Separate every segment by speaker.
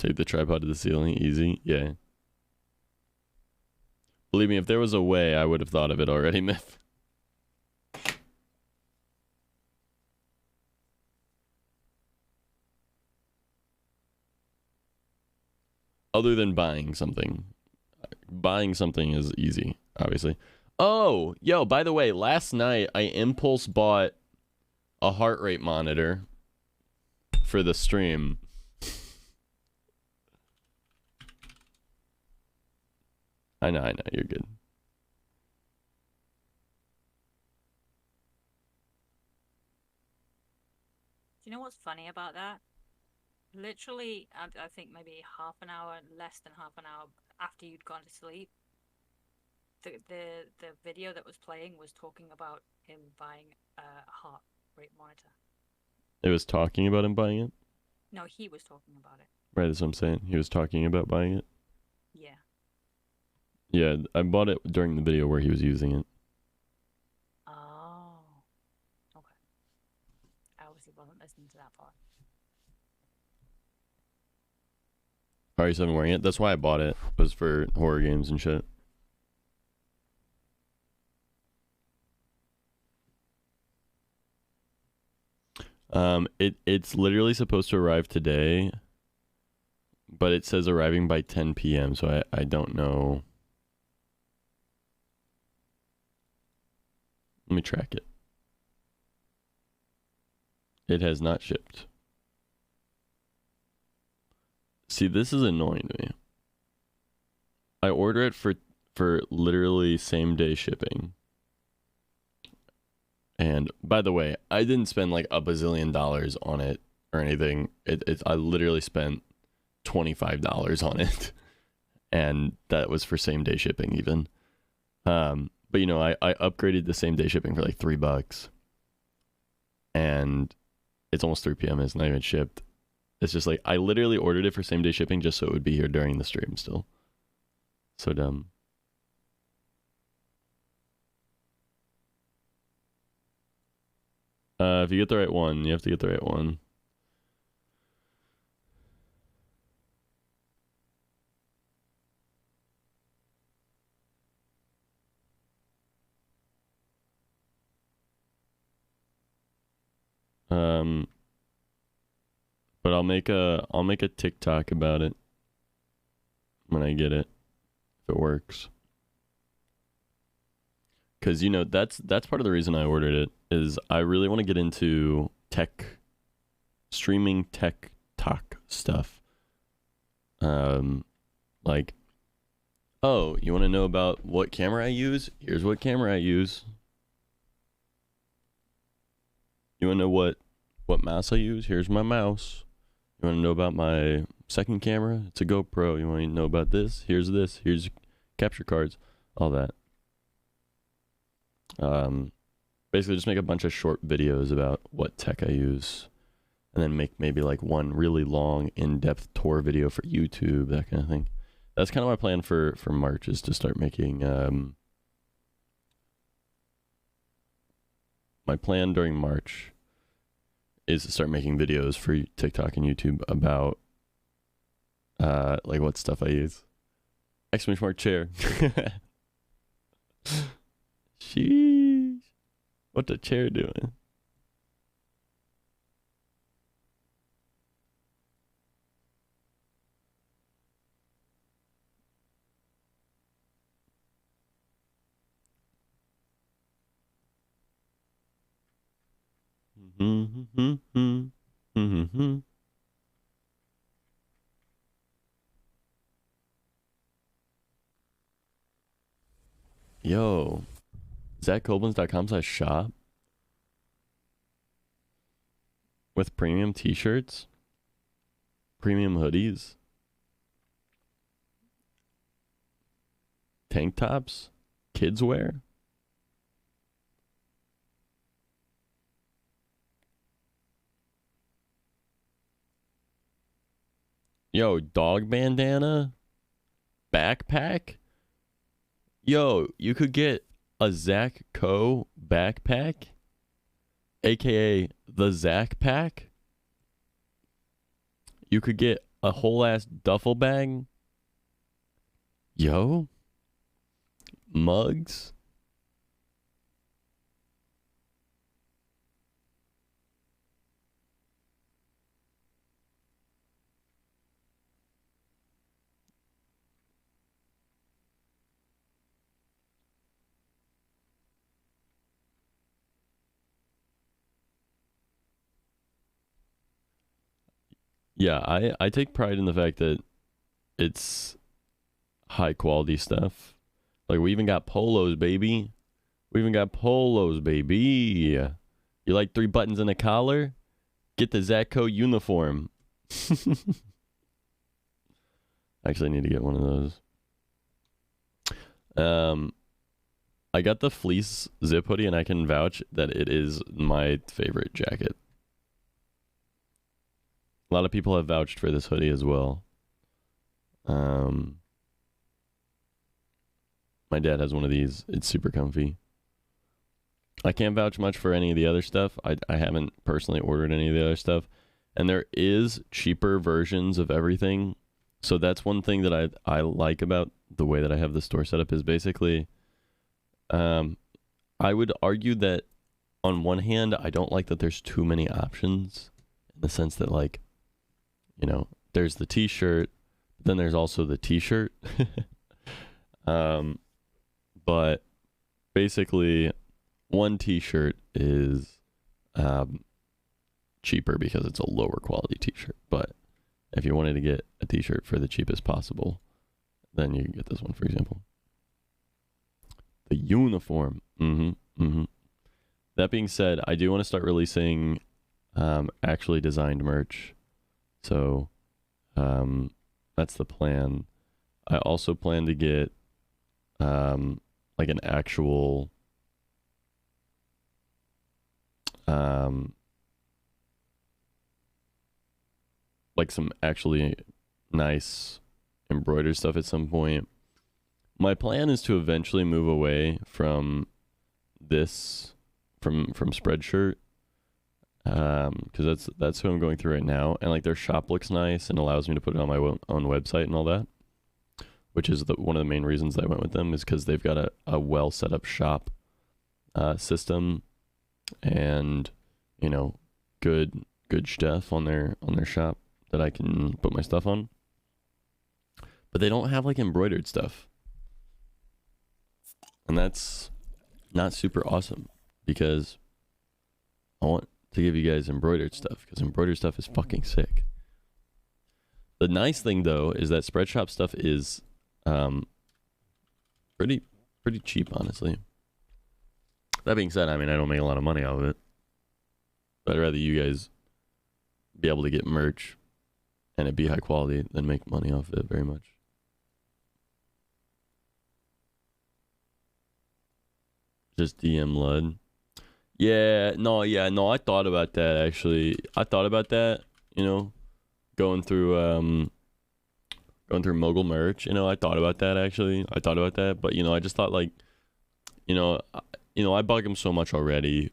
Speaker 1: Take the tripod to the ceiling, easy. Yeah. Believe me, if there was a way, I would have thought of it already, Myth. Other than buying something. Buying something is easy, obviously. Oh, yo, by the way, last night I impulse bought a heart rate monitor for the stream. I know, you're good.
Speaker 2: Do you know what's funny about that? Literally, I think maybe half an hour, less than half an hour after you'd gone to sleep, the video that was playing was talking about him buying a heart rate monitor.
Speaker 1: It was talking about him buying it?
Speaker 2: No, he was talking about it.
Speaker 1: Right, that's what I'm saying. He was talking about buying it?
Speaker 2: Yeah.
Speaker 1: Yeah, I bought it during the video where he was using it.
Speaker 2: Oh. Okay. I obviously wasn't listening to that part.
Speaker 1: RE7 wearing it? That's why I bought it. It was for horror games and shit. It's literally supposed to arrive today, but it says arriving by 10 p.m., so I don't know. Let me track it. It has not shipped. See, this is annoying to me. I order it for literally same day shipping. And by the way, I didn't spend like a bazillion dollars on it or anything. I literally spent $25 on it, and that was for same day shipping even. But you know, I upgraded the same day shipping for like $3, and it's almost 3 p.m. It's not even shipped. It's just like I literally ordered it for same day shipping just so it would be here during the stream still. So dumb. If you get the right one, you have to get the right one. But I'll make a TikTok about it when I get it, if it works. Cause you know that's part of the reason I ordered it is I really want to get into streaming tech talk stuff. Like, oh, you want to know about what camera I use? Here's what camera I use. You want to know what mouse I use? Here's my mouse. You want to know about my second camera? It's a GoPro. You want to know about this? Here's capture cards, all that. Basically just make a bunch of short videos about what tech I use, and then make maybe like one really long in-depth tour video for YouTube, that kind of thing. That's kind of my plan for March, is to start making my plan during March is to start making videos for TikTok and YouTube about like what stuff I use. Exclamation mark chair. Sheesh. What the chair doing? Yo, ZachKoblenz.com/shop with premium t-shirts, premium hoodies, tank tops, kids wear. Yo, dog bandana, backpack. Yo, you could get a Zach Co backpack, aka the Zach Pack. You could get a whole ass duffel bag. Yo, mugs. Yeah, I take pride in the fact that it's high quality stuff. Like we even got polos, baby. We even got polos, baby. You like 3 buttons and a collar? Get the Zatco uniform. Actually, I need to get one of those. I got the fleece zip hoodie, and I can vouch that it is my favorite jacket. A lot of people have vouched for this hoodie as well. My dad has one of these. It's super comfy. I can't vouch much for any of the other stuff. I haven't personally ordered any of the other stuff. And there is cheaper versions of everything. So that's one thing that I like about the way that I have the store set up is basically I would argue that on one hand, I don't like that there's too many options in the sense that like, you know, there's the t-shirt, but then there's also the t-shirt. But basically one t-shirt is cheaper because it's a lower quality t-shirt. But if you wanted to get a t-shirt for the cheapest possible, then you can get this one, for example. The uniform. That being said, I do want to start releasing actually designed merch. So that's the plan. I also plan to get like an actual like some actually nice embroidered stuff at some point. My plan is to eventually move away from this from Spreadshirt because that's who I'm going through right now, and like their shop looks nice and allows me to put it on my own website and all that, which is one of the main reasons I went with them is because they've got a well set up shop system and you know good stuff on their shop that I can put my stuff on, but they don't have like embroidered stuff. And that's not super awesome because I want to give you guys embroidered stuff because embroidered stuff is fucking sick. The nice thing though is that Spreadshop stuff is pretty cheap, honestly. That being said, I mean I don't make a lot of money out of it. But I'd rather you guys be able to get merch and it be high quality than make money off of it very much. Just DM Lud. No, I thought about that actually. I thought about that, you know, going through Mogul merch, you know, I thought about that actually. I thought about that, but you know, I just thought like, you know, I bug him so much already.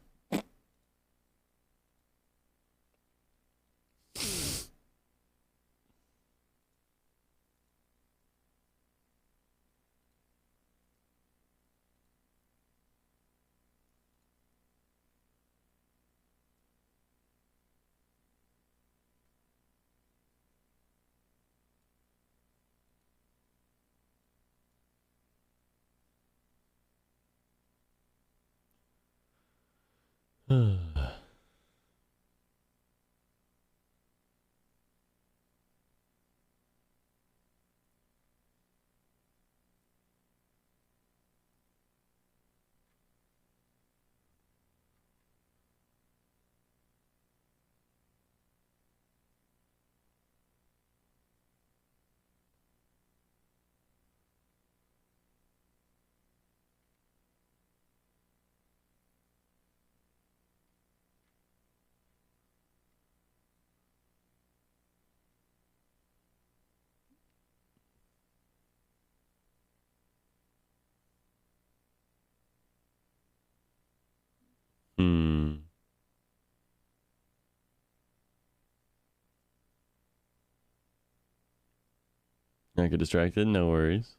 Speaker 1: Hmm. I get distracted. No worries.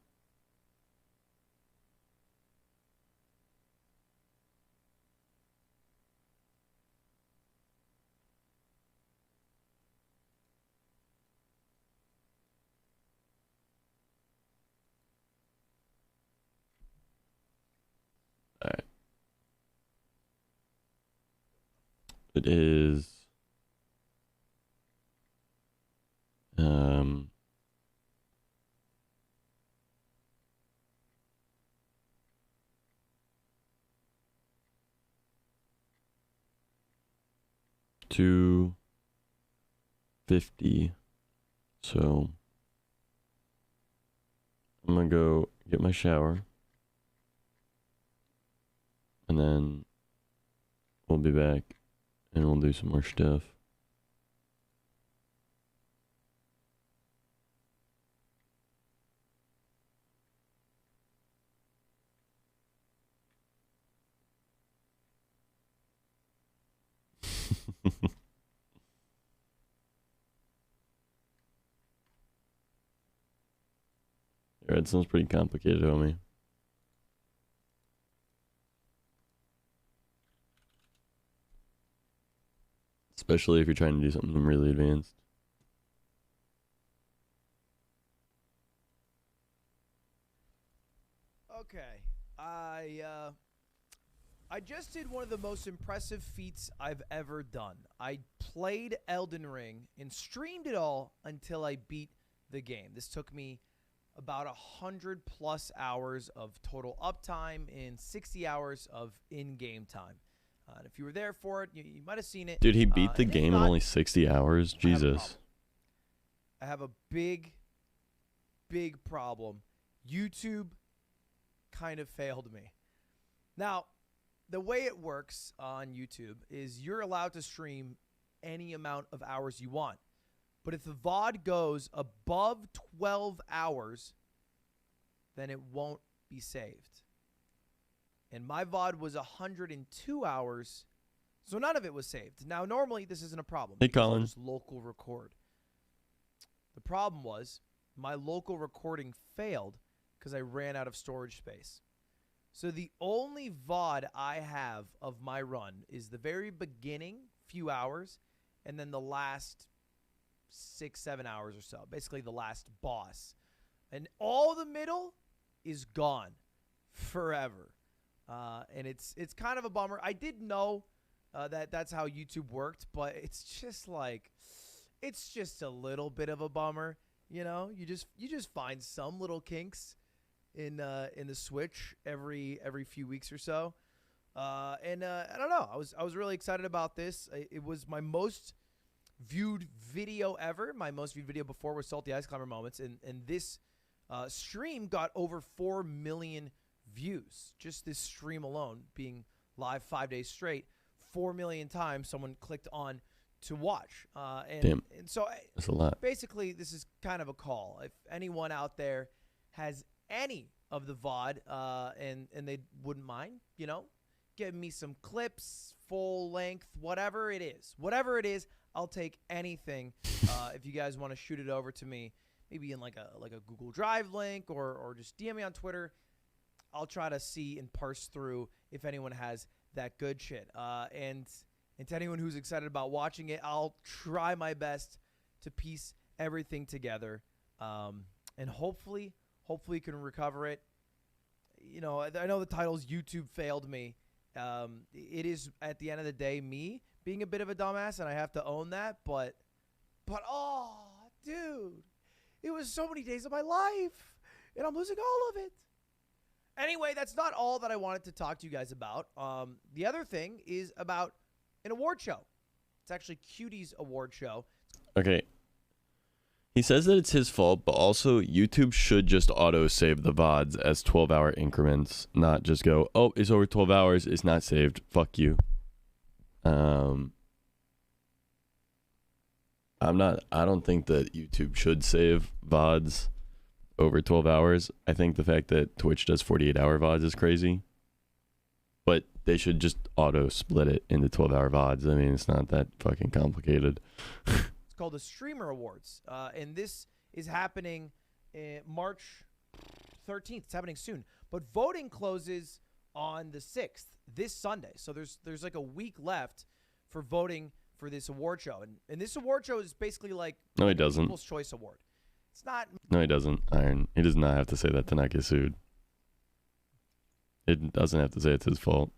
Speaker 1: All right. It is 2:50. So I'm gonna go get my shower, and then we'll be back, and we'll do some more stuff. That sounds pretty complicated, homie. Especially if you're trying to do something really advanced.
Speaker 3: Okay, I just did one of the most impressive feats I've ever done. I played Elden Ring and streamed it all until I beat the game. This took me about 100+ hours of total uptime and 60 hours of in-game time. And if you were there for it, you might have seen it.
Speaker 1: Dude, he beat the
Speaker 3: and if
Speaker 1: game in
Speaker 3: not,
Speaker 1: only 60 hours? Jesus.
Speaker 3: I have a big problem. YouTube kind of failed me. Now, the way it works on YouTube is you're allowed to stream any amount of hours you want. But if the VOD goes above 12 hours, then it won't be saved. And my VOD was 102 hours, so none of it was saved. Now, normally this isn't a problem.
Speaker 1: Hey,
Speaker 3: because I'll
Speaker 1: Colin.
Speaker 3: just local record. The problem was my local recording failed because I ran out of storage space. So the only VOD I have of my run is the very beginning few hours and then the last 6-7 hours or so, basically the last boss. And all the middle is gone forever. And it's kind of a bummer. I did know that that's how YouTube worked, but it's just a little bit of a bummer. You know, you just find some little kinks in the Switch every few weeks or so. And I don't know. I was really excited about this. It was my most viewed video ever. My most viewed video before was Salty Ice Climber Moments, and this stream got over 4 million views. Just this stream alone, being live 5 days straight, 4 million times someone clicked on to watch. And so
Speaker 1: that's a lot.
Speaker 3: Basically, this is kind of a call. If anyone out there has any of the VOD and they wouldn't mind, you know, giving me some clips, full length, whatever it is, I'll take anything. If you guys want to shoot it over to me, maybe in like a Google Drive link or just DM me on Twitter, I'll try to see and parse through if anyone has that good shit. And to anyone who's excited about watching it, I'll try my best to piece everything together, and hopefully can recover it. You know, I know the title's YouTube failed me. It is, at the end of the day, me being a bit of a dumbass, and I have to own that. But oh, dude, it was so many days of my life, and I'm losing all of it. Anyway, that's not all that I wanted to talk to you guys about. The other thing is about an award show. It's actually Cutie's award show.
Speaker 1: Okay. He says that it's his fault, but also YouTube should just auto-save the VODs as 12-hour increments, not just go, oh, it's over 12 hours, it's not saved, fuck you. I don't think that YouTube should save VODs over 12 hours. I think the fact that Twitch does 48-hour VODs is crazy, but they should just auto-split it into 12-hour VODs. I mean, it's not that fucking complicated.
Speaker 3: Called the Streamer Awards, and this is happening March 13th. It's happening soon. But voting closes on the 6th, this Sunday. So there's like a week left for voting for this award show. And this award show is basically like
Speaker 1: No, he doesn't.
Speaker 3: People's Choice Award. It's not.
Speaker 1: No, he doesn't. Iron. He does not have to say that to not get sued. It doesn't have to say it's his fault.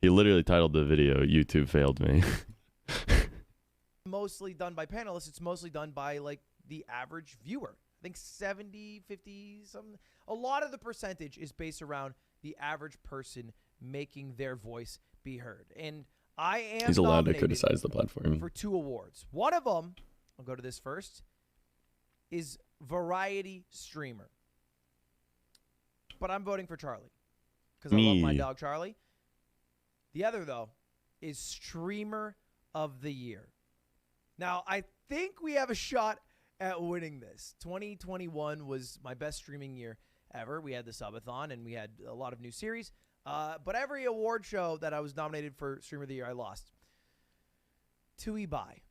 Speaker 1: He literally titled the video, "YouTube failed me."
Speaker 3: Mostly done by panelists. It's mostly done by like the average viewer. I think 70, 50, something. A lot of the percentage is based around the average person making their voice be heard. And I am
Speaker 1: He's allowed to
Speaker 3: nominated
Speaker 1: criticize the platform.
Speaker 3: for 2 awards. One of them, I'll go to this first, is Variety Streamer. But I'm voting for Charlie because I love my dog Charlie. The other, though, is Streamer of the Year. Now, I think we have a shot at winning this. 2021 was my best streaming year ever. We had the subathon, and we had a lot of new series. But every award show that I was nominated for Streamer of the Year, I lost. To Ibai.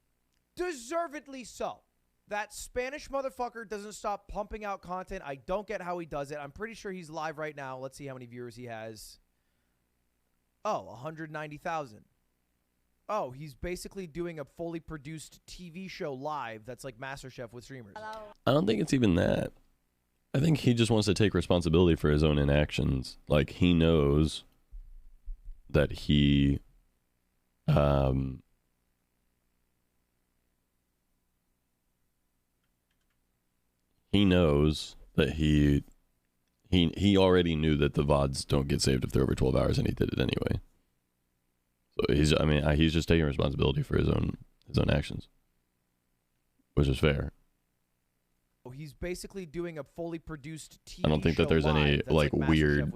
Speaker 3: Deservedly so. That Spanish motherfucker doesn't stop pumping out content. I don't get how he does it. I'm pretty sure he's live right now. Let's see how many viewers he has. Oh, 190,000. Oh, he's basically doing a fully produced TV show live that's like MasterChef with streamers.
Speaker 1: I don't think it's even that. I think he just wants to take responsibility for his own inactions. Like, he knows that he knows that he already knew that the VODs don't get saved if they're over 12 hours, and he did it anyway. So he's just taking responsibility for his own actions, which is fair.
Speaker 3: He's basically doing a fully produced TV
Speaker 1: I don't think that there's any like weird,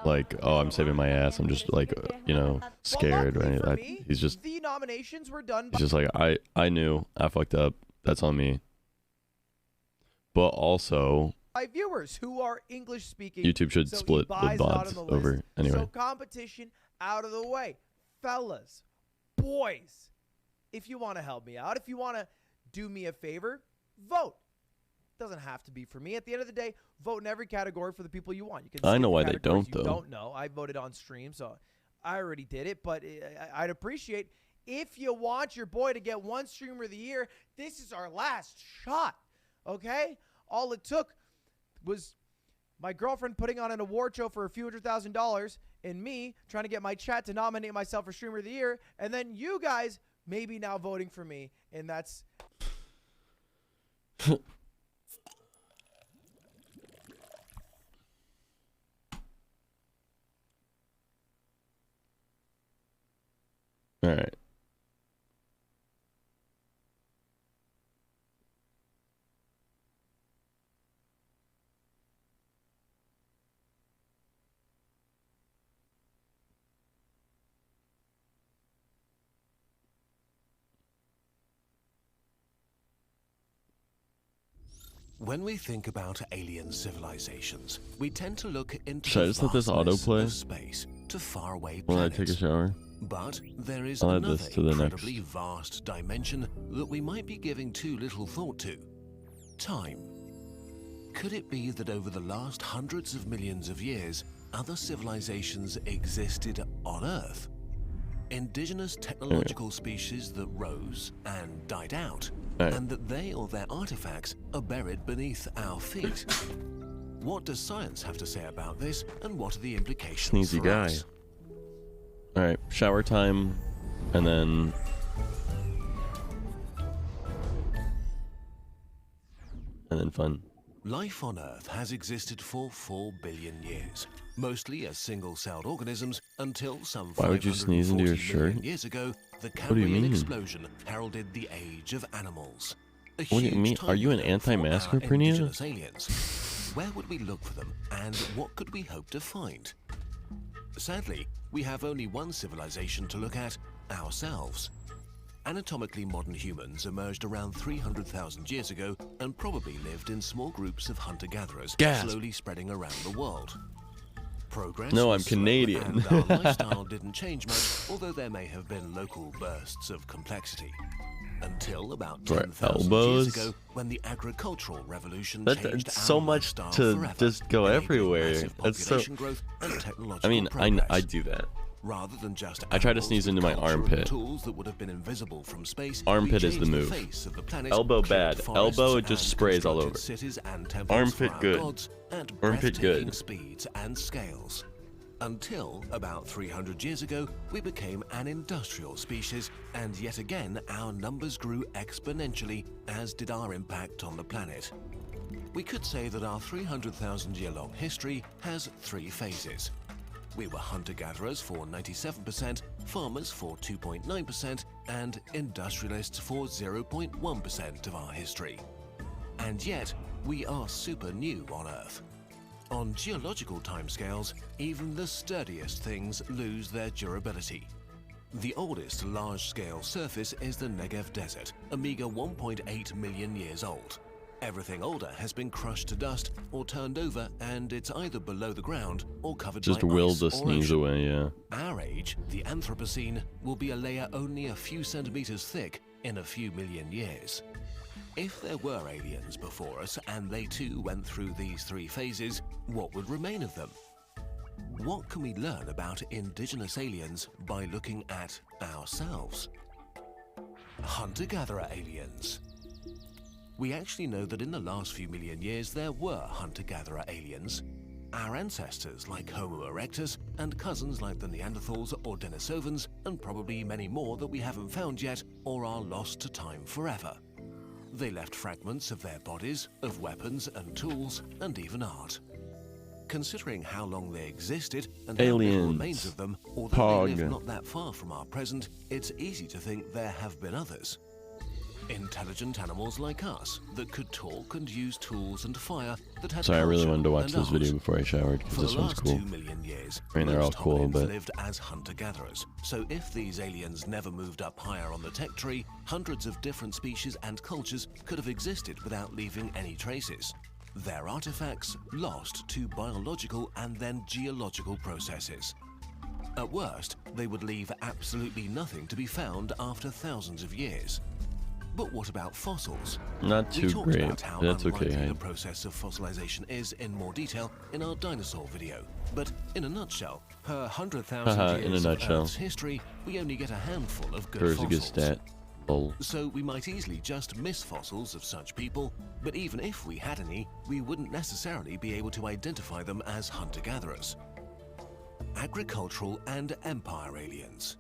Speaker 1: like, oh, I'm saving my ass. I'm just like, scared or anything. He's just,
Speaker 3: the nominations were done.
Speaker 1: He's just like, I knew, I fucked up. That's on me. But also,
Speaker 3: by viewers who are English speaking.
Speaker 1: YouTube should split the VODs over anyway.
Speaker 3: So competition out of the way. Fellas, boys, if you want to help me out, if you want to do me a favor, vote. Doesn't have to be for me. At the end of the day, vote in every category for the people you want. You can.
Speaker 1: I know why they don't, though.
Speaker 3: Don't know. I voted on stream, so I already did it. But I'd appreciate if you want your boy to get one Streamer of the Year. This is our last shot. Okay? All it took was my girlfriend putting on an award show for a few $100,000 and me trying to get my chat to nominate myself for Streamer of the Year, and then you guys maybe now voting for me, and that's...
Speaker 1: All right.
Speaker 4: When we think about alien civilizations, we tend to look into
Speaker 1: Should I just let this autoplay
Speaker 4: space to faraway
Speaker 1: when I
Speaker 4: planets.
Speaker 1: take a shower?
Speaker 4: But there is
Speaker 1: I'll add
Speaker 4: another
Speaker 1: this to the
Speaker 4: incredibly vast dimension that we might be giving too little thought to. Time. Could it be that over the last hundreds of millions of years, other civilizations existed on Earth? Indigenous technological species that rose and died out, and that they or their artifacts are buried beneath our feet. What does science have to say about this, and what are the implications
Speaker 1: Sneezy
Speaker 4: for
Speaker 1: guy.
Speaker 4: us?
Speaker 1: All right, shower time, and then fun.
Speaker 4: Life on Earth has existed for 4 billion years, mostly as single-celled organisms until some
Speaker 1: Why would you sneeze into your
Speaker 4: 540 million
Speaker 1: shirt?
Speaker 4: years ago, the
Speaker 1: do you
Speaker 4: Cambrian
Speaker 1: mean?
Speaker 4: explosion heralded the age of animals. A
Speaker 1: What do you
Speaker 4: huge
Speaker 1: mean?
Speaker 4: time
Speaker 1: Are you an
Speaker 4: window for
Speaker 1: anti-masker,
Speaker 4: our
Speaker 1: Prenia?
Speaker 4: indigenous aliens. Where would we look for them, and what could we hope to find? Sadly, we have only one civilization to look at: ourselves. Anatomically modern humans emerged around 300,000 years ago and probably lived in small groups of hunter-gatherers,
Speaker 1: Gasp.
Speaker 4: slowly spreading around the world. Progress
Speaker 1: No,
Speaker 4: was
Speaker 1: I'm
Speaker 4: slow,
Speaker 1: Canadian.
Speaker 4: and our lifestyle didn't change much, although there may have been local bursts of complexity. until about
Speaker 1: For
Speaker 4: 10,000
Speaker 1: elbows?
Speaker 4: years ago, when the agricultural revolution
Speaker 1: That's
Speaker 4: changed
Speaker 1: so
Speaker 4: our
Speaker 1: much
Speaker 4: lifestyle
Speaker 1: to
Speaker 4: forever,
Speaker 1: just go
Speaker 4: enabling
Speaker 1: everywhere.
Speaker 4: massive
Speaker 1: That's so.
Speaker 4: population growth and technological
Speaker 1: I mean,
Speaker 4: progress.
Speaker 1: I do that.
Speaker 4: Rather than just
Speaker 1: I try to
Speaker 4: animals
Speaker 1: sneeze
Speaker 4: with
Speaker 1: into my
Speaker 4: culture and
Speaker 1: armpit.
Speaker 4: tools that would have been invisible from space,
Speaker 1: Armpit
Speaker 4: we
Speaker 1: is the
Speaker 4: changed
Speaker 1: move.
Speaker 4: face of the planet,
Speaker 1: Elbow
Speaker 4: cleared
Speaker 1: bad.
Speaker 4: forests
Speaker 1: Elbow, it just
Speaker 4: and
Speaker 1: sprays all
Speaker 4: constructed
Speaker 1: over.
Speaker 4: cities and temples
Speaker 1: Armpit
Speaker 4: for our
Speaker 1: good.
Speaker 4: gods at
Speaker 1: Armpit
Speaker 4: breathtaking
Speaker 1: good.
Speaker 4: speeds and scales. Until about 300 years ago, we became an industrial species, and yet again our numbers grew exponentially, as did our impact on the planet. We could say that our 300,000-year-long history has three phases. We were hunter-gatherers for 97%, farmers for 2.9%, and industrialists for 0.1% of our history. And yet, we are super new on Earth. On geological timescales, even the sturdiest things lose their durability. The oldest large-scale surface is the Negev Desert, a meager 1.8 million years old. Everything older has been crushed to dust or turned over, and it's either below the ground or covered
Speaker 1: Just
Speaker 4: by
Speaker 1: will
Speaker 4: ice
Speaker 1: to
Speaker 4: or
Speaker 1: sneeze
Speaker 4: ocean.
Speaker 1: away, yeah.
Speaker 4: Our age, the Anthropocene, will be a layer only a few centimeters thick in a few million years. If there were aliens before us and they too went through these three phases, what would remain of them? What can we learn about indigenous aliens by looking at ourselves? Hunter-gatherer aliens. We actually know that in the last few million years there were hunter-gatherer aliens. Our ancestors like Homo erectus and cousins like the Neanderthals or Denisovans, and probably many more that we haven't found yet or are lost to time forever. They left fragments of their bodies, of weapons and tools, and even art. Considering how long they existed and how little
Speaker 1: Aliens.
Speaker 4: remains of them, although
Speaker 1: Pog.
Speaker 4: they live not that far from our present, it's easy to think there have been others. Intelligent animals like us that could talk and use tools and fire, that had
Speaker 1: Sorry, I really
Speaker 4: culture
Speaker 1: wanted to watch
Speaker 4: and
Speaker 1: this video
Speaker 4: art.
Speaker 1: before I showered because
Speaker 4: For
Speaker 1: this
Speaker 4: the
Speaker 1: one's
Speaker 4: last
Speaker 1: cool.
Speaker 4: 2 million years,
Speaker 1: I mean, they're all
Speaker 4: most
Speaker 1: cool,
Speaker 4: hominins
Speaker 1: but
Speaker 4: lived as hunter-gatherers. So if these aliens never moved up higher on the tech tree, hundreds of different species and cultures could have existed without leaving any traces. Their artifacts lost to biological and then geological processes. At worst, they would leave absolutely nothing to be found after thousands of years. But what about fossils?
Speaker 1: not
Speaker 4: We
Speaker 1: too
Speaker 4: talked
Speaker 1: great.
Speaker 4: about how
Speaker 1: That's
Speaker 4: unlikely
Speaker 1: okay.
Speaker 4: the process of fossilization is in more detail in our dinosaur video. But in a nutshell, per 100,000
Speaker 1: Haha,
Speaker 4: years
Speaker 1: in a
Speaker 4: of
Speaker 1: nutshell.
Speaker 4: Earth's history, we only get a handful of good
Speaker 1: There's a
Speaker 4: fossils.
Speaker 1: good stat. Lol.
Speaker 4: So we might easily just miss fossils of such people, but even if we had any, we wouldn't necessarily be able to identify them as hunter-gatherers. Agricultural and empire aliens.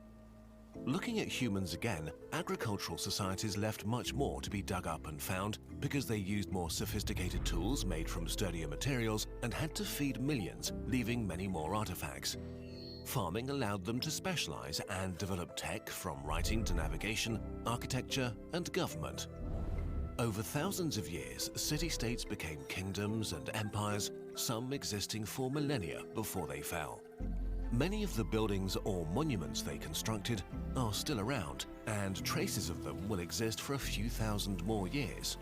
Speaker 4: Looking at humans again, agricultural societies left much more to be dug up and found because they used more sophisticated tools made from sturdier materials and had to feed millions, leaving many more artifacts. Farming allowed them to specialize and develop tech from writing to navigation, architecture, and government. Over thousands of years, city-states became kingdoms and empires, some existing for millennia before they fell. Many of the buildings or monuments they constructed are still around, and traces of them will exist for a few thousand more years.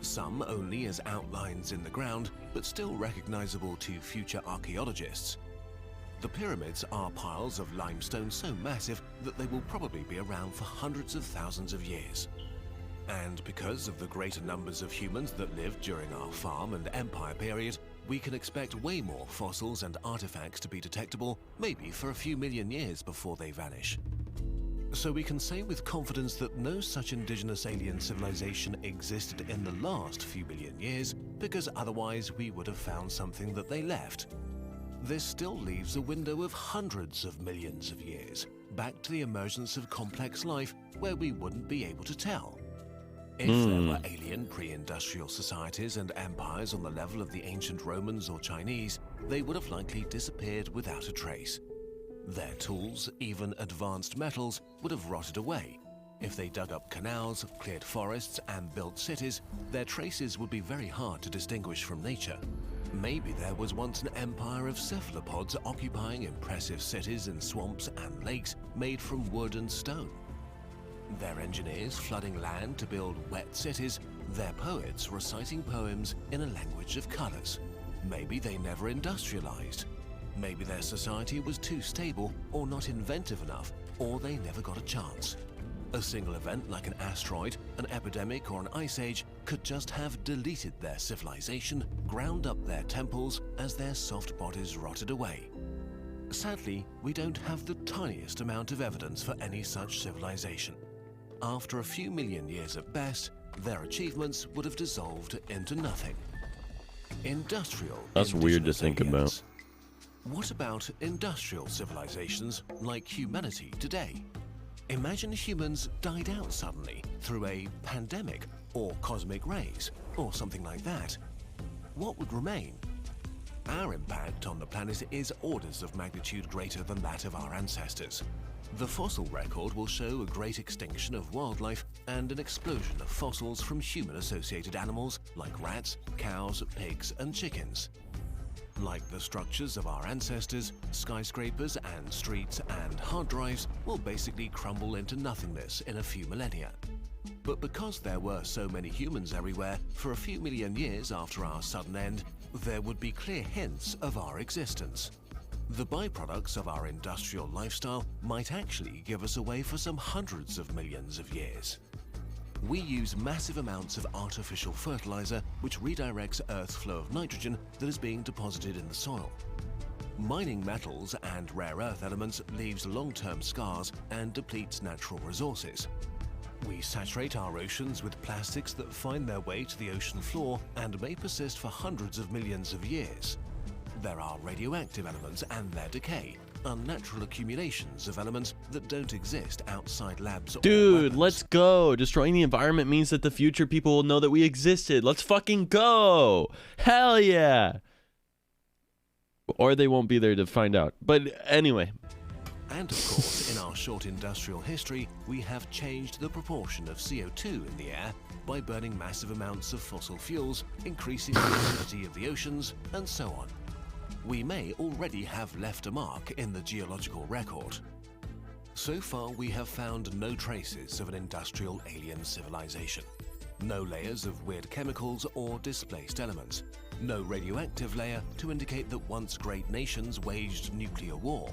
Speaker 4: Some only as outlines in the ground, but still recognizable to future archaeologists. The pyramids are piles of limestone so massive that they will probably be around for hundreds of thousands of years. And because of the greater numbers of humans that lived during our farm and empire period, we can expect way more fossils and artifacts to be detectable, maybe for a few million years before they vanish. So we can say with confidence that no such indigenous alien civilization existed in the last few million years, because otherwise we would have found something that they left. This still leaves a window of hundreds of millions of years, back to the emergence of complex life where we wouldn't be able to tell. If there were alien pre-industrial societies and empires on the level of the ancient Romans or Chinese, they would have likely disappeared without a trace. Their tools, even advanced metals, would have rotted away. If they dug up canals, cleared forests, and built cities, their traces would be very hard to distinguish from nature. Maybe there was once an empire of cephalopods occupying impressive cities in swamps and lakes made from wood and stone. Their engineers flooding land to build wet cities, their poets reciting poems in a language of colors. Maybe they never industrialized. Maybe their society was too stable or not inventive enough, or they never got a chance. A single event like an asteroid, an epidemic, or an ice age could just have deleted their civilization, ground up their temples as their soft bodies rotted away. Sadly, we don't have the tiniest amount of evidence for any such civilization. After a few million years at best, their achievements would have dissolved into nothing. Industrial.
Speaker 1: That's weird to
Speaker 4: indigenous
Speaker 1: think
Speaker 4: aliens. What about industrial civilizations like humanity today? Imagine humans died out suddenly through a pandemic or cosmic rays or something like that. What would remain? Our impact on the planet is orders of magnitude greater than that of our ancestors. The fossil record will show a great extinction of wildlife and an explosion of fossils from human-associated animals like rats, cows, pigs, and chickens. Like the structures of our ancestors, skyscrapers and streets and hard drives will basically crumble into nothingness in a few millennia. But because there were so many humans everywhere, for a few million years after our sudden end, there would be clear hints of our existence. The byproducts of our industrial lifestyle might actually give us away for some hundreds of millions of years. We use massive amounts of artificial fertilizer which redirects Earth's flow of nitrogen that is being deposited in the soil. Mining metals and rare earth elements leaves long-term scars and depletes natural resources. We saturate our oceans with plastics that find their way to the ocean floor and may persist for hundreds of millions of years. There are radioactive elements and their decay, unnatural accumulations of elements that don't exist outside labs or
Speaker 1: Dude,
Speaker 4: weapons.
Speaker 1: let's go. Destroying the environment means that the future people will know that we existed. Let's fucking go. Hell yeah. Or they won't be there to find out. But anyway.
Speaker 4: And of course, in our short industrial history, we have changed the proportion of CO2 in the air by burning massive amounts of fossil fuels, increasing the acidity of the oceans, and so on. We may already have left a mark in the geological record. So far, we have found no traces of an industrial alien civilization. No layers of weird chemicals or displaced elements. No radioactive layer to indicate that once great nations waged nuclear war.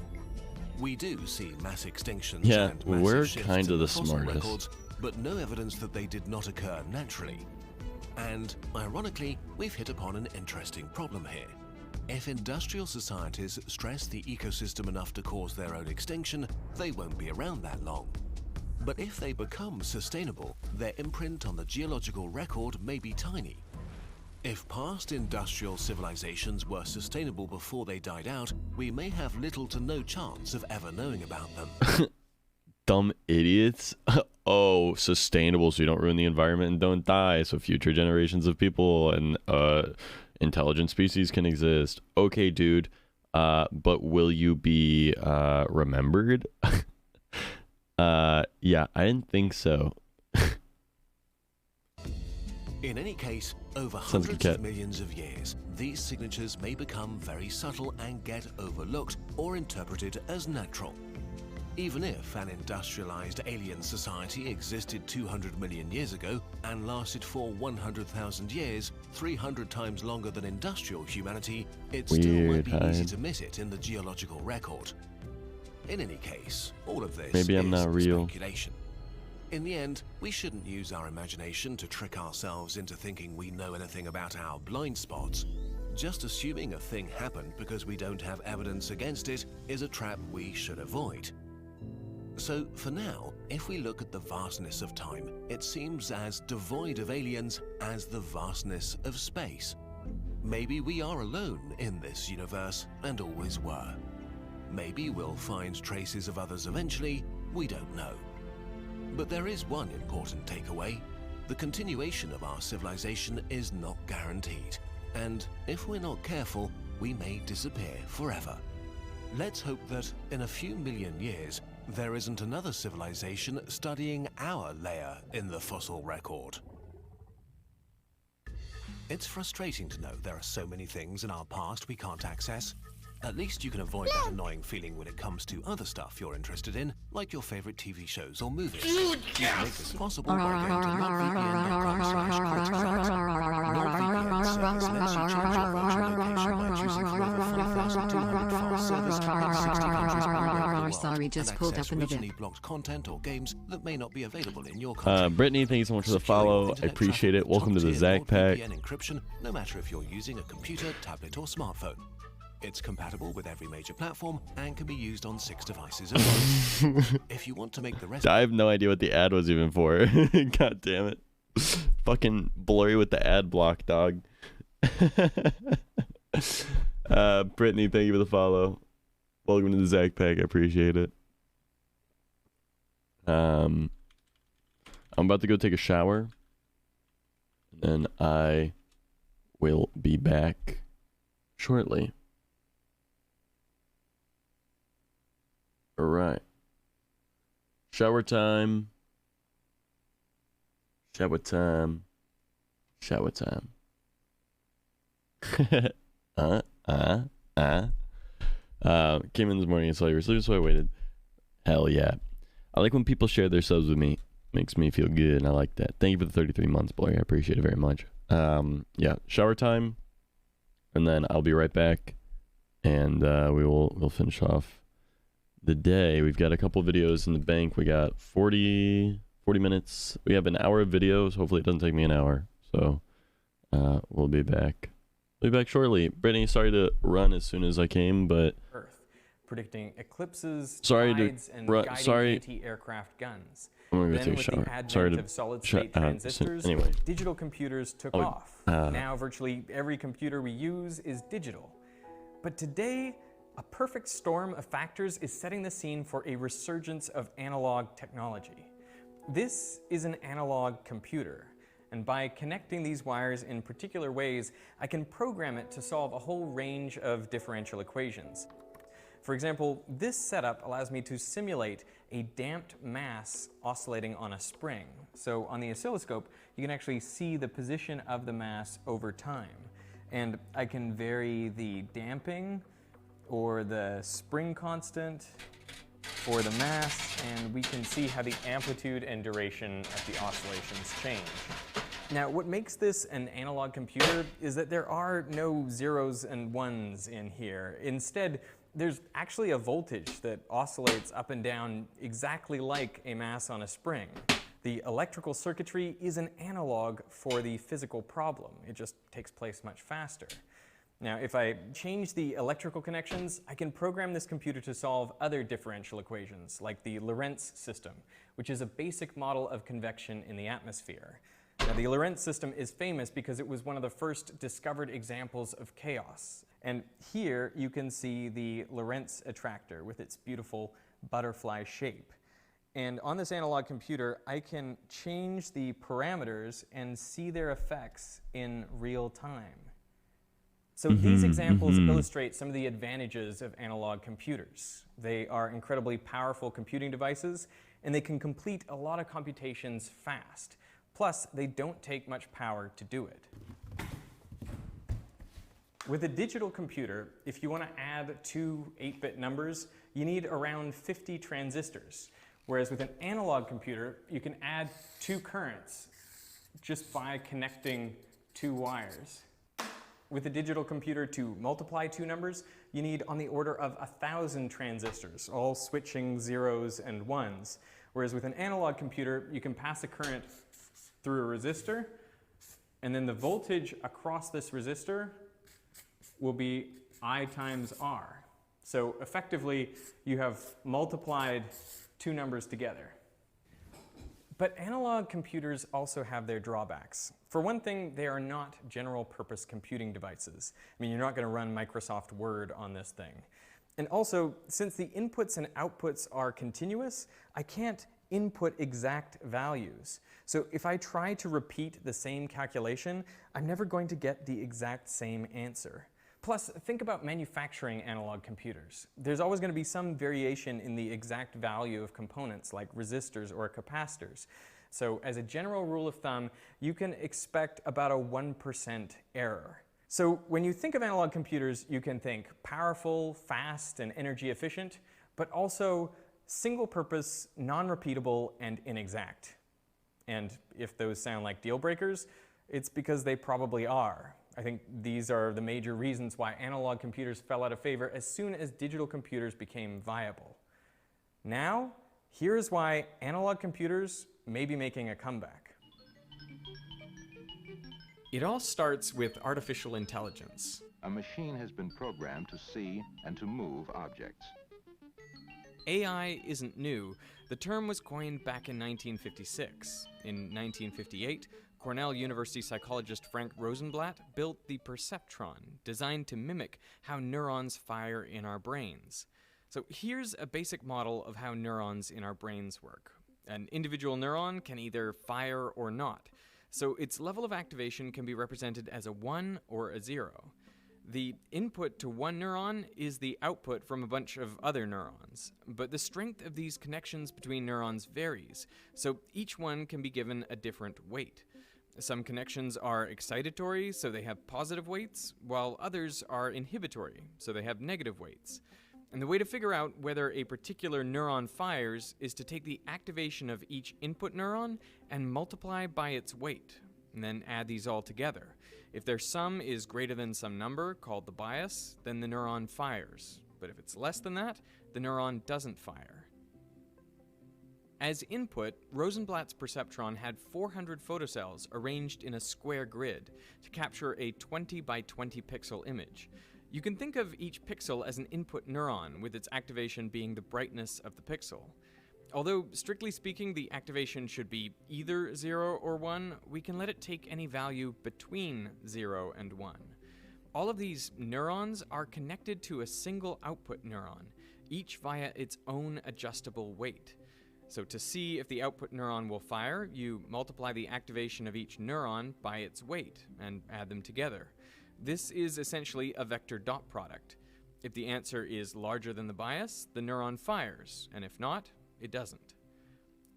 Speaker 4: We do see mass extinctions
Speaker 1: Yeah,
Speaker 4: and massive
Speaker 1: we're
Speaker 4: shifts
Speaker 1: kinda
Speaker 4: in
Speaker 1: the
Speaker 4: fossil
Speaker 1: smartest.
Speaker 4: records, but no evidence that they did not occur naturally. And ironically, we've hit upon an interesting problem here. If industrial societies stress the ecosystem enough to cause their own extinction, they won't be around that long. But if they become sustainable, their imprint on the geological record may be tiny. If past industrial civilizations were sustainable before they died out, we may have little to no chance of ever knowing about them.
Speaker 1: Dumb idiots. Oh, sustainable so you don't ruin the environment and don't die so future generations of people and intelligent species can exist. Okay, dude. But will you be remembered? Yeah, I didn't think so.
Speaker 4: In any case, over
Speaker 1: Sounds like a
Speaker 4: hundreds
Speaker 1: cat.
Speaker 4: of millions of years, these signatures may become very subtle and get overlooked or interpreted as natural. Even if an industrialized alien society existed 200 million years ago and lasted for 100,000 years, 300 times longer than industrial humanity, it still might be
Speaker 1: Weird,
Speaker 4: easy
Speaker 1: Hyde.
Speaker 4: to miss it in the geological record. In any case, all of this
Speaker 1: Maybe I'm
Speaker 4: is
Speaker 1: not real.
Speaker 4: speculation. In the end, we shouldn't use our imagination to trick ourselves into thinking we know anything about our blind spots. Just assuming a thing happened because we don't have evidence against it is a trap we should avoid. So, for now, if we look at the vastness of time, it seems as devoid of aliens as the vastness of space. Maybe we are alone in this universe and always were. Maybe we'll find traces of others eventually, we don't know. But there is one important takeaway. The continuation of our civilization is not guaranteed, and if we're not careful, we may disappear forever. Let's hope that in a few million years, there isn't another civilization studying our layer in the fossil record. It's frustrating to know there are so many things in our past we can't access. At least you can avoid that annoying feeling when it comes to other stuff you're interested in, like your favorite TV shows or movies. You can make this possible by going to nordvpn.com/Kurtzcast. NordVPN service lets you change your virtual location by choosing over 5,200 fast servers in 60 countries all over the world,
Speaker 5: Sorry, just
Speaker 4: and
Speaker 5: pulled
Speaker 4: access
Speaker 5: up in the
Speaker 4: regionally
Speaker 5: bit.
Speaker 4: blocked content or games that may not be available in your country.
Speaker 1: Brittany, thank you so much for the
Speaker 4: Secure your
Speaker 1: follow. I
Speaker 4: internet
Speaker 1: appreciate
Speaker 4: traffic
Speaker 1: it.
Speaker 4: with
Speaker 1: Welcome to the
Speaker 4: top-tier
Speaker 1: Zach Pack.
Speaker 4: NordVPN encryption, no matter if you're using a computer, tablet, or smartphone. It's compatible with every major platform and can be used on 6 devices at once. If you want to make the rest...
Speaker 1: I have no idea what the ad was even for. God damn it. Fucking blurry with the ad block, dog. Brittany, thank you for the follow. Welcome to the Zach Pack. I appreciate it. I'm about to go take a shower. And I will be back shortly. All right. Shower time. Shower time. Shower time. Came in this morning and saw you were sleeping, so I waited. Hell yeah. I like when people share their subs with me. Makes me feel good, and I like that. Thank you for the 33 months, Blair. I appreciate it very much. Yeah, shower time. And then I'll be right back. And we'll finish off the day. We've got a couple videos in the bank. We got 40 minutes. We have an hour of videos. Hopefully it doesn't take me an hour. So we'll be back. We'll be back shortly. Brittany, sorry to run as soon as I came, but
Speaker 6: Earth, predicting eclipses,
Speaker 1: sorry to
Speaker 6: tides, and
Speaker 1: run.
Speaker 6: guiding
Speaker 1: Sorry,
Speaker 6: anti-aircraft guns.
Speaker 1: I'm gonna go
Speaker 6: Then
Speaker 1: take a
Speaker 6: with
Speaker 1: shower.
Speaker 6: the advent
Speaker 1: Sorry to
Speaker 6: of solid-state transistors,
Speaker 1: anyway.
Speaker 6: digital computers took
Speaker 1: Oh,
Speaker 6: off. Now virtually every computer we use is digital. But today, a perfect storm of factors is setting the scene for a resurgence of analog technology. This is an analog computer, and by connecting these wires in particular ways, I can program it to solve a whole range of differential equations. For example, this setup allows me to simulate a damped mass oscillating on a spring. So on the oscilloscope, you can actually see the position of the mass over time. And I can vary the damping, or the spring constant, or the mass, and we can see how the amplitude and duration of the oscillations change. Now, what makes this an analog computer is that there are no zeros and ones in here. Instead, there's actually a voltage that oscillates up and down exactly like a mass on a spring. The electrical circuitry is an analog for the physical problem. It just takes place much faster. Now, if I change the electrical connections, I can program this computer to solve other differential equations, like the Lorentz system, which is a basic model of convection in the atmosphere. Now, the Lorentz system is famous because it was one of the first discovered examples of chaos. And here you can see the Lorentz attractor with its beautiful butterfly shape. And on this analog computer, I can change the parameters and see their effects in real time. So these examples illustrate some of the advantages of analog computers. They are incredibly powerful computing devices, and they can complete a lot of computations fast. Plus, they don't take much power to do it. With a digital computer, if you want to add 2 8-bit numbers, you need around 50 transistors. Whereas with an analog computer, you can add 2 currents just by connecting 2 wires. With a digital computer, to multiply 2 numbers, you need on the order of 1,000 transistors, all switching zeros and ones. Whereas with an analog computer, you can pass a current through a resistor, and then the voltage across this resistor will be I times R. So effectively, you have multiplied 2 numbers together. But analog computers also have their drawbacks. For one thing, they are not general-purpose computing devices. I mean, you're not going to run Microsoft Word on this thing. And also, since the inputs and outputs are continuous, I can't input exact values. So if I try to repeat the same calculation, I'm never going to get the exact same answer. Plus, think about manufacturing analog computers. There's always going to be some variation in the exact value of components like resistors or capacitors. So as a general rule of thumb, you can expect about a 1% error. So when you think of analog computers, you can think powerful, fast, and energy efficient, but also single-purpose, non-repeatable, and inexact. And if those sound like deal breakers, it's because they probably are. I think these are the major reasons why analog computers fell out of favor as soon as digital computers became viable. Now, here's why analog computers may be making a comeback. It all starts with artificial intelligence.
Speaker 5: A machine has been programmed to see and to move objects.
Speaker 6: AI isn't new. The term was coined back in 1956. In 1958, Cornell University psychologist Frank Rosenblatt built the perceptron, designed to mimic how neurons fire in our brains. So here's a basic model of how neurons in our brains work. An individual neuron can either fire or not, so its level of activation can be represented as a 1 or a 0. The input to one neuron is the output from a bunch of other neurons, but the strength of these connections between neurons varies, so each one can be given a different weight. Some connections are excitatory, so they have positive weights, while others are inhibitory, so they have negative weights. And the way to figure out whether a particular neuron fires is to take the activation of each input neuron and multiply by its weight, and then add these all together. If their sum is greater than some number, called the bias, then the neuron fires. But if it's less than that, the neuron doesn't fire. As input, Rosenblatt's perceptron had 400 photocells arranged in a square grid to capture a 20 by 20 pixel image. You can think of each pixel as an input neuron, with its activation being the brightness of the pixel. Although, strictly speaking, the activation should be either 0 or 1, we can let it take any value between 0 and 1. All of these neurons are connected to a single output neuron, each via its own adjustable weight. So to see if the output neuron will fire, you multiply the activation of each neuron by its weight and add them together. This is essentially a vector dot product. If the answer is larger than the bias, the neuron fires, and if not, it doesn't.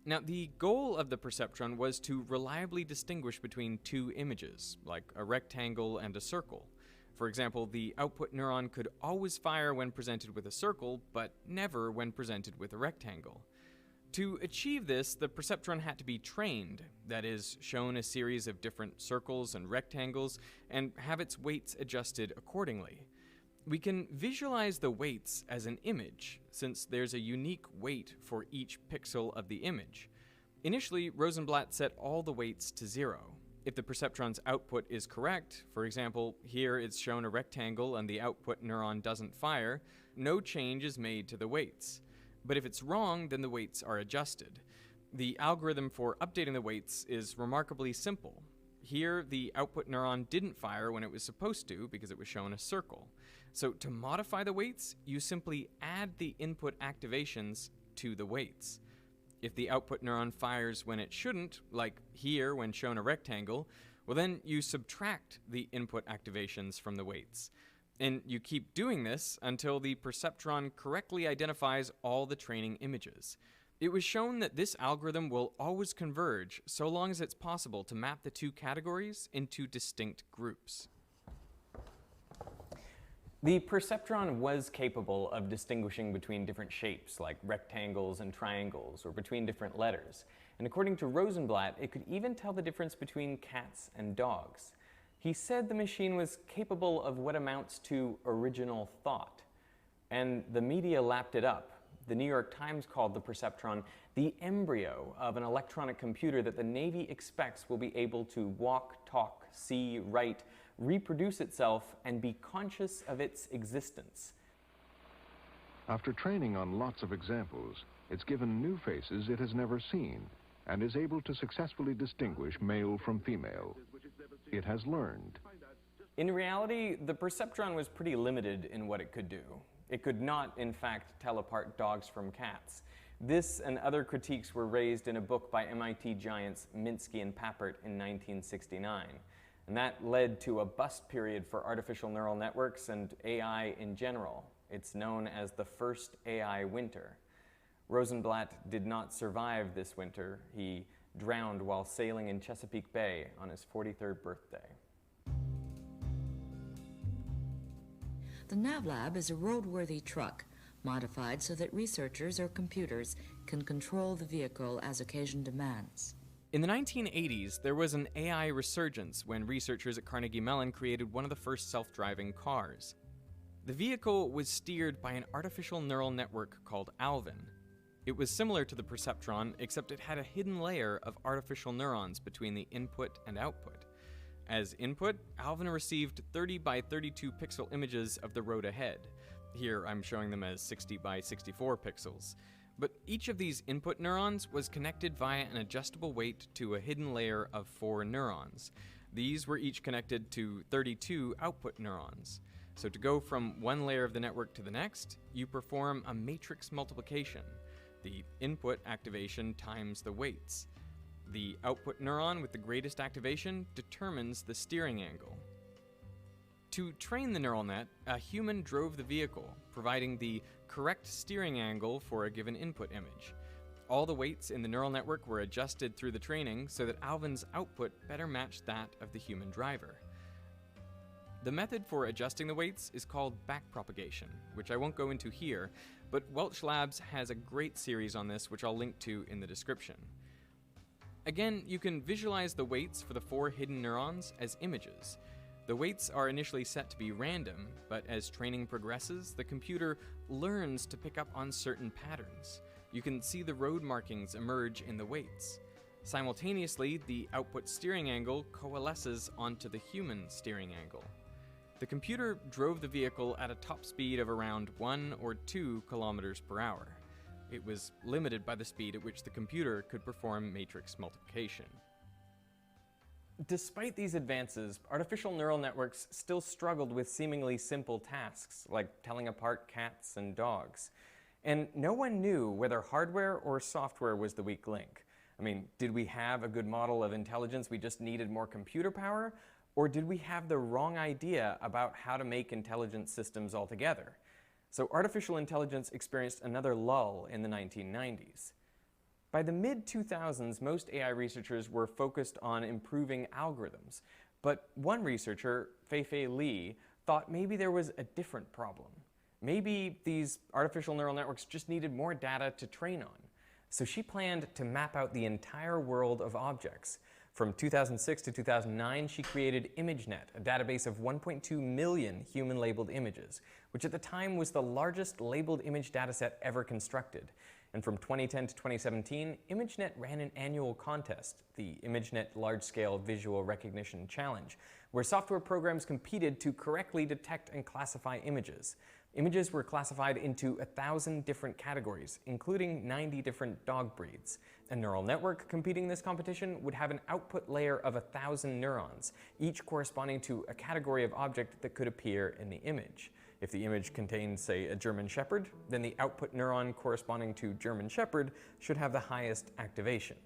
Speaker 6: Now, the goal of the perceptron was to reliably distinguish between two images, like a rectangle and a circle. For example, the output neuron could always fire when presented with a circle, but never when presented with a rectangle. To achieve this, the perceptron had to be trained, that is, shown a series of different circles and rectangles, and have its weights adjusted accordingly. We can visualize the weights as an image, since there's a unique weight for each pixel of the image. Initially, Rosenblatt set all the weights to 0. If the perceptron's output is correct, for example, here it's shown a rectangle and the output neuron doesn't fire, no change is made to the weights. But if it's wrong, then the weights are adjusted. The algorithm for updating the weights is remarkably simple. Here, the output neuron didn't fire when it was supposed to because it was shown a circle. So to modify the weights, you simply add the input activations to the weights. If the output neuron fires when it shouldn't, like here when shown a rectangle, well then you subtract the input activations from the weights. And you keep doing this until the perceptron correctly identifies all the training images. It was shown that this algorithm will always converge so long as it's possible to map the two categories into distinct groups. The perceptron was capable of distinguishing between different shapes, like rectangles and triangles, or between different letters. And according to Rosenblatt, it could even tell the difference between cats and dogs. He said the machine was capable of what amounts to original thought. And the media lapped it up. The New York Times called the perceptron the embryo of an electronic computer that the Navy expects will be able to walk, talk, see, write, reproduce itself, and be conscious of its existence.
Speaker 5: After training on lots of examples, it's given new faces it has never seen and is able to successfully distinguish male from female. It has learned.
Speaker 6: In reality, the perceptron was pretty limited in what it could do. It could not, in fact, tell apart dogs from cats. This and other critiques were raised in a book by MIT giants Minsky and Papert in 1969. And that led to a bust period for artificial neural networks and AI in general. It's known as the first AI winter. Rosenblatt did not survive this winter. He drowned while sailing in Chesapeake Bay on his 43rd birthday.
Speaker 7: The NavLab is a roadworthy truck, modified so that researchers or computers can control the vehicle as occasion demands.
Speaker 6: In the 1980s, there was an AI resurgence when researchers at Carnegie Mellon created one of the first self-driving cars. The vehicle was steered by an artificial neural network called Alvin. It was similar to the perceptron, except it had a hidden layer of artificial neurons between the input and output. As input, Alvin received 30 by 32 pixel images of the road ahead. Here I'm showing them as 60 by 64 pixels. But each of these input neurons was connected via an adjustable weight to a hidden layer of 4 neurons. These were each connected to 32 output neurons. So to go from one layer of the network to the next, you perform a matrix multiplication. The input activation times the weights. The output neuron with the greatest activation determines the steering angle. To train the neural net, a human drove the vehicle, providing the correct steering angle for a given input image. All the weights in the neural network were adjusted through the training so that Alvin's output better matched that of the human driver. The method for adjusting the weights is called backpropagation, which I won't go into here, but Welch Labs has a great series on this, which I'll link to in the description. Again, you can visualize the weights for the 4 hidden neurons as images. The weights are initially set to be random, but as training progresses, the computer learns to pick up on certain patterns. You can see the road markings emerge in the weights. Simultaneously, the output steering angle coalesces onto the human steering angle. The computer drove the vehicle at a top speed of around 1 or 2 kilometers per hour. It was limited by the speed at which the computer could perform matrix multiplication. Despite these advances, artificial neural networks still struggled with seemingly simple tasks, like telling apart cats and dogs. And no one knew whether hardware or software was the weak link. I mean, did we have a good model of intelligence, we just needed more computer power? Or did we have the wrong idea about how to make intelligent systems altogether? So artificial intelligence experienced another lull in the 1990s. By the mid-2000s, most AI researchers were focused on improving algorithms. But one researcher, Fei-Fei Li, thought maybe there was a different problem. Maybe these artificial neural networks just needed more data to train on. So she planned to map out the entire world of objects. From 2006 to 2009, she created ImageNet, a database of 1.2 million human-labeled images, which at the time was the largest labeled image dataset ever constructed. And from 2010 to 2017, ImageNet ran an annual contest, the ImageNet Large-Scale Visual Recognition Challenge, where software programs competed to correctly detect and classify images. Images were classified into 1,000 different categories, including 90 different dog breeds. A neural network competing in this competition would have an output layer of 1,000 neurons, each corresponding to a category of object that could appear in the image. If the image contained, say, a German Shepherd, then the output neuron corresponding to German Shepherd should have the highest activation.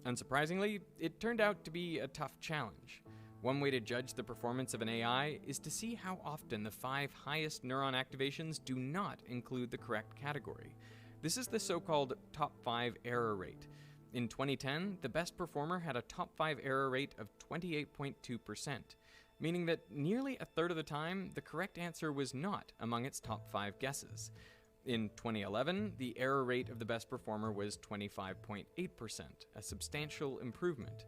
Speaker 6: Unsurprisingly, it turned out to be a tough challenge. One way to judge the performance of an AI is to see how often the 5 highest neuron activations do not include the correct category. This is the so-called top 5 error rate. In 2010, the best performer had a top 5 error rate of 28.2%, meaning that nearly a third of the time, the correct answer was not among its top 5 guesses. In 2011, the error rate of the best performer was 25.8%, a substantial improvement.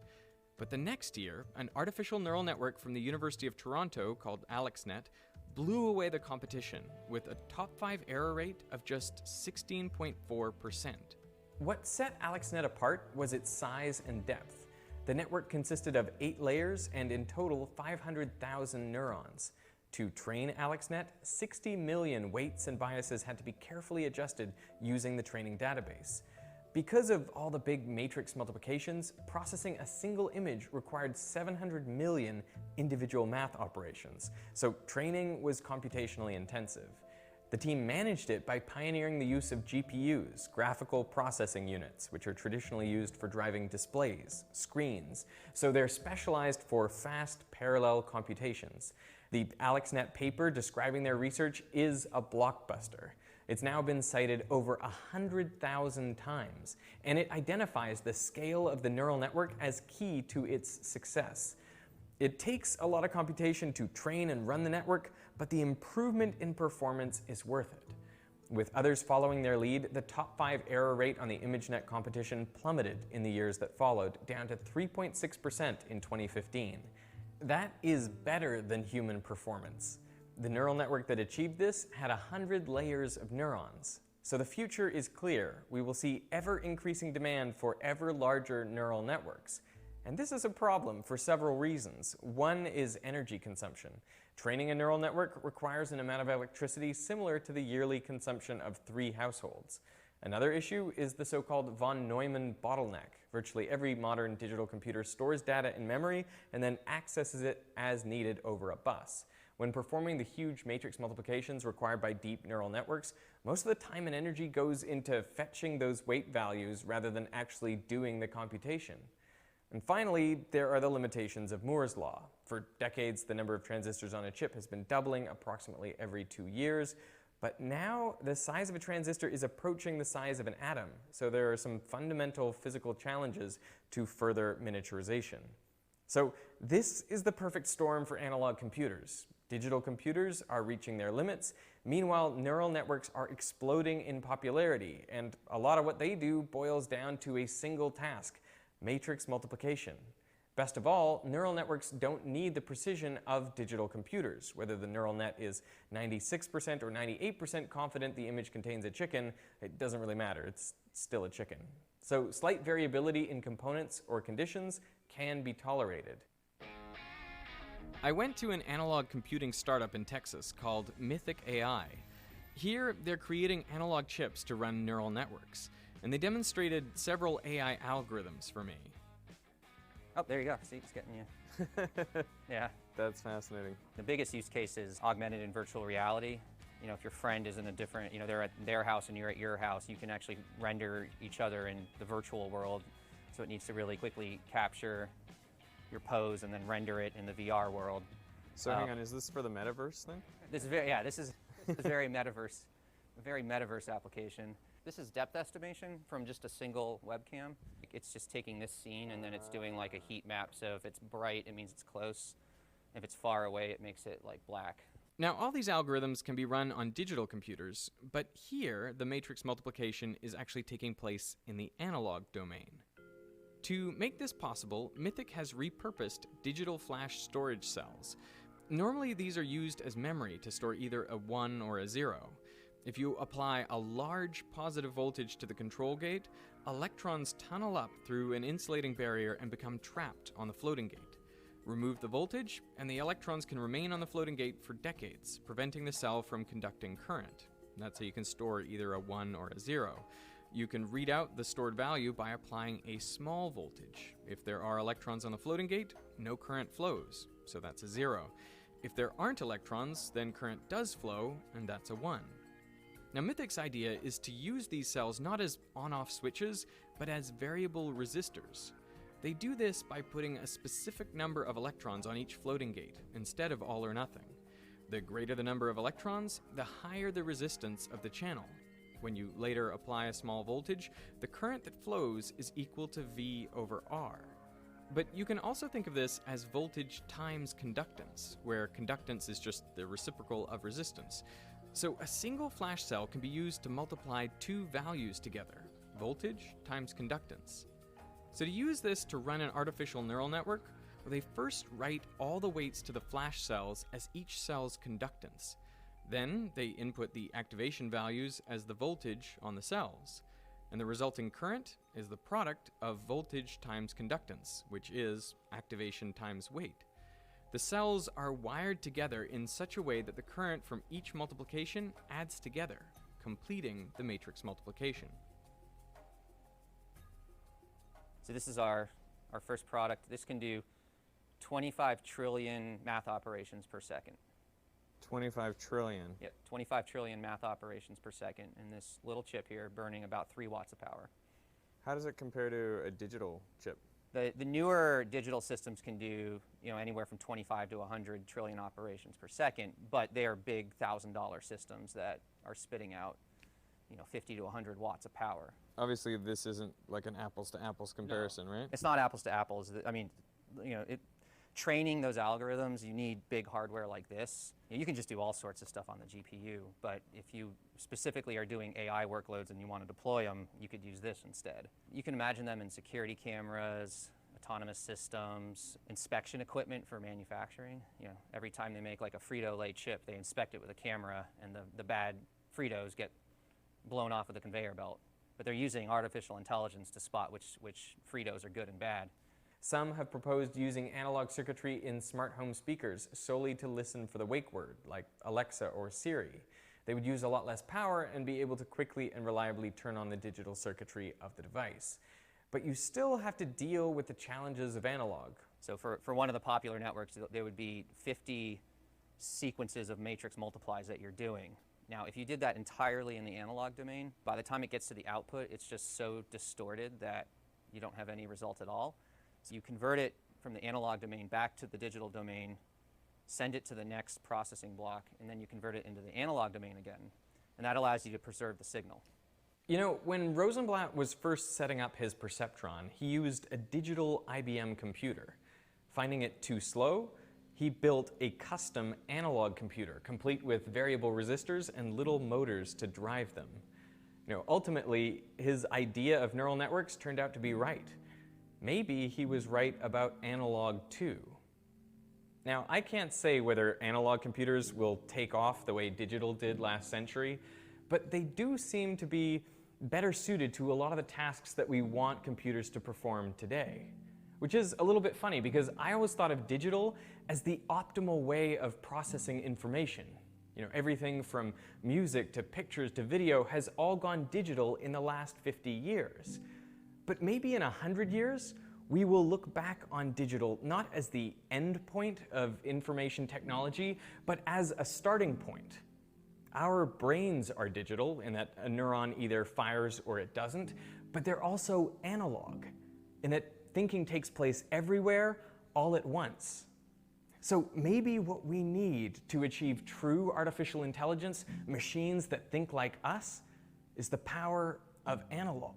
Speaker 6: But the next year, an artificial neural network from the University of Toronto called AlexNet blew away the competition with a top 5 error rate of just 16.4%. What set AlexNet apart was its size and depth. The network consisted of 8 layers and in total 500,000 neurons. To train AlexNet, 60 million weights and biases had to be carefully adjusted using the training database. Because of all the big matrix multiplications, processing a single image required 700 million individual math operations, so training was computationally intensive. The team managed it by pioneering the use of GPUs, graphical processing units, which are traditionally used for driving displays, screens, so they're specialized for fast parallel computations. The AlexNet paper describing their research is a blockbuster. It's now been cited over 100,000 times, and it identifies the scale of the neural network as key to its success. It takes a lot of computation to train and run the network, but the improvement in performance is worth it. With others following their lead, the top 5 error rate on the ImageNet competition plummeted in the years that followed, down to 3.6% in 2015. That is better than human performance. The neural network that achieved this had 100 layers of neurons. So the future is clear. We will see ever-increasing demand for ever larger neural networks. And this is a problem for several reasons. One is energy consumption. Training a neural network requires an amount of electricity similar to the yearly consumption of 3 households. Another issue is the so-called von Neumann bottleneck. Virtually every modern digital computer stores data in memory and then accesses it as needed over a bus. When performing the huge matrix multiplications required by deep neural networks, most of the time and energy goes into fetching those weight values rather than actually doing the computation. And finally, there are the limitations of Moore's law. For decades, the number of transistors on a chip has been doubling approximately every 2 years, but now the size of a transistor is approaching the size of an atom, so there are some fundamental physical challenges to further miniaturization. So this is the perfect storm for analog computers. Digital computers are reaching their limits. Meanwhile, neural networks are exploding in popularity, and a lot of what they do boils down to a single task: matrix multiplication. Best of all, neural networks don't need the precision of digital computers. Whether the neural net is 96% or 98% confident the image contains a chicken, it doesn't really matter. It's still a chicken. So slight variability in components or conditions can be tolerated. I went to an analog computing startup in Texas called Mythic AI. Here, they're creating analog chips to run neural networks, and they demonstrated several AI algorithms for me.
Speaker 8: Oh, there you go. See, it's getting you. Yeah.
Speaker 6: That's fascinating.
Speaker 8: The biggest use case is augmented and virtual reality. You know, if your friend is in a different, they're at their house and you're at your house, you can actually render each other in the virtual world. So it needs to really quickly capture your pose and then render it in the VR world.
Speaker 6: So hang on, is this for the metaverse thing?
Speaker 8: This is very metaverse, a very metaverse application. This is depth estimation from just a single webcam. It's just taking this scene and then it's doing like a heat map. So if it's bright, it means it's close. If it's far away, it makes it like black.
Speaker 6: Now, all these algorithms can be run on digital computers, but here, the matrix multiplication is actually taking place in the analog domain. To make this possible, Mythic has repurposed digital flash storage cells. Normally, these are used as memory to store either a 1 or a 0. If you apply a large positive voltage to the control gate, electrons tunnel up through an insulating barrier and become trapped on the floating gate. Remove the voltage, and the electrons can remain on the floating gate for decades, preventing the cell from conducting current. That's how you can store either a 1 or a 0. You can read out the stored value by applying a small voltage. If there are electrons on the floating gate, no current flows, so that's a 0. If there aren't electrons, then current does flow, and that's a 1. Now, Mythic's idea is to use these cells not as on-off switches, but as variable resistors. They do this by putting a specific number of electrons on each floating gate, instead of all or nothing. The greater the number of electrons, the higher the resistance of the channel. When you later apply a small voltage, the current that flows is equal to V over R. But you can also think of this as voltage times conductance, where conductance is just the reciprocal of resistance. So a single flash cell can be used to multiply 2 values together, voltage times conductance. So to use this to run an artificial neural network, they first write all the weights to the flash cells as each cell's conductance. Then they input the activation values as the voltage on the cells. And the resulting current is the product of voltage times conductance, which is activation times weight. The cells are wired together in such a way that the current from each multiplication adds together, completing the matrix multiplication.
Speaker 8: So this is our first product. This can do 25 trillion math operations per second.
Speaker 6: 25 trillion.
Speaker 8: Yep, 25 trillion math operations per second in this little chip here, burning about 3 watts of power.
Speaker 6: How does it compare to a digital chip?
Speaker 8: The newer digital systems can do anywhere from 25 to 100 trillion operations per second, but they are big $1,000 systems that are spitting out 50 to 100 watts of power.
Speaker 6: Obviously, this isn't like an apples to apples comparison, right?
Speaker 8: It's not apples to apples. I mean, training those algorithms, you need big hardware like this. You can just do all sorts of stuff on the GPU, but if you specifically are doing AI workloads and you want to deploy them, you could use this instead. You can imagine them in security cameras, autonomous systems, inspection equipment for manufacturing. You know, every time they make like a Frito-Lay chip, they inspect it with a camera, and the bad Fritos get blown off of the conveyor belt. But they're using artificial intelligence to spot which Fritos are good and bad.
Speaker 6: Some have proposed using analog circuitry in smart home speakers solely to listen for the wake word, like Alexa or Siri. They would use a lot less power and be able to quickly and reliably turn on the digital circuitry of the device. But you still have to deal with the challenges of analog.
Speaker 8: So for one of the popular networks, there would be 50 sequences of matrix multiplies that you're doing. Now, if you did that entirely in the analog domain, by the time it gets to the output, it's just so distorted that you don't have any result at all. So you convert it from the analog domain back to the digital domain, send it to the next processing block, and then you convert it into the analog domain again. And that allows you to preserve the signal.
Speaker 6: You know, when Rosenblatt was first setting up his perceptron, he used a digital IBM computer. Finding it too slow, he built a custom analog computer, complete with variable resistors and little motors to drive them. You know, ultimately, his idea of neural networks turned out to be right. Maybe he was right about analog too. Now, I can't say whether analog computers will take off the way digital did last century, but they do seem to be better suited to a lot of the tasks that we want computers to perform today. Which is a little bit funny because I always thought of digital as the optimal way of processing information. You know, everything from music to pictures to video has all gone digital in the last 50 years. But maybe in 100 years, we will look back on digital not as the end point of information technology, but as a starting point. Our brains are digital in that a neuron either fires or it doesn't, but they're also analog in that thinking takes place everywhere, all at once. So maybe what we need to achieve true artificial intelligence, machines that think like us, is the power of analog.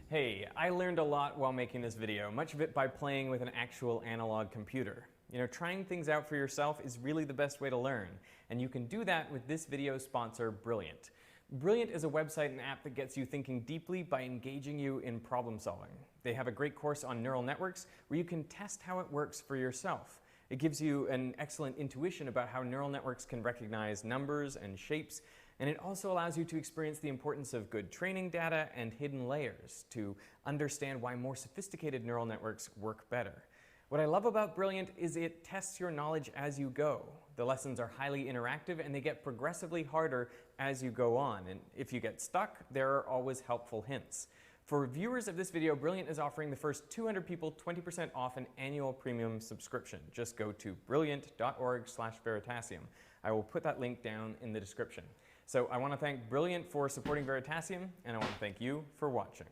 Speaker 6: Hey, I learned a lot while making this video, much of it by playing with an actual analog computer. You know, trying things out for yourself is really the best way to learn, and you can do that with this video's sponsor, Brilliant. Brilliant is a website and app that gets you thinking deeply by engaging you in problem solving. They have a great course on neural networks where you can test how it works for yourself. It gives you an excellent intuition about how neural networks can recognize numbers and shapes, and it also allows you to experience the importance of good training data and hidden layers to understand why more sophisticated neural networks work better. What I love about Brilliant is it tests your knowledge as you go. The lessons are highly interactive and they get progressively harder as you go on. And if you get stuck, there are always helpful hints. For viewers of this video, Brilliant is offering the first 200 people 20% off an annual premium subscription. Just go to brilliant.org/Veritasium. I will put that link down in the description. So I want to thank Brilliant for supporting Veritasium, and I want to thank you for watching.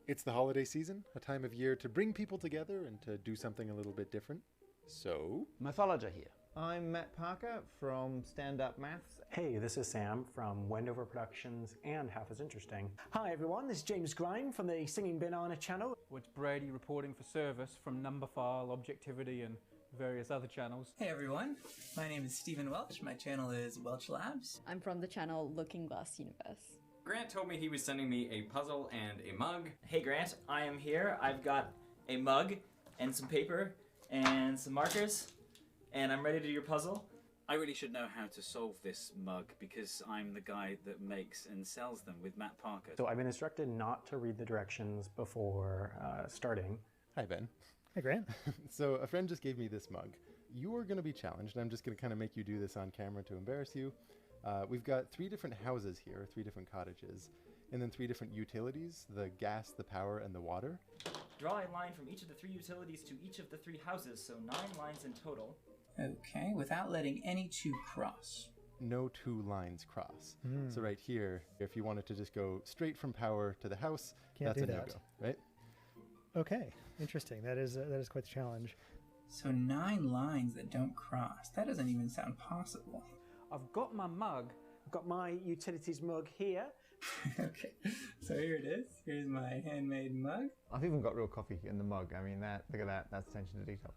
Speaker 9: It's the holiday season, a time of year to bring people together and to do something a little bit different. So,
Speaker 10: Mythologer here. I'm Matt Parker from Stand Up Maths.
Speaker 11: Hey, this is Sam from Wendover Productions and Half as Interesting. Hi everyone, this is James Grime from the Singing Banana channel.
Speaker 12: It's Brady reporting for service from Numberphile, Objectivity and various other channels.
Speaker 13: Hey everyone, my name is Stephen Welch. My channel is Welch Labs.
Speaker 14: I'm from the channel Looking Glass Universe.
Speaker 15: Grant told me he was sending me a puzzle and a mug. Hey Grant, I am here. I've got a mug and some paper and some markers, and I'm ready to do your puzzle.
Speaker 16: I really should know how to solve this mug because I'm the guy that makes and sells them with Matt Parker.
Speaker 11: So I've been instructed not to read the directions before starting.
Speaker 9: Hi Ben.
Speaker 17: Hi Grant.
Speaker 9: So a friend just gave me this mug. You are going to be challenged. I'm just going to kind of make you do this on camera to embarrass you. We've got 3 different houses here, 3 different cottages, and then 3 different utilities, the gas, the power, and the water.
Speaker 15: Draw a line from each of the 3 utilities to each of the 3 houses, so 9 lines in total.
Speaker 13: Okay, without letting any 2 cross.
Speaker 9: No 2 lines cross. So right here, if you wanted to just go straight from power to the house, that's a no-go, right?
Speaker 17: Okay, interesting. That is quite the challenge.
Speaker 13: So 9 lines that don't cross. That doesn't even sound possible.
Speaker 12: I've got my mug,
Speaker 11: I've got my utilities mug here.
Speaker 13: Okay, so here it is. Here's my handmade mug.
Speaker 10: I've even got real coffee in the mug. I mean, look at that. That's attention to detail.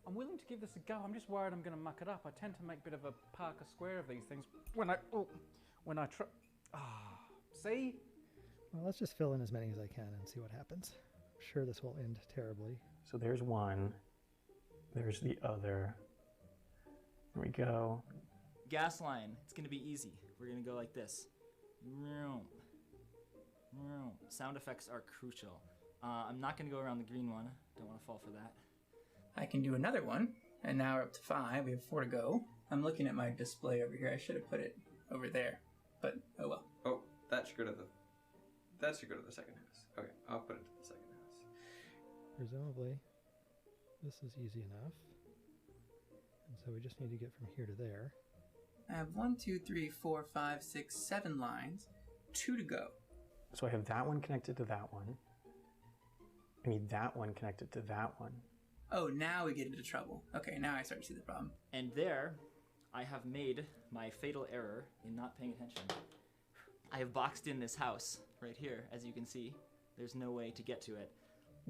Speaker 12: I'm willing to give this a go. I'm just worried I'm going to muck it up. I tend to make a bit of a Parker Square of these things when I try. See?
Speaker 17: Well, let's just fill in as many as I can and see what happens. I'm sure this will end terribly.
Speaker 11: So there's one. There's the other. There we go.
Speaker 15: Gas line. It's going to be easy. We're going to go like this. Sound effects are crucial. I'm not going to go around the green one. Don't want to fall for that.
Speaker 13: I can do another one, and now we're up to 5. We have 4 to go. I'm looking at my display over here. I should have put it over there, but oh well.
Speaker 6: Oh, that should go to the second house. Okay, I'll put it to the second house.
Speaker 17: Presumably, this is easy enough. And so we just need to get from here to there.
Speaker 13: I have 1, 2, 3, 4, 5, 6, 7 lines. 2 to go.
Speaker 11: So I have that one connected to that one. I need that one connected to that one.
Speaker 13: Oh, now we get into trouble. Okay, now I start to see the problem.
Speaker 15: And there, I have made my fatal error in not paying attention. I have boxed in this house right here, as you can see. There's no way to get to it.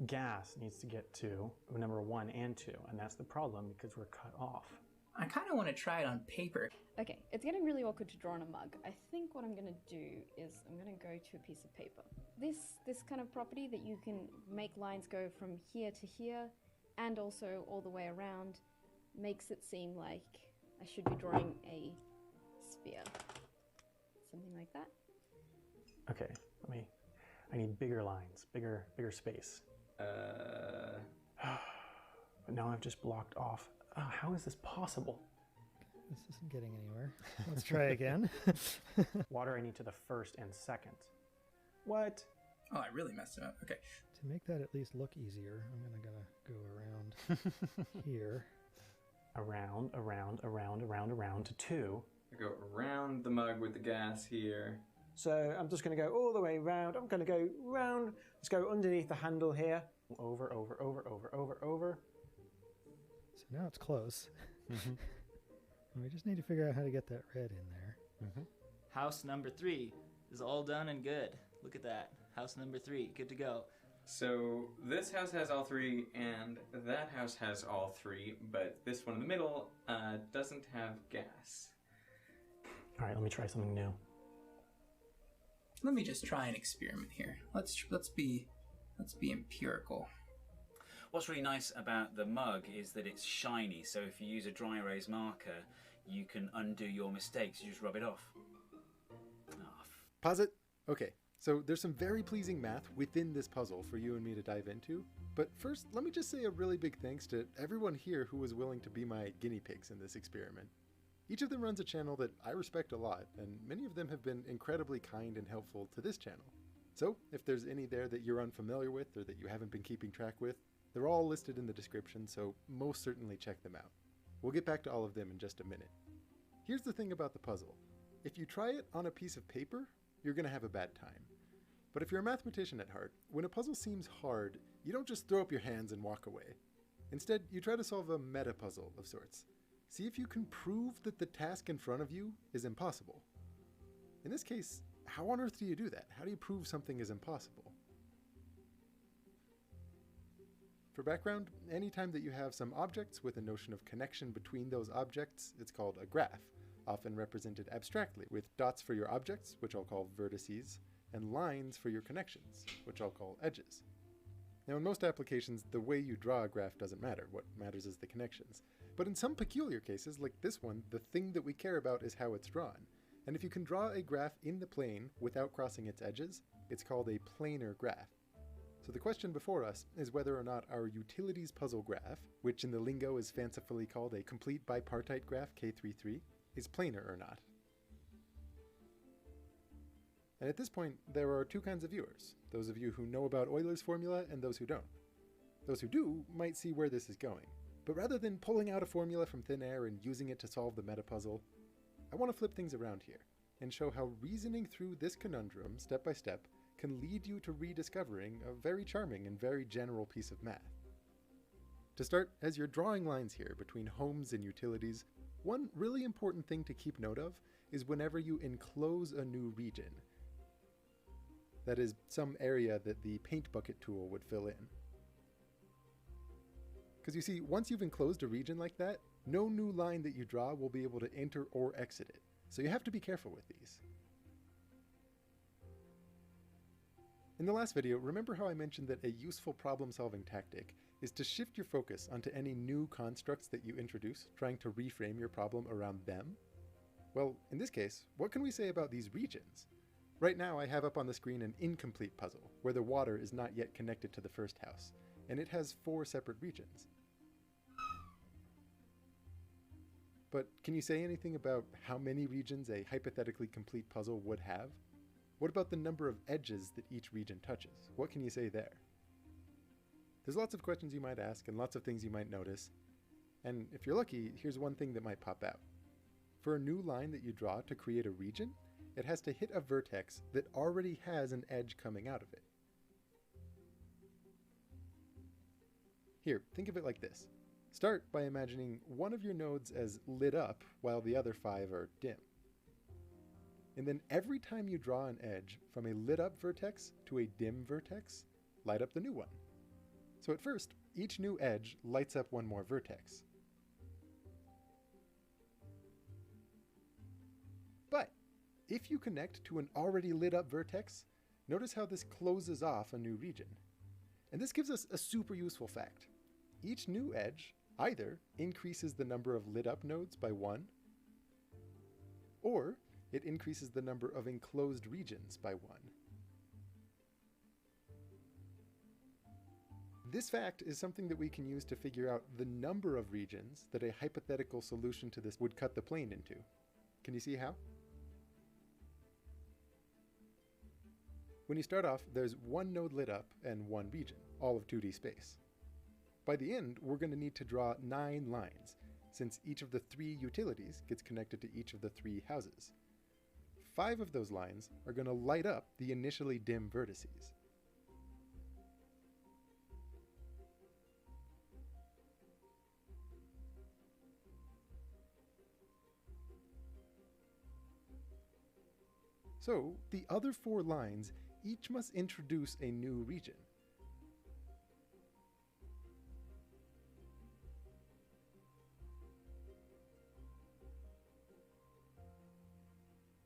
Speaker 11: Gas needs to get to number 1 and 2, and that's the problem because we're cut off.
Speaker 13: I kind of want to try it on paper.
Speaker 14: Okay, it's getting really awkward to draw on a mug. I think what I'm going to do is I'm going to go to a piece of paper. This kind of property that you can make lines go from here to here and also all the way around makes it seem like I should be drawing a sphere. Something like that.
Speaker 11: Okay, I need bigger lines, bigger space. But now I've just blocked off. Oh, how is this possible?
Speaker 17: This isn't getting anywhere. Let's try again.
Speaker 11: Water I need to the first and second. What?
Speaker 13: Oh, I really messed it up. Okay.
Speaker 17: To make that at least look easier, I'm gonna go around here.
Speaker 6: Around to 2. I go around the mug with the gas here.
Speaker 11: So I'm just going to go all the way around. I'm going to go round. Let's go underneath the handle here. Over.
Speaker 17: So now it's close. And we just need to figure out how to get that red in there.
Speaker 15: House number 3 is all done and good. Look at that. House number 3, good to go.
Speaker 6: So this house has all 3, and that house has all 3, but this one in the middle doesn't have gas.
Speaker 11: All right, let me try something new.
Speaker 13: Let me just try an experiment here. Let's be empirical.
Speaker 16: What's really nice about the mug is that it's shiny, so if you use a dry erase marker, you can undo your mistakes. You just rub it off.
Speaker 9: Pause it. Okay, so there's some very pleasing math within this puzzle for you and me to dive into. But first, let me just say a really big thanks to everyone here who was willing to be my guinea pigs in this experiment. Each of them runs a channel that I respect a lot, and many of them have been incredibly kind and helpful to this channel. So, if there's any there that you're unfamiliar with or that you haven't been keeping track with, they're all listed in the description, so most certainly check them out. We'll get back to all of them in just a minute. Here's the thing about the puzzle. If you try it on a piece of paper, you're going to have a bad time. But if you're a mathematician at heart, when a puzzle seems hard, you don't just throw up your hands and walk away. Instead, you try to solve a meta-puzzle of sorts. See if you can prove that the task in front of you is impossible. In this case, how on earth do you do that? How do you prove something is impossible? For background, anytime that you have some objects with a notion of connection between those objects, it's called a graph, often represented abstractly with dots for your objects, which I'll call vertices, and lines for your connections, which I'll call edges. Now, in most applications, the way you draw a graph doesn't matter. What matters is the connections. But in some peculiar cases, like this one, the thing that we care about is how it's drawn. And if you can draw a graph in the plane without crossing its edges, it's called a planar graph. So the question before us is whether or not our utilities puzzle graph, which in the lingo is fancifully called a complete bipartite graph K33, is planar or not. And at this point, there are two kinds of viewers, those of you who know about Euler's formula and those who don't. Those who do might see where this is going. But rather than pulling out a formula from thin air and using it to solve the meta-puzzle, I want to flip things around here and show how reasoning through this conundrum step by step can lead you to rediscovering a very charming and very general piece of math. To start, as you're drawing lines here between homes and utilities, one really important thing to keep note of is whenever you enclose a new region. That is some area that the paint bucket tool would fill in. Because you see, once you've enclosed a region like that, no new line that you draw will be able to enter or exit it. So you have to be careful with these. In the last video, remember how I mentioned that a useful problem-solving tactic is to shift your focus onto any new constructs that you introduce, trying to reframe your problem around them? Well, in this case, what can we say about these regions? Right now I have up on the screen an incomplete puzzle, where the water is not yet connected to the first house, and it has 4 separate regions. But can you say anything about how many regions a hypothetically complete puzzle would have? What about the number of edges that each region touches? What can you say there? There's lots of questions you might ask and lots of things you might notice. And if you're lucky, here's one thing that might pop out. For a new line that you draw to create a region, it has to hit a vertex that already has an edge coming out of it. Here, think of it like this. Start by imagining one of your nodes as lit up while the other 5 are dim. And then every time you draw an edge from a lit up vertex to a dim vertex, light up the new one. So at first, each new edge lights up one more vertex. But if you connect to an already lit up vertex, notice how this closes off a new region. And this gives us a super useful fact. Each new edge either increases the number of lit up nodes by 1, or it increases the number of enclosed regions by 1. This fact is something that we can use to figure out the number of regions that a hypothetical solution to this would cut the plane into. Can you see how? When you start off, there's 1 node lit up and 1 region, all of 2D space. By the end, we're going to need to draw 9 lines, since each of the 3 utilities gets connected to each of the 3 houses. 5 of those lines are going to light up the initially dim vertices. So, the other 4 lines each must introduce a new region.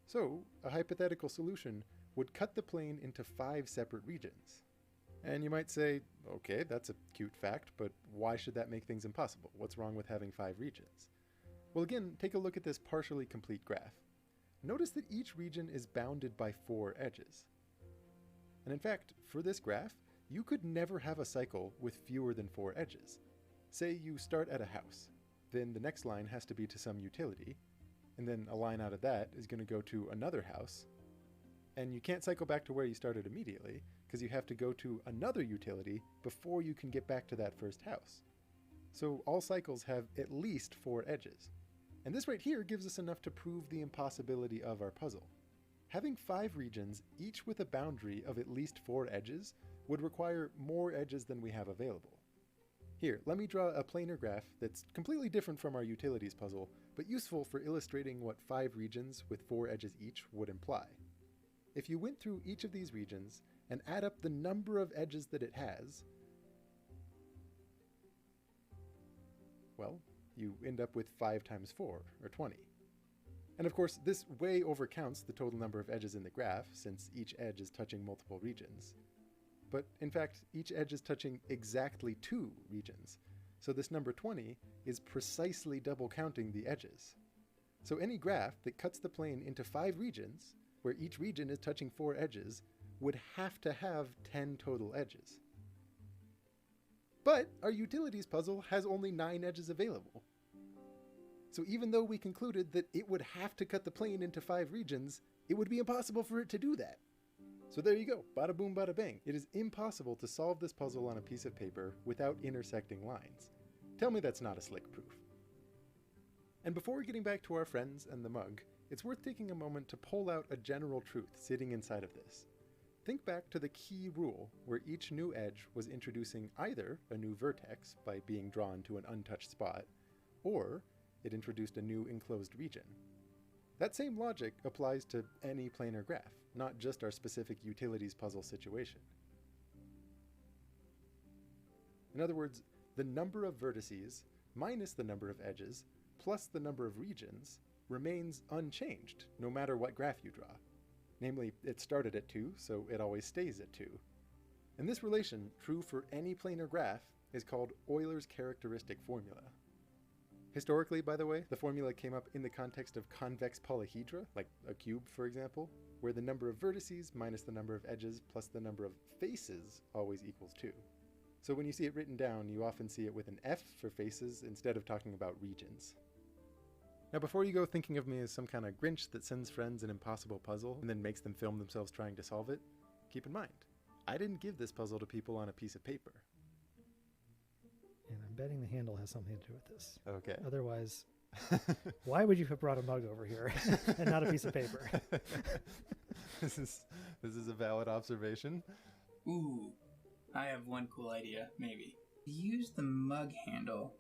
Speaker 9: So, a hypothetical solution would cut the plane into 5 separate regions. And you might say, okay, that's a cute fact, but why should that make things impossible? What's wrong with having 5 regions? Well, again, take a look at this partially complete graph. Notice that each region is bounded by 4 edges. And in fact, for this graph, you could never have a cycle with fewer than 4 edges. Say you start at a house, then the next line has to be to some utility, and then a line out of that is going to go to another house, and you can't cycle back to where you started immediately, because you have to go to another utility before you can get back to that first house. So all cycles have at least 4 edges. And this right here gives us enough to prove the impossibility of our puzzle. Having 5 regions, each with a boundary of at least 4 edges, would require more edges than we have available. Here, let me draw a planar graph that's completely different from our utilities puzzle, but useful for illustrating what 5 regions with 4 edges each would imply. If you went through each of these regions and add up the number of edges that it has, well, you end up with 5 times 4, or 20. And of course, this way overcounts the total number of edges in the graph, since each edge is touching multiple regions. But in fact, each edge is touching exactly 2 regions, so this number 20 is precisely double counting the edges. So any graph that cuts the plane into 5 regions, where each region is touching 4 edges, would have to have 10 total edges. But our utilities puzzle has only 9 edges available. So even though we concluded that it would have to cut the plane into 5 regions, it would be impossible for it to do that. So there you go, bada boom bada bang. It is impossible to solve this puzzle on a piece of paper without intersecting lines. Tell me that's not a slick proof. And before getting back to our friends and the mug, it's worth taking a moment to pull out a general truth sitting inside of this. Think back to the key rule where each new edge was introducing either a new vertex by being drawn to an untouched spot, or it introduced a new enclosed region. That same logic applies to any planar graph, not just our specific utilities puzzle situation. In other words, the number of vertices minus the number of edges plus the number of regions remains unchanged no matter what graph you draw. Namely, it started at 2, so it always stays at 2. And this relation, true for any planar graph, is called Euler's characteristic formula. Historically, by the way, the formula came up in the context of convex polyhedra, like a cube, for example, where the number of vertices minus the number of edges plus the number of faces always equals 2. So when you see it written down, you often see it with an F for faces instead of talking about regions. Now, before you go thinking of me as some kind of Grinch that sends friends an impossible puzzle and then makes them film themselves trying to solve it, keep in mind, I didn't give this puzzle to people on a piece of paper.
Speaker 17: And I'm betting the handle has something to do with this.
Speaker 9: Okay.
Speaker 17: Otherwise, why would you have brought a mug over here and not a piece of paper?
Speaker 9: This is a valid observation.
Speaker 13: Ooh, I have one cool idea, maybe. Use the mug handle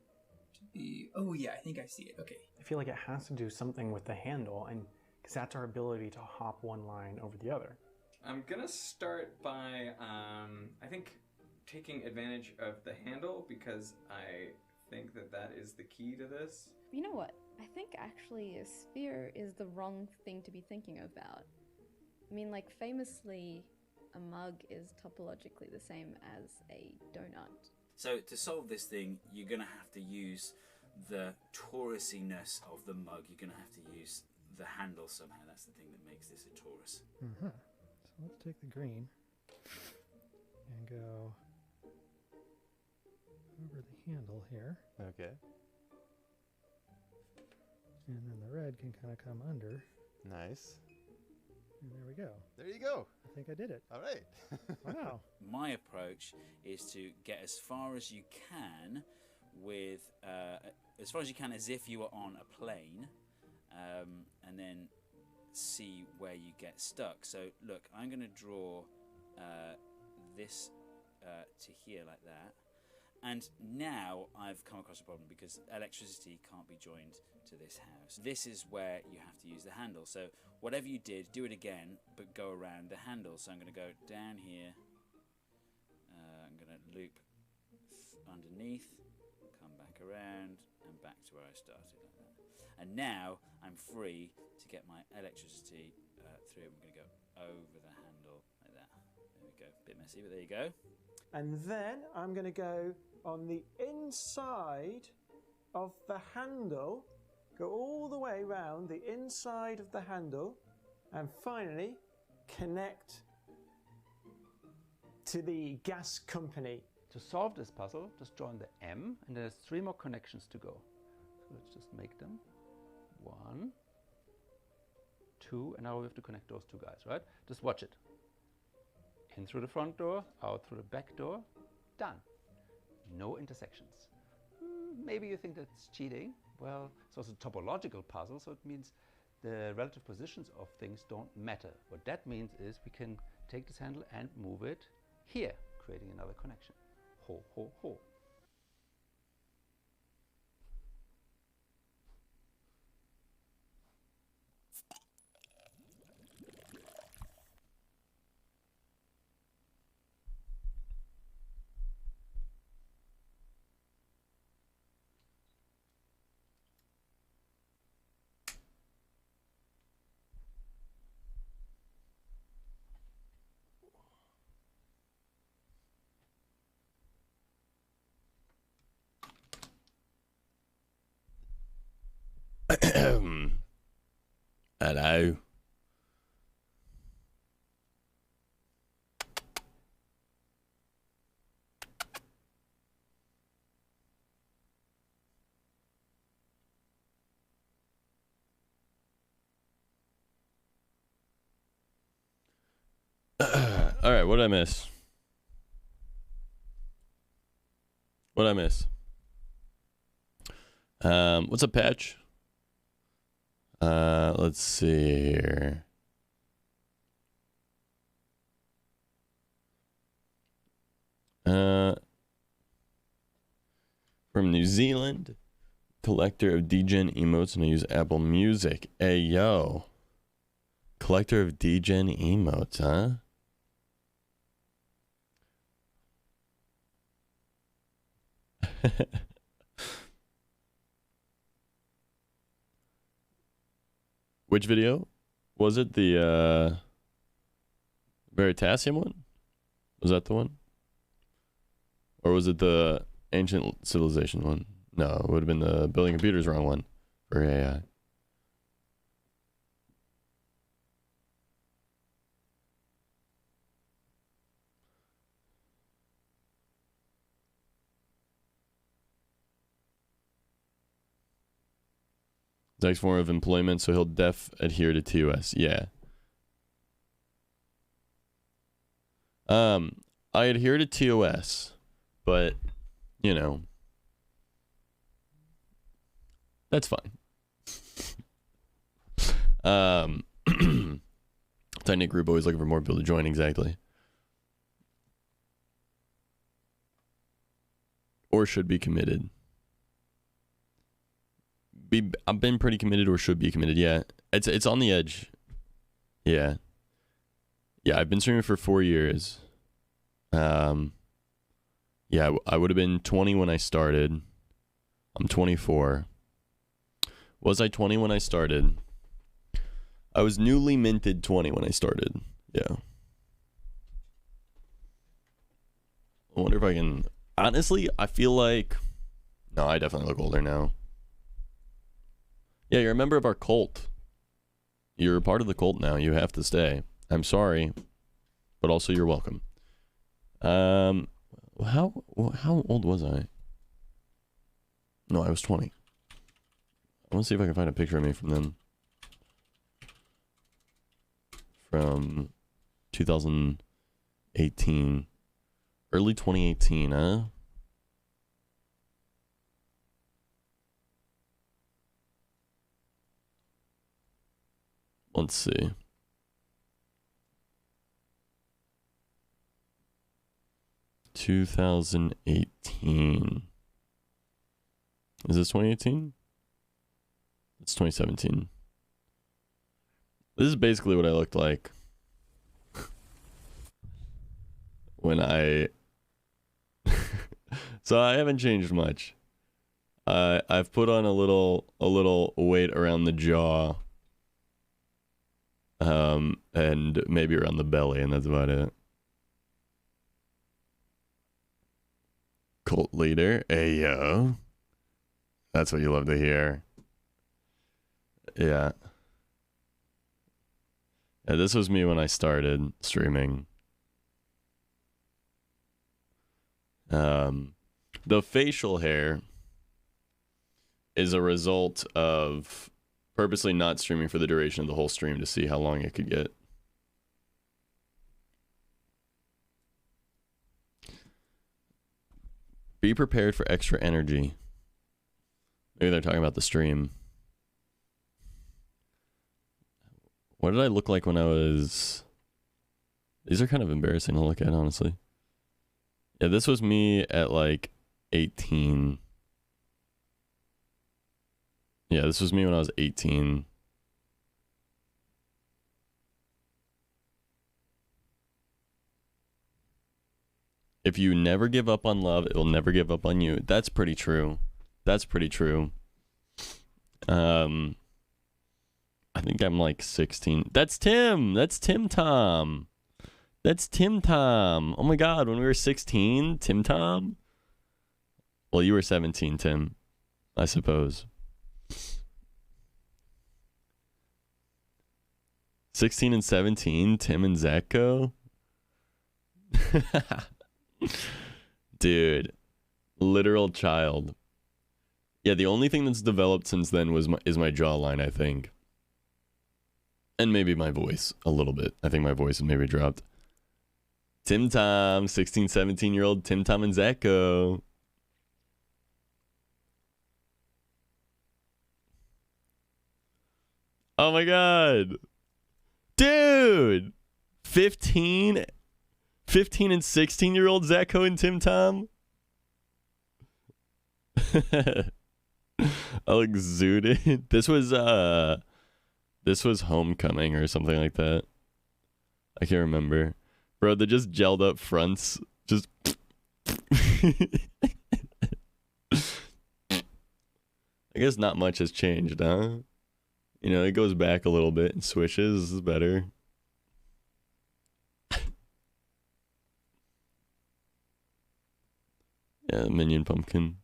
Speaker 13: to be... Oh yeah, I think I see it. Okay.
Speaker 11: I feel like it has to do something with the handle, and because that's our ability to hop one line over the other.
Speaker 6: I'm gonna start by, I think, taking advantage of the handle, because I think that is the key to this.
Speaker 14: You know what? I think actually a sphere is the wrong thing to be thinking about. I mean, like, famously, a mug is topologically the same as a donut.
Speaker 16: So to solve this thing, you're going to have to use the torusiness of the mug. You're going to have to use the handle somehow. That's the thing that makes this a torus.
Speaker 17: So let's take the green and go over the handle here.
Speaker 9: Okay.
Speaker 17: And then the red can kind of come under.
Speaker 9: Nice.
Speaker 17: And there we go.
Speaker 9: There you go.
Speaker 17: I think I did it.
Speaker 9: All right.
Speaker 17: Wow.
Speaker 16: My approach is to get as far as you can with, as far as you can as if you were on a plane, and then see where you get stuck. So look, I'm going to draw this to here like that. And now I've come across a problem because electricity can't be joined to this house. This is where you have to use the handle. So whatever you did, do it again, but go around the handle. So I'm going to go down here. I'm going to loop underneath, come back around, and back to where I started like that. And now I'm free to get my electricity through. I'm going to go over the handle like that. There we go. Bit messy, but there you go.
Speaker 10: And then I'm going to go on the inside of the handle, go all the way around the inside of the handle, and finally connect to the gas company.
Speaker 18: To solve this puzzle, just join the M, and there's 3 more connections to go. So let's just make them 1, 2, and now we have to connect those 2 guys, right? Just watch it. In through the front door, out through the back door, done. No intersections. Maybe you think that's cheating. Well, it's also a topological puzzle, so it means the relative positions of things don't matter. What that means is we can take this handle and move it here, creating another connection. Ho, ho, ho.
Speaker 1: Hello. All right, what did I miss? What did I miss? What's up, Patch? Let's see here. From New Zealand, Collector of degen emotes, and I use Apple Music. Hey, yo. Collector of degen emotes, huh? Which video? Was it the Veritasium one? Was that the one? Or was it the Ancient Civilization one? No, it would have been the Building Computers wrong one for AI. Next form of employment, so he'll adhere to TOS. Yeah. I adhere to TOS, but you know, that's fine. Tiny group always looking for more people to join. Exactly. Or should be committed. I've been pretty committed or should be committed. Yeah, it's on the edge. Yeah. Yeah, I've been streaming for 4 years. Yeah, I would have been 20 when I started. I'm 24. Was I 20 when I started? I was newly minted 20 when I started. Yeah. I wonder if I can... Honestly, I feel like... No, I definitely look older now. Yeah, you're a member of our cult. You're a part of the cult now. You have to stay. I'm sorry, but also you're welcome. How old was I? No, I was 20. I want to see if I can find a picture of me from then. From 2018. Early 2018, huh? Let's see. (2018) Is this 2018? It's 2017. This is basically what I looked like when I... So I haven't changed much. I've put on a little weight around the jaw. And maybe around the belly, and that's about it. Cult leader, hey yo. That's what you love to hear. Yeah. Yeah, this was me when I started streaming. The facial hair is a result of purposely not streaming for the duration of the whole stream to see how long it could get. Be prepared for extra energy. Maybe they're talking about the stream. What did I look like when I was... These are kind of embarrassing to look at, honestly. Yeah, this was me at like 18. Yeah, this was me when I was 18. If you never give up on love, it will never give up on you. That's pretty true. That's pretty true. I think I'm like 16. That's Tim. That's Tim Tom. That's Tim Tom. Oh my God, when we were 16, Tim Tom? Well, you were 17, Tim, I suppose. 16 and 17, Tim and Zachko? Dude, literal child. Yeah, the only thing that's developed since then is my jawline, I think. And maybe my voice a little bit. I think my voice has maybe dropped. Tim Tom, 16, 17-year-old Tim Tom and Zachko. Oh my God. Dude. 15 and 16-year-old Zachko and Tim Tom. I like zooted. This was Homecoming or something like that. I can't remember. Bro, they just gelled up fronts. Just I guess not much has changed, huh? You know, it goes back a little bit and swishes. This is better. Yeah, Minion Pumpkin.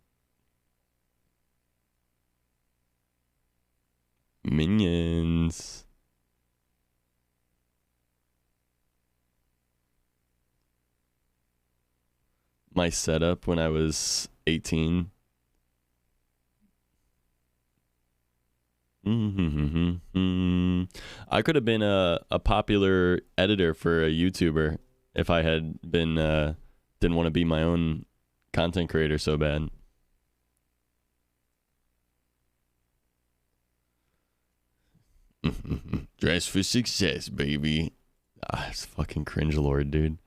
Speaker 1: Minions. My setup when I was 18. I could have been a popular editor for a YouTuber if I had been didn't want to be my own content creator so bad. Dress for success, baby. Ah, it's fucking cringe lord, dude.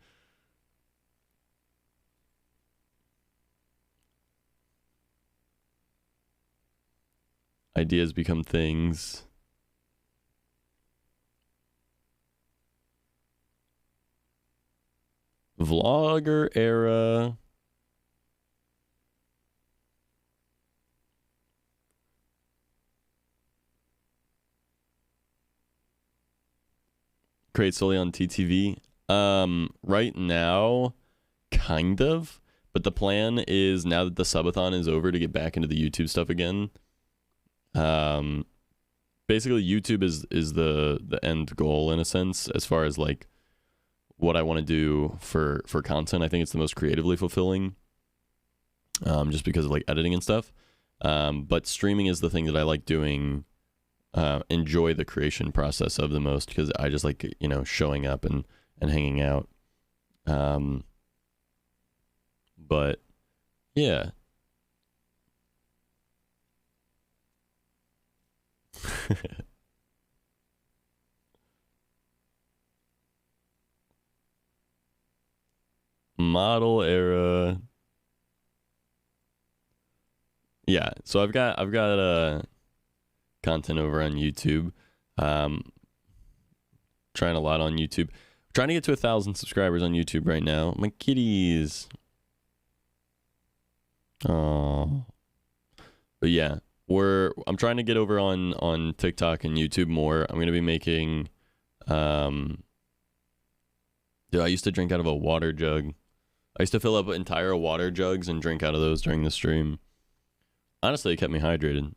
Speaker 1: Ideas become things. Vlogger era. Create solely on TTV. Right now, kind of. But the plan is, now that the subathon is over, to get back into the YouTube stuff again. Basically YouTube is the end goal in a sense, as far as like what I want to do for content. I think it's the most creatively fulfilling, just because of like editing and stuff. But streaming is the thing that I like doing, enjoy the creation process of the most, because I just like, you know, showing up and hanging out. But yeah. Model era. Yeah, so I've got content over on YouTube. Trying a lot on YouTube. Trying to get to 1,000 subscribers on YouTube right now. My kitties. Oh. But yeah, I'm trying to get over on TikTok and YouTube more. I'm gonna be making dude, I used to drink out of a water jug. I used to fill up entire water jugs and drink out of those during the stream. Honestly, it kept me hydrated.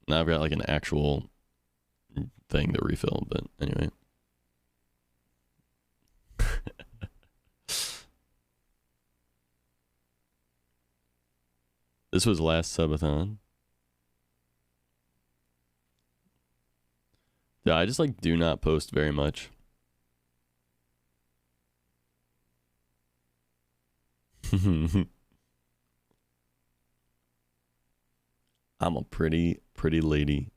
Speaker 1: Now I've got like an actual thing to refill, but anyway. This was last subathon. Yeah, I just like do not post very much. I'm a pretty lady.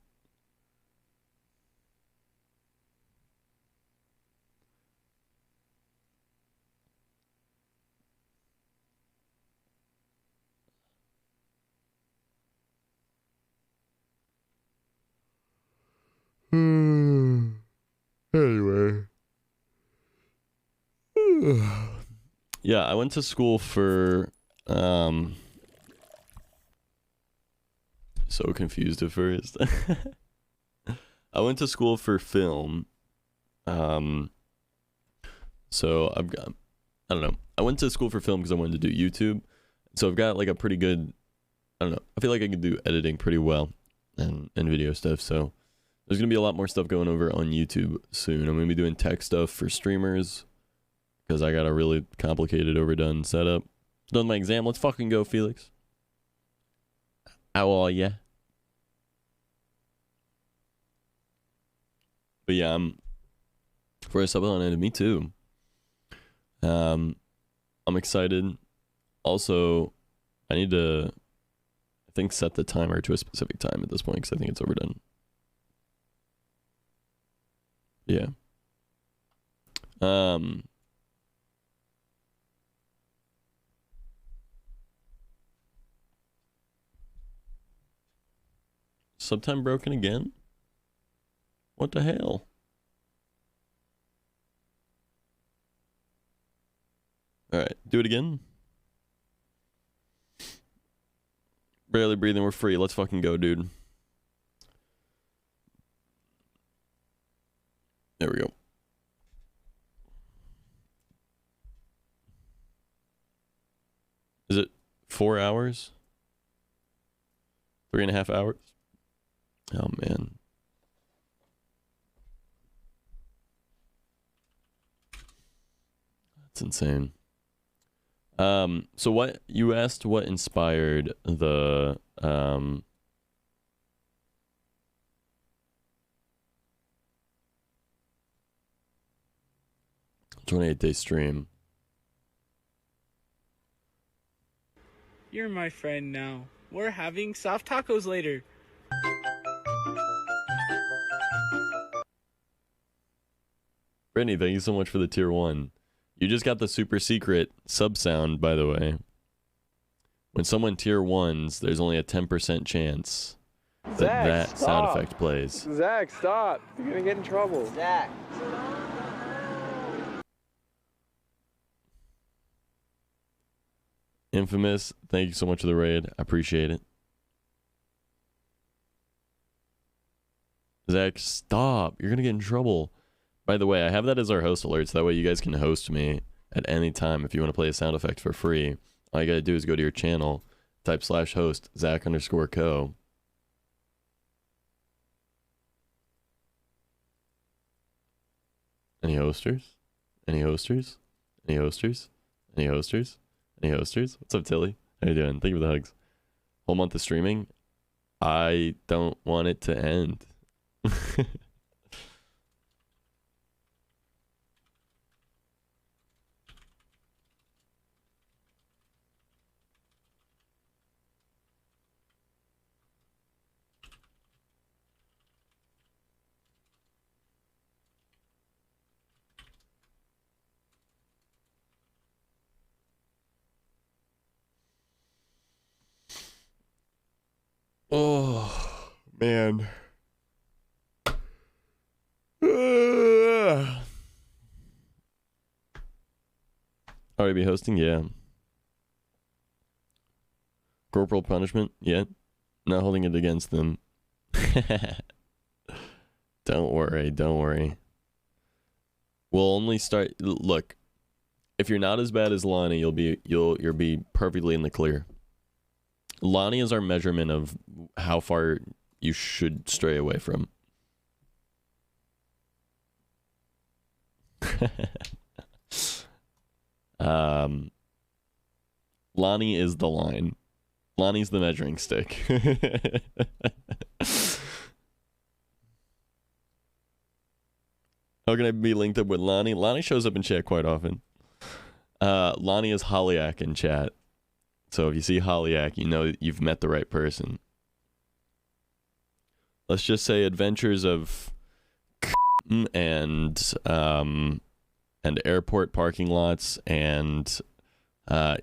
Speaker 1: Anyway. Yeah, I went to school for so confused at first. I went to school for film. So I don't know. I went to school for film because I wanted to do YouTube. So I've got like a pretty good, I don't know. I feel like I can do editing pretty well and video stuff. So there's going to be a lot more stuff going over on YouTube soon. I'm going to be doing tech stuff for streamers because I got a really complicated, overdone setup. Done my exam. Let's fucking go, Felix. How are ya? But yeah, I'm for a subathon, and me too. I'm excited. Also, I need to, I think, set the timer to a specific time at this point because I think it's overdone. Yeah. Subtime broken again? What the hell? Alright, do it again. Barely breathing, we're free. Let's fucking go, dude. There we go. Is it 4 hours? 3.5 hours? Oh, man. That's insane. So what you asked what inspired the 28-day stream.
Speaker 19: You're my friend now. We're having soft tacos later.
Speaker 1: Brittany, thank you so much for the tier 1. You just got the super secret sub sound, by the way. When someone tier 1s, there's only a 10% chance that
Speaker 20: Zach,
Speaker 1: that sound
Speaker 20: stop.
Speaker 1: effect plays.
Speaker 20: Zach, stop. You're gonna get in trouble. Zach.
Speaker 1: Infamous, thank you so much for the raid. I appreciate it. Zach, stop. You're going to get in trouble. By the way, I have that as our host alerts. That way you guys can host me at any time. If you want to play a sound effect for free, all you got to do is go to your channel, type /host, Zach_co. Any hosters? Any hosters? Any hosters? Any hosters? Any hosters? What's up, Tilly? How you doing? Thank you for the hugs. Whole month of streaming? I don't want it to end. Oh, man. Are we be hosting? Yeah. Corporal punishment? Yeah. Not holding it against them. Don't worry, don't worry. We'll only start. Look, if you're not as bad as Lonnie, you'll be perfectly in the clear. Lonnie is our measurement of how far you should stray away from. Lonnie is the line. Lonnie's the measuring stick. How can I be linked up with Lonnie? Lonnie shows up in chat quite often. Lonnie is Holyak in chat. So if you see Holyak, you know you've met the right person. Let's just say adventures of and airport parking lots and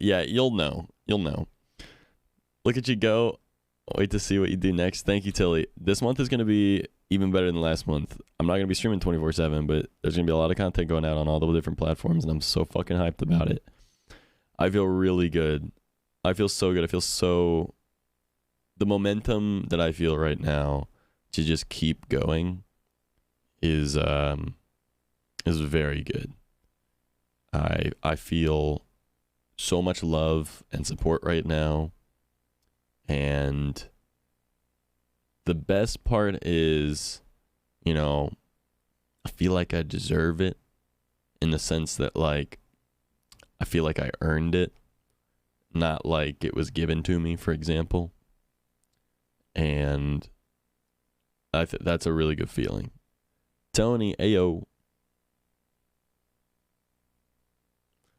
Speaker 1: yeah, you'll know. You'll know. Look at you go. Wait to see what you do next. Thank you, Tilly. This month is going to be even better than last month. I'm not going to be streaming 24/7, but there's going to be a lot of content going out on all the different platforms, and I'm so fucking hyped about it. I feel really good. I feel so good. I feel so... The momentum that I feel right now to just keep going is very good. I feel so much love and support right now. And the best part is, you know, I feel like I deserve it in the sense that, like, I feel like I earned it, not like it was given to me, for example. And that's a really good feeling. Tony, ayo.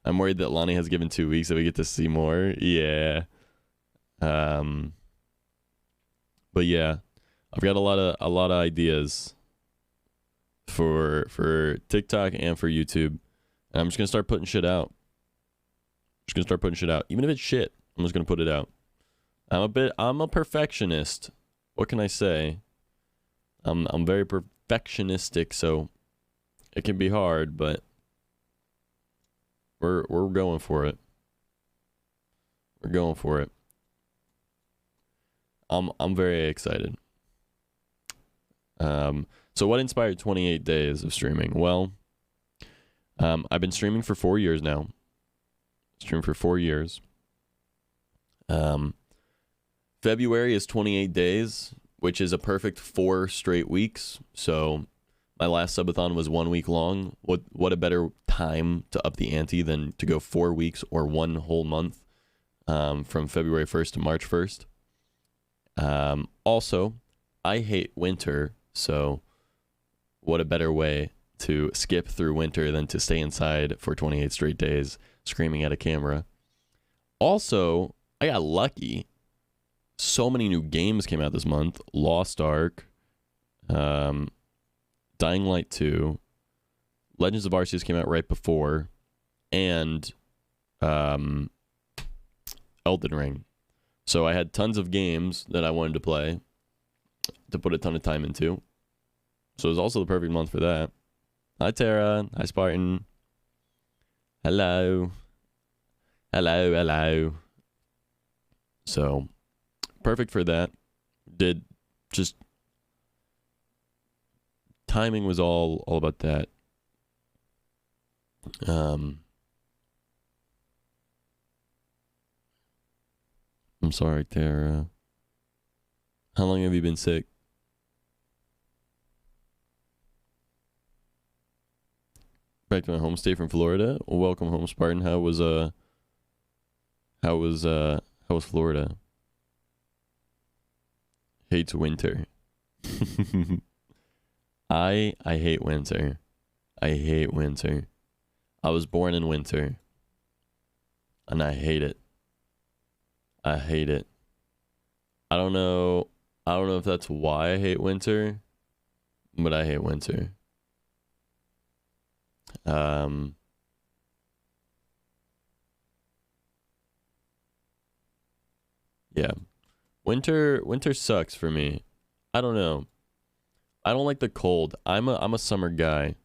Speaker 1: I'm worried that Lonnie has given 2 weeks that we get to see more. Yeah. But yeah, I've got a lot of ideas for TikTok and for YouTube. And I'm just gonna start putting shit out. Even if it's shit, I'm just gonna put it out. I'm a perfectionist what can I say? I'm very perfectionistic, so it can be hard, but we're going for it. We're going for it. I'm very excited. So what inspired 28 days of streaming? Well, I've been streaming for 4 years now. Streamed for 4 years. February is 28 days, which is a perfect 4 straight weeks. So my last subathon was 1 week long. What a better time to up the ante than to go 4 weeks or 1 whole month, from February 1st to March 1st. Also, I hate winter, so what a better way to skip through winter than to stay inside for 28 straight days screaming at a camera. Also, I got lucky. So many new games came out this month. Lost Ark, Dying Light 2, Legends of Arceus came out right before, and Elden Ring. So I had tons of games that I wanted to play to put a ton of time into. So it was also the perfect month for that. Hi, Tara. Hi, Spartan. Hello. Hello, hello. So, perfect for that. Timing was all about that. I'm sorry, Tara. How long have you been sick? Back to my home state from Florida. Well, welcome home, Spartan. How was Florida? Hates winter. I hate winter. I hate winter. I was born in winter, and I hate it. I hate it. I don't know if that's why I hate winter, but I hate winter. Yeah. Winter sucks for me. I don't know. I don't like the cold. I'm a summer guy.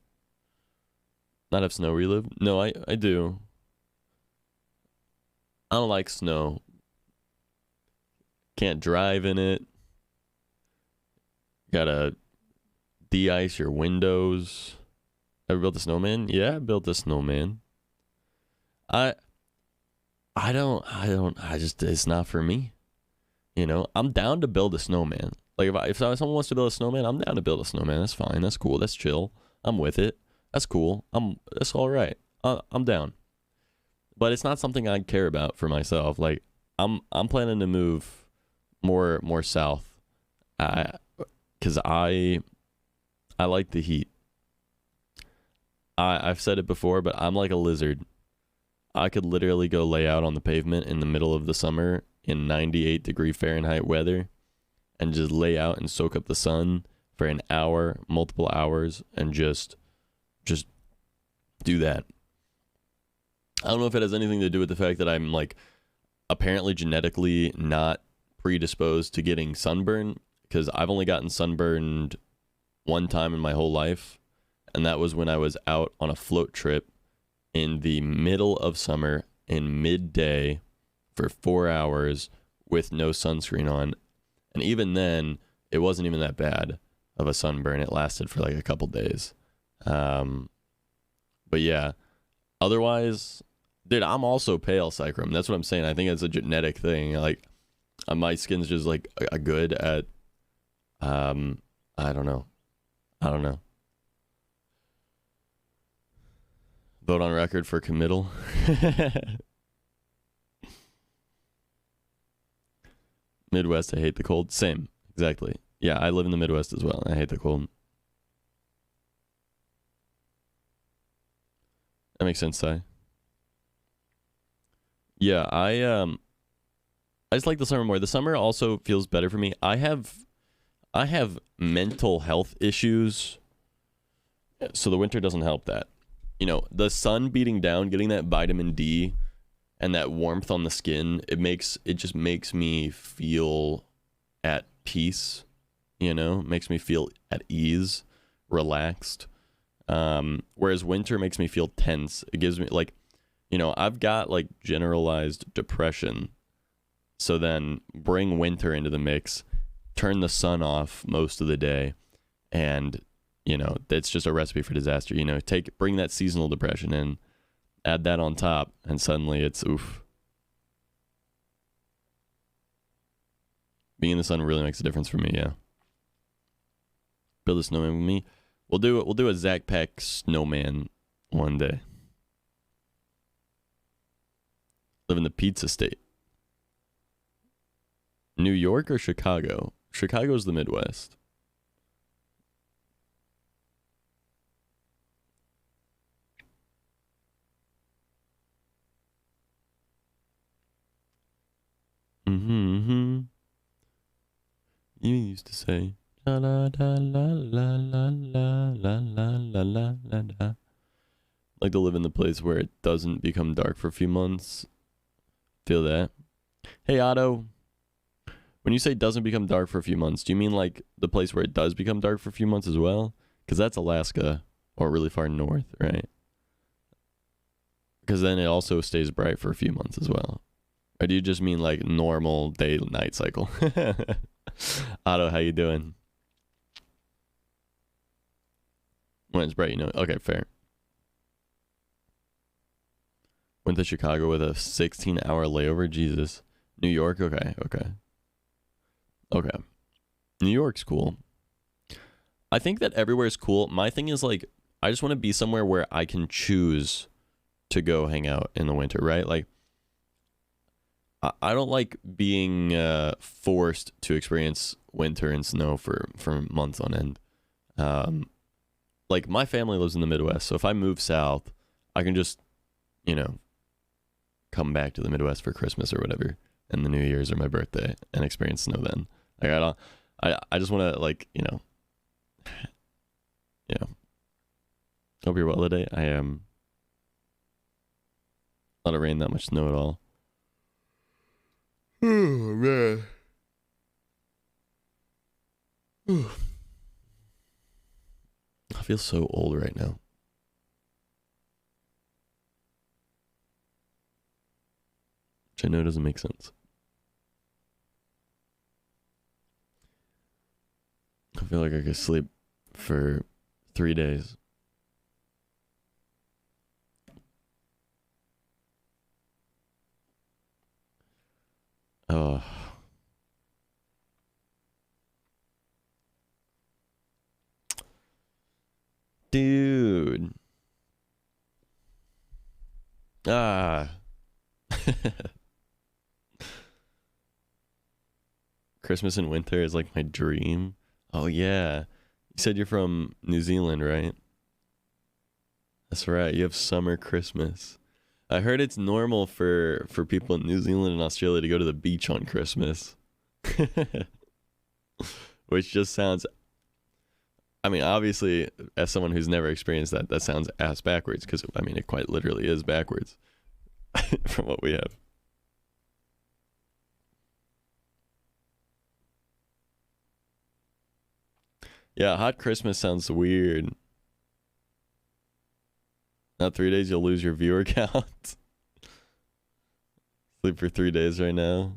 Speaker 1: Not have snow where you live? No, I do. I don't like snow. Can't drive in it. Gotta de-ice your windows. Ever built a snowman? Yeah, I built a snowman. I just, it's not for me. You know, I'm down to build a snowman. Like if someone wants to build a snowman, I'm down to build a snowman. That's fine. That's cool. That's chill. I'm with it. That's cool. That's all right. I'm down. But it's not something I care about for myself. Like I'm planning to move more south. Cuz I like the heat. I've said it before, but I'm like a lizard. I could literally go lay out on the pavement in the middle of the summer in 98-degree Fahrenheit weather and just lay out and soak up the sun for an hour, multiple hours, and just do that. I don't know if it has anything to do with the fact that I'm like apparently genetically not predisposed to getting sunburn, because I've only gotten sunburned one time in my whole life, and that was when I was out on a float trip in the middle of summer in midday for 4 hours with no sunscreen on. And even then, it wasn't even that bad of a sunburn. It lasted for like a couple days. But yeah, otherwise, dude, I'm also pale, Cycrum. That's what I'm saying. I think it's a genetic thing. Like, my skin's just like a good at, I don't know. Vote on record for committal. Midwest, I hate the cold. Same, exactly. Yeah, I live in the Midwest as well. I hate the cold. That makes sense, Ty. Yeah, I just like the summer more. The summer also feels better for me. I have mental health issues, so the winter doesn't help that. You know, the sun beating down, getting that vitamin D and that warmth on the skin, it just makes me feel at peace, you know, makes me feel at ease, relaxed. Whereas winter makes me feel tense. It gives me like, you know, I've got like generalized depression. So then bring winter into the mix, turn the sun off most of the day, and, you know, that's just a recipe for disaster. You know, bring that seasonal depression in, add that on top, and suddenly it's oof. Being in the sun really makes a difference for me, yeah. Build a snowman with me. We'll do a Zach Pack snowman one day. Live in the pizza state. New York or Chicago? Chicago's the Midwest. You used to say la la la la la la la la la la la. Like to live in the place where it doesn't become dark for a few months. Feel that? Hey Otto, when you say doesn't become dark for a few months, do you mean like the place where it does become dark for a few months as well? Because that's Alaska or really far north, right? Because then it also stays bright for a few months as well. Or do you just mean like normal day-night cycle? Otto, how you doing? When it's bright, you know. Okay, fair. Went to Chicago with a 16-hour layover. Jesus. New York? Okay. New York's cool. I think that everywhere is cool. My thing is like, I just want to be somewhere where I can choose to go hang out in the winter, right? Like, I don't like being forced to experience winter and snow for months on end. Like, my family lives in the Midwest, so if I move south, I can just, you know, come back to the Midwest for Christmas or whatever, and the New Year's or my birthday, and experience snow then. Like, I just want to, like, you know, hope you're well today. I am. Not a rain, that much snow at all. Oh, man. I feel so old right now. Which I know doesn't make sense. I feel like I could sleep for 3 days. Oh. Dude. Christmas in winter is like my dream. Oh yeah. You said you're from New Zealand, right? That's right. You have summer Christmas. I heard it's normal for people in New Zealand and Australia to go to the beach on Christmas. Which just sounds, I mean, obviously, as someone who's never experienced that, that sounds ass backwards, because, I mean, it quite literally is backwards from what we have. Yeah, hot Christmas sounds weird. Not 3 days, you'll lose your viewer count. Sleep for 3 days right now.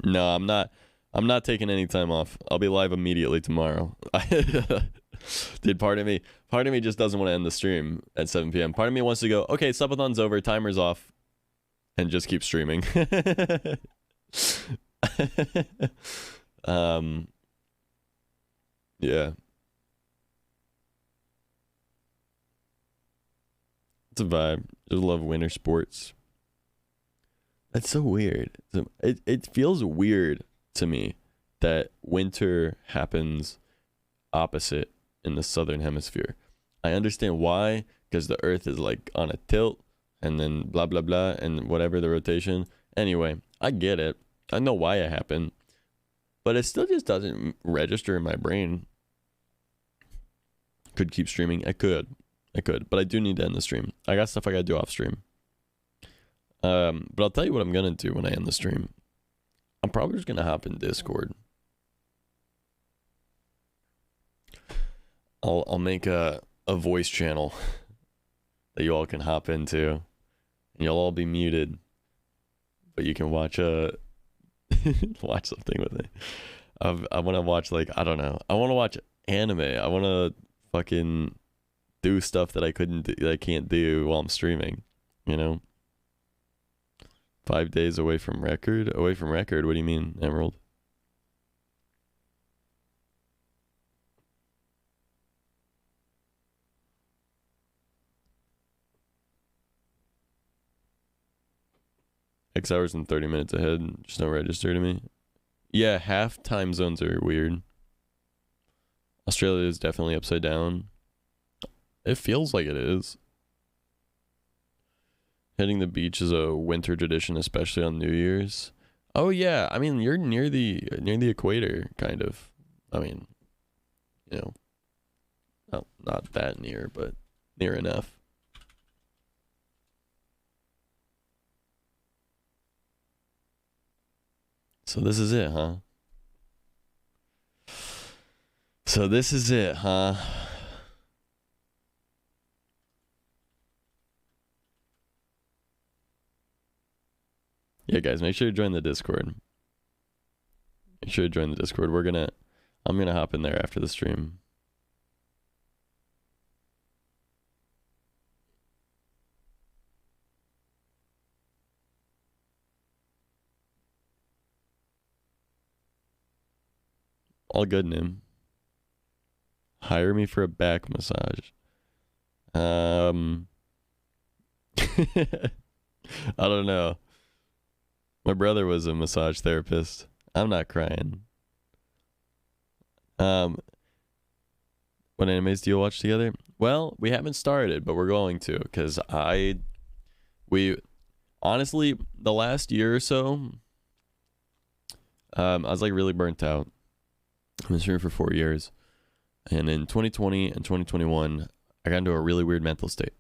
Speaker 1: No, I'm not taking any time off. I'll be live immediately tomorrow. Dude, part of me just doesn't want to end the stream at 7 p.m. Part of me wants to go, okay, subathon's over, timer's off, and just keep streaming. Yeah. It's a vibe. Just love winter sports. That's so weird. It feels weird to me that winter happens opposite in the southern hemisphere. I understand why, because the earth is like on a tilt and then blah blah blah and whatever the rotation. Anyway, I get it. I know why it happened, but it still just doesn't register in my brain. Could keep streaming. I could, but I do need to end the stream. I got stuff I gotta do off stream. But I'll tell you what I'm gonna do when I end the stream. I'm probably just gonna hop in Discord I'll make a voice channel that you all can hop into, and you'll all be muted, but you can watch watch something with me. I want to watch, like, I don't know. I want to watch anime. I want to fucking do stuff that I can't do while I'm streaming, you know? 5 days away from record? Away from record? What do you mean, Emerald? X hours and 30 minutes ahead. Just no register to me. Yeah, half time zones are weird. Australia is definitely upside down. It feels like it is. Hitting the beach is a winter tradition, especially on New Year's. Oh yeah, I mean, you're near the equator, kind of. I mean, you know, well, not that near, but near enough. So this is it, huh? So this is it, huh? Yeah, guys, make sure you join the Discord. Make sure you join the Discord. I'm gonna hop in there after the stream. All good, Nim. Hire me for a back massage. I don't know. My brother was a massage therapist. I'm not crying. What animes do you watch together? Well, we haven't started, but we're going to, because we honestly, the last year or so, I was like really burnt out. I've been streaming for 4 years. And in 2020 and 2021, I got into a really weird mental state.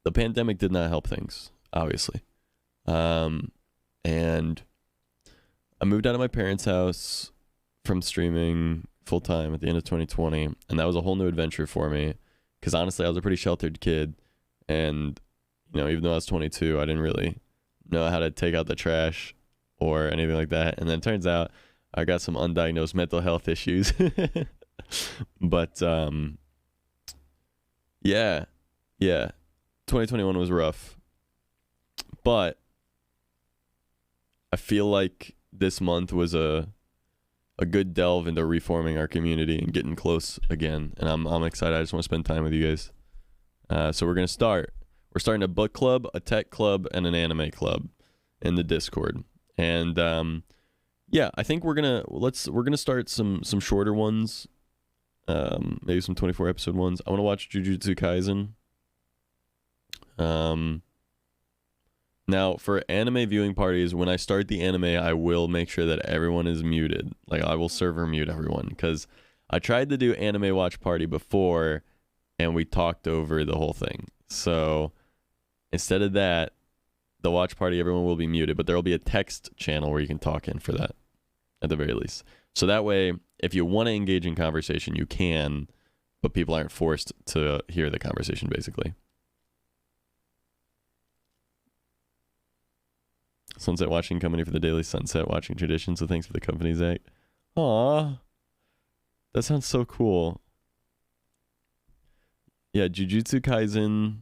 Speaker 1: The pandemic did not help things, obviously. And I moved out of my parents' house from streaming full time at the end of 2020. And that was a whole new adventure for me. Because honestly, I was a pretty sheltered kid. And, you know, even though I was 22, I didn't really know how to take out the trash or anything like that. And then it turns out I got some undiagnosed mental health issues. But yeah 2021 was rough, but I feel like this month was a good delve into reforming our community and getting close again, and I'm excited. I just want to spend time with you guys. So we're starting a book club, a tech club, and an anime club in the Discord. And yeah, I think we're gonna start some shorter ones, maybe some 24 episode ones. I want to watch Jujutsu Kaisen. Now for anime viewing parties, when I start the anime, I will make sure that everyone is muted. Like, I will server mute everyone, because I tried to do anime watch party before and we talked over the whole thing. So instead of that, the watch party, everyone will be muted, but there will be a text channel where you can talk in for that, at the very least. So that way, if you want to engage in conversation, you can, but people aren't forced to hear the conversation, basically. Sunset Watching Company for the daily sunset watching tradition, so thanks for the company, Zach. Aw, that sounds so cool. Yeah, Jujutsu Kaisen.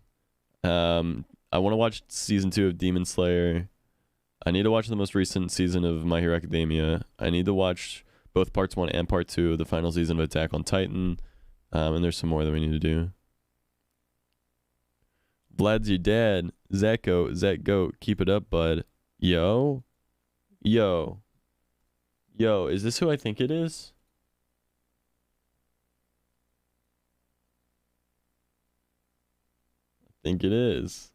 Speaker 1: I want to watch season 2 of Demon Slayer. I need to watch the most recent season of My Hero Academia. I need to watch both parts 1 and part 2 of the final season of Attack on Titan. And there's some more that we need to do. Vlad's your dad. Zach Goat, keep it up, bud. Yo, is this who I think it is? I think it is.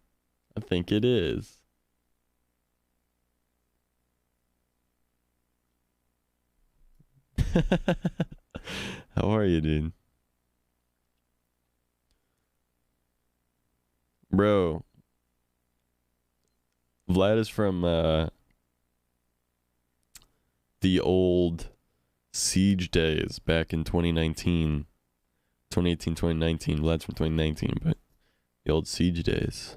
Speaker 1: How are you, dude? Bro, Vlad is from the old Siege days back in 2019 2018, 2019. Well, that's from 2019, but the old Siege days.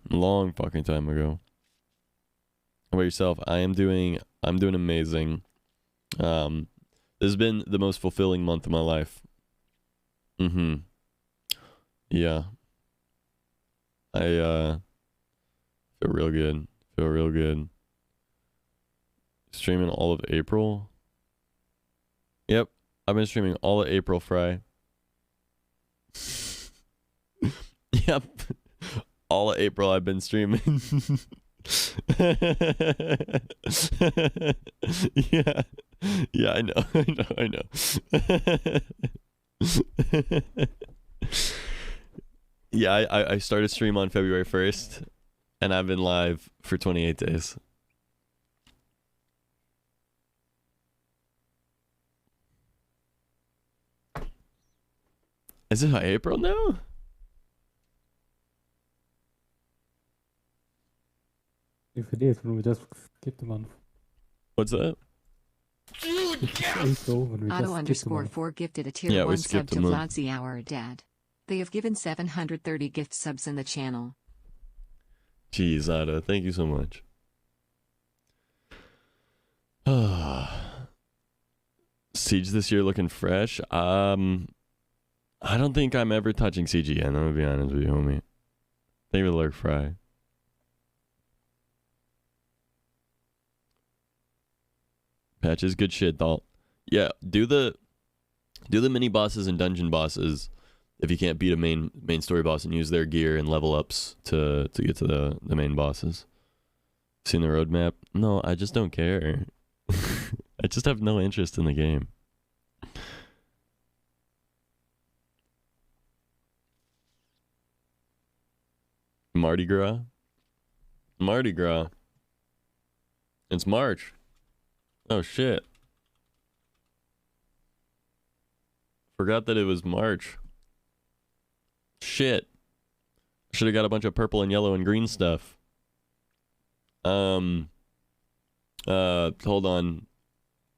Speaker 1: Long fucking time ago. How about yourself? I'm doing amazing. This has been the most fulfilling month of my life. Yeah. I feel real good. Feel real good. Streaming all of April. Yep. I've been streaming all of April, Fry. Yep. All of April I've been streaming. Yeah. Yeah, I know. I know. Yeah, I started stream on February 1st, and I've been live for 28 days. Is it April now?
Speaker 17: If it is, when we just skip the month.
Speaker 1: What's that?
Speaker 21: Otto_4 gifted a tier 1 sub to Vlogsy Our Dad. They have given 730 gift subs in the channel.
Speaker 1: Jeez, Otto, thank you so much. Siege this year looking fresh. I don't think I'm ever touching Siege again. I'm gonna be honest with you, homie. Thank you for the lurk, Fry. Patches, good shit, Thalt. Yeah, do the mini bosses and dungeon bosses if you can't beat a main story boss, and use their gear and level ups to get to the main bosses. Seen the roadmap? No, I just don't care. I just have no interest in the game. Mardi Gras? Mardi Gras. It's March. Oh shit. Forgot that it was March. Shit. Should have got a bunch of purple and yellow and green stuff. Hold on.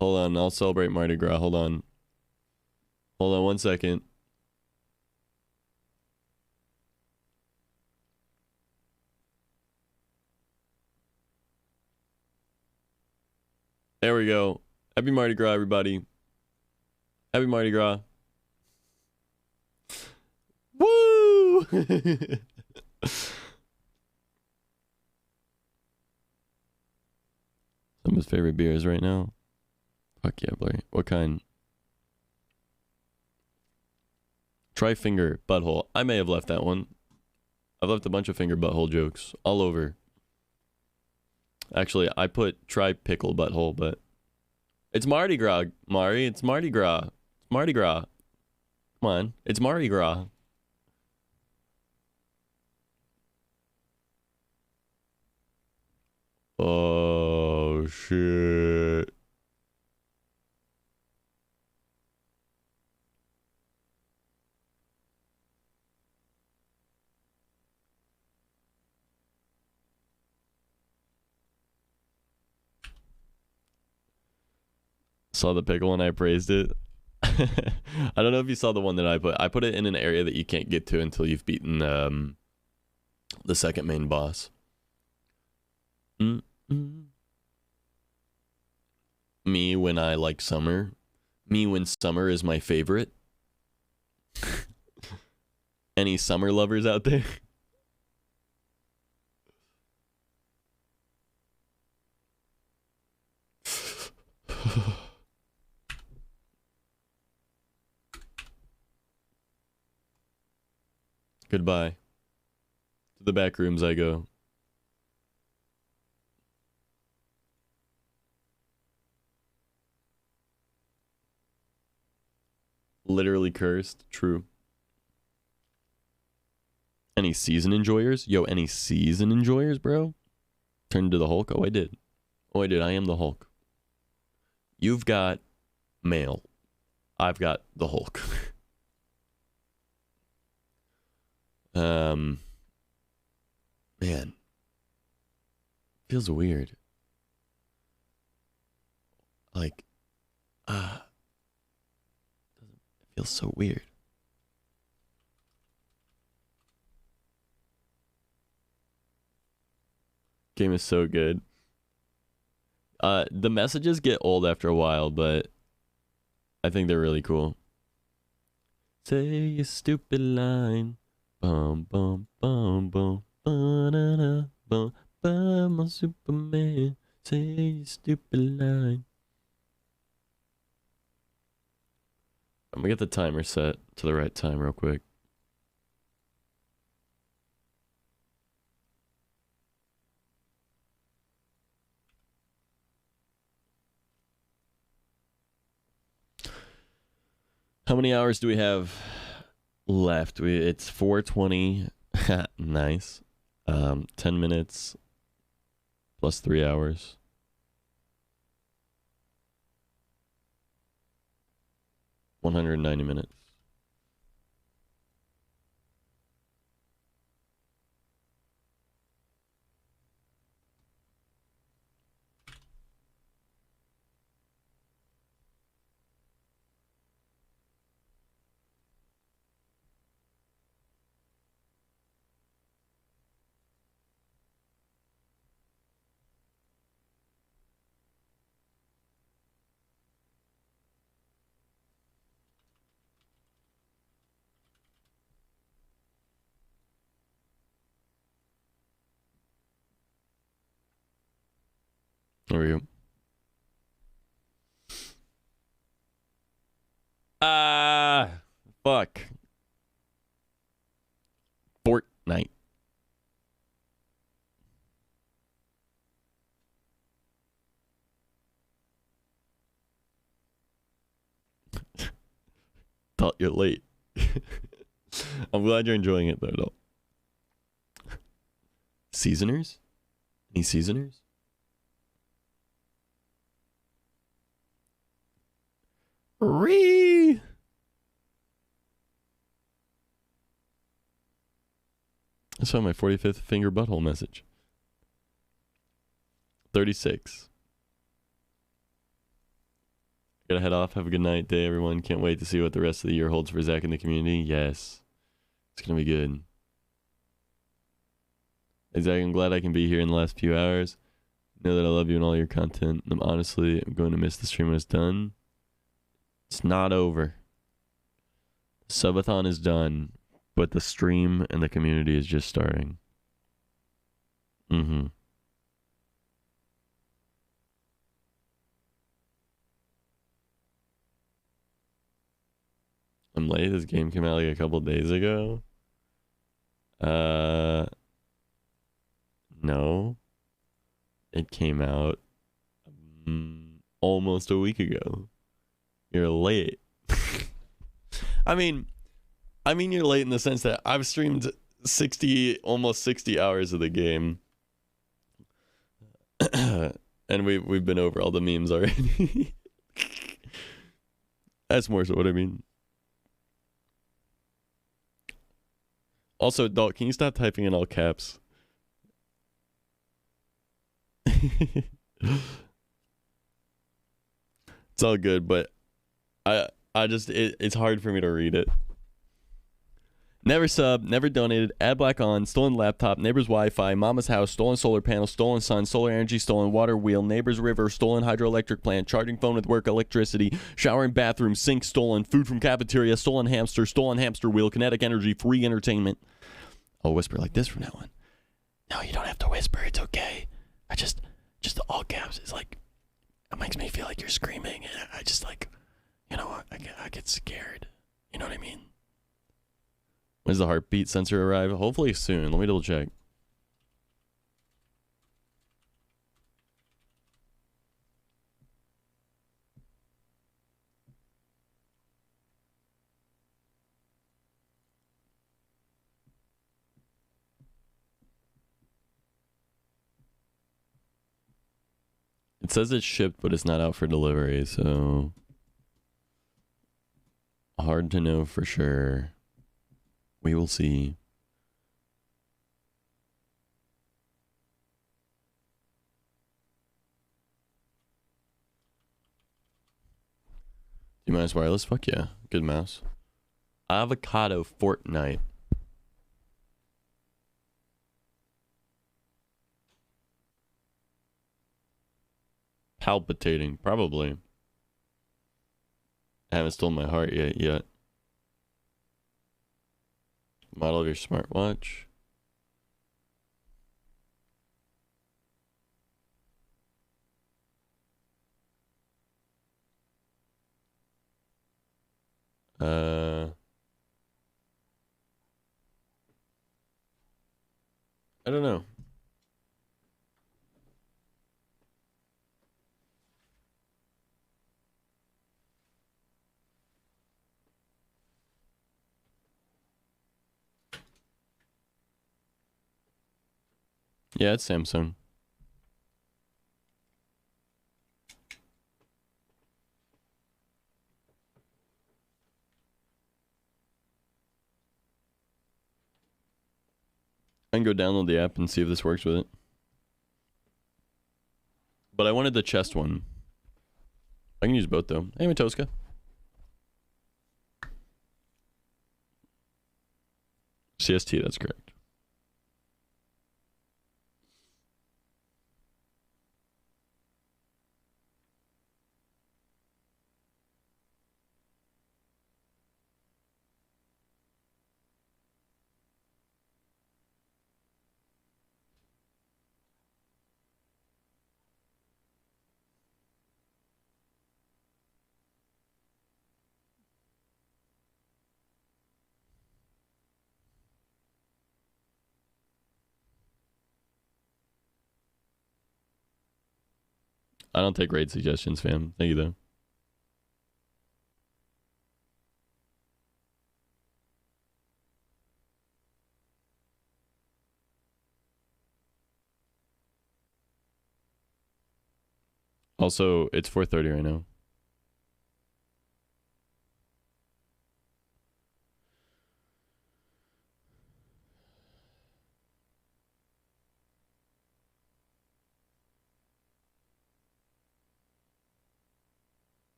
Speaker 1: I'll celebrate Mardi Gras. Hold on 1 second. There we go. Happy Mardi Gras, everybody. Happy Mardi Gras. Woo! Some of his favorite beers right now. Fuck yeah, Blurry. What kind? Try finger butthole. I may have left that one. I've left a bunch of finger butthole jokes all over. Actually, I put try pickle butthole, but it's Mardi Gras, Mari. It's Mardi Gras. It's Mardi Gras. Come on. It's Mardi Gras. Oh, shit. Saw the pickle and I praised it. I don't know if you saw the one that I put. I put it in an area that you can't get to until you've beaten the second main boss. Me when I like summer. Me when summer is my favorite. Any summer lovers out there? Goodbye. To the back rooms I go. Literally cursed. True. Any season enjoyers? Yo, any season enjoyers, bro? Turned into the Hulk? Oh, I did. I am the Hulk. You've got male. I've got the Hulk. Man. Feels weird. Like, Feels so weird. Game is so good. The messages get old after a while, but I think they're really cool. Say a stupid line. Bum bum bum bum ba-da-da, bum bum my Superman. Say a stupid line. I'm gonna get the timer set to the right time real quick. How many hours do we have left? It's 4:20. Nice. 10 minutes plus 3 hours. 190 minutes. There we go. Fuck. Fortnite. Thought you're late. I'm glad you're enjoying it though. Seasoners? Any seasoners? Ree. I saw my 45th finger butthole message. 36. Gotta head off. Have a good night, day, everyone. Can't wait to see what the rest of the year holds for Zach and the community. Yes. It's gonna be good. Hey, Zach, I'm glad I can be here in the last few hours. Know that I love you and all your content. I'm going to miss the stream when it's done. It's not over. Subathon is done, but the stream and the community is just starting. I'm late. This game came out like a couple days ago. No. It came out almost a week ago. You're late. I mean you're late in the sense that I've streamed almost 60 hours of the game. And we've been over all the memes already. That's more so what I mean. Also, Adult, can you stop typing in all caps? It's all good, but I just it's hard for me to read it. Never sub, never donated, ad black on, stolen laptop, neighbor's Wi-Fi, mama's house, stolen solar panel, stolen sun, solar energy, stolen water wheel, neighbor's river, stolen hydroelectric plant, charging phone with work electricity, shower and bathroom, sink stolen, food from cafeteria, stolen hamster wheel, kinetic energy, free entertainment. I'll whisper like this from now on. No, you don't have to whisper, it's okay. I just the all caps is like, it makes me feel like you're screaming, and I just like, you know, I get scared. You know what I mean? When does the heartbeat sensor arrive? Hopefully soon. Let me double check. It says it's shipped, but it's not out for delivery, so hard to know for sure. We will see. D- wireless? Fuck yeah. Good mouse. Avocado Fortnite. Palpitating, probably. I haven't stolen my heart yet. Model of your smartwatch. I don't know. Yeah, it's Samsung. I can go download the app and see if this works with it. But I wanted the chest one. I can use both though. Hey, Matoska. CST, that's correct. I don't take raid suggestions, fam. Thank you, though. Also, it's 4:30 right now.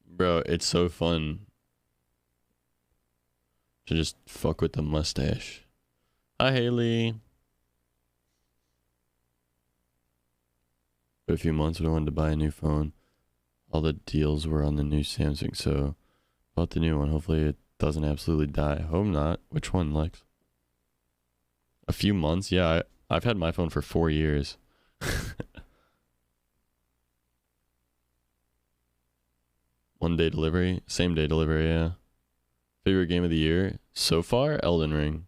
Speaker 1: Bro, it's so fun to just fuck with the mustache. Hi, Haley. For a few months when I wanted to buy a new phone, all the deals were on the new Samsung, so bought the new one. Hopefully it doesn't absolutely die. Hope not. Which one, Lex? A few months? Yeah, I've had my phone for 4 years. One day delivery, same day delivery, yeah. Favorite game of the year? So far, Elden Ring.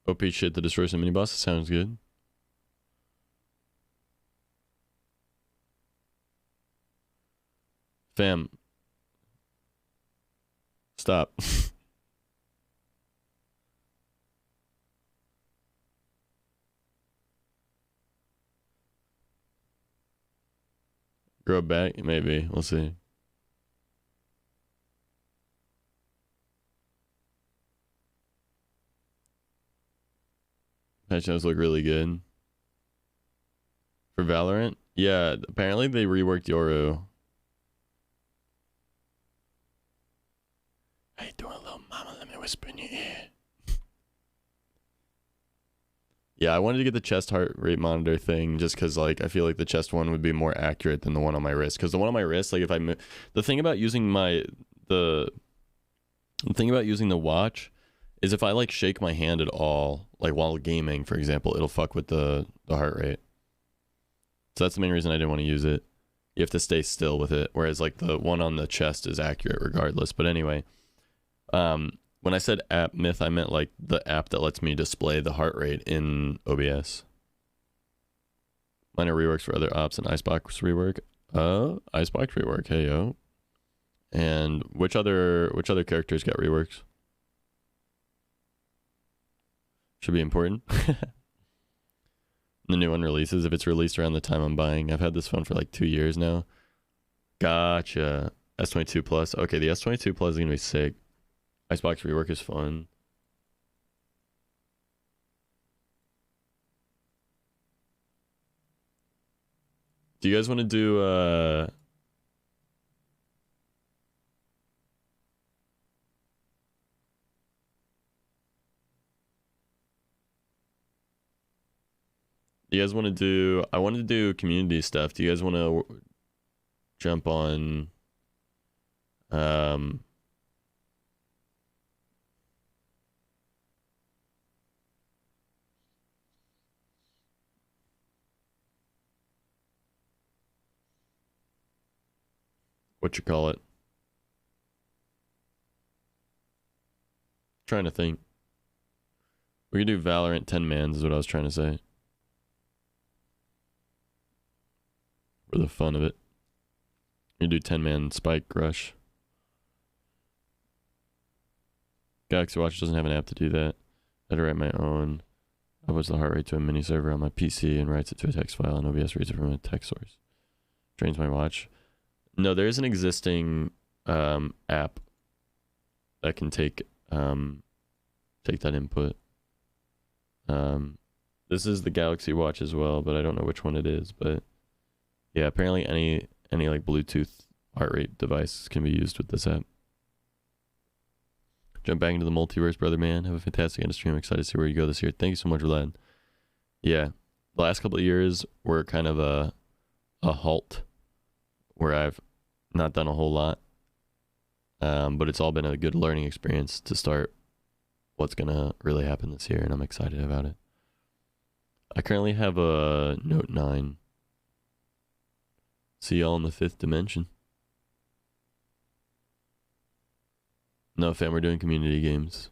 Speaker 1: OP shit to destroy some mini bosses sounds good. Fam. Stop. Grow back? Maybe. We'll see. Patch notes look really good. For Valorant? Yeah, apparently they reworked Yoru. How you doing, little mama? Let me whisper in your ear. Yeah, I wanted to get the chest heart rate monitor thing just because, like, I feel like the chest one would be more accurate than the one on my wrist. Because the one on my wrist, like, if I... The thing about using the thing about using the watch is if I, like, shake my hand at all, like, while gaming, for example, it'll fuck with the heart rate. So that's the main reason I didn't want to use it. You have to stay still with it, whereas, like, the one on the chest is accurate regardless. But anyway, when I said app myth, I meant like the app that lets me display the heart rate in OBS. Minor reworks for other ops and Icebox rework. Icebox rework, hey yo. And which other characters got reworks? Should be important. The new one releases, if it's released around the time I'm buying. I've had this phone for like 2 years now. Gotcha. S22 Plus. Okay, the S22 Plus is going to be sick. Icebox rework is fun. Do you guys want to do do you guys want to do, I want to do community stuff. Do you guys want to jump on what you call it? Trying to think. We could do Valorant 10 mans is what I was trying to say. For the fun of it. You do 10-man Spike Rush. Galaxy Watch doesn't have an app to do that. I had to write my own. I puts the heart rate to a mini server on my PC and writes it to a text file, and OBS reads it from a text source. Trains my watch. No, there is an existing app that can take that input. This is the Galaxy Watch as well, but I don't know which one it is. But yeah, apparently any like Bluetooth heart rate device can be used with this app. Jump back into the multiverse, brother man. Have a fantastic end of stream. I'm excited to see where you go this year. Thank you so much, Vlad. Yeah, the last couple of years were kind of a halt, where I've not done a whole lot. But it's all been a good learning experience to start what's gonna really happen this year, and I'm excited about it. I currently have a Note 9. See y'all in the 5th dimension. No, fam, we're doing community games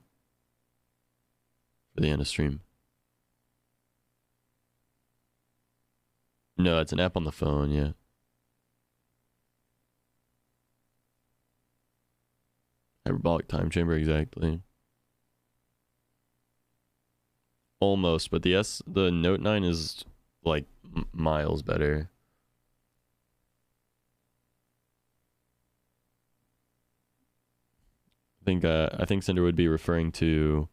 Speaker 1: for the end of stream. No, it's an app on the phone, yeah. Hyperbolic time chamber, exactly. Almost, but the Note 9 is like miles better. I think Cinder would be referring to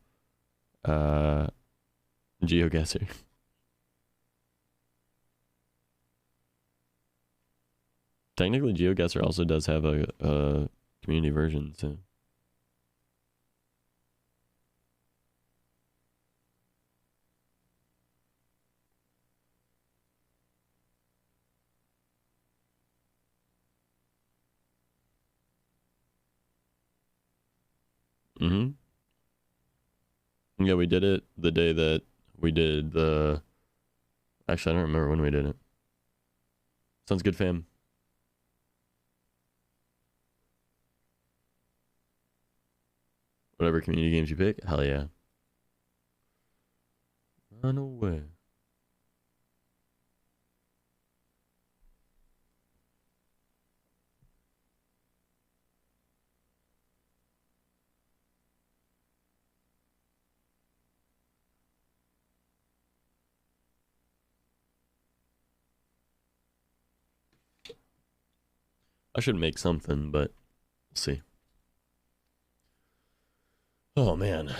Speaker 1: GeoGuessr. Technically, GeoGuessr also does have a community version, so. Mm-hmm. Yeah, we did it the day that we did the... Actually, I don't remember when we did it. Sounds good, fam. Whatever community games you pick, hell yeah. Run away. I should make something, but we'll see. Oh, man.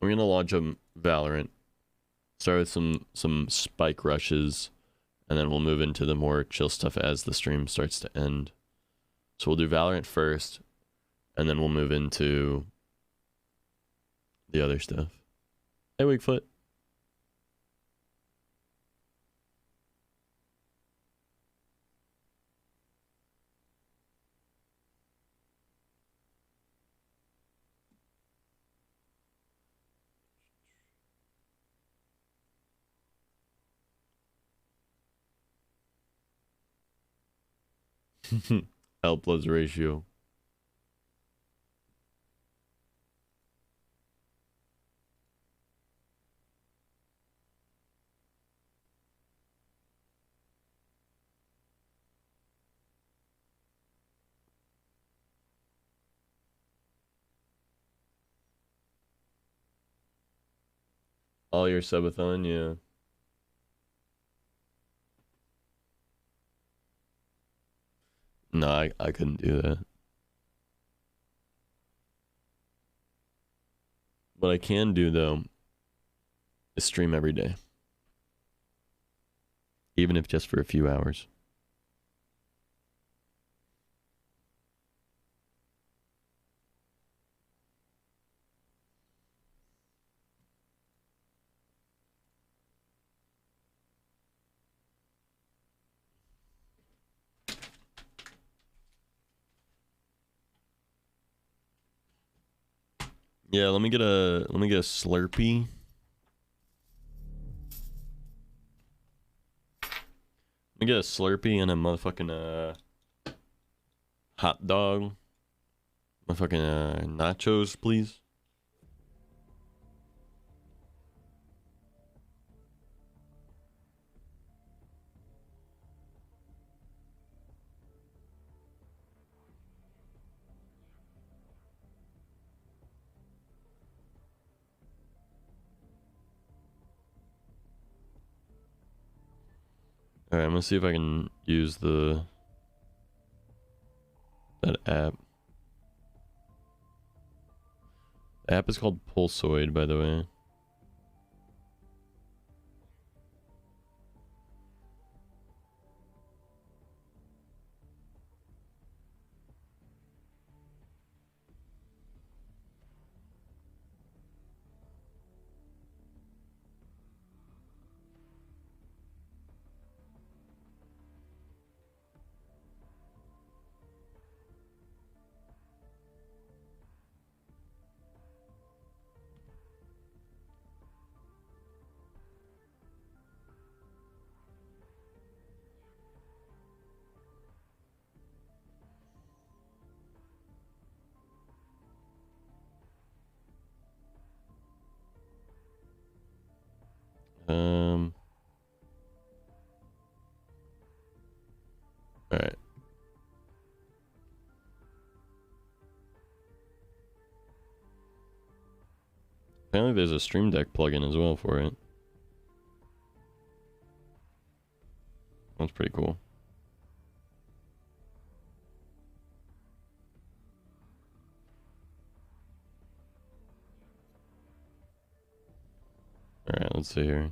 Speaker 1: We're gonna launch a Valorant. Start with some spike rushes, and then we'll move into the more chill stuff as the stream starts to end. So we'll do Valorant first, and then we'll move into the other stuff. Hey, Wigfoot. L plus ratio. All your subathon, yeah. No, I couldn't do that. What I can do, though, is stream every day. Even if just for a few hours. Yeah, let me get a Slurpee. Let me get a Slurpee and a motherfucking hot dog. Motherfucking nachos, please. All right, I'm gonna see if I can use that app. The app is called Pulsoid, by the way. All right. Apparently there's a Stream Deck plugin as well for it. That's pretty cool. All right, let's see here.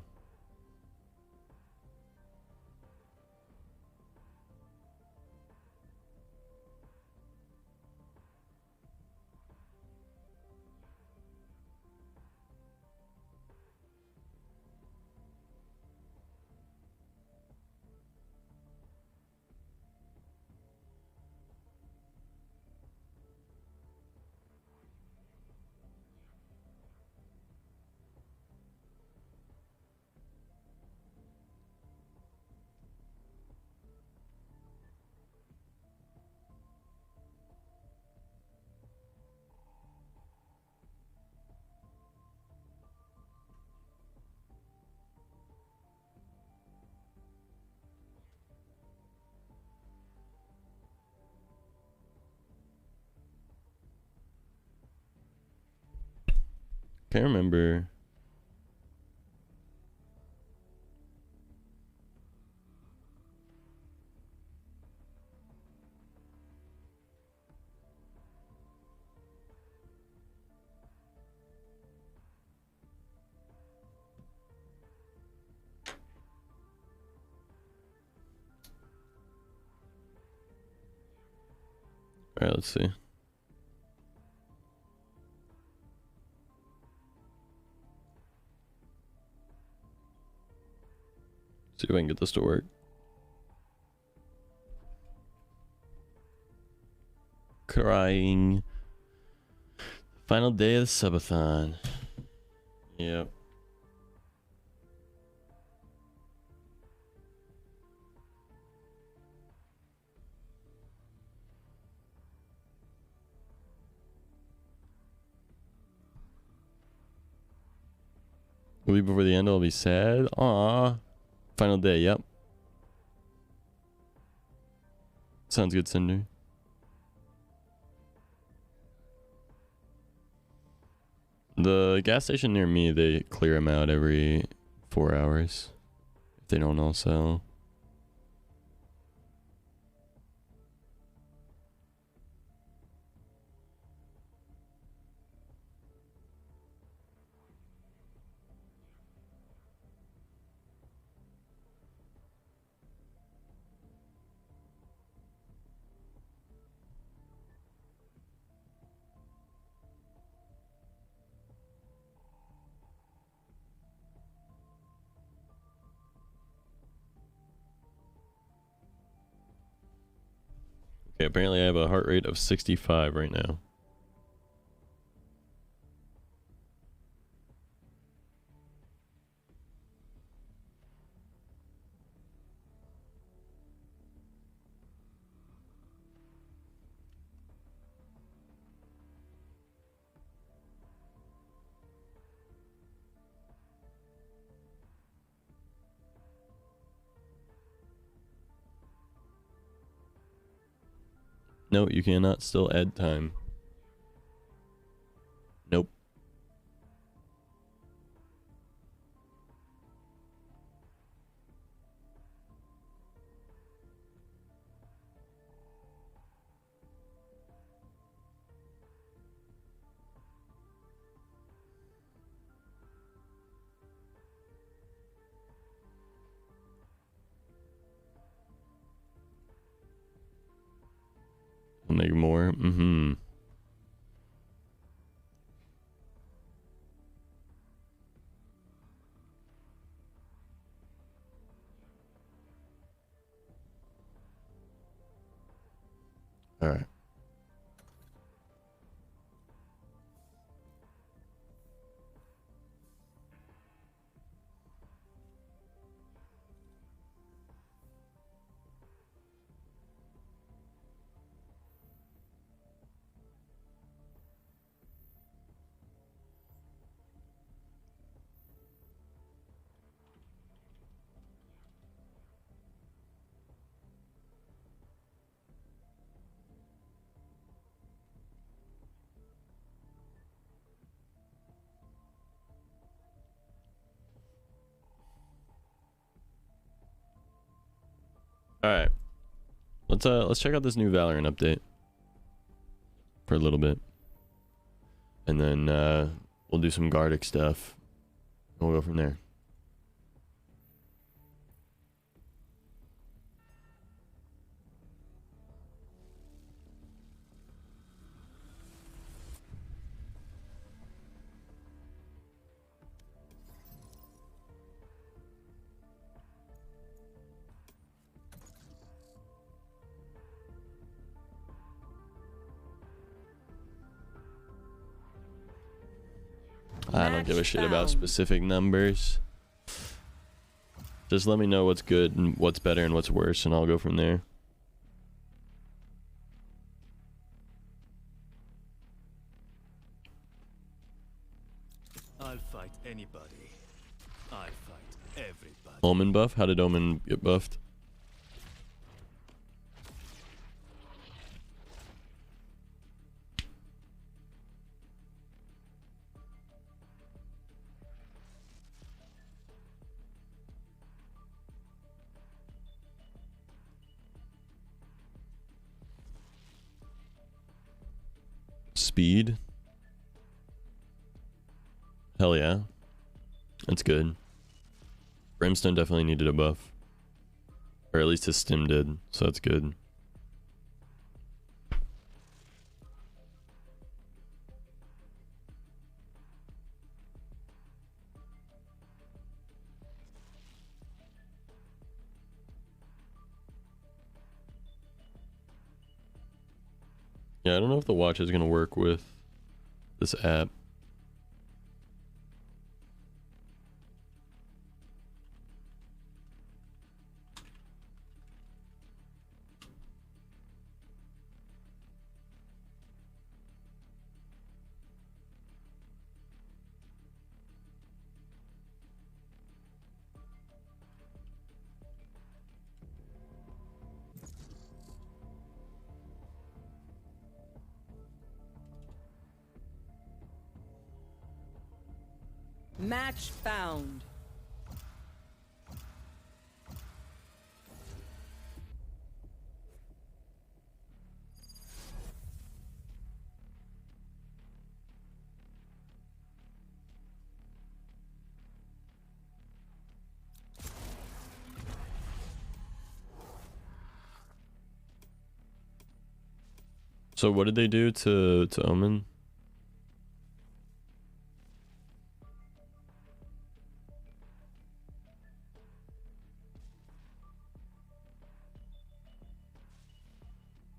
Speaker 1: Can't remember. All right, let's see. See if I can get this to work. Crying. Final day of the subathon. Yep. A week before the end, I'll be sad. Aww. Final day, yep. Sounds good, Cinder. The gas station near me, they clear them out every 4 hours if they don't all sell. Okay, apparently I have a heart rate of 65 right now. No, you cannot still add time. Nope. I'll make more. Mm-hmm. All right. All right. Let's check out this new Valorant update for a little bit. And then we'll do some Gardic stuff. And we'll go from there. I don't give a shit about specific numbers. Just let me know what's good and what's better and what's worse, and I'll go from there.
Speaker 2: I'll fight anybody. I'll fight everybody.
Speaker 1: Omen buff? How did Omen get buffed? Speed? Hell yeah. That's good. Brimstone definitely needed a buff. Or at least his stim did, so that's good. Yeah, I don't know if the watch is going to work with this app.
Speaker 3: Match found.
Speaker 1: So what did they do to Omen?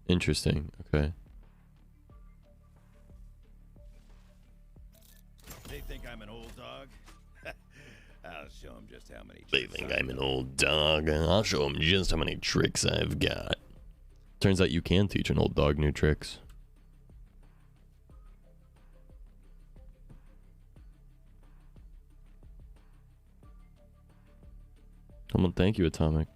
Speaker 1: Interesting. Okay.
Speaker 22: They think I'm an old dog? I'll show them just how many
Speaker 1: They think I'm an old dog. I'll show them just how many tricks I've got. Turns out you can teach an old dog new tricks. Well, thank you, Atomic.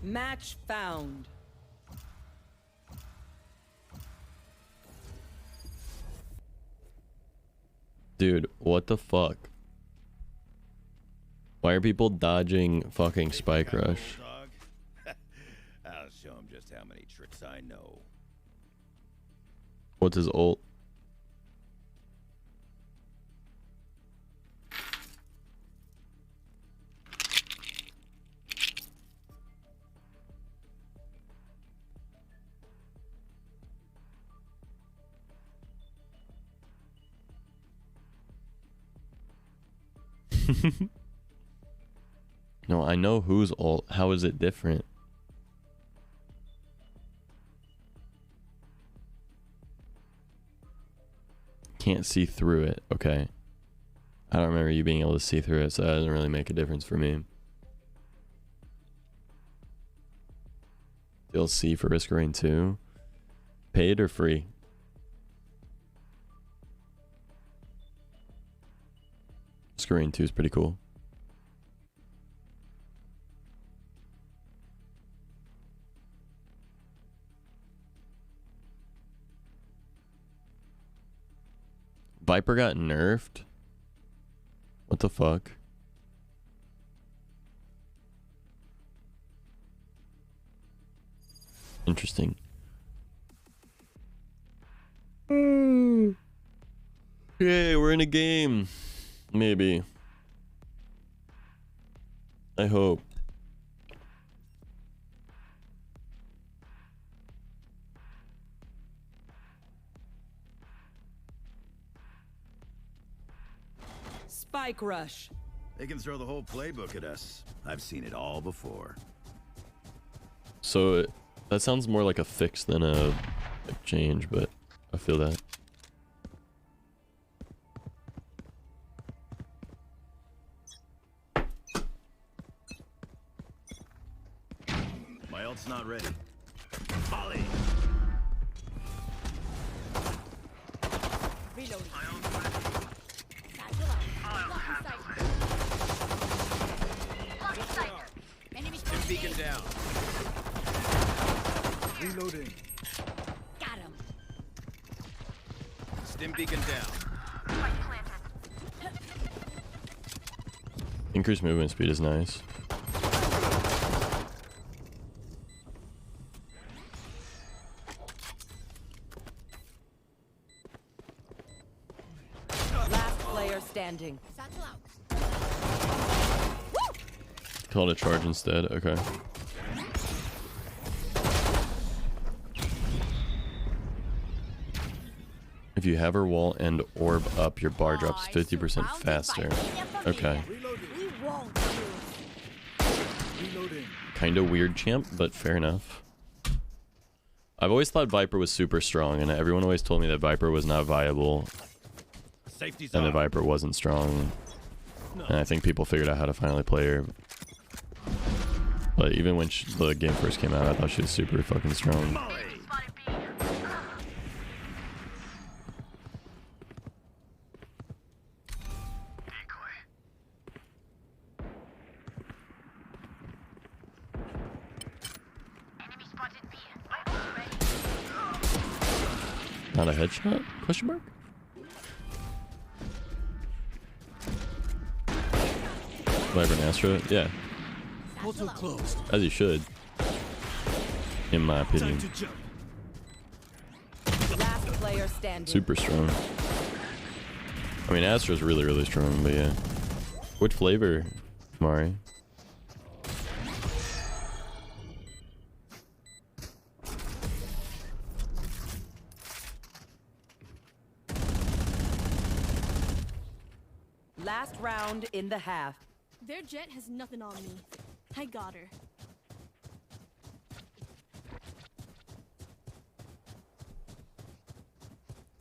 Speaker 3: Match found.
Speaker 1: Dude, what the fuck? Why are people dodging fucking Spike Rush?
Speaker 22: I'll show them just how many tricks I know.
Speaker 1: What's his ult? No, I know whose ult. How is it different? Can't see through it. Okay. I don't remember you being able to see through it, so that doesn't really make a difference for me. DLC for Risk of Rain 2. Paid or free? Risk of Rain 2 is pretty cool. Viper got nerfed? What the fuck? Interesting. Yay, we're in a game. Maybe. I hope.
Speaker 3: Spike rush.
Speaker 22: They can throw the whole playbook at us. I've seen it all before.
Speaker 1: So that sounds more like a fix than a change, but I feel that.
Speaker 22: My ult's not ready. Volley!
Speaker 3: Reloading.
Speaker 22: Stim beacon down. Reloading.
Speaker 3: Got him.
Speaker 22: Stim beacon down.
Speaker 1: Increased movement speed is nice.
Speaker 3: Last player standing.
Speaker 1: Call it a charge instead. Okay. If you have her wall and orb up, your bar drops 50% faster. Okay. kind of weird champ, but fair enough. I've always thought Viper was super strong, and everyone always told me that Viper was not viable.
Speaker 22: Safety's
Speaker 1: And that
Speaker 22: off.
Speaker 1: Viper wasn't strong. And I think people figured out how to finally play her. But even when the game first came out, I thought she was super fucking strong. Not a headshot? Question mark? Viper and Astro? Yeah.
Speaker 2: Portal closed.
Speaker 1: As you should. In my opinion.
Speaker 2: Time to jump.
Speaker 3: Last player standing.
Speaker 1: Super strong. I mean, Astro's really, really strong, but yeah. What flavor, Mari?
Speaker 3: Last round in the half.
Speaker 4: Their jet has nothing on me. I got her.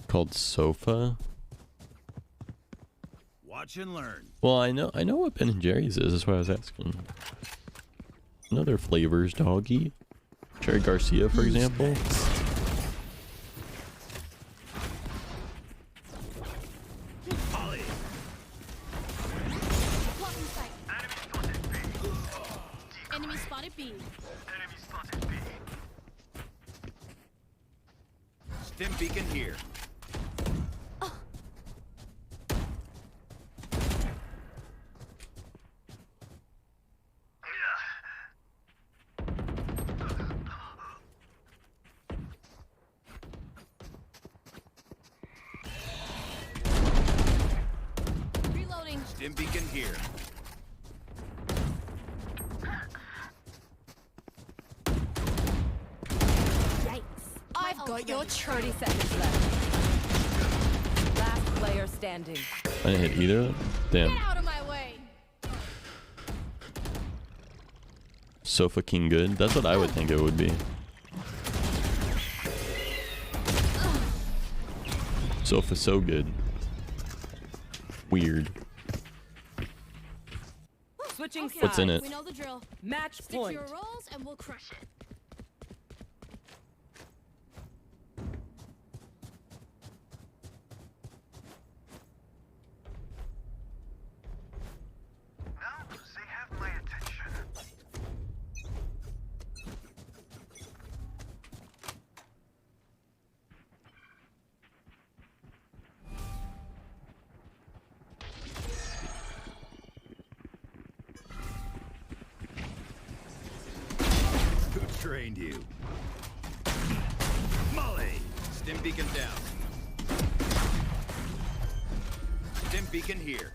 Speaker 1: Called Sofa?
Speaker 22: Watch and learn.
Speaker 1: Well, I know what Ben & Jerry's is. That's why I was asking. I know their flavors, doggy. Cherry Garcia, for example.
Speaker 4: Enemy spotted B.
Speaker 22: Stim beacon here.
Speaker 4: Reloading.
Speaker 22: Stim beacon here.
Speaker 4: Yikes. I've got your
Speaker 3: 30 seconds left. Last player standing.
Speaker 1: I didn't hit either of them? Damn.
Speaker 4: Get out of my way.
Speaker 1: Sofa King good? That's what I would think it would be. Sofa so good. Weird.
Speaker 4: Switching
Speaker 3: Okay.
Speaker 1: What's in it?
Speaker 4: We know the drill.
Speaker 3: Match
Speaker 4: Stick
Speaker 3: point.
Speaker 4: to your roles and we'll crush it.
Speaker 22: Who trained you? Molly! Stim beacon down. Stim beacon here.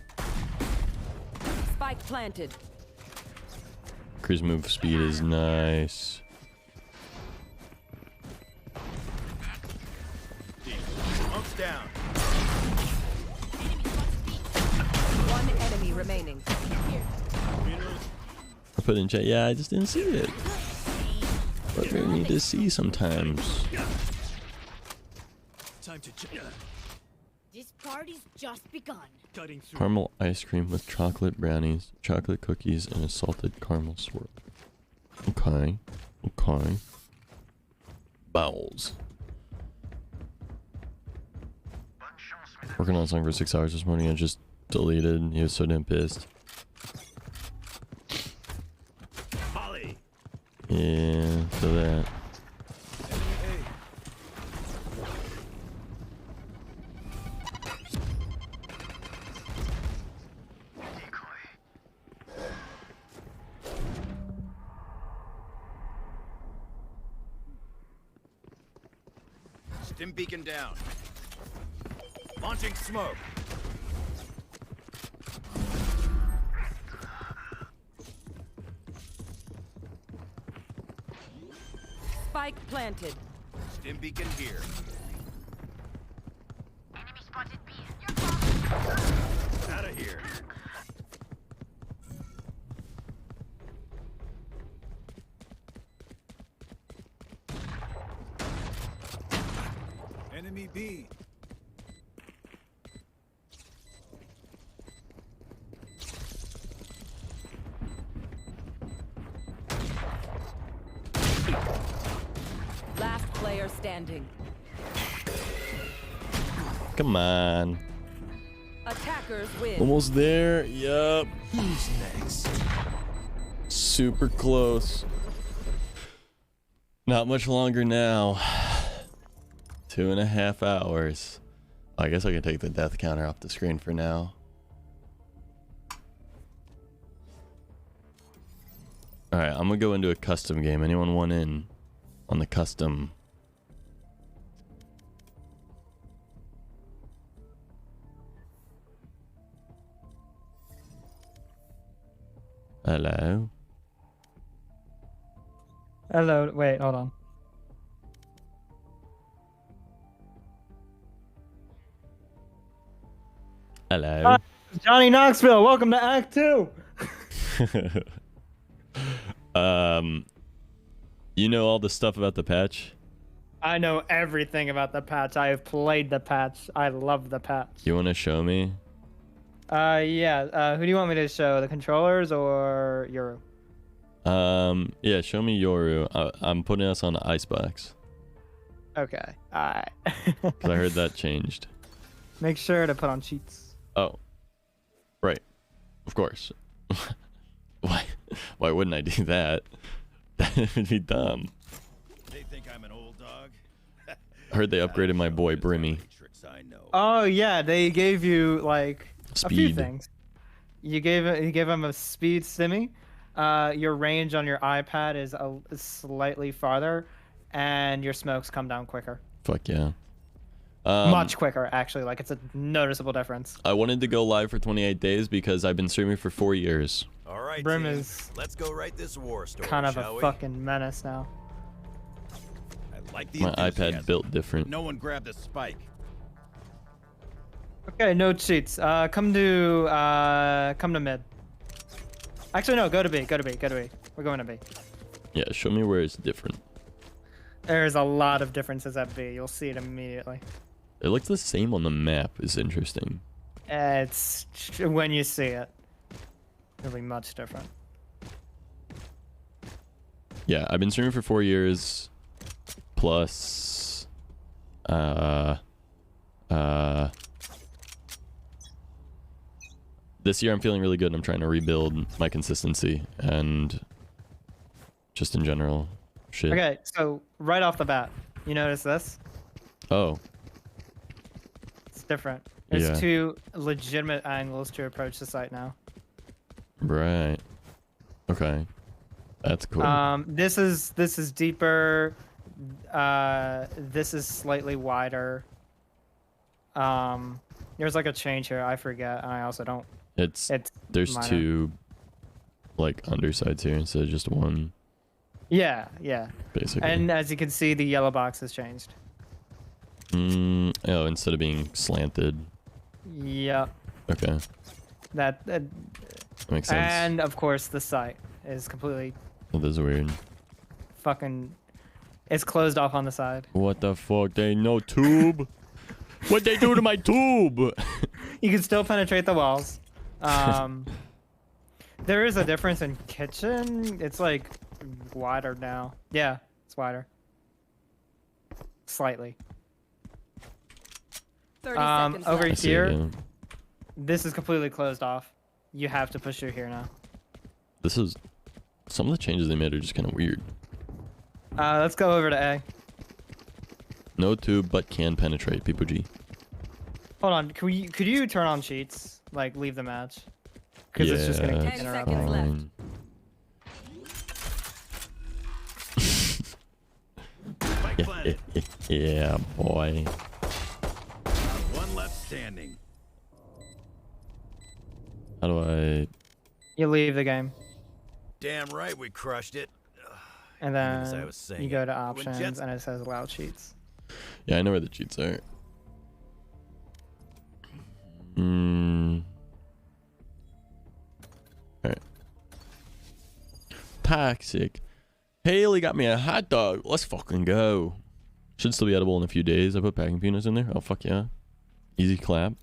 Speaker 3: Spike planted.
Speaker 1: Chris move speed is nice.
Speaker 22: Smoke's down.
Speaker 3: One enemy remaining.
Speaker 1: I put in chat, yeah, I just didn't see it. What we need to see sometimes.
Speaker 2: Time to jump.
Speaker 4: This party's just begun.
Speaker 2: Cutting through.
Speaker 1: Caramel ice cream with chocolate brownies, chocolate cookies, and a salted caramel swirl. Okay. Okay. Bowels. Working on a song for 6 hours this morning. I just deleted. He was so damn pissed.
Speaker 22: Molly!
Speaker 1: Yeah, so that.
Speaker 22: Stim beacon down. Launching smoke.
Speaker 3: Spike planted.
Speaker 22: Stim beacon here.
Speaker 4: Enemy spotted B.
Speaker 22: Out of here.
Speaker 3: player standing.
Speaker 1: Come on.
Speaker 3: Attackers win.
Speaker 1: Almost there. Yup.
Speaker 22: Who's next?
Speaker 1: Super close. Not much longer now. 2.5 hours. I guess I can take the death counter off the screen for now. Alright, I'm gonna go into a custom game. Anyone want in on the custom? Hello?
Speaker 5: Hello. Wait, hold on.
Speaker 1: Hello?
Speaker 5: Hi, Johnny Knoxville. Welcome to Act 2.
Speaker 1: You know all the stuff about the patch?
Speaker 5: I know everything about the patch. I have played the patch. I love the patch.
Speaker 1: You want to show me?
Speaker 5: Yeah. Who do you want me to show? The controllers or Yoru?
Speaker 1: Yeah, show me Yoru. I'm putting us on Icebox.
Speaker 5: Okay. Alright.
Speaker 1: Because I heard that changed.
Speaker 5: Make sure to put on cheats.
Speaker 1: Oh. Right. Of course. Why wouldn't I do that? That would be dumb.
Speaker 22: They think I'm an old dog.
Speaker 1: I heard they upgraded my boy Brimmy.
Speaker 5: Oh yeah, they gave you like a few
Speaker 1: Speed.
Speaker 5: things. You gave him a speed stimmy. Your range on your iPad is slightly farther, and your smokes come down quicker.
Speaker 1: Fuck yeah.
Speaker 5: Much quicker, actually. Like it's a noticeable difference.
Speaker 1: I wanted to go live for 28 days because I've been streaming for 4 years.
Speaker 22: All right,
Speaker 5: Brim
Speaker 22: team.
Speaker 5: is
Speaker 22: Let's go write this war story,
Speaker 5: kind of
Speaker 22: shall
Speaker 5: a
Speaker 22: we?
Speaker 5: fucking menace now.
Speaker 22: I like the
Speaker 1: My iPad
Speaker 22: enthusiasm.
Speaker 1: built different.
Speaker 22: No one grabbed the spike.
Speaker 5: Okay, no cheats. Come to mid. Actually, no. Go to B. Go to B. Go to B. We're going to B.
Speaker 1: Yeah, show me where it's different.
Speaker 5: There's a lot of differences at B. You'll see it immediately.
Speaker 1: It looks the same on the map. Is interesting.
Speaker 5: It's when you see it, it'll be much different.
Speaker 1: Yeah, I've been streaming for 4 years. Plus, this year I'm feeling really good and I'm trying to rebuild my consistency and just in general shit.
Speaker 5: Okay, so right off the bat, you notice this?
Speaker 1: Oh,
Speaker 5: It's different. There's
Speaker 1: Yeah.
Speaker 5: two legitimate angles to approach the site now.
Speaker 1: right. Okay. That's cool.
Speaker 5: This is deeper. This is slightly wider. There's like a change here. I forget. And I also don't.
Speaker 1: There's
Speaker 5: minor.
Speaker 1: 2 like undersides here instead of just 1.
Speaker 5: Yeah, yeah.
Speaker 1: Basically.
Speaker 5: And as you can see, the yellow box has changed.
Speaker 1: Oh, instead of being slanted.
Speaker 5: Yep.
Speaker 1: Okay.
Speaker 5: That
Speaker 1: Makes sense.
Speaker 5: And of course, the site is completely
Speaker 1: That is weird.
Speaker 5: fucking. It's closed off on the side.
Speaker 1: What the fuck? They no tube? What'd they do to my tube?
Speaker 5: You can still penetrate the walls. There is a difference in kitchen. It's like wider now. Yeah, it's wider. Slightly.
Speaker 3: 30 seconds
Speaker 5: Over
Speaker 3: left.
Speaker 1: I see it,
Speaker 5: here,
Speaker 1: yeah.
Speaker 5: this is completely closed off. You have to push through here now.
Speaker 1: This is some of the changes they made are just kind of weird.
Speaker 5: Let's go over to A.
Speaker 1: No tube, but can penetrate. People G.
Speaker 5: Hold on. Could you turn on cheats? Like leave the match? Because it's just gonna keep
Speaker 3: 10
Speaker 5: interrupting.
Speaker 3: seconds left.
Speaker 1: Yeah, boy.
Speaker 22: One left standing.
Speaker 1: How do I?
Speaker 5: You leave the game,
Speaker 22: Damn right we crushed it.
Speaker 5: and
Speaker 22: As I
Speaker 5: then
Speaker 22: was saying,
Speaker 5: you go to
Speaker 22: when
Speaker 5: options,
Speaker 22: Jets-
Speaker 5: and it says allow cheats.
Speaker 1: Yeah, I know where the cheats are. Alright. Toxic. Haley got me a hot dog. Let's fucking go. Should still be edible in a few days. I put packing peanuts in there. Oh, fuck yeah. Easy clap.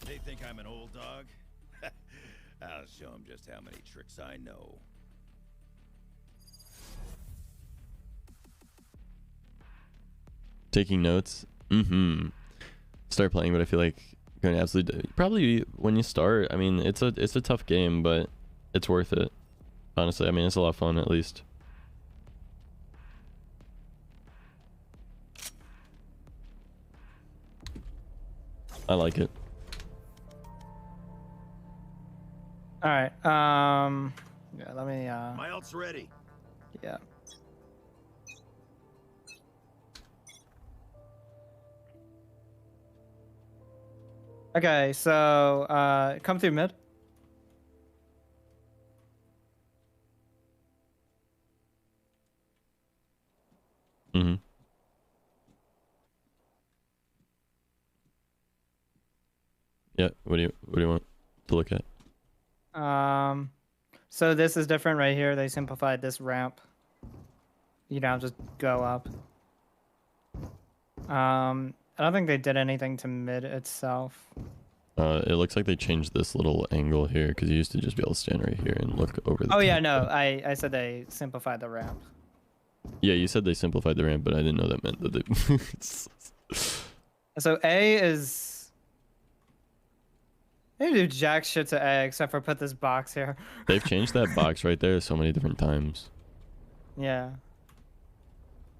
Speaker 22: They think I'm an old dog. I'll show them just how many tricks I know.
Speaker 1: Taking notes. Start playing, but I feel like going to absolutely probably when you start. I mean, it's a tough game, but it's worth it. Honestly, I mean, it's a lot of fun at least. I like it.
Speaker 5: All right. Yeah. Let me.
Speaker 22: My ult's ready.
Speaker 5: Yeah. Okay, so come through mid.
Speaker 1: Yeah. What do you want to look at?
Speaker 5: So this is different right here. They simplified this ramp. You now just go up. I don't think they did anything to mid itself.
Speaker 1: It looks like they changed this little angle here because you used to just be able to stand right here and look over the
Speaker 5: Oh yeah,
Speaker 1: top,
Speaker 5: no,
Speaker 1: but-
Speaker 5: I said they simplified the ramp.
Speaker 1: Yeah, you said they simplified the ramp, but I didn't know that meant that they.
Speaker 5: So A is. They do jack shit to A except for put this box here.
Speaker 1: They've changed that box right there so many different times.
Speaker 5: Yeah.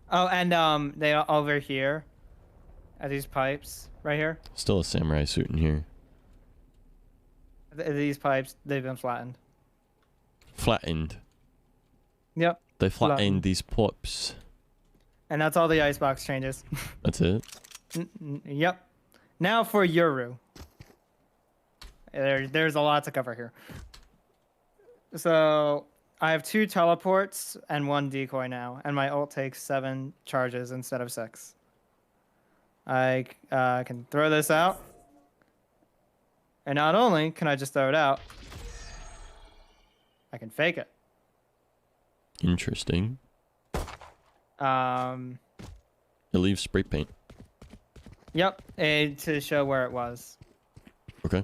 Speaker 5: Oh, and they are over here. Are these pipes right here?
Speaker 1: Still a samurai suit in here.
Speaker 5: These pipes, they've been flattened.
Speaker 1: Flattened.
Speaker 5: Yep.
Speaker 1: They flattened these pops.
Speaker 5: And that's all the icebox changes.
Speaker 1: That's it.
Speaker 5: Yep. Now for Yuru. There's a lot to cover here. So I have 2 teleports and 1 decoy now, and my ult takes 7 charges instead of 6. I can throw this out, and not only can I just throw it out, I can fake it.
Speaker 1: Interesting. It leaves spray paint.
Speaker 5: Yep, to show where it was.
Speaker 1: Okay.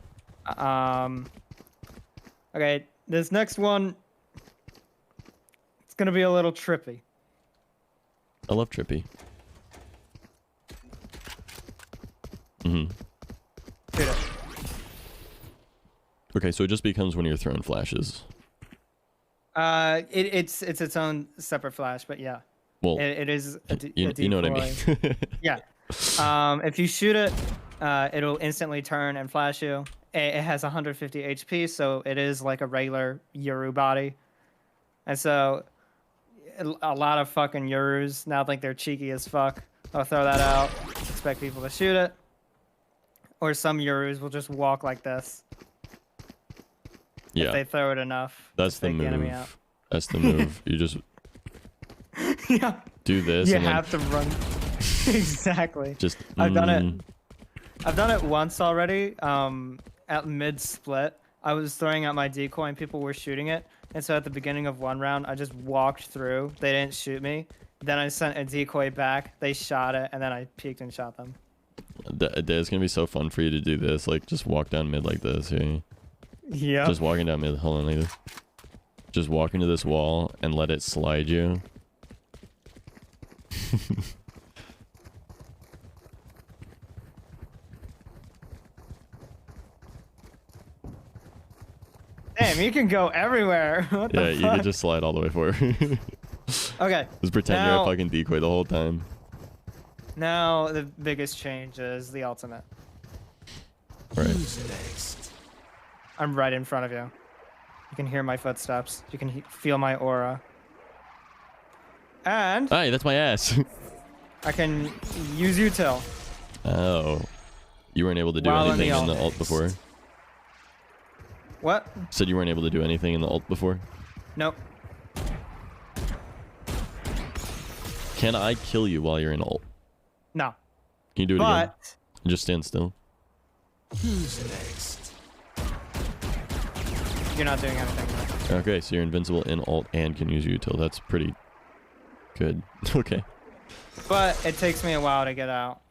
Speaker 5: Okay, this next one, it's gonna be a little trippy.
Speaker 1: I love trippy.
Speaker 5: Shoot it.
Speaker 1: Okay, so it just becomes when you're throwing flashes.
Speaker 5: It's its own separate flash, but yeah.
Speaker 1: Well,
Speaker 5: it is a
Speaker 1: you know what I
Speaker 5: decoy.
Speaker 1: mean.
Speaker 5: Yeah. If you shoot it, it'll instantly turn and flash you. It has 150 HP, so it is like a regular Yuru body. And so a lot of fucking Yurus now think they're cheeky as fuck. I'll throw that out, expect people to shoot it. Or some Yurus will just walk like this.
Speaker 1: Yeah.
Speaker 5: If they throw it enough.
Speaker 1: That's the
Speaker 5: take the enemy
Speaker 1: move.
Speaker 5: out.
Speaker 1: That's the move. You just
Speaker 5: Yeah.
Speaker 1: do this.
Speaker 5: You
Speaker 1: and
Speaker 5: have
Speaker 1: then
Speaker 5: to run. Exactly.
Speaker 1: Just.
Speaker 5: I've done it. I've done it once already. At mid split, I was throwing out my decoy and people were shooting it. And so at the beginning of one round, I just walked through. They didn't shoot me. Then I sent a decoy back. They shot it, and then I peeked and shot them.
Speaker 1: It's gonna be so fun for you to do this. Like, just walk down mid like this. Yeah.
Speaker 5: Yeah.
Speaker 1: Just walking down mid. Hold on, like this. Just walk into this wall and let it slide you.
Speaker 5: Damn, you can go everywhere. What
Speaker 1: Yeah,
Speaker 5: the
Speaker 1: you
Speaker 5: fuck?
Speaker 1: could just slide all the way forward.
Speaker 5: Okay.
Speaker 1: Just pretend you're
Speaker 5: now-
Speaker 1: a fucking decoy the whole time.
Speaker 5: Now the biggest change is the ultimate.
Speaker 1: Right.
Speaker 5: I'm right in front of you. You can hear my footsteps. You can feel my aura. And
Speaker 1: Hey, that's my ass.
Speaker 5: I can use util.
Speaker 1: Oh. You weren't able to do
Speaker 5: While in the
Speaker 1: anything in the
Speaker 5: ult.
Speaker 1: ult before?
Speaker 5: What?
Speaker 1: Said you weren't able to do anything in the ult before?
Speaker 5: Nope.
Speaker 1: Can I kill you while you're in ult?
Speaker 5: No.
Speaker 1: Can you do it again?
Speaker 5: But
Speaker 1: Just stand still.
Speaker 22: Who's next?
Speaker 5: you're not doing anything.
Speaker 1: Okay, so you're invincible in ult and can use util. That's pretty good. Okay.
Speaker 5: But it takes me a while to get out.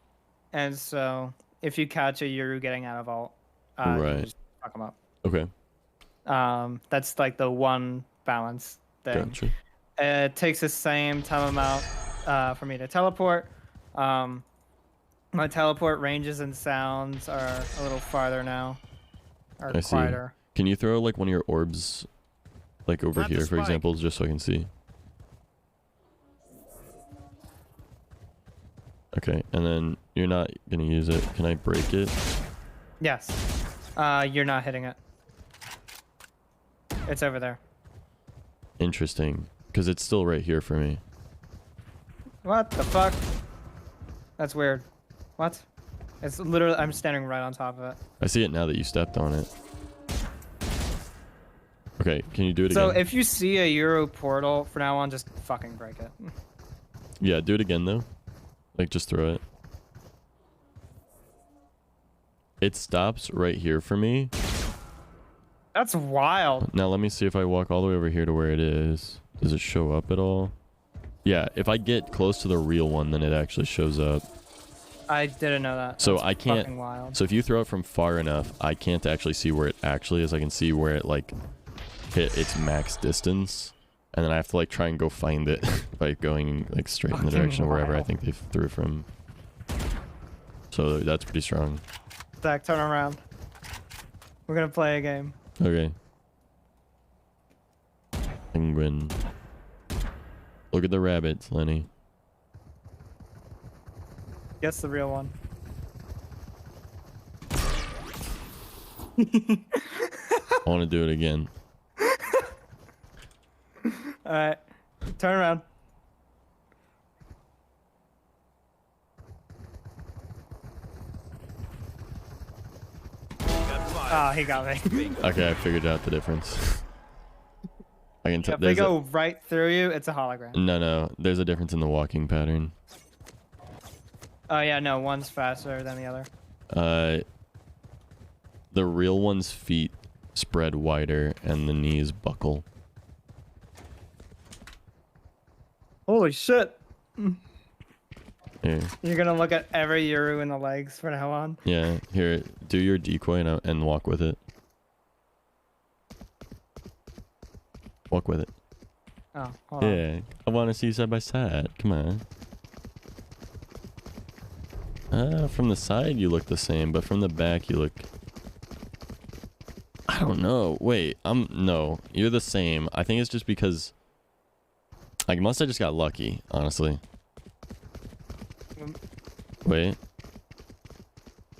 Speaker 5: And so if you catch a Yuru getting out of ult, you can
Speaker 1: Right.
Speaker 5: just fuck them up.
Speaker 1: Okay.
Speaker 5: That's like the one balance thing.
Speaker 1: Gotcha.
Speaker 5: It takes the same time amount for me to teleport. My teleport ranges and sounds are a little farther now. Or
Speaker 1: I see.
Speaker 5: quieter.
Speaker 1: Can you throw like one of your orbs like over
Speaker 2: Plant the
Speaker 1: here, for
Speaker 2: spike.
Speaker 1: example, just so I can see? Okay, and then you're not gonna use it. Can I break it?
Speaker 5: Yes. You're not hitting it. It's over there.
Speaker 1: Interesting, because it's still right here for me.
Speaker 5: What the fuck? That's weird. What? It's literally, I'm standing right on top of it.
Speaker 1: I see it now that you stepped on it. Okay, can you do it
Speaker 5: So
Speaker 1: again?
Speaker 5: if you see a Euro portal, from now on, just fucking break it.
Speaker 1: Yeah, do it again though. Like, just throw it. It stops right here for me.
Speaker 5: That's wild.
Speaker 1: Now let me see if I walk all the way over here to where it is. Does it show up at all? Yeah, if I get close to the real one, then it actually shows up.
Speaker 5: I didn't know that.
Speaker 1: So
Speaker 5: That's
Speaker 1: I can't.
Speaker 5: fucking wild.
Speaker 1: So if you throw it from far enough, I can't actually see where it actually is. I can see where it like hit its max distance, and then I have to like try and go find it by going like straight in the
Speaker 5: Fucking
Speaker 1: direction of wherever I
Speaker 5: wild.
Speaker 1: think they threw from. So that's pretty strong.
Speaker 5: Zach, turn around. We're gonna play a game.
Speaker 1: Okay. Penguin. Look at the rabbits, Lenny.
Speaker 5: Guess the real one.
Speaker 1: I want to do it again.
Speaker 5: Alright. Turn around. Ah, he got me.
Speaker 1: Okay, I figured out the difference. I can tell.
Speaker 5: If they go right through you, it's a hologram.
Speaker 1: No, there's a difference in the walking pattern.
Speaker 5: Oh yeah, no, one's faster than the other.
Speaker 1: The real one's feet spread wider and the knees buckle.
Speaker 5: Holy shit.
Speaker 1: Here.
Speaker 5: You're gonna look at every Yuru in the legs from now on.
Speaker 1: Yeah, here, do your decoy and walk with it. Walk with it.
Speaker 5: Oh, hold on.
Speaker 1: Yeah, I want to see you side by side. Come on. From the side you look the same, but from the back you look... I don't know. Wait, no, you're the same. I think it's just because... Like, unless I just got lucky, honestly. Wait.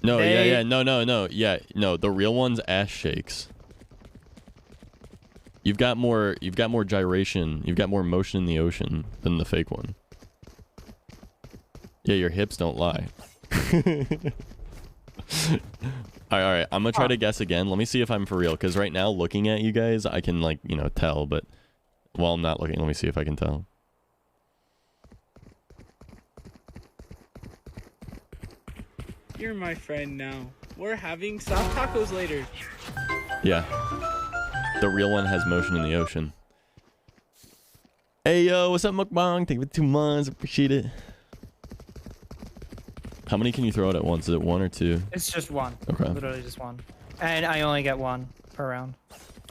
Speaker 1: No, yeah, no. Yeah, no, the real one's ass shakes. You've got more gyration, you've got more motion in the ocean than the fake one. Yeah, your hips don't lie. Alright, I'm gonna try to guess again. Let me see if I'm for real, because right now, looking at you guys, I can, like, you know, tell, but while I'm not looking, let me see if I can tell.
Speaker 19: You're my friend now. We're having soft tacos later.
Speaker 1: Yeah. The real one has motion in the ocean. Hey, yo, what's up, Mukbang? Thank you for 2 months. Appreciate it. How many can you throw out at once? Is it 1 or 2?
Speaker 5: It's just one.
Speaker 1: Okay.
Speaker 5: Literally just one. And I only get one per round.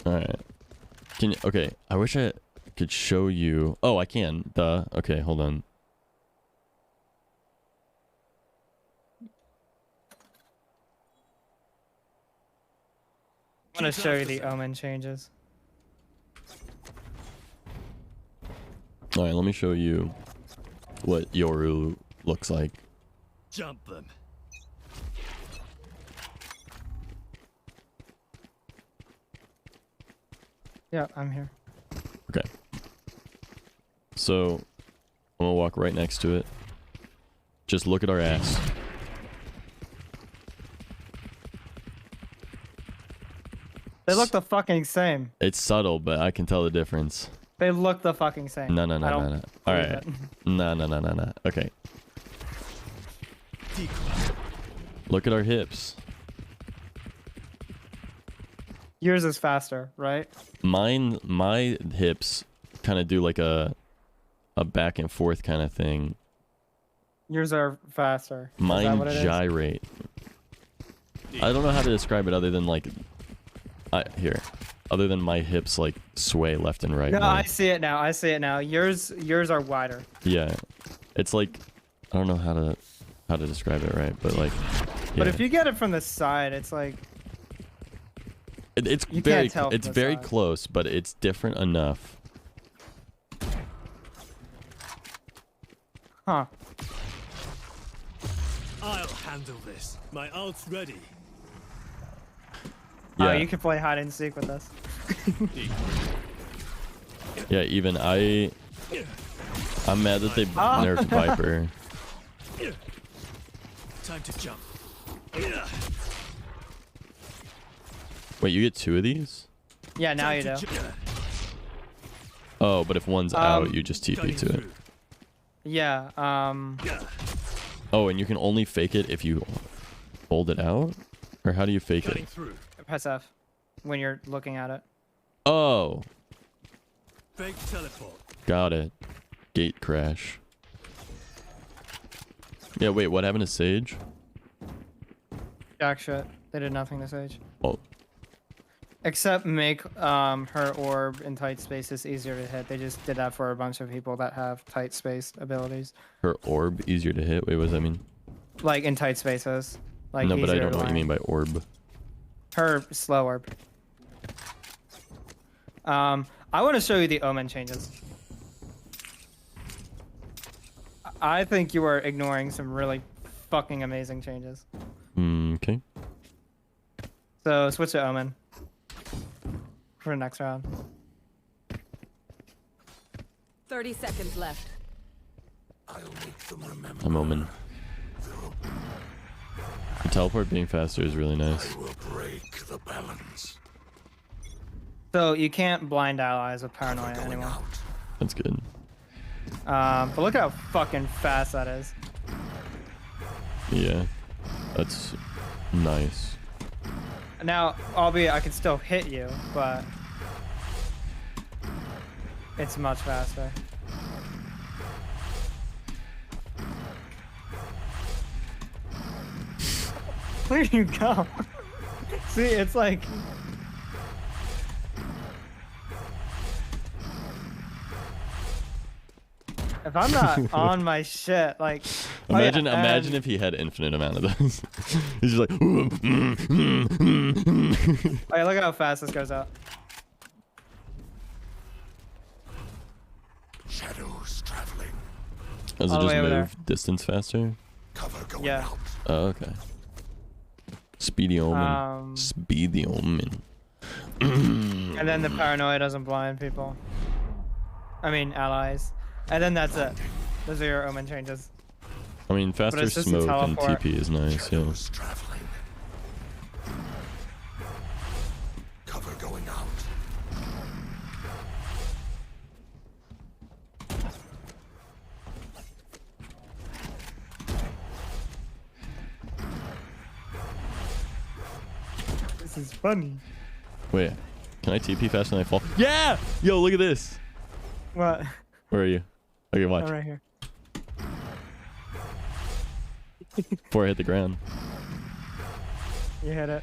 Speaker 1: Alright. Can you... Okay, I wish I could show you... Oh, I can. Duh. Okay, hold on.
Speaker 5: I'm gonna show you the omen changes.
Speaker 1: Alright, let me show you what Yoru looks like.
Speaker 2: Jump them.
Speaker 5: Yeah, I'm here.
Speaker 1: Okay. So, I'm gonna walk right next to it. Just look at our ass.
Speaker 5: They look the fucking same.
Speaker 1: It's subtle, but I can tell the difference.
Speaker 5: They look the fucking same.
Speaker 1: No.
Speaker 5: I don't
Speaker 1: Alright.
Speaker 5: believe it.
Speaker 1: No. Okay. Look at our hips.
Speaker 5: Yours is faster, right?
Speaker 1: My hips kind of do like a back and forth kind of thing.
Speaker 5: Yours are faster. Is that
Speaker 1: Mine
Speaker 5: what it is?
Speaker 1: gyrate. I don't know how to describe it other than like... here. Other than my hips like sway left and right.
Speaker 5: No,
Speaker 1: more.
Speaker 5: I see it now. Yours are wider.
Speaker 1: Yeah. It's like... I don't know how to how to describe it right, but like,
Speaker 5: But
Speaker 1: yeah.
Speaker 5: if you get it from the side, it's like
Speaker 1: It's
Speaker 5: you
Speaker 1: very
Speaker 5: can't tell from
Speaker 1: it's
Speaker 5: the
Speaker 1: very
Speaker 5: side.
Speaker 1: close, but it's different enough.
Speaker 5: Huh.
Speaker 2: I'll handle this. My ult's ready.
Speaker 5: Oh,
Speaker 1: Yeah.
Speaker 5: you can play hide and seek with us.
Speaker 1: Yeah, even I'm mad that they nerfed Viper.
Speaker 2: Time to jump.
Speaker 1: Wait, you get 2 of these?
Speaker 5: Yeah, now you do.
Speaker 1: Oh, but if one's out, you just TP to it.
Speaker 5: Yeah.
Speaker 1: Oh, and you can only fake it if you hold it out? Or how do you fake it?
Speaker 5: Press F when you're looking at it.
Speaker 1: Oh,
Speaker 2: Fake teleport.
Speaker 1: got it. Gate crash. Yeah, wait, what happened to Sage?
Speaker 5: Jack shit. They did nothing to Sage.
Speaker 1: Oh.
Speaker 5: Except make her orb in tight spaces easier to hit. They just did that for a bunch of people that have tight space abilities.
Speaker 1: Her orb easier to hit? Wait, what does that mean?
Speaker 5: Like in tight spaces. Like
Speaker 1: No, but I
Speaker 5: easier
Speaker 1: don't
Speaker 5: to
Speaker 1: know what you
Speaker 5: land.
Speaker 1: mean by orb.
Speaker 5: Her slow orb. I want to show you the omen changes. I think you are ignoring some really fucking amazing changes.
Speaker 1: Okay.
Speaker 5: So switch to omen for the next round.
Speaker 3: 30 seconds left.
Speaker 1: A moment. The teleport being faster is really nice.
Speaker 22: Break the balance.
Speaker 5: So you can't blind allies with paranoia anymore.
Speaker 1: That's good.
Speaker 5: But look how fucking fast that is.
Speaker 1: Yeah. That's nice.
Speaker 5: Now, albeit I can still hit you, but it's much faster. Where you go? See, it's like if I'm not on my shit, like
Speaker 1: Imagine,
Speaker 5: oh yeah,
Speaker 1: imagine if he had infinite amount of those. He's just like.
Speaker 5: Oh yeah, look how fast this goes up.
Speaker 22: Shadows traveling.
Speaker 1: Does it
Speaker 5: All the
Speaker 1: just
Speaker 5: way over there.
Speaker 1: move distance faster?
Speaker 22: Cover going
Speaker 5: Yeah.
Speaker 22: out.
Speaker 1: Oh, okay. Speedy omen. Speedy omen.
Speaker 5: And then the paranoia doesn't blind people. I mean allies. And then that's it. Those are your omen changes.
Speaker 1: I mean, faster
Speaker 5: it's just a
Speaker 1: smoke and
Speaker 5: teleport.
Speaker 1: TP is nice, yeah.
Speaker 22: Traveling. Cover going out.
Speaker 5: This is funny.
Speaker 1: Wait, can I TP faster than I fall? Yeah! Yo, look at this.
Speaker 5: What?
Speaker 1: Where are you? Okay, watch.
Speaker 5: I'm right here.
Speaker 1: Before I hit the ground.
Speaker 5: You hit it.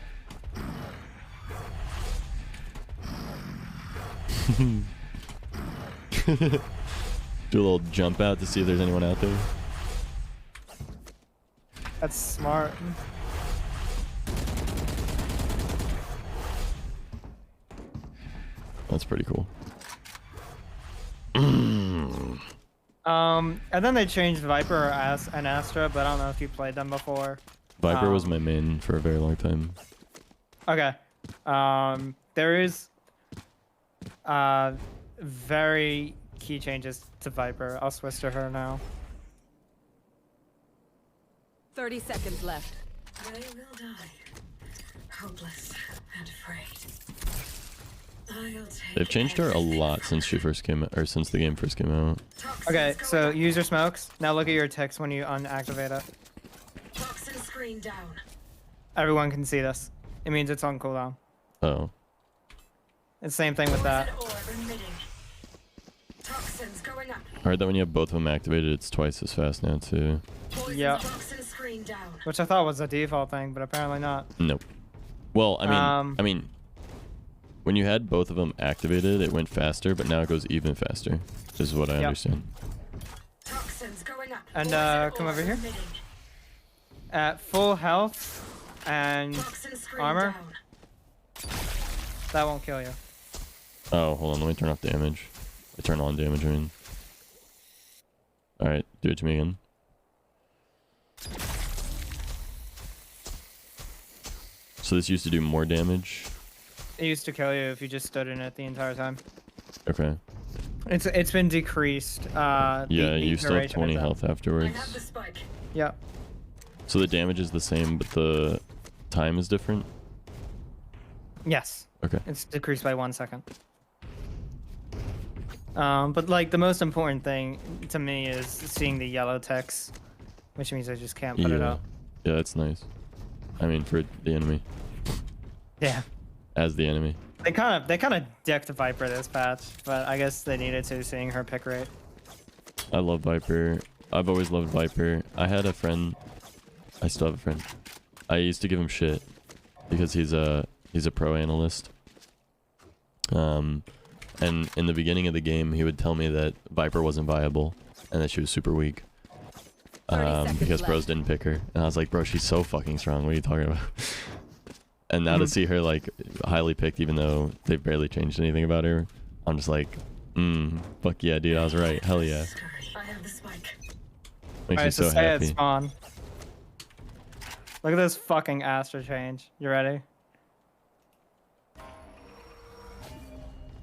Speaker 1: Do a little jump out to see if there's anyone out there.
Speaker 5: That's smart.
Speaker 1: That's pretty cool.
Speaker 5: And then they changed Viper and Astra, but I don't know if you played them before.
Speaker 1: Viper was my main for a very long time.
Speaker 5: Okay. There is very key changes to Viper. I'll switch to her now.
Speaker 3: 30 seconds left.
Speaker 7: They will die, hopeless and afraid. I'll take
Speaker 1: They've changed her a lot since she first came out, or since the game first came out.
Speaker 5: Okay, so use your smokes. Now look at your ticks when you unactivate it.
Speaker 7: toxin screen down.
Speaker 5: Everyone can see this. It means it's on cooldown.
Speaker 1: Oh.
Speaker 5: It's the same thing with that.
Speaker 7: Orb emitting. Toxins going up.
Speaker 1: I heard that when you have both of them activated, it's twice as fast now too.
Speaker 5: Yeah.
Speaker 7: Toxin screen down.
Speaker 5: Which I thought was a default thing, but apparently not.
Speaker 1: Nope. Well, I mean, when you had both of them activated, it went faster, but now it goes even faster. This is what I understand.
Speaker 7: Toxins going up.
Speaker 5: And come over here. at full health and armor, that won't kill you.
Speaker 1: Oh, hold on. Let me turn off damage. I turn on damage, I mean. Alright, do it to me again. So this used to do more damage?
Speaker 5: It used to kill you if you just stood in it the entire time.
Speaker 1: Okay.
Speaker 5: It's been decreased.
Speaker 1: Yeah, you still have 20 health afterwards.
Speaker 5: Yeah.
Speaker 1: So the damage is the same, but the time is different?
Speaker 5: Yes.
Speaker 1: Okay.
Speaker 5: It's decreased by 1 second. But like the most important thing to me is seeing the yellow text, which means I just can't put it up.
Speaker 1: Yeah, that's nice. I mean, for the enemy.
Speaker 5: Yeah.
Speaker 1: As the enemy.
Speaker 5: They kind of decked Viper this patch, but I guess they needed to, seeing her pick rate.
Speaker 1: I love Viper. I've always loved Viper. I had a friend. I still have a friend. I used to give him shit because he's a pro analyst. And in the beginning of the game, he would tell me that Viper wasn't viable and that she was super weak. Because pros didn't pick her. And I was like, bro, she's so fucking strong. What are you talking about? And now to see her like highly picked, even though they've barely changed anything about her, I'm just like, fuck yeah, dude, I was right. Hell yeah. Makes me so happy.
Speaker 5: Spawn. Look at this fucking Astra change. You ready?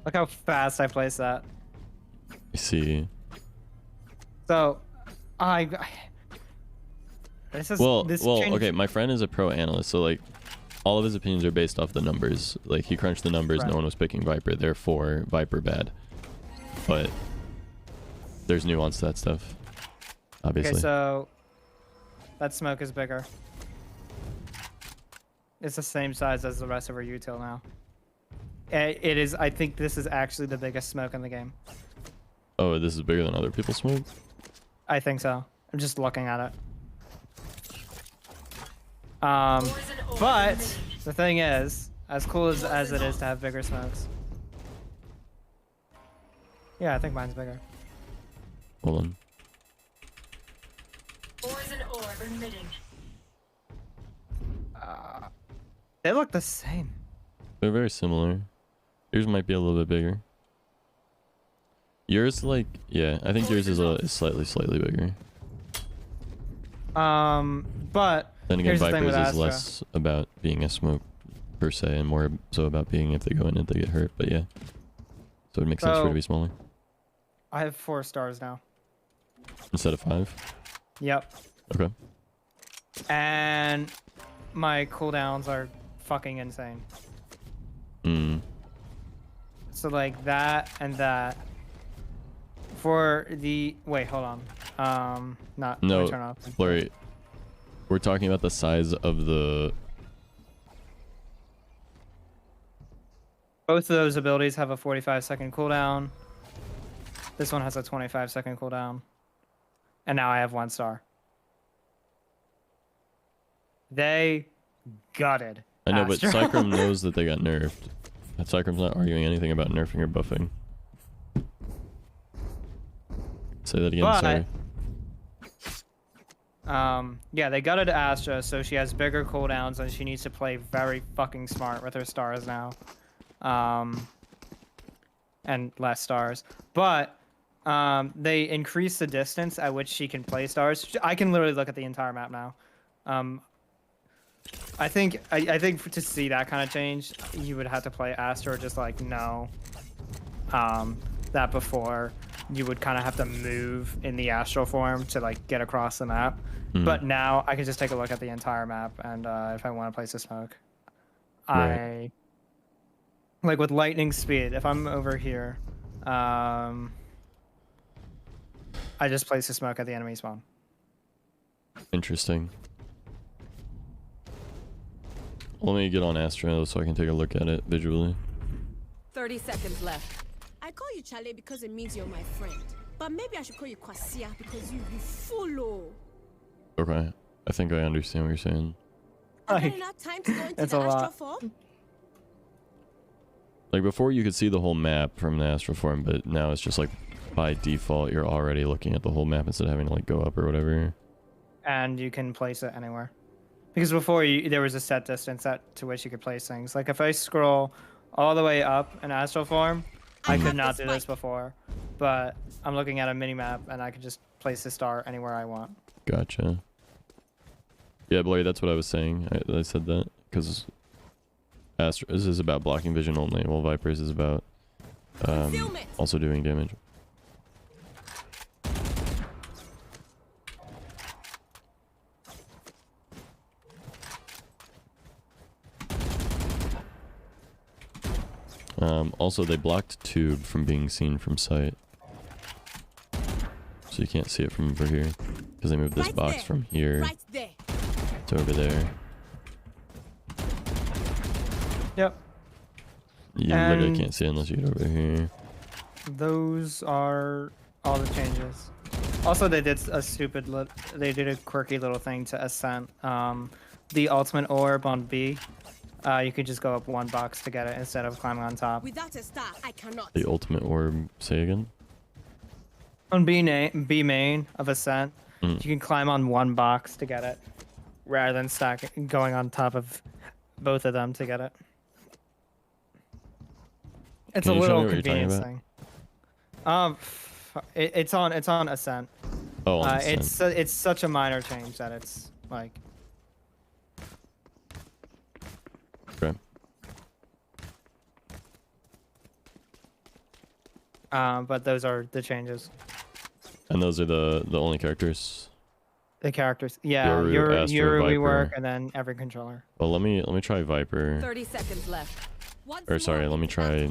Speaker 5: Look how fast I place that.
Speaker 1: I see.
Speaker 5: So,
Speaker 1: okay, my friend is a pro analyst, so like all of his opinions are based off the numbers. Like he crunched the numbers,
Speaker 5: Right.
Speaker 1: No one was picking Viper, therefore Viper bad. But there's nuance to that stuff, obviously.
Speaker 5: Okay, so that smoke is bigger. It's the same size as the rest of her util now. It is. I think this is actually the biggest smoke in the game.
Speaker 1: Oh, this is bigger than other people's smoke?
Speaker 5: I think so. I'm just looking at it. But the thing is, as cool as it is to have bigger smokes. Yeah, I think mine's bigger.
Speaker 1: Hold on.
Speaker 5: They look the same.
Speaker 1: They're very similar. Yours might be a little bit bigger. Yours, like, yeah, I think yours is slightly bigger.
Speaker 5: But
Speaker 1: Then again,
Speaker 5: here's the thing
Speaker 1: Viper's
Speaker 5: with
Speaker 1: is
Speaker 5: Astra.
Speaker 1: less about being a smoke per se, and more so about being if they go in it, they get hurt. But yeah, so it makes sense for it to be smaller
Speaker 5: I have 4 stars now.
Speaker 1: instead of 5.
Speaker 5: Yep.
Speaker 1: Okay.
Speaker 5: And my cooldowns are fucking insane. So like that and that. For the wait, hold on. Not
Speaker 1: No,
Speaker 5: turn off.
Speaker 1: Blurry. We're talking about the size of the.
Speaker 5: Both of those abilities have a 45-second cooldown. This one has a 25-second cooldown. And now I have 1 star. They gutted.
Speaker 1: I know, but
Speaker 5: Astra.
Speaker 1: Cycrum knows that they got nerfed. Cycrum's not arguing anything about nerfing or buffing. Say that again, sorry.
Speaker 5: Yeah, they gutted Astra, so she has bigger cooldowns and she needs to play very fucking smart with her stars now. And less stars. But they increase the distance at which she can play stars. I can literally look at the entire map now. I think to see that kind of change, you would have to play Astra or just like no. That before you would kind of have to move in the astral form to like get across the map. But now I can just take a look at the entire map, and if I want to place a smoke,
Speaker 1: Right.
Speaker 5: like with lightning speed. If I'm over here, I just place a smoke at the enemy spawn.
Speaker 1: Interesting. Let me get on Astra so I can take a look at it visually.
Speaker 3: 30 seconds left.
Speaker 4: I call you Charlie because it means you're my friend. But maybe I should call you Kwasia because you follow.
Speaker 1: Okay. I think I understand what you're saying.
Speaker 4: I got enough time to go into
Speaker 5: It's
Speaker 4: the
Speaker 5: a lot.
Speaker 4: astral form?
Speaker 1: Like before you could see the whole map from the astral form, but now it's just like by default you're already looking at the whole map instead of having to like go up or whatever.
Speaker 5: And you can place it anywhere. Because before there was a set distance to which you could place things. Like if I scroll all the way up in astral form, I could not do this before. But I'm looking at a mini map and I could just place the star anywhere I want.
Speaker 1: Gotcha. Yeah, Blurry, that's what I was saying. I said that because this is about blocking vision only, while Vipers is about also doing damage. Also, they blocked tube from being seen from sight. So you can't see it from over here. Because they moved this box from here to over there.
Speaker 5: Yep.
Speaker 1: You literally can't see it unless you get over here.
Speaker 5: Those are all the changes. Also, they did a quirky little thing to Ascent. The ultimate orb on B. You could just go up one box to get it instead of climbing on top.
Speaker 4: Without a star, I cannot.
Speaker 1: The ultimate orb, say again?
Speaker 5: On B main of Ascent, you can climb on one box to get it, rather than going on top of both of them to get it. It's a little convenience thing. It's on Ascent.
Speaker 1: Oh, on Ascent.
Speaker 5: It's such a minor change that it's like.
Speaker 1: Okay.
Speaker 5: But those are the changes.
Speaker 1: And those are the only characters.
Speaker 5: The characters, yeah, your rework, and then every controller.
Speaker 1: Well, let me try Viper.
Speaker 3: 30 seconds left.
Speaker 1: Or sorry, let me try.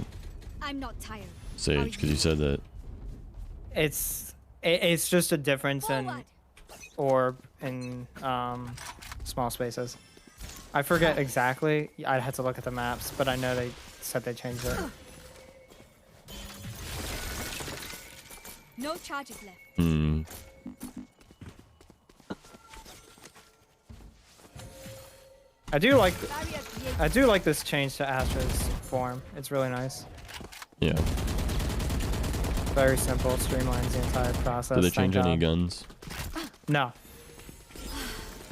Speaker 7: I'm not tired.
Speaker 1: Sage, because you said that.
Speaker 5: It's just a difference in orb in small spaces. I forget exactly. I'd have to look at the maps, but I know they said they changed it.
Speaker 7: No charges left.
Speaker 5: I do like this change to Astra's form. It's really nice.
Speaker 1: Yeah.
Speaker 5: Very simple, streamlines the entire process.
Speaker 1: Did they change any guns?
Speaker 5: No.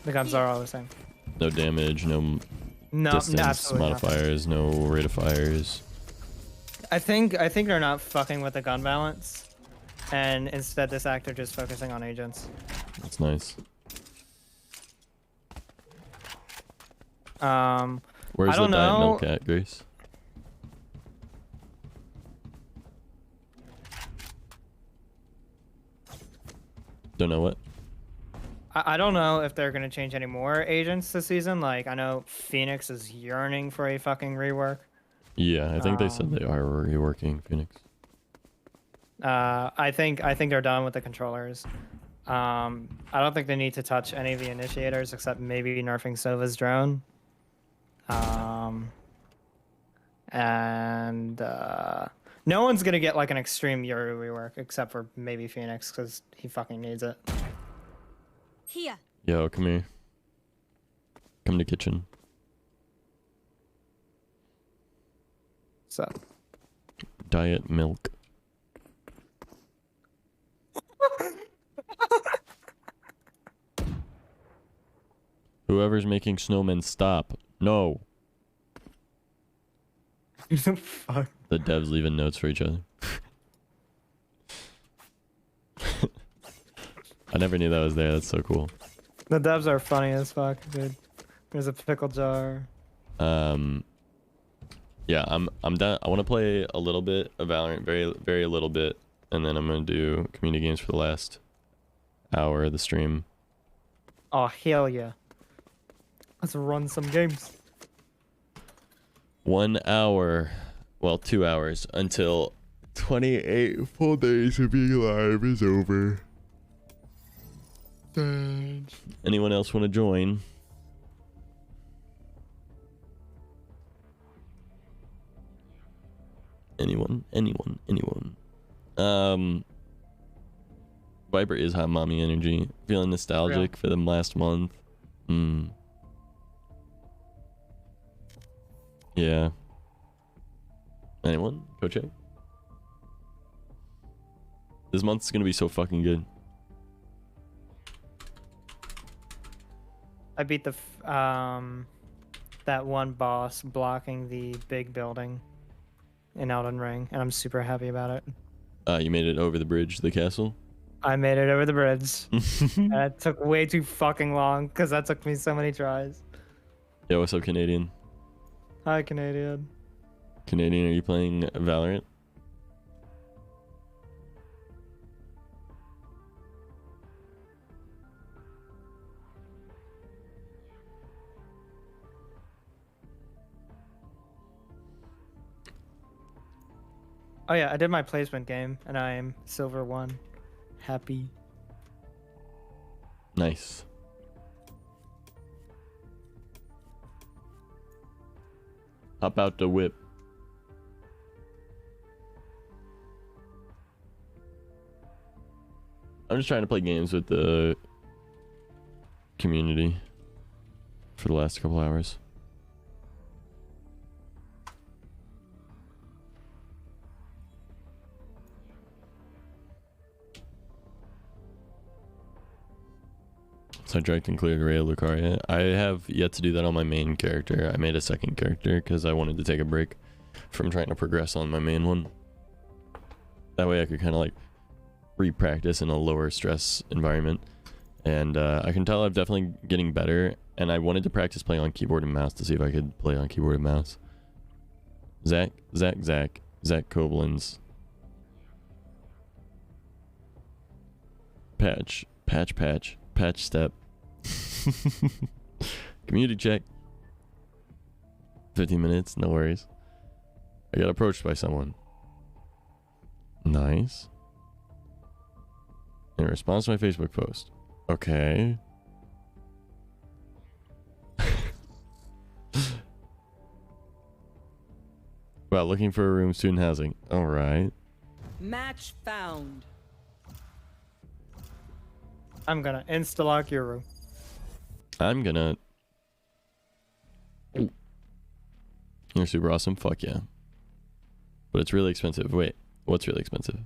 Speaker 5: The guns are all the same.
Speaker 1: No damage, no distance modifiers, no rate of fires.
Speaker 5: I think they're not fucking with the gun balance, and instead this act are just focusing on agents.
Speaker 1: That's nice. Where's
Speaker 5: I don't
Speaker 1: the diet
Speaker 5: know.
Speaker 1: milk at, Grace? Don't know what?
Speaker 5: I don't know if they're gonna change any more agents this season. Like, I know Phoenix is yearning for a fucking rework.
Speaker 1: Yeah, I think they said they are reworking Phoenix.
Speaker 5: I think they're done with the controllers. I don't think they need to touch any of the initiators except maybe nerfing Sova's drone. No one's gonna get like an extreme Yoru rework except for maybe Phoenix because he fucking needs it.
Speaker 7: Here.
Speaker 1: Yo, come here. Come to kitchen.
Speaker 5: What's up?
Speaker 1: Diet milk. Whoever's making snowmen, stop. No.
Speaker 5: Fuck.
Speaker 1: The devs leaving notes for each other. I never knew that was there. That's so cool.
Speaker 5: The devs are funny as fuck, dude. There's a pickle jar.
Speaker 1: Yeah, I'm done. I want to play a little bit of Valorant, very little bit, and then I'm gonna do community games for the last hour of the stream.
Speaker 5: Oh hell yeah! Let's run some games.
Speaker 1: 1 hour, well, 2 hours until 28 full days of being live is over. Anyone else want to join? Anyone? Viper is hot mommy energy. Feeling nostalgic for them last month. Yeah. Anyone? Go check. This month's gonna be so fucking good.
Speaker 5: I beat that one boss blocking the big building in Elden Ring, and I'm super happy about it.
Speaker 1: You made it over the bridge to the castle?
Speaker 5: I made it over the bridge. And it took way too fucking long because that took me so many tries.
Speaker 1: Yo, what's up, Canadian?
Speaker 5: Hi, Canadian.
Speaker 1: Canadian, are you playing Valorant?
Speaker 5: Oh yeah, I did my placement game, and I am silver 1. Happy.
Speaker 1: Nice. Hop out the whip. I'm just trying to play games with the community for the last couple hours. So I dragged and cleared Rhea Lucaria. I have yet to do that on my main character. I made a second character because I wanted to take a break from trying to progress on my main one. That way I could kind of like re-practice in a lower stress environment. And I can tell I'm definitely getting better. And I wanted to practice playing on keyboard and mouse to see if I could play on keyboard and mouse. Zach Koblenz. Patch step. Community check. 15 minutes, no worries. I got approached by someone. Nice. In response to my Facebook post. Okay. Well, looking for a room, student housing. Alright.
Speaker 3: Match found.
Speaker 5: I'm gonna insta-lock your room.
Speaker 1: I'm gonna... Ooh. You're super awesome? Fuck yeah. But it's really expensive. Wait, what's really expensive?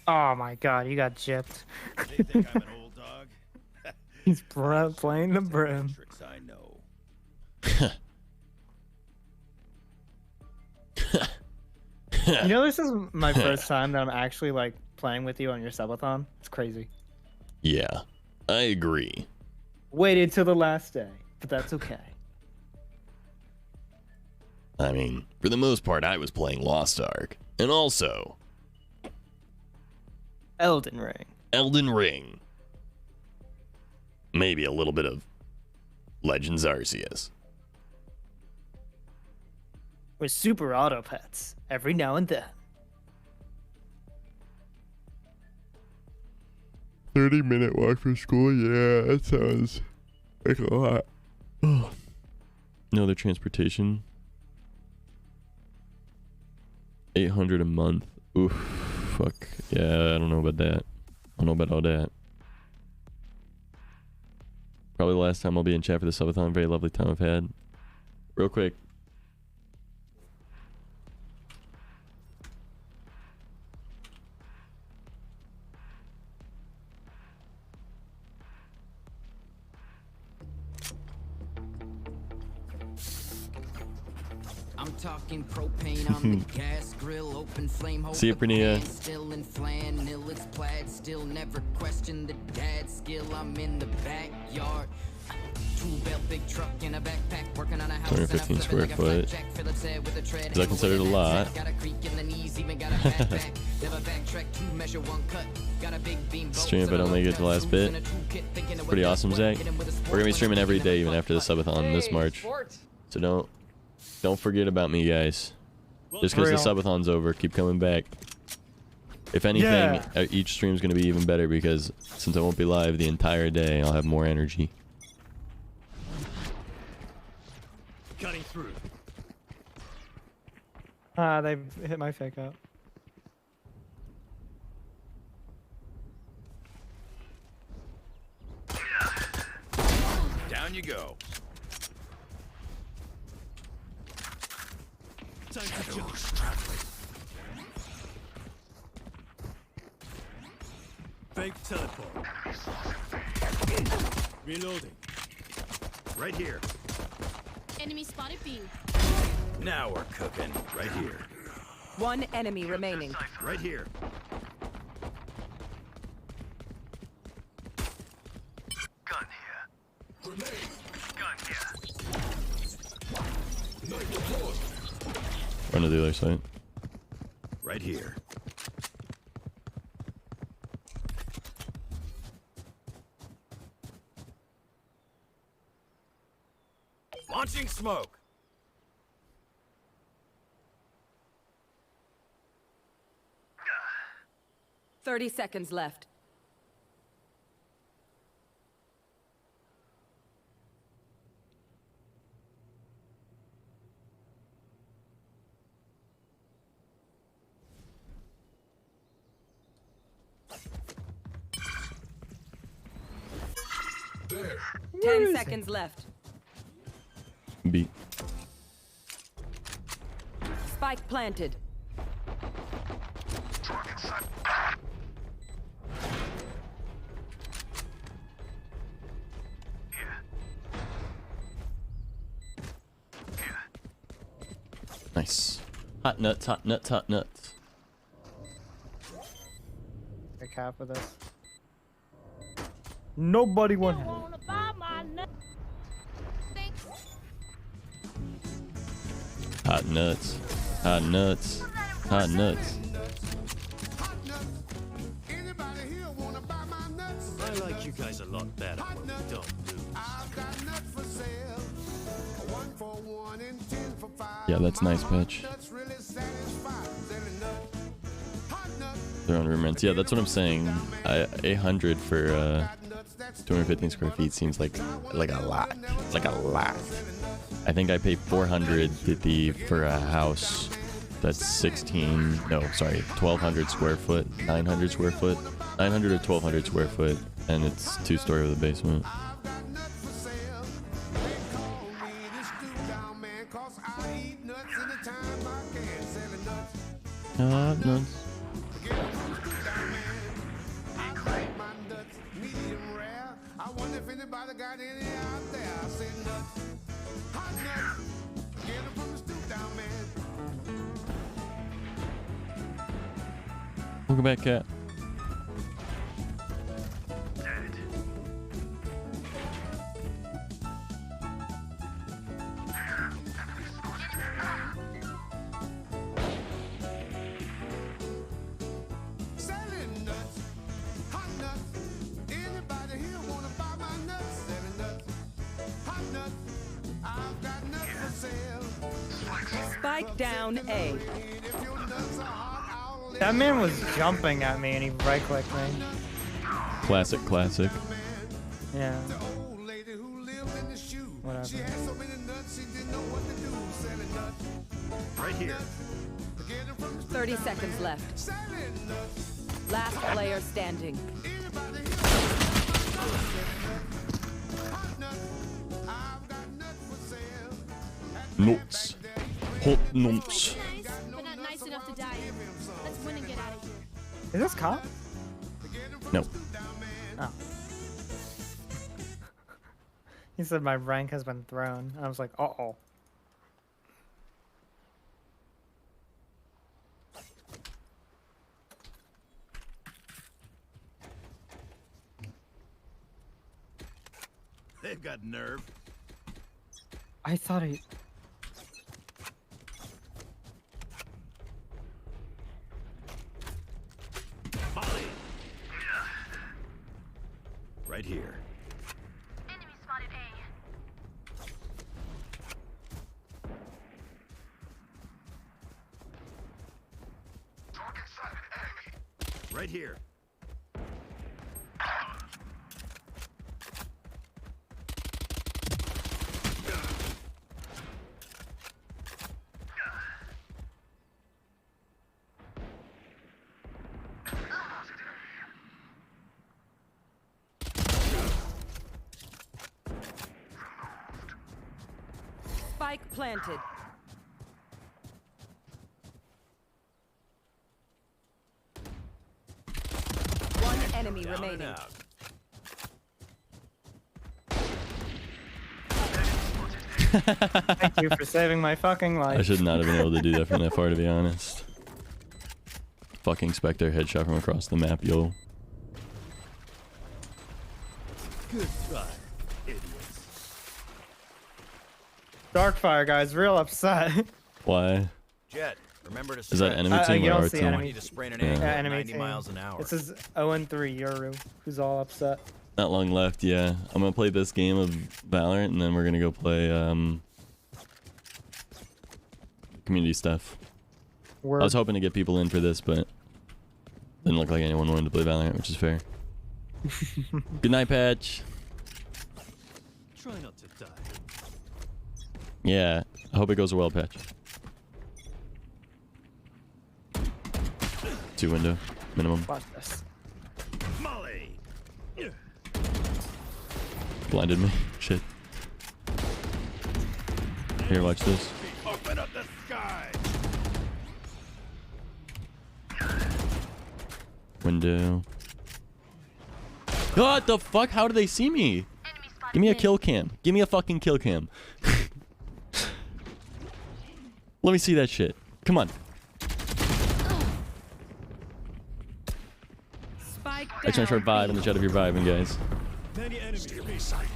Speaker 5: Oh my god, you got gypped.
Speaker 22: They think I'm an old dog.
Speaker 5: He's playing the brim.
Speaker 22: Tricks I know.
Speaker 5: You know, this is my first time that I'm actually like playing with you on your subathon. It's crazy.
Speaker 1: Yeah, I agree.
Speaker 5: Waited till the last day, but that's okay.
Speaker 1: I mean, for the most part, I was playing Lost Ark. And also...
Speaker 5: Elden Ring.
Speaker 1: Elden Ring. Maybe a little bit of Legends Arceus.
Speaker 5: With super auto pets every now and then.
Speaker 1: 30-minute walk from school? Yeah, that sounds like a lot. Oh. No other transportation. 800 a month. Oof. Fuck. Yeah, I don't know about that. I don't know about all that. Probably the last time I'll be in chat for the subathon. Very lovely time I've had. Real quick.
Speaker 8: I'm talking propane on the gas grill, open flame,
Speaker 1: see you, Pernia.
Speaker 8: still in flan, nil it's plaid, still never question the dad skill. I'm in the backyard. 2-bell big truck in a backpack, working on a house.
Speaker 1: 215 square foot. Is that considered a lot? Stream if I don't make it to the last bit. Pretty awesome, Zach. We're gonna be streaming every day, even after the subathon this March. So don't forget about me, guys. Just because the subathon's over, keep coming back. If anything, each stream's gonna be even better because since I won't be live the entire day, I'll have more energy.
Speaker 2: Cutting through.
Speaker 5: They've hit my fake up.
Speaker 22: Down you go.
Speaker 2: Time to jump. Fake teleport. Reloading.
Speaker 22: Right here.
Speaker 4: Enemy spotted B.
Speaker 22: Now we're cooking. Right here.
Speaker 3: One enemy remaining.
Speaker 22: Right here.
Speaker 2: Gun here. Grenade. Gun here.
Speaker 1: Run to the other side.
Speaker 22: Right here. Launching smoke.
Speaker 3: 30 seconds left.
Speaker 2: There.
Speaker 3: 10 seconds left.
Speaker 1: B.
Speaker 3: Spike planted.
Speaker 1: Nice. Hot nuts, hot nuts, hot nuts.
Speaker 5: A cap with us. Nobody won.
Speaker 1: Hot nuts. Hot nuts. Hot nuts.
Speaker 2: I like you guys a lot better when we don't lose.
Speaker 1: Yeah, that's nice pitch. 300 minutes. Yeah, that's what I'm saying. 800 for 215 square feet seems like a lot. It's like a lot. I think I paid 450 for a house that's 1,200 square foot, 900 square foot, 900 or 1,200 square foot, and it's 2-story with a basement. Nuts. Welcome back, Cat.
Speaker 3: Spike down A.
Speaker 5: That man was jumping at me and he right clicked me.
Speaker 1: Classic, classic.
Speaker 5: Yeah. Whatever.
Speaker 22: Right here.
Speaker 3: 30 seconds left. Last player standing.
Speaker 1: Nuts. Hot nuts.
Speaker 4: But not nice enough to die. Let's win and get out of here.
Speaker 5: Is this cop?
Speaker 1: No.
Speaker 5: Oh. He said my rank has been thrown. I was like, uh-oh.
Speaker 22: They've got nerve.
Speaker 5: I thought he...
Speaker 22: Right here.
Speaker 4: Enemy spotted A.
Speaker 22: Right here.
Speaker 3: Spike planted. One enemy enemy
Speaker 2: Down and
Speaker 3: remaining.
Speaker 2: out.
Speaker 5: Thank you for saving my fucking life.
Speaker 1: I should not have been able to do that from that far, to be honest. Fucking Spectre headshot from across the map, yo.
Speaker 2: Good try, idiots.
Speaker 5: Darkfire guy's real upset.
Speaker 1: Why?
Speaker 22: Jet, remember to
Speaker 1: Is that enemy team
Speaker 5: you
Speaker 1: or
Speaker 5: don't
Speaker 1: our
Speaker 5: see
Speaker 1: team?
Speaker 5: enemy.
Speaker 22: to sprain an
Speaker 1: Yeah.
Speaker 22: ankle at
Speaker 5: Enemy
Speaker 22: 90
Speaker 5: team.
Speaker 22: miles an hour.
Speaker 5: It says 0-3 Yoru, who's all upset.
Speaker 1: Not long left, yeah. I'm gonna play this game of Valorant, and then we're gonna go play community stuff.
Speaker 5: Word.
Speaker 1: I was hoping to get people in for this, but didn't look like anyone wanted to play Valorant, which is fair. Good night, Patch.
Speaker 2: Try not to die.
Speaker 1: Yeah, I hope it goes well, Patch. 2 window, minimum.
Speaker 5: Watch this.
Speaker 2: Molly.
Speaker 1: Blinded me. Shit. Here, watch this.
Speaker 22: Open up the sky.
Speaker 1: Window. What the fuck? How do they see me? Give me a kill cam. Give me a fucking kill cam. Let me see that shit. Come on.
Speaker 3: Spike
Speaker 1: Extra short vibe in the chat if you're vibing, guys.
Speaker 2: Many enemies in sight.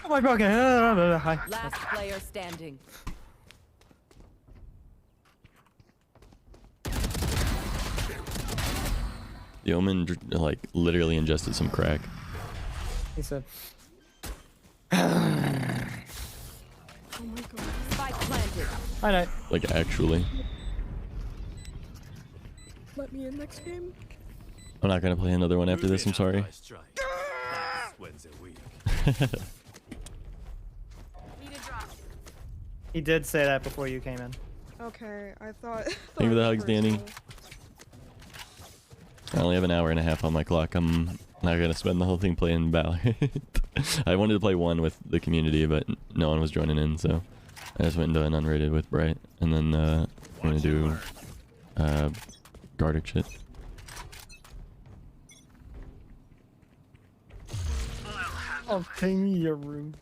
Speaker 5: Oh my fucking hi.
Speaker 3: Last player standing.
Speaker 1: The Omen like literally ingested some crack.
Speaker 5: He said.
Speaker 4: Oh my god.
Speaker 3: Spike planted.
Speaker 5: Hi, night.
Speaker 1: Like actually.
Speaker 4: Let me in next game.
Speaker 1: I'm not gonna play another one after this, I'm sorry.
Speaker 2: Nice try. That's Wednesday week.
Speaker 5: He did say that before you came in.
Speaker 12: Okay, I thought.
Speaker 1: Thank you for the hugs, Danny. I only have an hour and a half on my clock. I'm not gonna spend the whole thing playing Valorant. I wanted to play one with the community, but no one was joining in, so I just went into an unrated with Bright, and then I'm gonna do Gardic shit.
Speaker 5: I'll ping your room.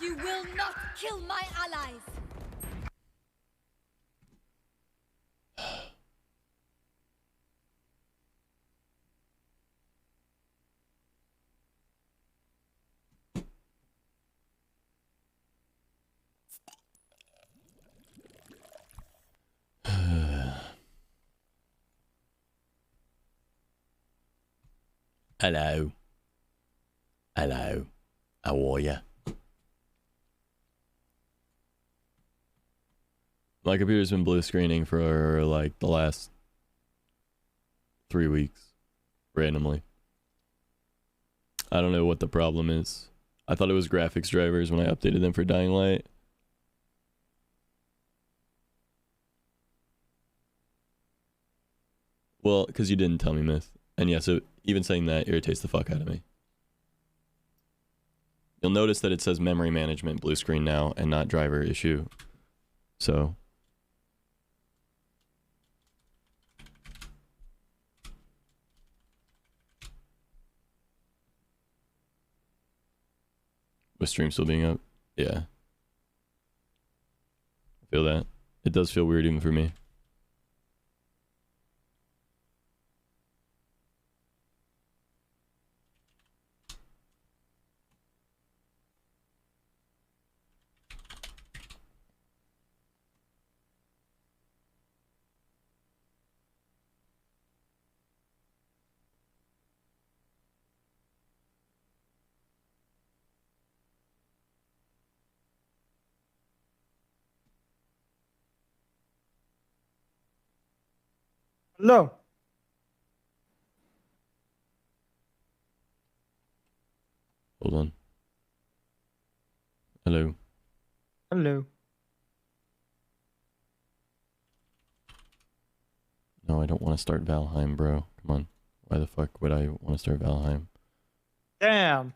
Speaker 15: You will not kill my allies!
Speaker 1: Hello. Hello. How are ya? My computer's been blue screening for like the last 3 weeks. Randomly. I don't know what the problem is. I thought it was graphics drivers when I updated them for Dying Light. Well, because you didn't tell me, Myth. And yeah, so even saying that irritates the fuck out of me. You'll notice that it says memory management blue screen now and not driver issue. So... with stream still being up? Yeah. I feel that. It does feel weird even for me.
Speaker 5: Hello.
Speaker 1: Hold on. Hello.
Speaker 5: Hello.
Speaker 1: No, I don't want to start Valheim, bro. Come on. Why the fuck would I want to start Valheim?
Speaker 5: Damn.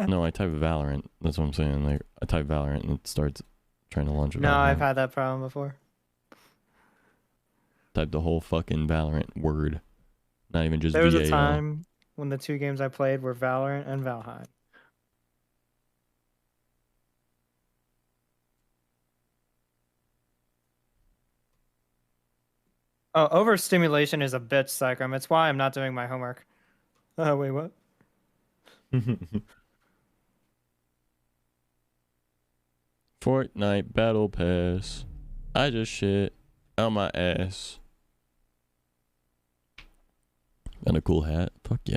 Speaker 1: No, I type Valorant. That's what I'm saying. Like, I type Valorant and it starts trying to launch Valheim.
Speaker 5: No, I've had that problem before.
Speaker 1: Type the whole fucking Valorant word. Not even just
Speaker 5: There was
Speaker 1: VAL.
Speaker 5: a time when the two games I played were Valorant and Valheim. Oh, overstimulation is a bitch, Cycrum. It's why I'm not doing my homework. Oh, wait, what?
Speaker 1: Fortnite Battle Pass. I just shit out my ass. Got a cool hat. Fuck yeah.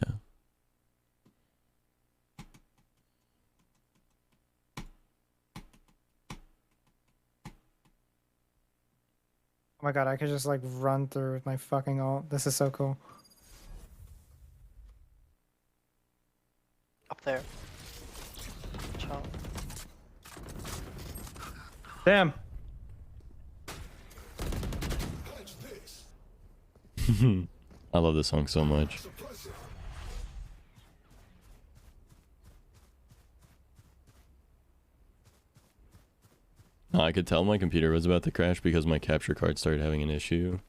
Speaker 5: Oh my god, I could just like run through with my fucking ult. This is so cool.
Speaker 11: Up there. Ciao.
Speaker 5: Damn.
Speaker 1: I love this song so much. I could tell my computer was about to crash because my capture card started having an issue.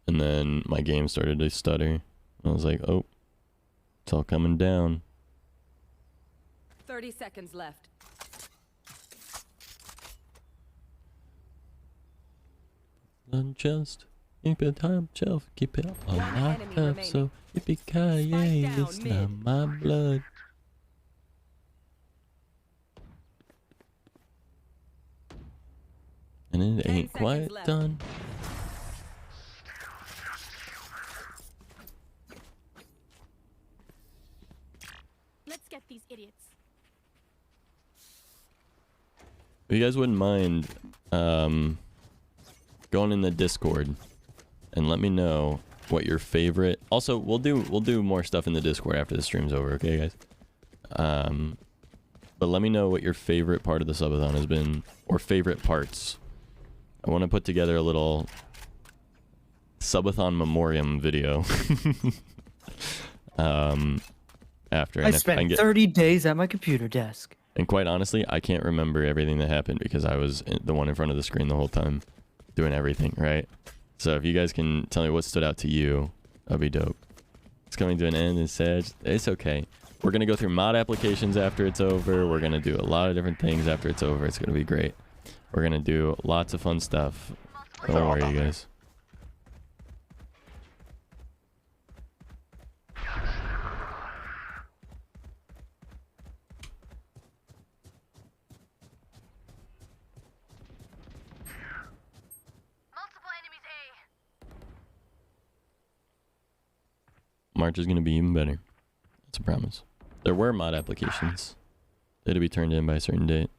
Speaker 1: And then my game started to stutter. I was like, oh, it's all coming down.
Speaker 3: 30 seconds left.
Speaker 1: Just keep it up, shelf, keep it alive, up, so yippee-ki-yay, it's not my blood. And it ain't quite done.
Speaker 4: Let's get these idiots.
Speaker 1: If you guys wouldn't mind, going in the Discord and let me know what your favorite. Also, we'll do more stuff in the Discord after the stream's over, okay, guys? But let me know what your favorite part of the subathon has been, or favorite parts. I want to put together a little subathon memoriam video. After
Speaker 5: I spent 30 days at my computer desk.
Speaker 1: And quite honestly, I can't remember everything that happened because I was the one in front of the screen the whole time, doing everything, right? So if you guys can tell me what stood out to you, that'd be dope. It's coming to an end, it's sad. It's okay. We're going to go through mod applications after it's over. We're going to do a lot of different things after it's over. It's going to be great. We're going to do lots of fun stuff. Don't worry, you guys. March is going to be even better. That's a promise. There were mod applications. They had to be turned in by a certain date.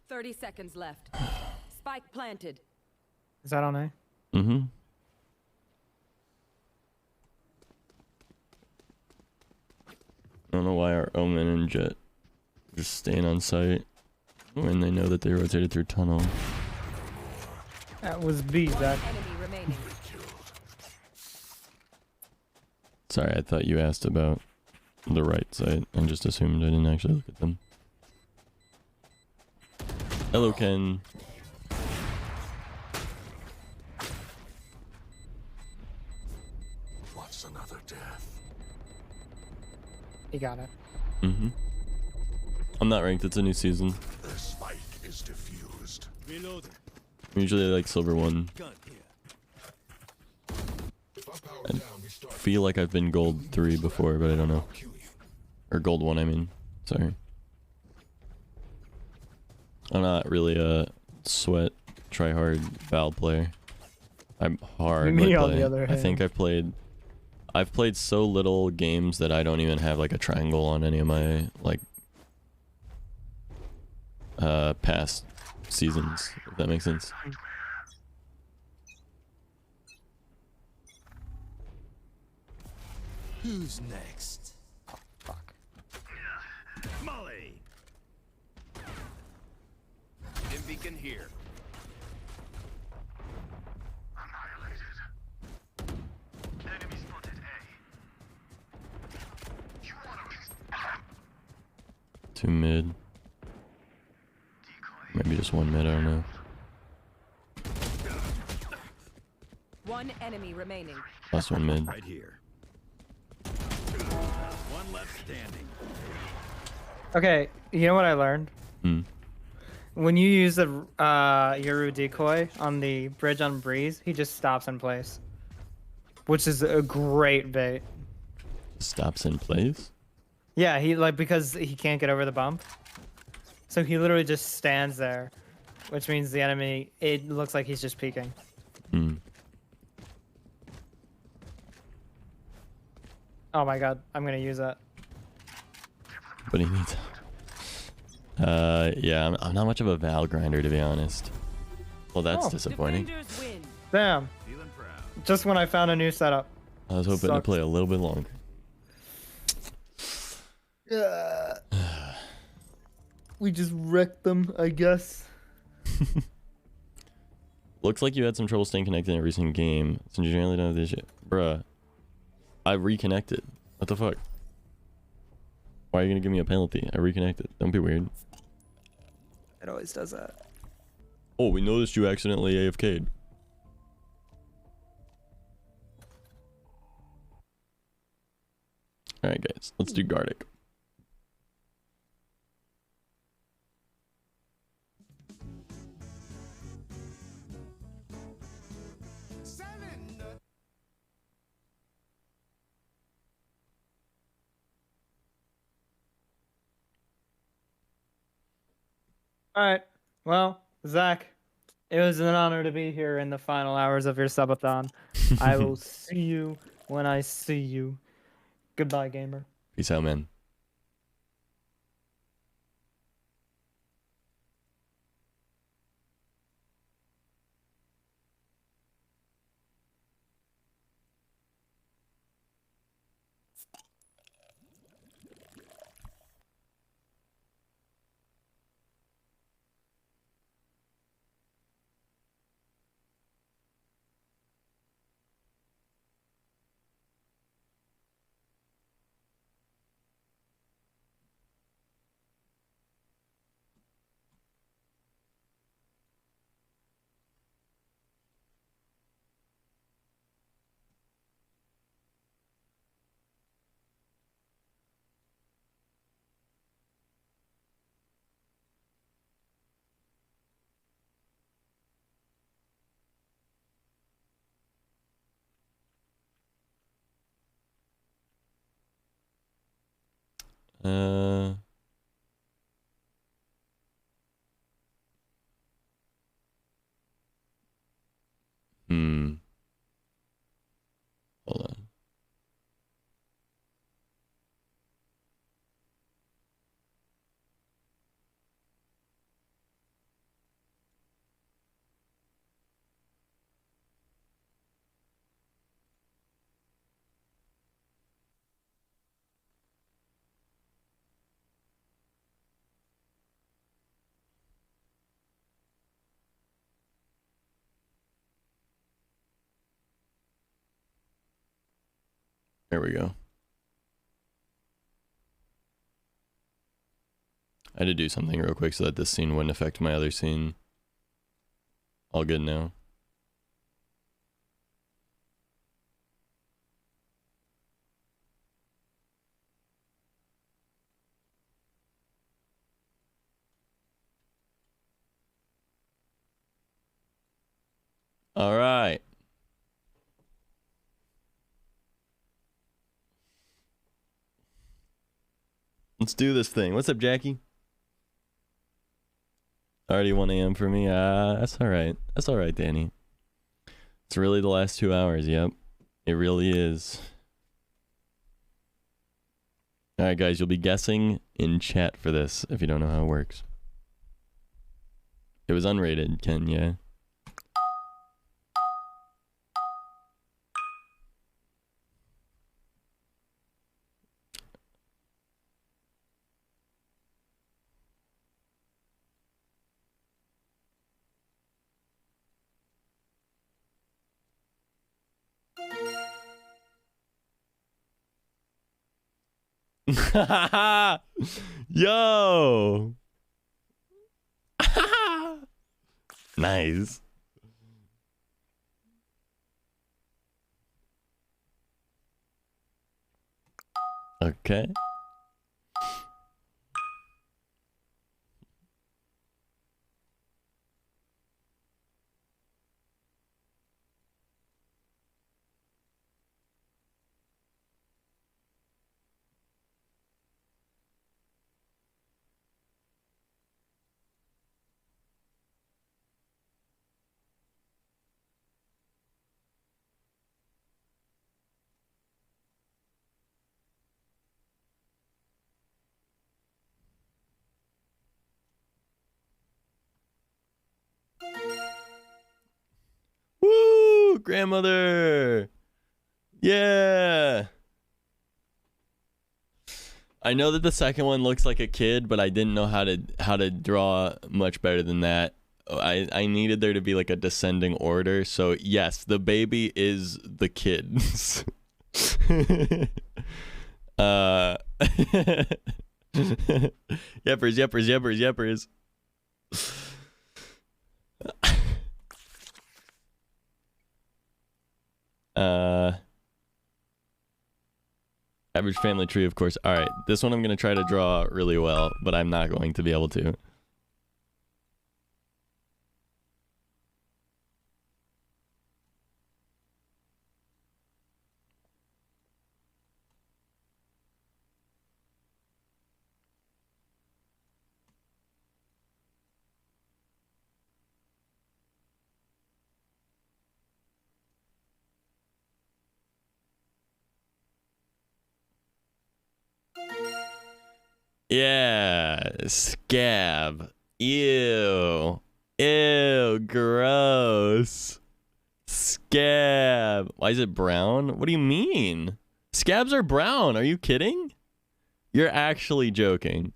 Speaker 3: Thirty seconds left. Spike planted.
Speaker 5: Is that on A?
Speaker 1: Mm-hmm. I don't know why our Omen and Jet just staying on site when they know that they rotated through tunnel.
Speaker 5: That was B, Zach.
Speaker 1: Sorry, I thought you asked about the right side and just assumed I didn't actually look at them. Hello, Ken.
Speaker 2: What's another death?
Speaker 5: You got it.
Speaker 1: Mm-hmm. I'm not ranked, it's a new season.
Speaker 2: The spike is diffused. Reloading.
Speaker 1: I'm usually like silver 1. I feel like I've been gold 3 before, but I don't know. Or gold 1, I mean. Sorry. I'm not really a sweat try hard Val player. I'm hard.
Speaker 5: Me
Speaker 1: wordplay.
Speaker 5: on the other
Speaker 1: I think I've played so little games that I don't even have like a triangle on any of my like past seasons, if that makes sense.
Speaker 2: Who's next?
Speaker 18: Oh, fuck.
Speaker 22: Molly! Dim beacon here. Enemy spotted A.
Speaker 1: Two mid. Maybe just one mid, I don't know.
Speaker 3: One enemy remaining.
Speaker 1: Last one mid.
Speaker 22: Right here. One left standing.
Speaker 5: Okay, you know what I learned?
Speaker 1: Hmm.
Speaker 5: When you use the Yoru decoy on the bridge on Breeze, he just stops in place. Which is a great bait.
Speaker 1: Stops in place?
Speaker 5: Yeah, he because he can't get over the bump. So he literally just stands there, which means the enemy, it looks like he's just peeking.
Speaker 1: Hmm.
Speaker 5: Oh my god, I'm gonna use that.
Speaker 1: What do you need? Yeah, I'm not much of a Val grinder, to be honest. Well, that's disappointing.
Speaker 5: Damn. Just when I found a new setup.
Speaker 1: I was hoping to play a little bit longer.
Speaker 5: We just wrecked them, I guess.
Speaker 1: Looks like you had some trouble staying connected in a recent game. Since you generally don't have this shit. Bruh. I reconnected. What the fuck? Why are you gonna give me a penalty? I reconnected. Don't be weird.
Speaker 5: It always does that.
Speaker 1: Oh, we noticed you accidentally AFK'd. Alright guys, let's do Gardic.
Speaker 5: Alright. Well, Zach, it was an honor to be here in the final hours of your subathon. I will see you when I see you. Goodbye, gamer.
Speaker 1: Peace out, man. Hold on. There we go. I had to do something real quick so that this scene wouldn't affect my other scene. All good now. All right. Let's do this thing. What's up, Jackie? Already 1 a.m. for me. That's all right. That's all right, Danny. It's really the last 2 hours. Yep, it really is. All right, guys, you'll be guessing in chat for this if you don't know how it works. It was unrated, Ken. Yeah. Yo. Nice. Okay. Woo, grandmother. Yeah. I know that the second one looks like a kid, but I didn't know how to draw much better than that. I needed there to be like a descending order. So yes, the baby is the kids. Yeppers, yeppers, yeppers, yeppers. Average family tree, of course. All right, this one I'm going to try to draw really well, but I'm not going to be able to. Yeah, scab. Ew. Ew, gross. Scab. Why is it brown? What do you mean? Scabs are brown. Are you kidding? You're actually joking.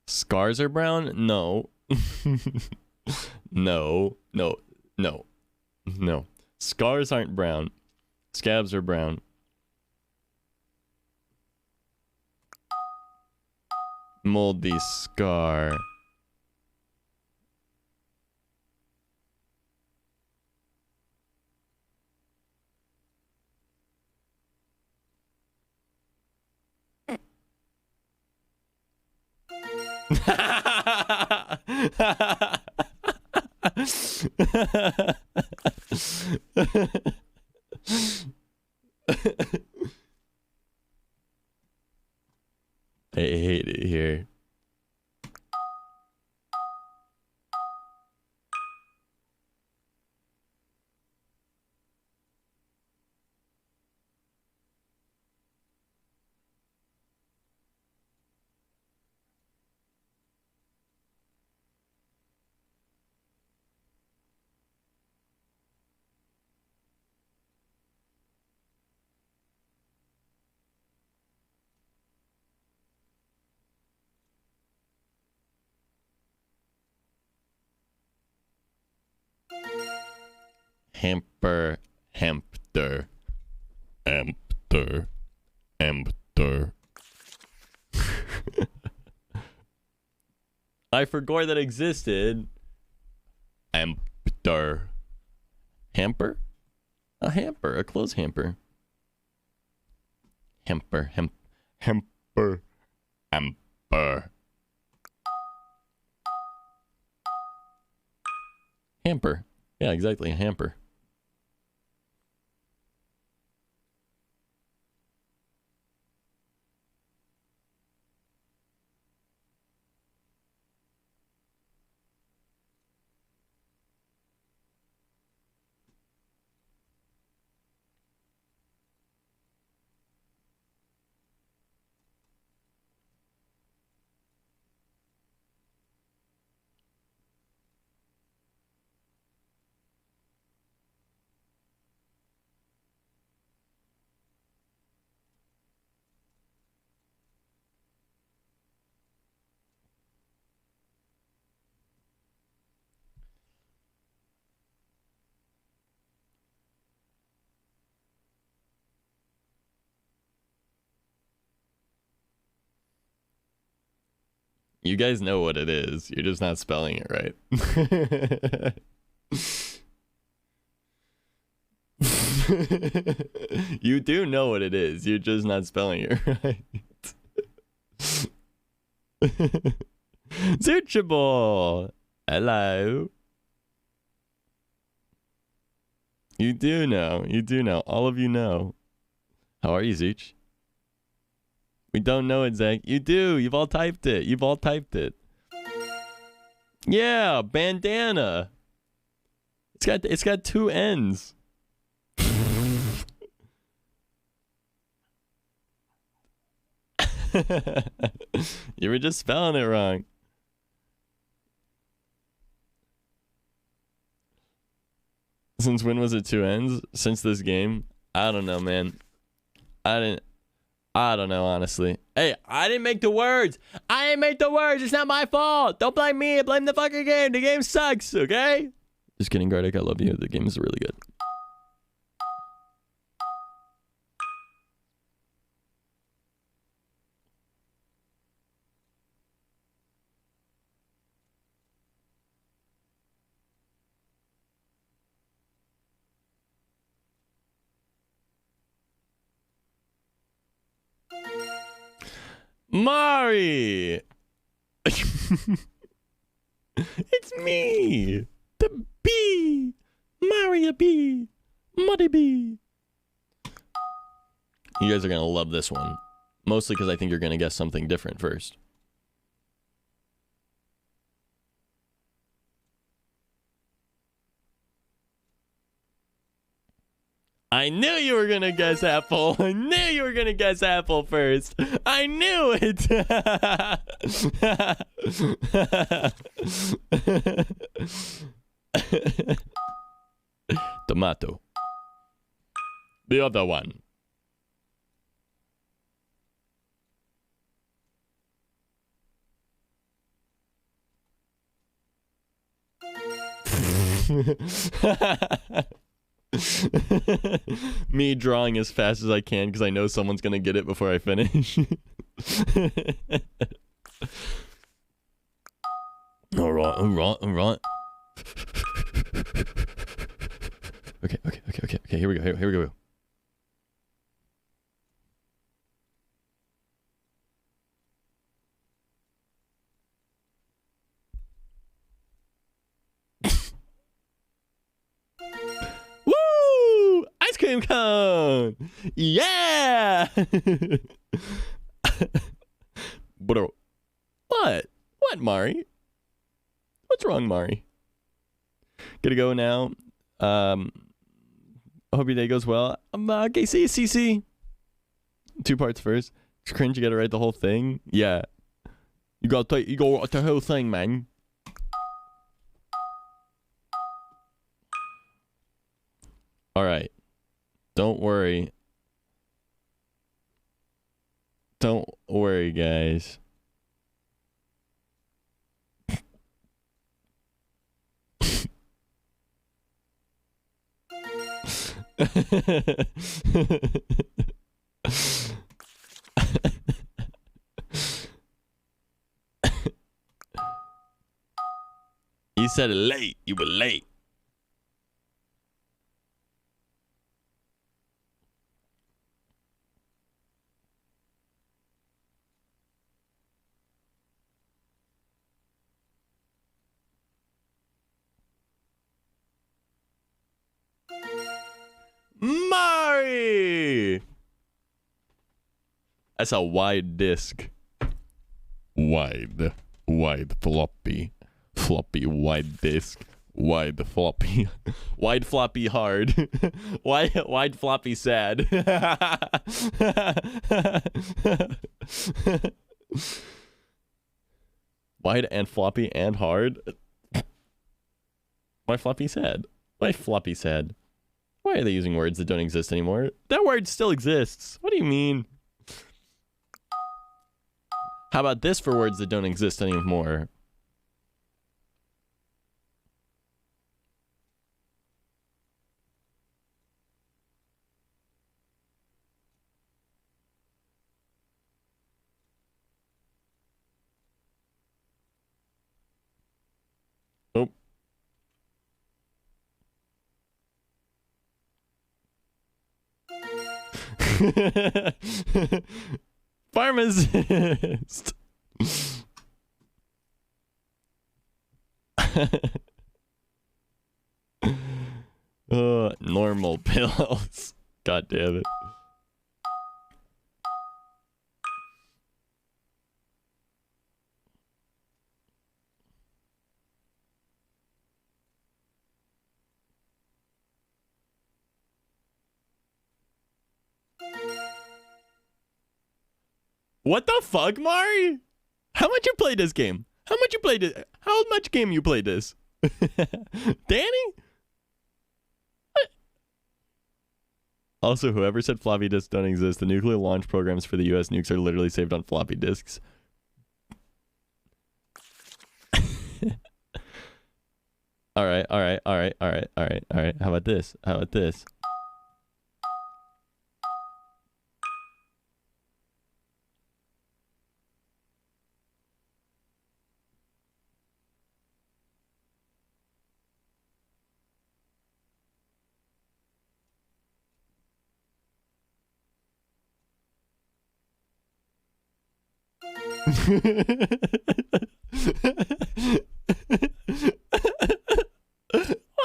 Speaker 1: Scars are brown? No. No. No. No. No. Scars aren't brown. Scabs are brown. Moldy scar. I hate it here. Hamper, Hampter, Hampter, Hampter. I forgot that existed. Hampter. Hamper? A hamper, a clothes hamper. Hamper, hamper, hamper. Hamper. Yeah, exactly, a hamper. You guys know what it is. You're just not spelling it right. You do know what it is. You're just not spelling it right. Searchable. Hello. You do know. You do know. All of you know. How are you, Zeech? We don't know it, Zach. You do. You've all typed it. You've all typed it. Yeah, bandana. It's got two ends. You were just spelling it wrong. Since when was it two ends? Since this game? I don't know, man. I don't know, honestly. Hey, I didn't make the words. I didn't make the words. It's not my fault. Don't blame me. Blame the fucking game. The game sucks, okay? Just kidding, Gardic. I love you. The game is really good. Mari! It's me! The bee! Maria bee! Muddy bee! You guys are gonna love this one. Mostly because I think you're gonna guess something different first. I knew you were gonna guess apple. I knew you were gonna guess apple first. I knew it. Tomato. The other one. Me drawing as fast as I can because I know someone's gonna get it before I finish. Alright. Okay, here we go. Woo! Ice cream cone! Yeah! Bro. What? What, Mari? What's wrong, Mari? Gonna go now. I hope your day goes well. Okay, see you, CC. 2 parts first. It's cringe, you gotta write the whole thing. Yeah. You gotta write the whole thing, man. Alright. Don't worry. Don't worry, guys. You said it late. You were late. Mari! That's a wide disc. Wide floppy. Floppy wide disc. Wide floppy. Wide floppy hard. Wide floppy sad. Wide and floppy and hard. Why floppy sad? Why floppy sad? Why are they using words that don't exist anymore? That word still exists. What do you mean? How about this for words that don't exist anymore? Pharmacist. Normal pills. God damn it. What the fuck, Mari? How much you played this game? How much you played it? How much game you played this? Danny? What? Also, whoever said floppy disks don't exist, the nuclear launch programs for the US nukes are literally saved on floppy disks. Alright. How about this? How about this? Why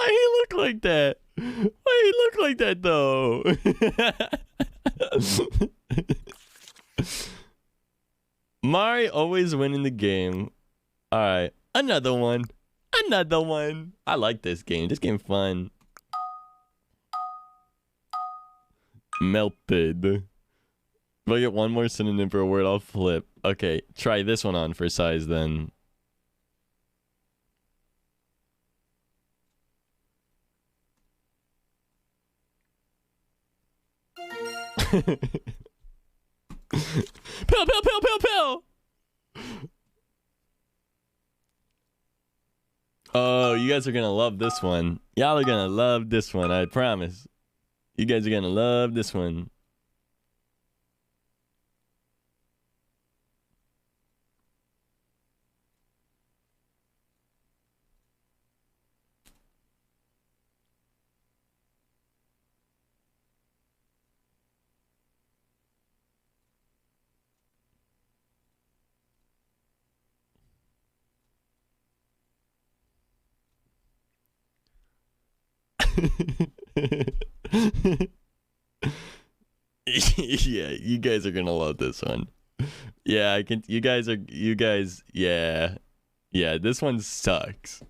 Speaker 1: he look like that? Why he look like that though? Mari always winning the game. Alright, another one. Another one. I like this game. This game fun. Melted. If I get one more synonym for a word, I'll flip. Okay, try this one on for size then. Pill. Oh, you guys are gonna love this one. Y'all are gonna love this one, I promise. You guys are gonna love this one. Yeah, you guys are gonna love this one. Yeah, I can. You guys. Yeah, this one sucks.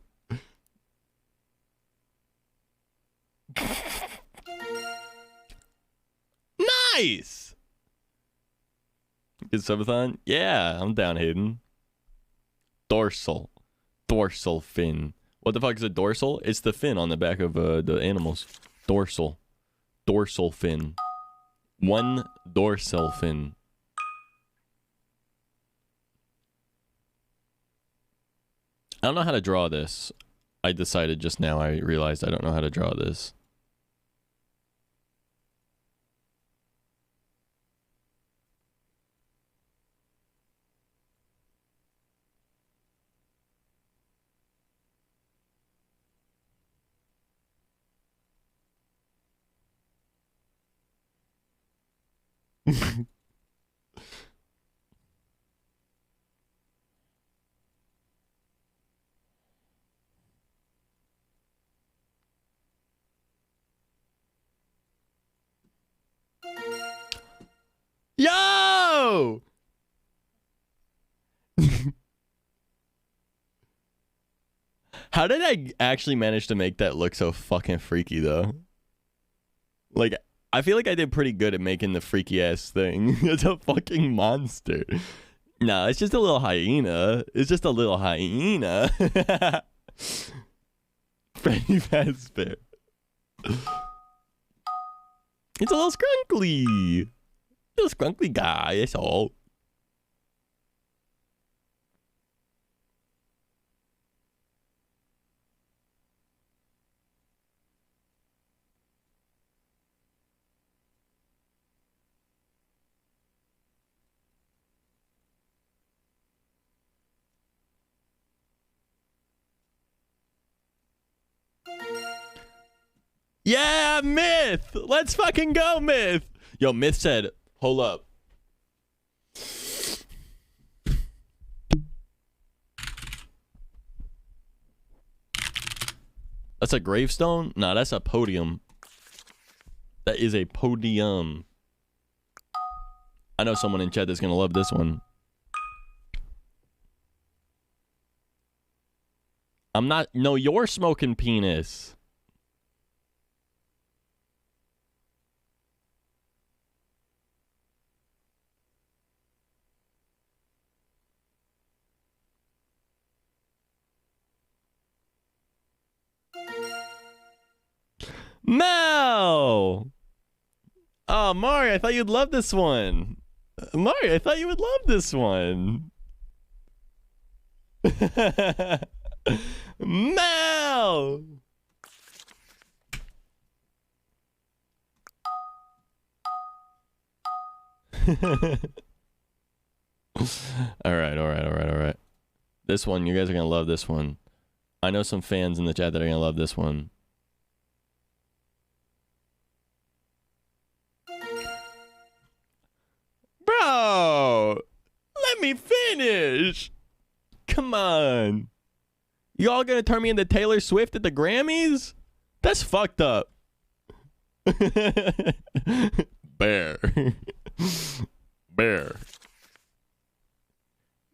Speaker 1: Nice. Good subathon. Yeah, I'm down, Hayden. Dorsal fin. What the fuck is a dorsal? It's the fin on the back of the animals. Dorsal fin. One dorsal fin. I don't know how to draw this. I decided just now, I realized I don't know how to draw this. Yo! How did I actually manage to make that look so fucking freaky though? Like, I feel like I did pretty good at making the freaky ass thing. It's a fucking monster. No, it's just a little hyena. It's just a little hyena. Freddy Fazbear. It's a little scrunkly. Little scrunkly guy, that's all. Yeah, Myth! Let's fucking go, Myth! Yo, Myth said, hold up. That's a gravestone? Nah, that's a podium. That is a podium. I know someone in chat that's gonna love this one. I'm not. No, you're smoking penis. Mel! Oh, Mari, I thought you'd love this one. Mari, I thought you would love this one. Mel! Alright. This one, you guys are gonna love this one. I know some fans in the chat that are gonna love this one. Bro! Let me finish! Come on. Y'all gonna turn me into Taylor Swift at the Grammys? That's fucked up. Bear. Bear.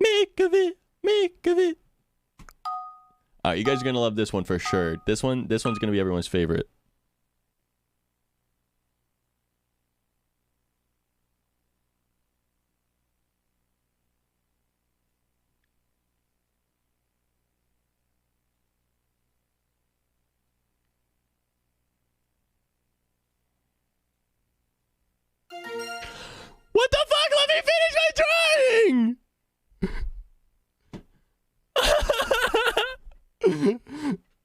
Speaker 1: Make of it. Make of it. Alright, you guys are gonna love this one for sure. This one's gonna be everyone's favorite. What the fuck? Let me finish my drawing!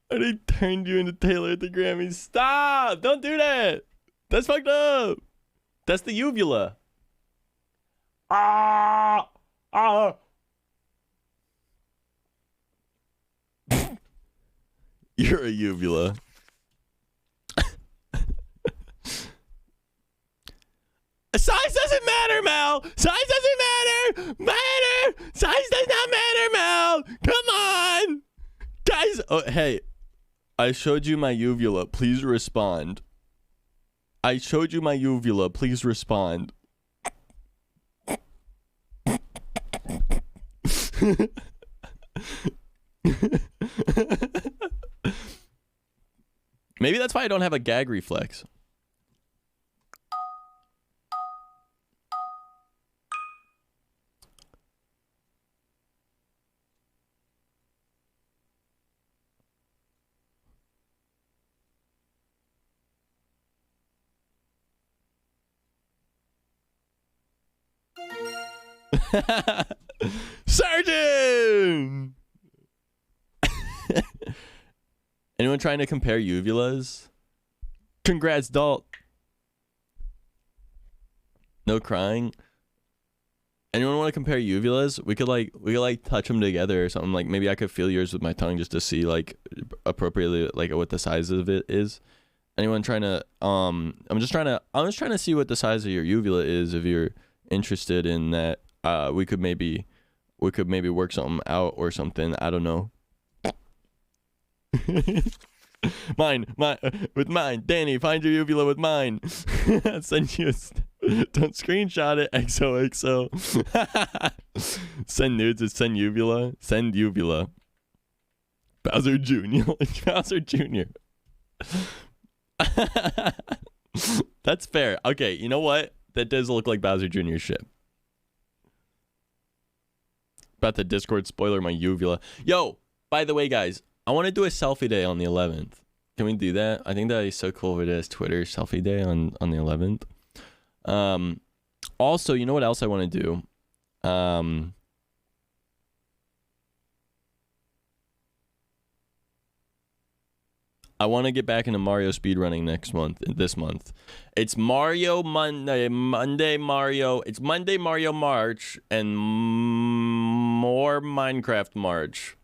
Speaker 1: And he turned you into Taylor at the Grammys. Stop! Don't do that! That's fucked up! That's the uvula. Ah! Ah! You're a uvula. Size doesn't matter, Mal. Size doesn't matter. Size does not matter, Mal. Come on, guys. Oh, hey, I showed you my uvula. Please respond. I showed you my uvula. Please respond. Maybe that's why I don't have a gag reflex. Surgeon! Anyone trying to compare uvulas? Congrats, Dalt. No crying. Anyone want to compare uvulas? We could like touch them together or something. Like maybe I could feel yours with my tongue just to see like appropriately like what the size of it is. Anyone trying to I'm just trying to see what the size of your uvula is if you're interested in that. We could maybe work something out or something. I don't know. Mine, with mine. Danny, find your uvula with mine. Send you don't screenshot it. XOXO. Send nudes. Send uvula. Send uvula. Bowser Jr. Bowser Jr. That's fair. Okay, you know what? That does look like Bowser Jr. shit. About the Discord spoiler my uvula. Yo, by the way, guys, I want to do a selfie day on the 11th. Can we do that? I think that is so cool if it is Twitter selfie day on the 11th. Also, you know what else I want to do? I want to get back into Mario speedrunning this month. It's Mario Monday Mario. It's Monday Mario March and more Minecraft March.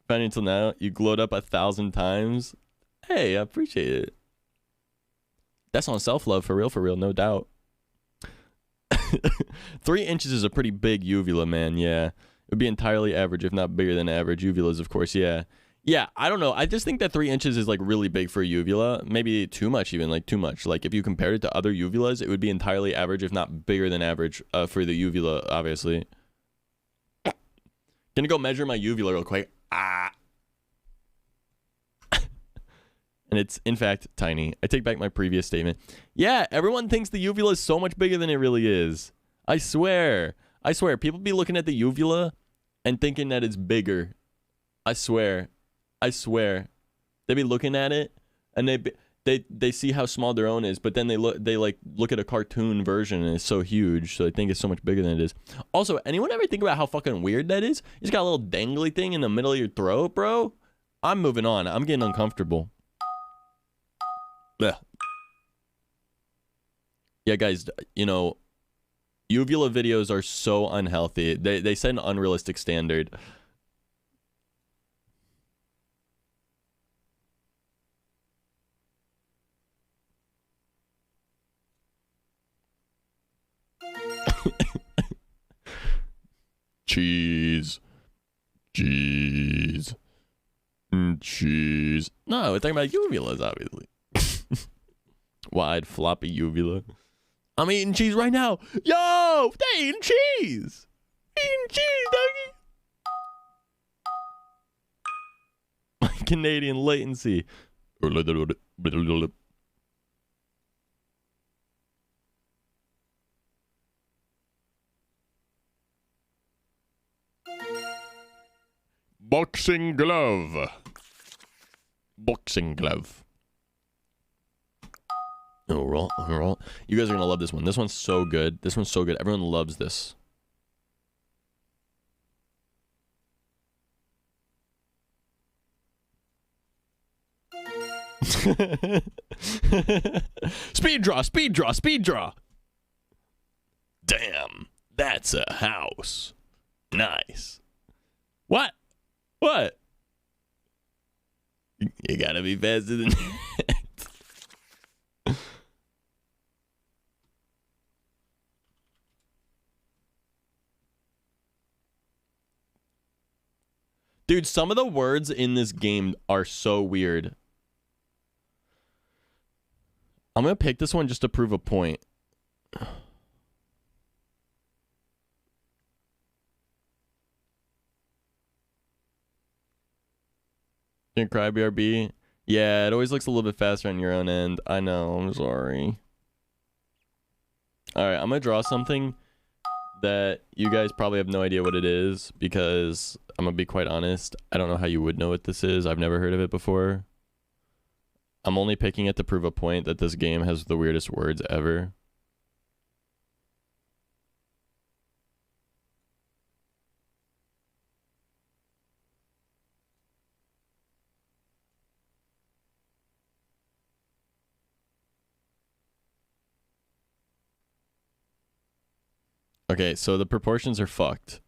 Speaker 1: Funny until now, you glowed up 1,000 times. Hey, I appreciate it. That's on self-love, for real, no doubt. 3 inches is a pretty big uvula, man. Yeah, it would be entirely average, if not bigger than average. Uvulas, of course. Yeah. I don't know. I just think that 3 inches is like really big for a uvula. Maybe too much, even like too much. Like if you compare it to other uvulas, it would be entirely average, if not bigger than average, for the uvula, obviously. Gonna go measure my uvula real quick. And it's, in fact, tiny. I take back my previous statement. Yeah, everyone thinks the uvula is so much bigger than it really is. I swear. People be looking at the uvula and thinking that it's bigger. I swear. They be looking at it and they see how small their own is, but then they look at a cartoon version and it's so huge, so they think it's so much bigger than it is. Also, anyone ever think about how fucking weird that is? You just got a little dangly thing in the middle of your throat, bro. I'm moving on. I'm getting uncomfortable. Ugh. Yeah, guys, you know, uvula videos are so unhealthy. They set an unrealistic standard. Cheese. No, we're talking about uvulas, obviously. Wide, floppy uvula. I'm eating cheese right now. Yo, they eating cheese. Eating cheese, doggy. Canadian latency. Boxing glove. Alright. You guys are gonna love this one. This one's so good. Everyone loves this. Speed draw. Damn, that's a house. Nice. What? You gotta be faster than that. Dude, some of the words in this game are so weird. I'm gonna pick this one just to prove a point. Can you cry, BRB? Yeah, it always looks a little bit faster on your own end. I know, I'm sorry. Alright, I'm gonna draw something that you guys probably have no idea what it is, because I'm gonna be quite honest, I don't know how you would know what this is. I've never heard of it before. I'm only picking it to prove a point that this game has the weirdest words ever. Okay, so the proportions are fucked.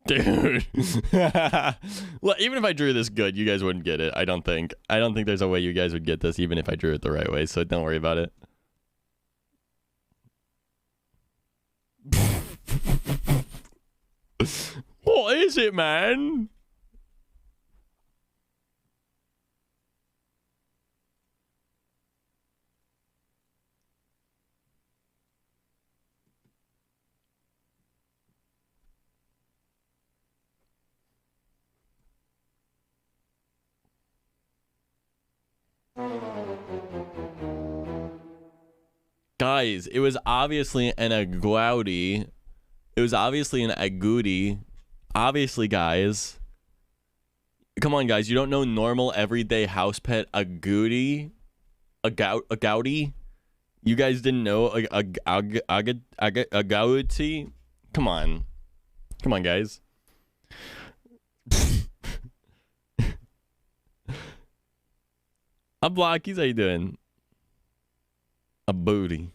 Speaker 1: Dude. Well, even if I drew this good, you guys wouldn't get it. I don't think there's a way you guys would get this, even if I drew it the right way, so don't worry about it. What is it, man? Guys, it was obviously an agouti. It was obviously an agouti. Obviously, guys. Come on, guys. You don't know normal, everyday house pet agouti? Agouti? You guys didn't know agouti? Come on. Come on, guys. A Blockies, how you doing? A booty.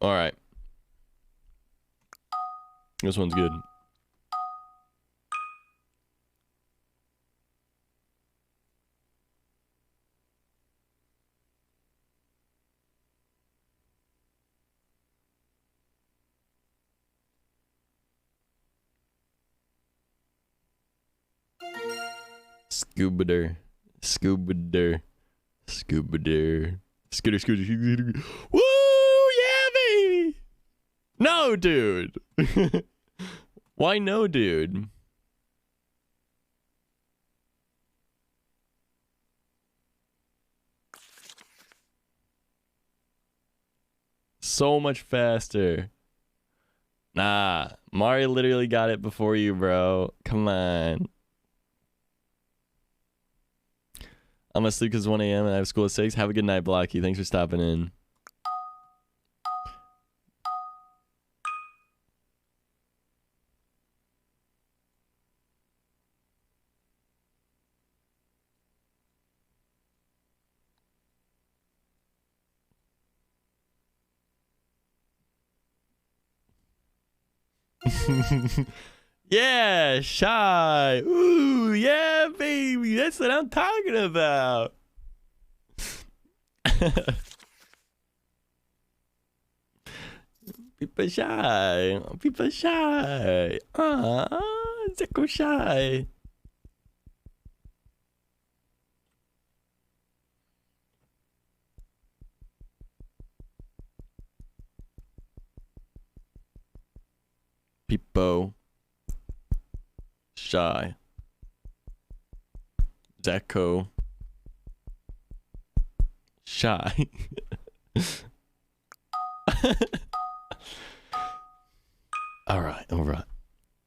Speaker 1: All right. This one's good. Scoobader. Scoobader. Scoobader. Scooter, scooter, scooter. Woo! Yeah, baby! No, dude! Why no, dude? So much faster. Nah, Mario literally got it before you, bro. Come on. I'm asleep because it's 1 a.m. and I have school at 6. Have a good night, Blocky. Thanks for stopping in. Yeah, shy. Ooh, yeah, baby. That's what I'm talking about. People shy. People shy. Zeko shy. People shy. Zeko shy. All right, all right.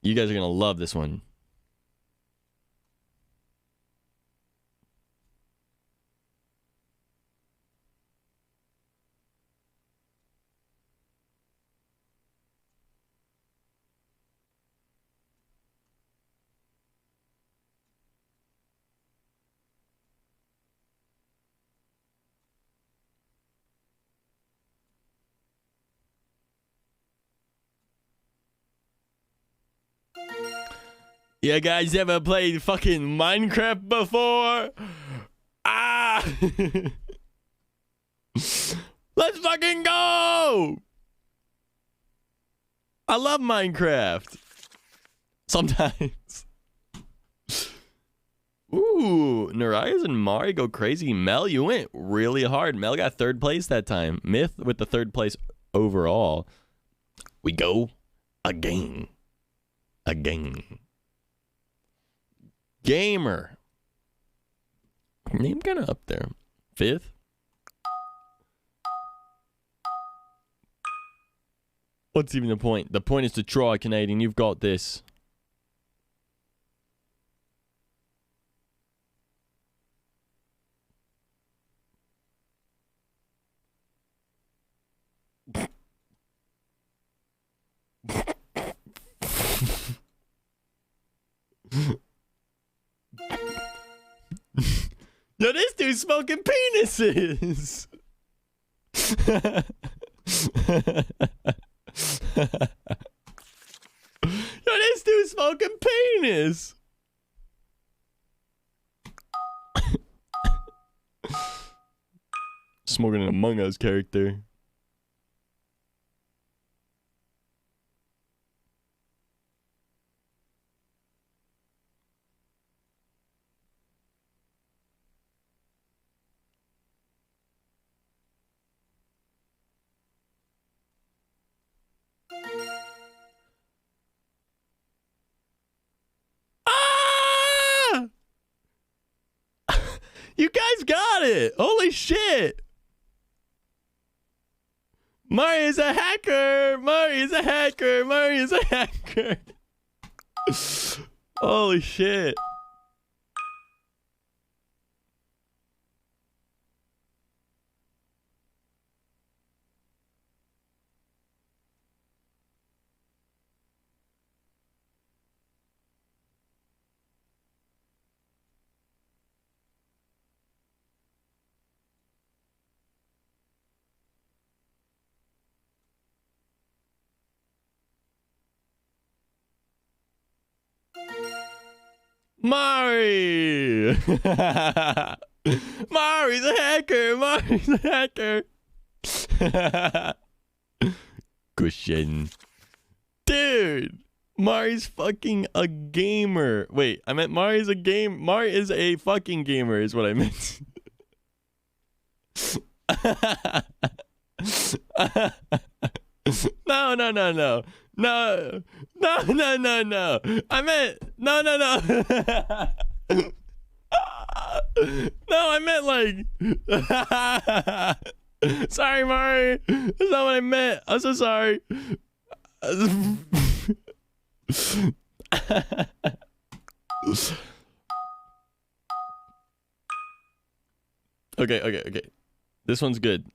Speaker 1: You guys are gonna love this one. You guys ever played fucking Minecraft before? Ah! Let's fucking go! I love Minecraft. Sometimes. Ooh, Naraya's and Mari go crazy. Mel, you went really hard. Mel got 3rd place that time. Myth with the 3rd place overall. We go again. Again. Gamer. Name kind of up there. 5th. What's even the point? The point is to try, Canadian. You've got this. Yo, this dude's smoking penises. Yo, this dude's smoking penis. Smoking an Among Us character. You guys got it! Holy shit! Mari is a hacker! Mari is a hacker! Mari is a hacker! Holy shit. Mari! Mari's a hacker! Mari's a hacker! Cushion. Dude! Mari's fucking a gamer. Wait, I meant Mari's a game. Mari is a fucking gamer, is what I meant. No. No. I meant no. No, I meant like. Sorry, Mari. That's not what I meant. I'm so sorry. Okay. This one's good.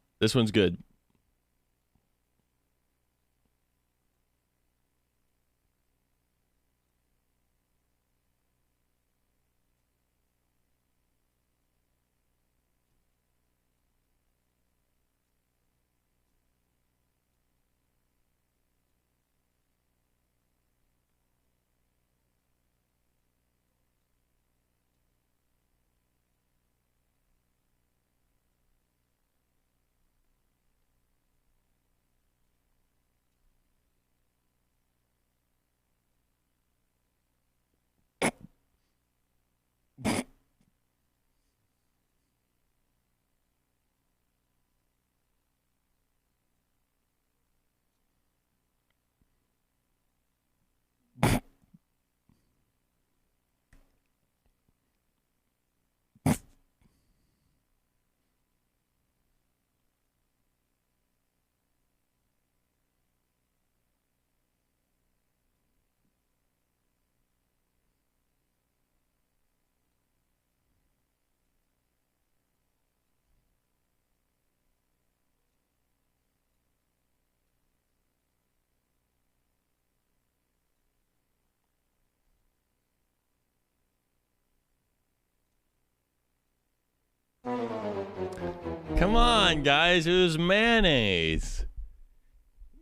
Speaker 1: Come on, guys. It was mayonnaise.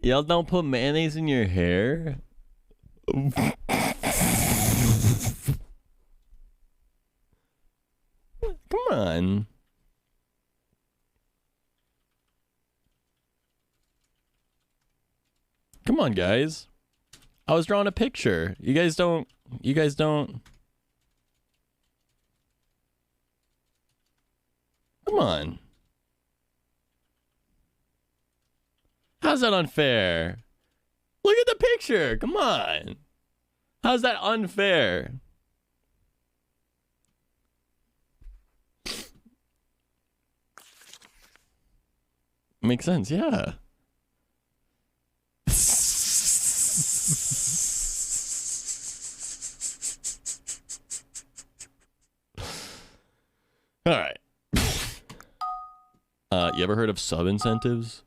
Speaker 1: Y'all don't put mayonnaise in your hair? Come on. Come on, guys. I was drawing a picture. You guys don't. Come on. How's that unfair? Look at the picture. Come on. How's that unfair? Makes sense, yeah. All right. You ever heard of sub incentives?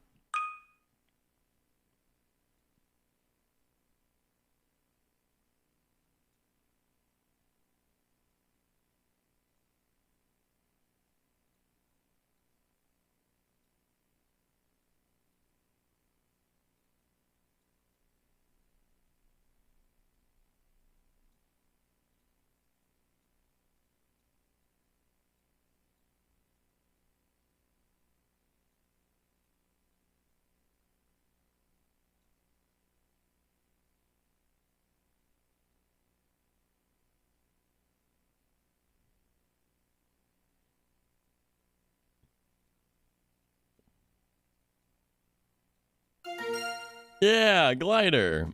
Speaker 1: Yeah, glider.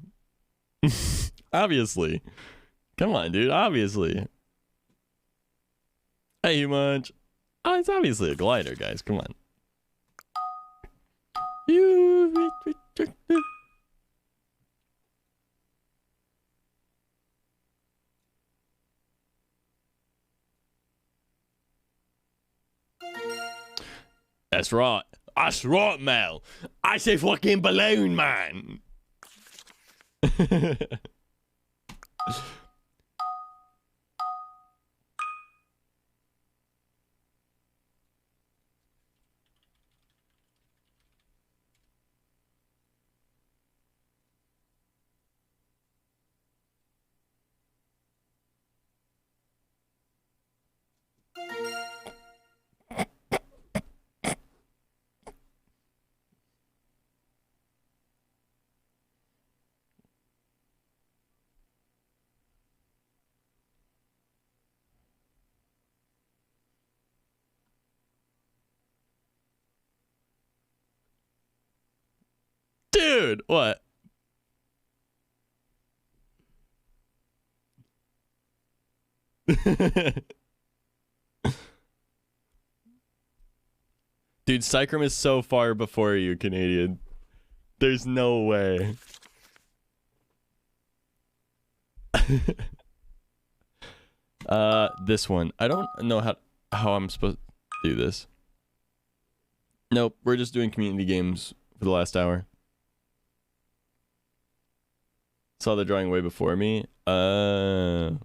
Speaker 1: Obviously. Come on, dude. Obviously. Hey, Munch. Oh, it's obviously a glider, guys. Come on. That's right. That's right, Mel. I say fucking balloon, man. Dude, what? Dude, Cycrum is so far before you, Canadian. There's no way. This one. I don't know how I'm supposed to do this. Nope, we're just doing community games for the last hour. Saw the drawing way before me. I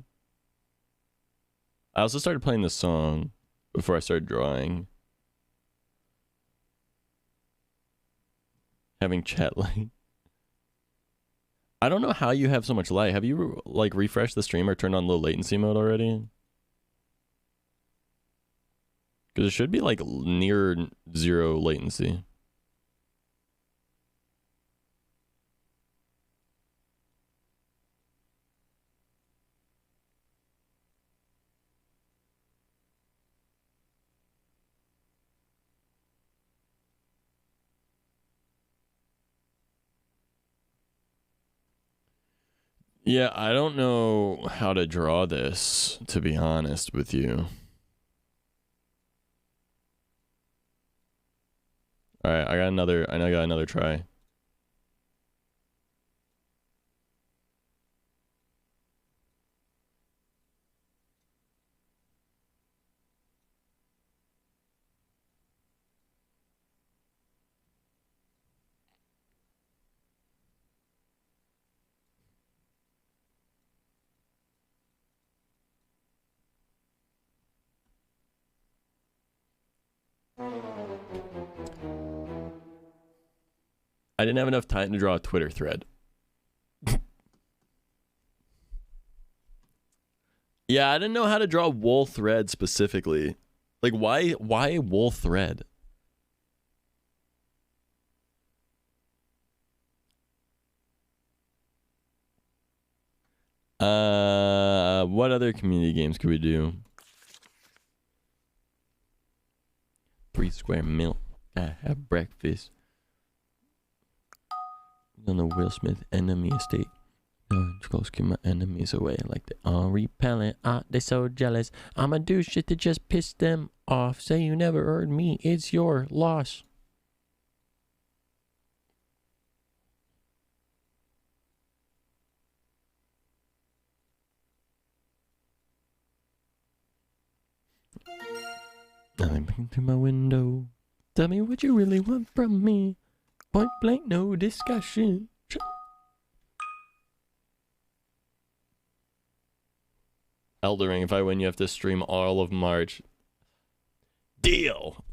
Speaker 1: also started playing the song before I started drawing. Having chat light. I don't know how you have so much light. Have you like refreshed the stream or turned on low latency mode already? Because it should be like near 0 latency. Yeah, I don't know how to draw this, to be honest with you. Alright, I got another try. I didn't have enough time to draw a Twitter thread. Yeah, I didn't know how to draw wool thread specifically. Like, why wool thread? What other community games could we do? 3 square milk. I have breakfast. On the Will Smith enemy estate. Close, keep my enemies away like they are repellent. They so jealous. I'ma do shit to just piss them off. Say you never heard me. It's your loss. I'm looking through my window. Tell me what you really want from me. Point blank, no discussion. Eldering, if I win, you have to stream all of March. Deal!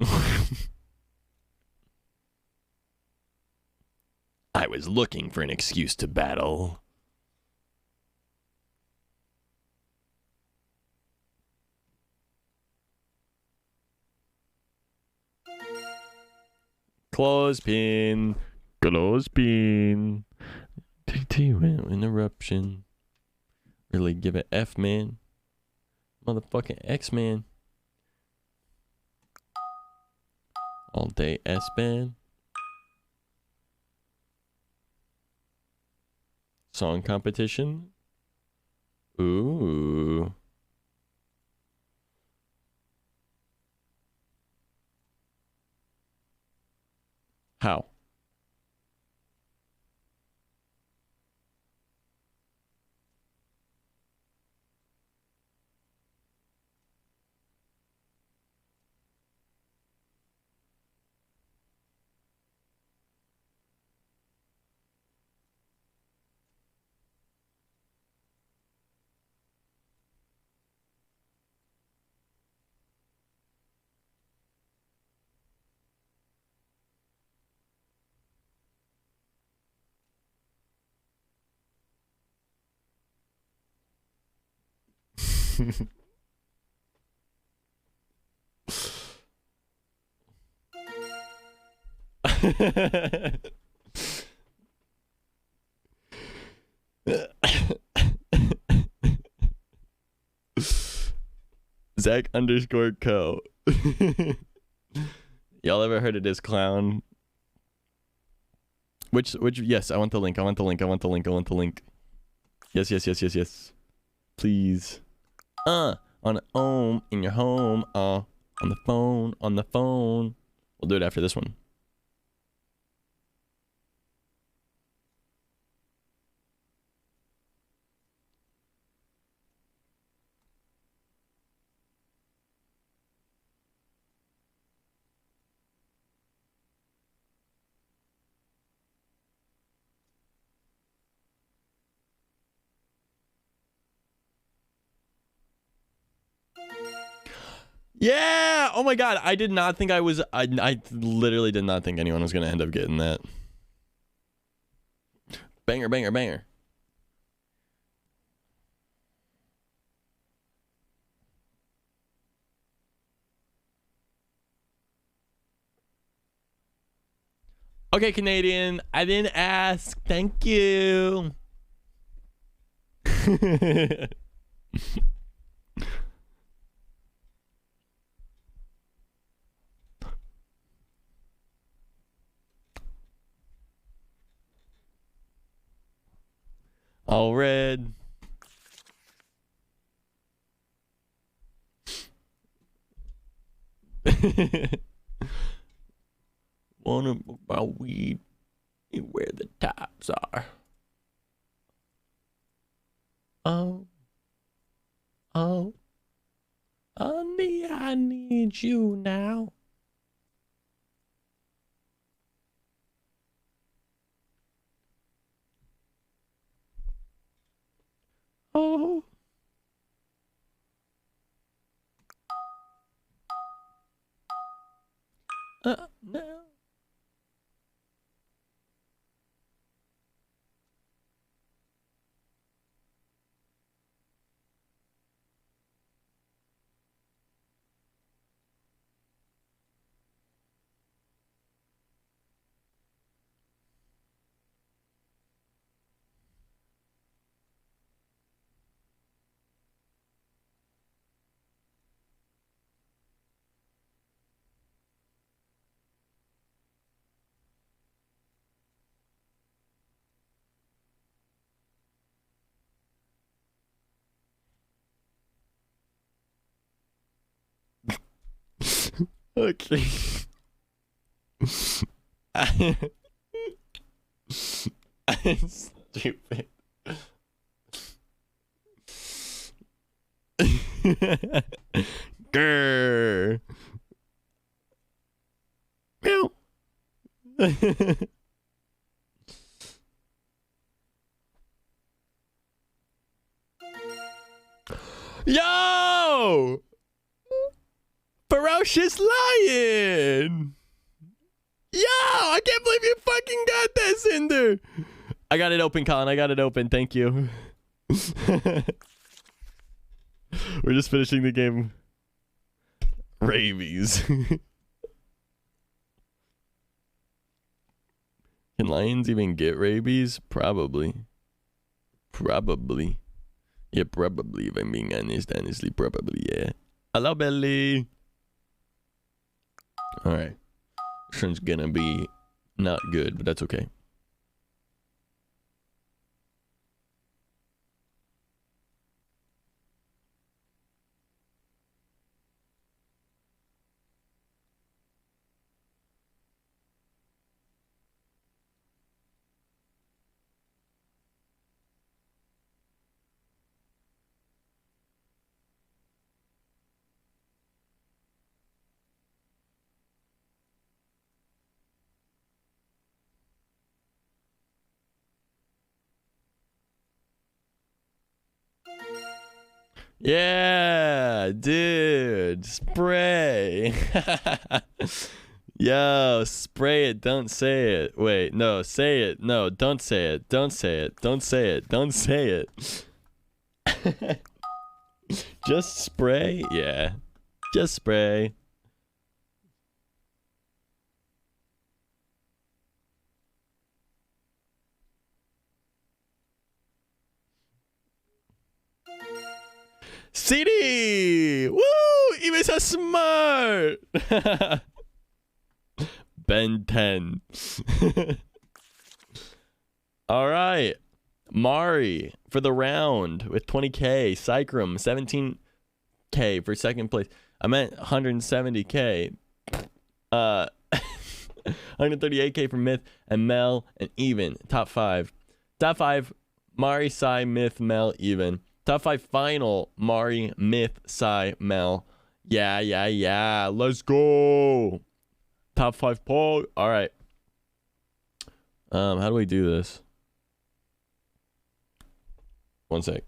Speaker 1: I was looking for an excuse to battle. Clothespin. Clothespin. Interruption. Really give it F, man. Motherfucking X-Man. All day S-Man. Song competition. Ooh. How? Zach_co. Y'all ever heard of this clown? Which, yes, I want the link. I want the link. I want the link. I want the link. Yes, yes, yes, yes, yes. Please. On the home, in your home, on the phone, on the phone. We'll do it after this one. Yeah! Oh my god, I did not think I literally did not think anyone was gonna end up getting that. Banger, banger, banger. Okay, Canadian, I didn't ask. Thank you. All red. Wanna my weed where the tops are. Oh, honey, I need you now. Oh. No. Okay. I'm stupid. Grr. Meow. Yo! Ferocious Lion! Yo! I can't believe you fucking got that, Cinder! I got it open, Colin. I got it open. Thank you. We're just finishing the game. Rabies. Can lions even get rabies? Probably. Probably. Yeah, probably. If I'm being honest, honestly, probably, yeah. Hello, Belly. Alright. This one's gonna be not good, but that's okay. Yeah, dude, spray. Yo, spray it, don't say it. Wait, no, say it. No, don't say it. Don't say it. Don't say it. Don't say it. Just spray? Yeah. Just spray. CD! Woo! Even so smart! Ben 10. All right. Mari for the round with 20K. Cycrum 17K for second place. I meant 170K. 138K for Myth and Mel and Even. Top 5. Top 5, Mari, Sai, Myth, Mel, Even. Top 5 final, Mari, Myth, Sai, Mel. Yeah. Let's go. Top 5 poll. All right. How do we do this? One sec.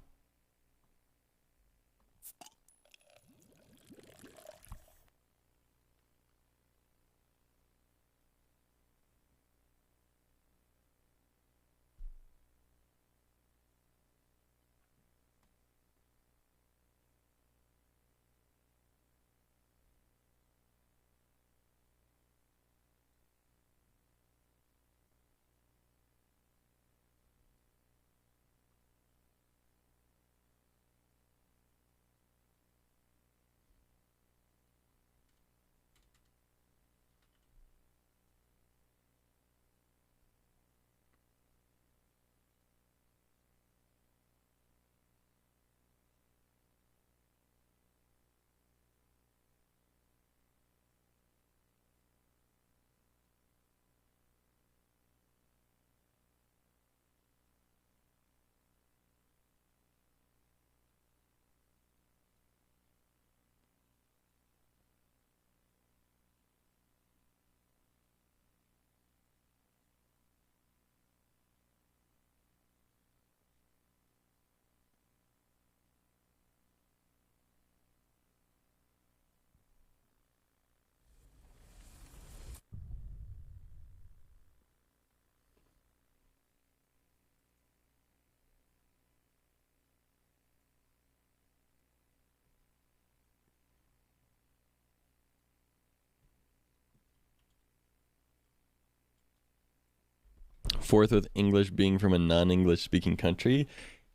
Speaker 1: Fourth with English being from a non-English speaking country.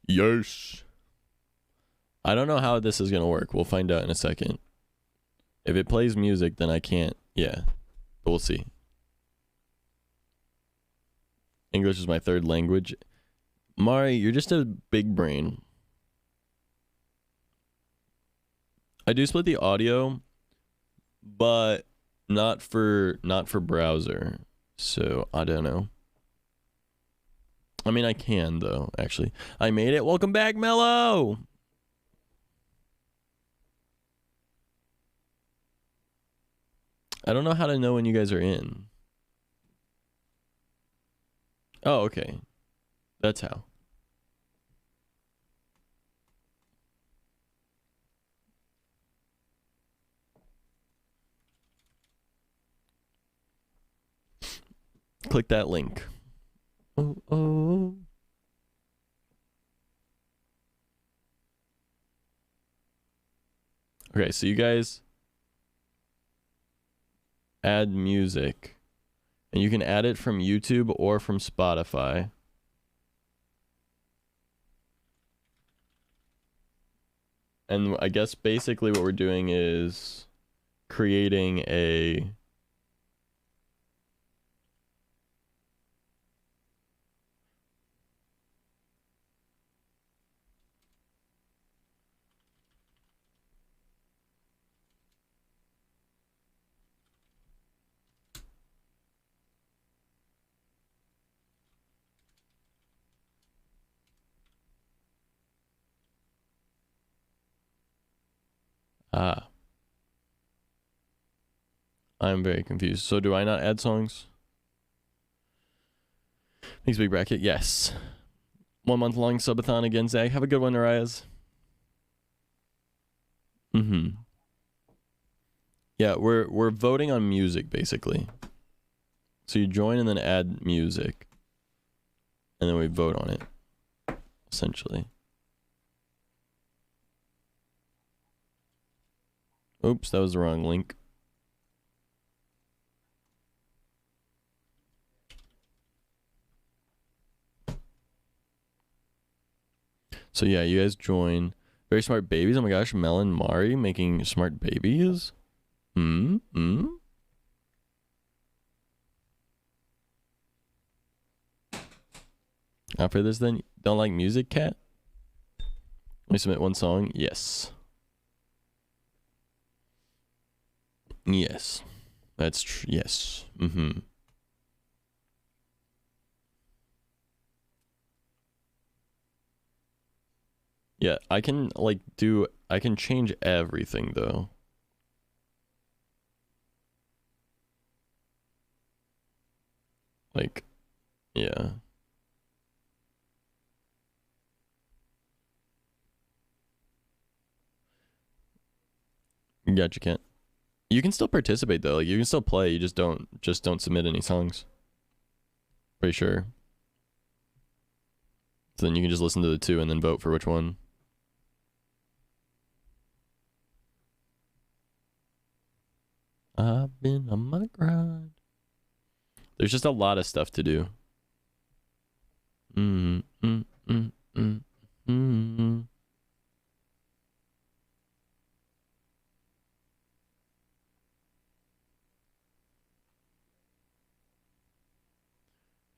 Speaker 1: Yes. I don't know how this is going to work. We'll find out in a second. If it plays music, then I can't. Yeah. But we'll see. English is my third language. Mari, you're just a big brain. I do split the audio, but not for browser. So, I don't know. I mean, I can, though, actually. I made it. Welcome back, Mello! I don't know how to know when you guys are in. Oh, okay. That's how. Click that link. Oh. Okay, so you guys add music. And you can add it from YouTube or from Spotify. And I guess basically what we're doing is creating a I'm very confused. So do I not add songs? Thanks, Big Bracket. Yes. 1 month long subathon again, Zach. Have a good one, Arias. Yeah, we're voting on music basically. So you join and then add music. And then we vote on it. Essentially. Oops, that was the wrong link. So yeah, you guys join. Very smart babies. Oh my gosh, Mel and Mari making smart babies. After this, then, don't like music, cat? Let me submit one song. Yes. Yes. That's true. Yes. Mm-hmm. Yeah, I can, like, I can change everything, though. Like, yeah. Gotcha, Kent. You can still participate though. Like, you can still play. You just don't submit any songs. Pretty sure. So then you can just listen to the two and then vote for which one. I've been on my grind. There's just a lot of stuff to do.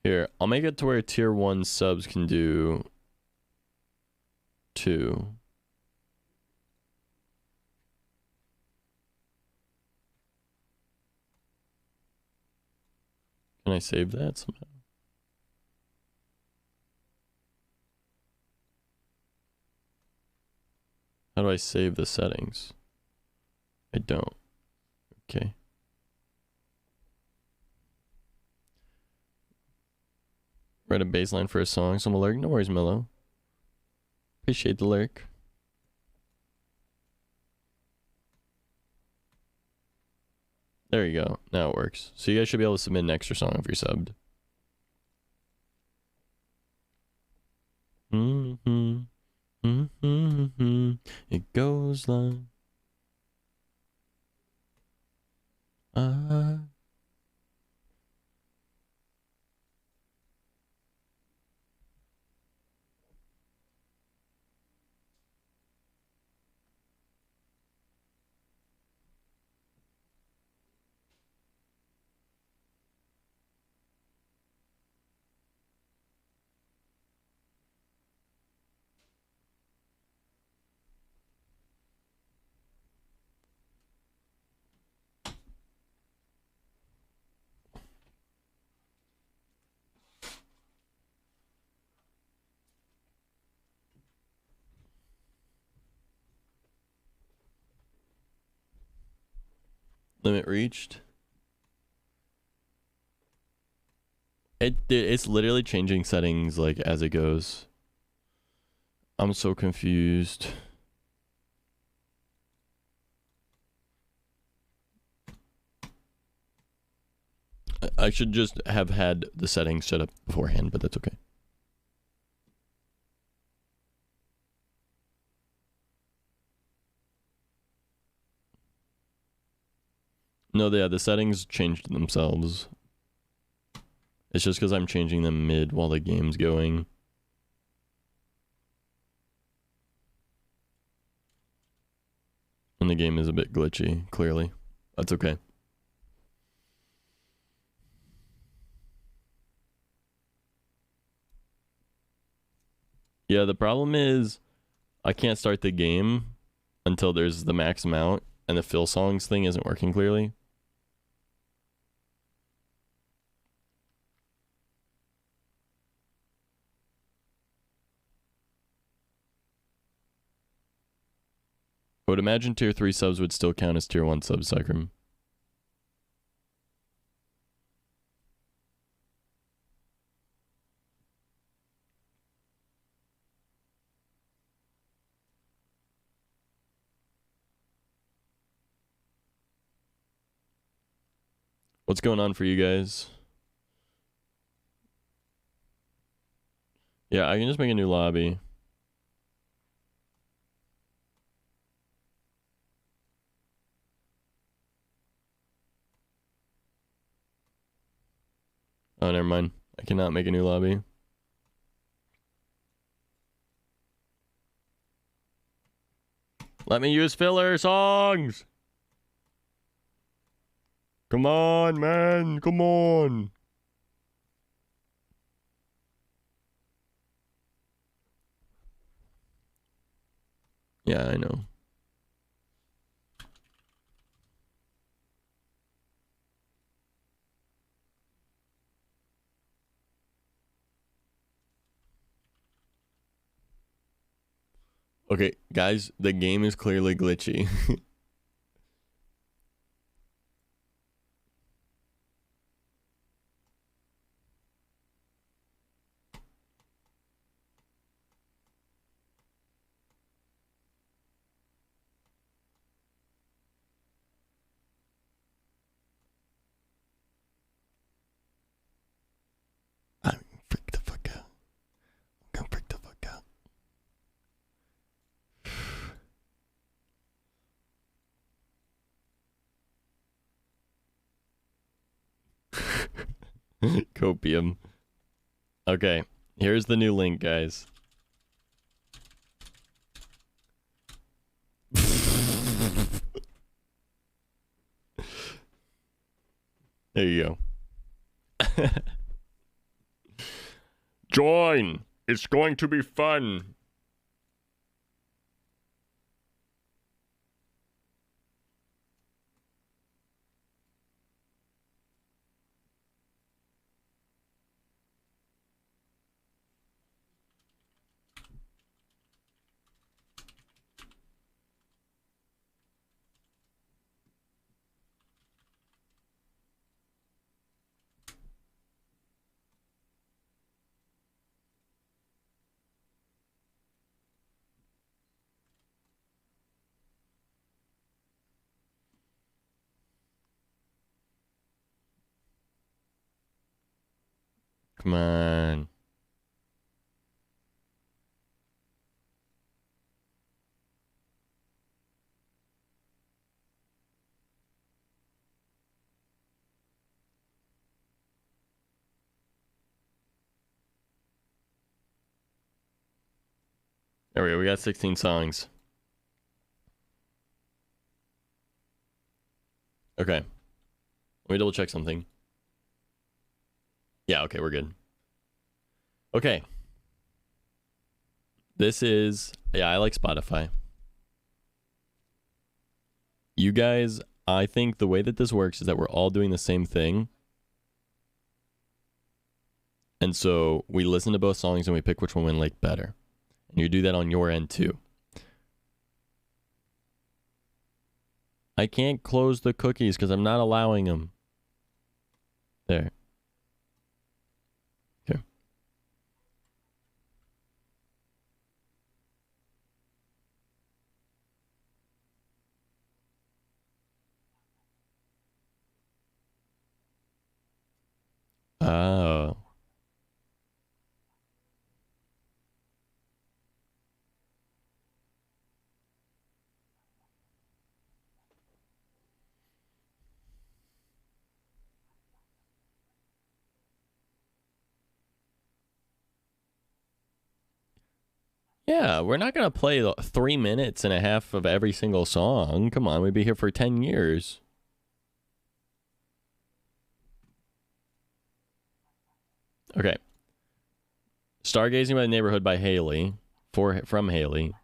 Speaker 1: Here, I'll make it to where tier 1 subs can do 2. Can I save that somehow? How do I save the settings? I don't. Okay. Write a baseline for a song. Some lyric. No worries, Mellow. Appreciate the lyric. There you go. Now it works. So you guys should be able to submit an extra song if you're subbed. It goes like limit reached. It's literally changing settings like as it goes. I'm so confused. I should just have had the settings set up beforehand, but that's okay. No, the settings changed themselves. It's just because I'm changing them mid while the game's going. And the game is a bit glitchy, clearly. That's okay. Yeah, the problem is I can't start the game until there's the max amount, and the fill songs thing isn't working clearly. I would imagine tier 3 subs would still count as tier 1 subs, Cycrim. What's going on for you guys? Yeah, I can just make a new lobby. Oh, never mind. I cannot make a new lobby. Let me use filler songs! Come on, man. Come on. Yeah, I know. Okay, guys, the game is clearly glitchy. Copium. Okay, here's the new link, guys. There you go. Join! It's going to be fun! Come on. There we go. We got 16 songs. Okay. Let me double check something. Yeah, okay, we're good. Okay. This is... Yeah, I like Spotify. You guys, I think the way that this works is that we're all doing the same thing. And so we listen to both songs and we pick which one we like better. And you do that on your end too. I can't close the cookies because I'm not allowing them. There. Okay. Oh. Yeah, we're not going to play 3 minutes and a half of every single song. Come on, we'd be here for 10 years. Okay. Stargazing by the Neighborhood by Haley. From Haley.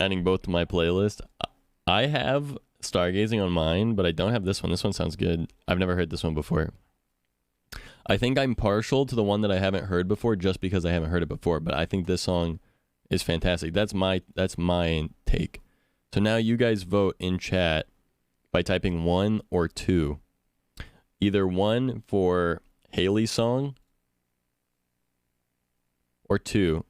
Speaker 1: Adding both to my playlist. I have Stargazing on mine, but I don't have this one. This one sounds good. I've never heard this one before. I think I'm partial to the one that I haven't heard before just because I haven't heard it before, but I think this song is fantastic. That's my take. So now you guys vote in chat by typing 1 or 2. Either 1 for Haley's song or 2.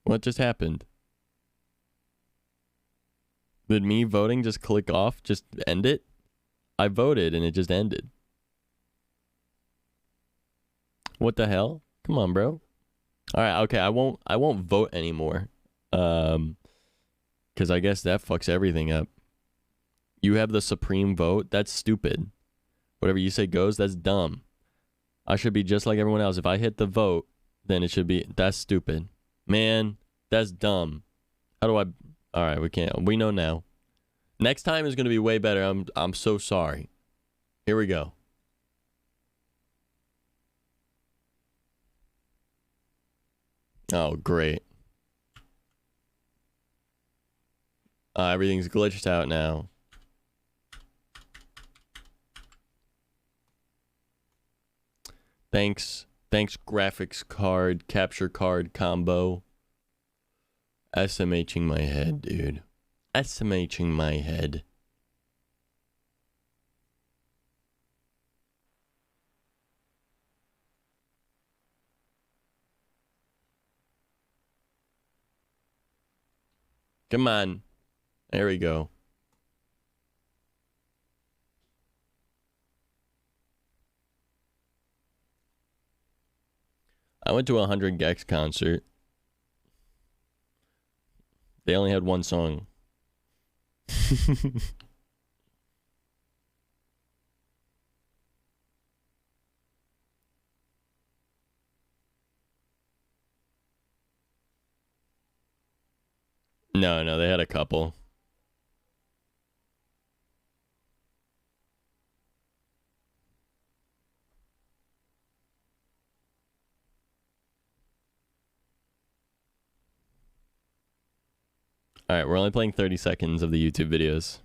Speaker 1: What just happened? Did me voting just click off? Just end it? I voted and it just ended. What the hell? Come on, bro. All right, okay. I won't vote anymore. Because I guess that fucks everything up. You have the supreme vote? That's stupid. Whatever you say goes, that's dumb. I should be just like everyone else. If I hit the vote, then it should be... That's stupid. Man, that's dumb. How do I... Alright, we can't... We know now. Next time is going to be way better. I'm so sorry. Here we go. Oh, great. Everything's glitched out now. Thanks graphics card, capture card combo. SMHing my head, dude. SMHing my head. Come on. There we go. I went to a 100 Gex concert. They only had one song. No, they had a couple. Alright, we're only playing 30 seconds of the YouTube videos.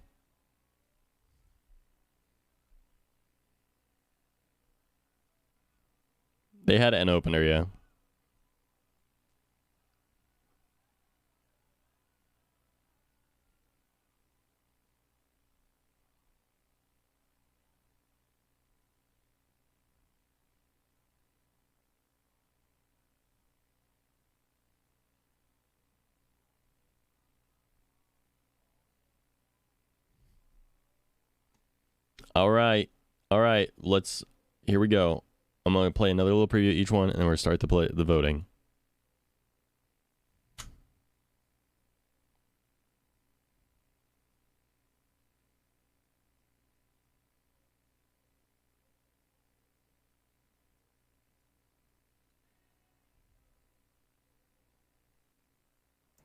Speaker 1: They had an opener, yeah. All right, here we go. I'm going to play another little preview of each one, and then we're going to start the voting.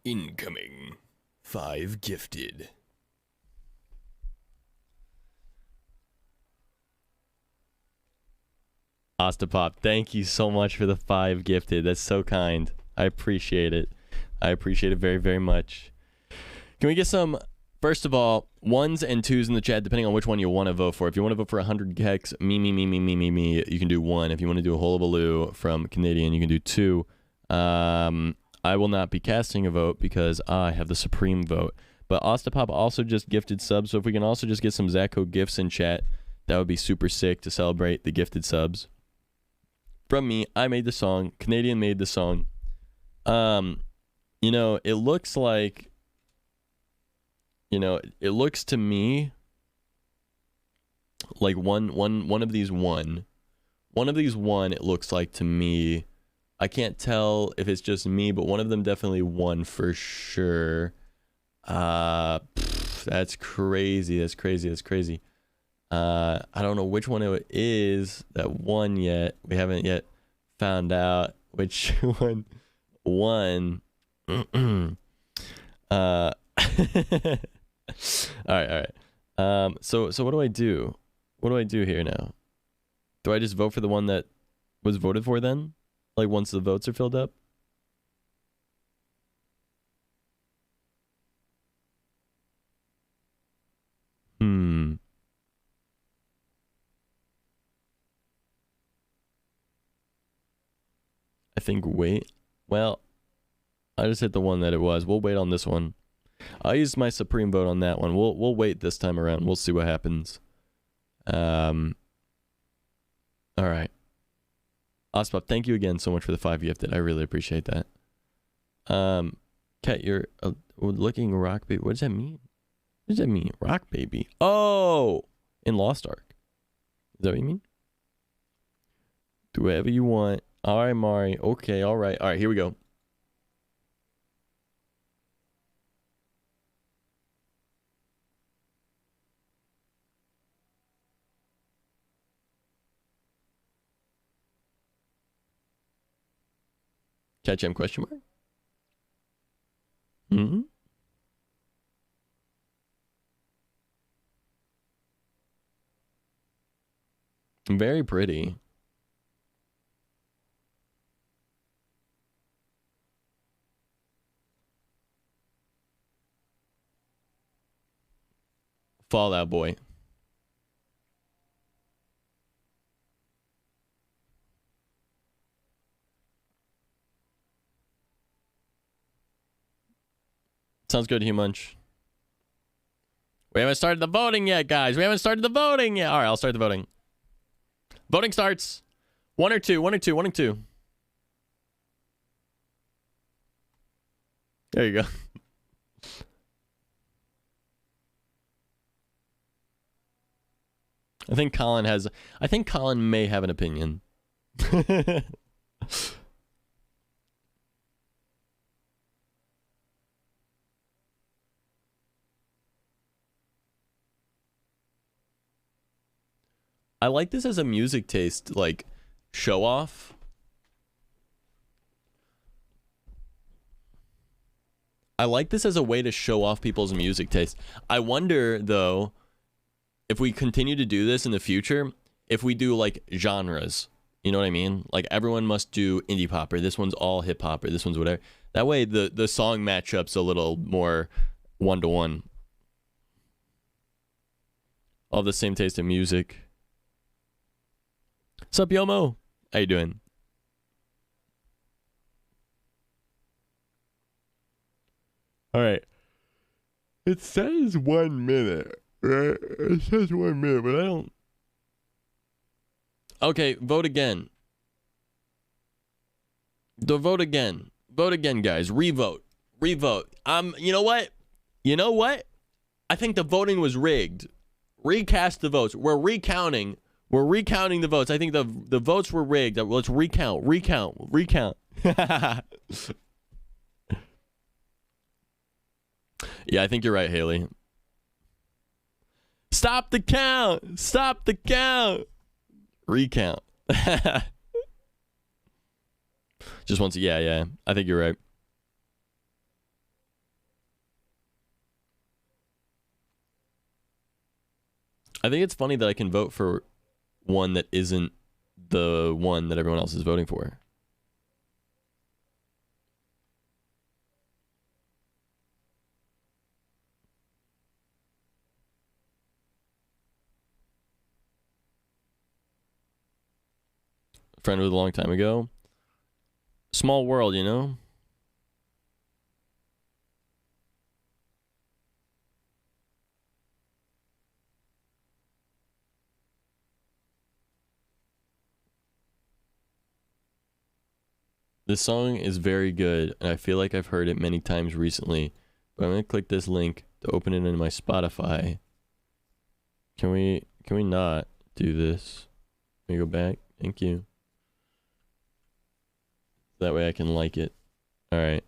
Speaker 1: Incoming. 5 gifted. Ostapop, thank you so much for the 5 gifted. That's so kind. I appreciate it. I appreciate it very, very much. Can we get some, first of all, 1s and 2s in the chat, depending on which one you want to vote for. If you want to vote for 100 Gex, me, you can do 1. If you want to do a Hullabaloo from Canadian, you can do 2. I will not be casting a vote because I have the supreme vote. But Ostapop also just gifted subs, so if we can also just get some Zacho gifts in chat, that would be super sick to celebrate the gifted subs. From me, I made the song. Canadian made the song. You know, it looks like, you know, it looks to me like one of these won. One of these won, it looks like to me. I can't tell if it's just me, but one of them definitely won for sure. That's crazy. That's crazy. I don't know which one it is that won yet. We haven't yet found out which one won. All right. So what do I do? What do I do here now? Do I just vote for the one that was voted for then? Like once the votes are filled up? I think wait. Well, I just hit the one that it was. We'll wait on this one. I used my supreme vote on that one. We'll wait this time around. We'll see what happens. All right. Ospop, thank you again so much for the 5 gifted. I really appreciate that. Kat, you're looking rock baby. What does that mean? What does that mean? Rock baby. Oh, in Lost Ark. Is that what you mean? Do whatever you want. All right, Mari. Okay, all right. All right, here we go. Catch M question mark? Hmm? Very pretty. Fallout Boy. Sounds good, Hugh Munch. We haven't started the voting yet, guys. We haven't started the voting yet. All right, I'll start the voting. Voting starts. 1 or 2, 1 or 2, 1 or 2. There you go. I think Colin may have an opinion. I like this as a music taste, like, show off. I like this as a way to show off people's music taste. I wonder, though, if we continue to do this in the future, if we do, like, genres. You know what I mean? Like, everyone must do indie pop, or this one's all hip hop, or this one's whatever. That way, the song matchup's a little more one-to-one. All the same taste in music. Sup, Yomo? How you doing? All right. It says 1 minute, right? It says 1 minute, but I don't... Okay, vote again. Vote again. Vote again, guys. Revote. Revote. You know what? You know what? I think the voting was rigged. Recast the votes. We're recounting. We're recounting the votes. I think the votes were rigged. Let's recount. Yeah, I think you're right, Haley. Stop the count. Stop the count. Recount. Just once. Yeah. I think you're right. I think it's funny that I can vote for one that isn't the one that everyone else is voting for. Friend with a long time ago. Small world, you know? This song is very good, and I feel like I've heard it many times recently. But I'm gonna click this link to open it in my Spotify. Can we not do this? Let me go back. Thank you. That way I can like it. All right.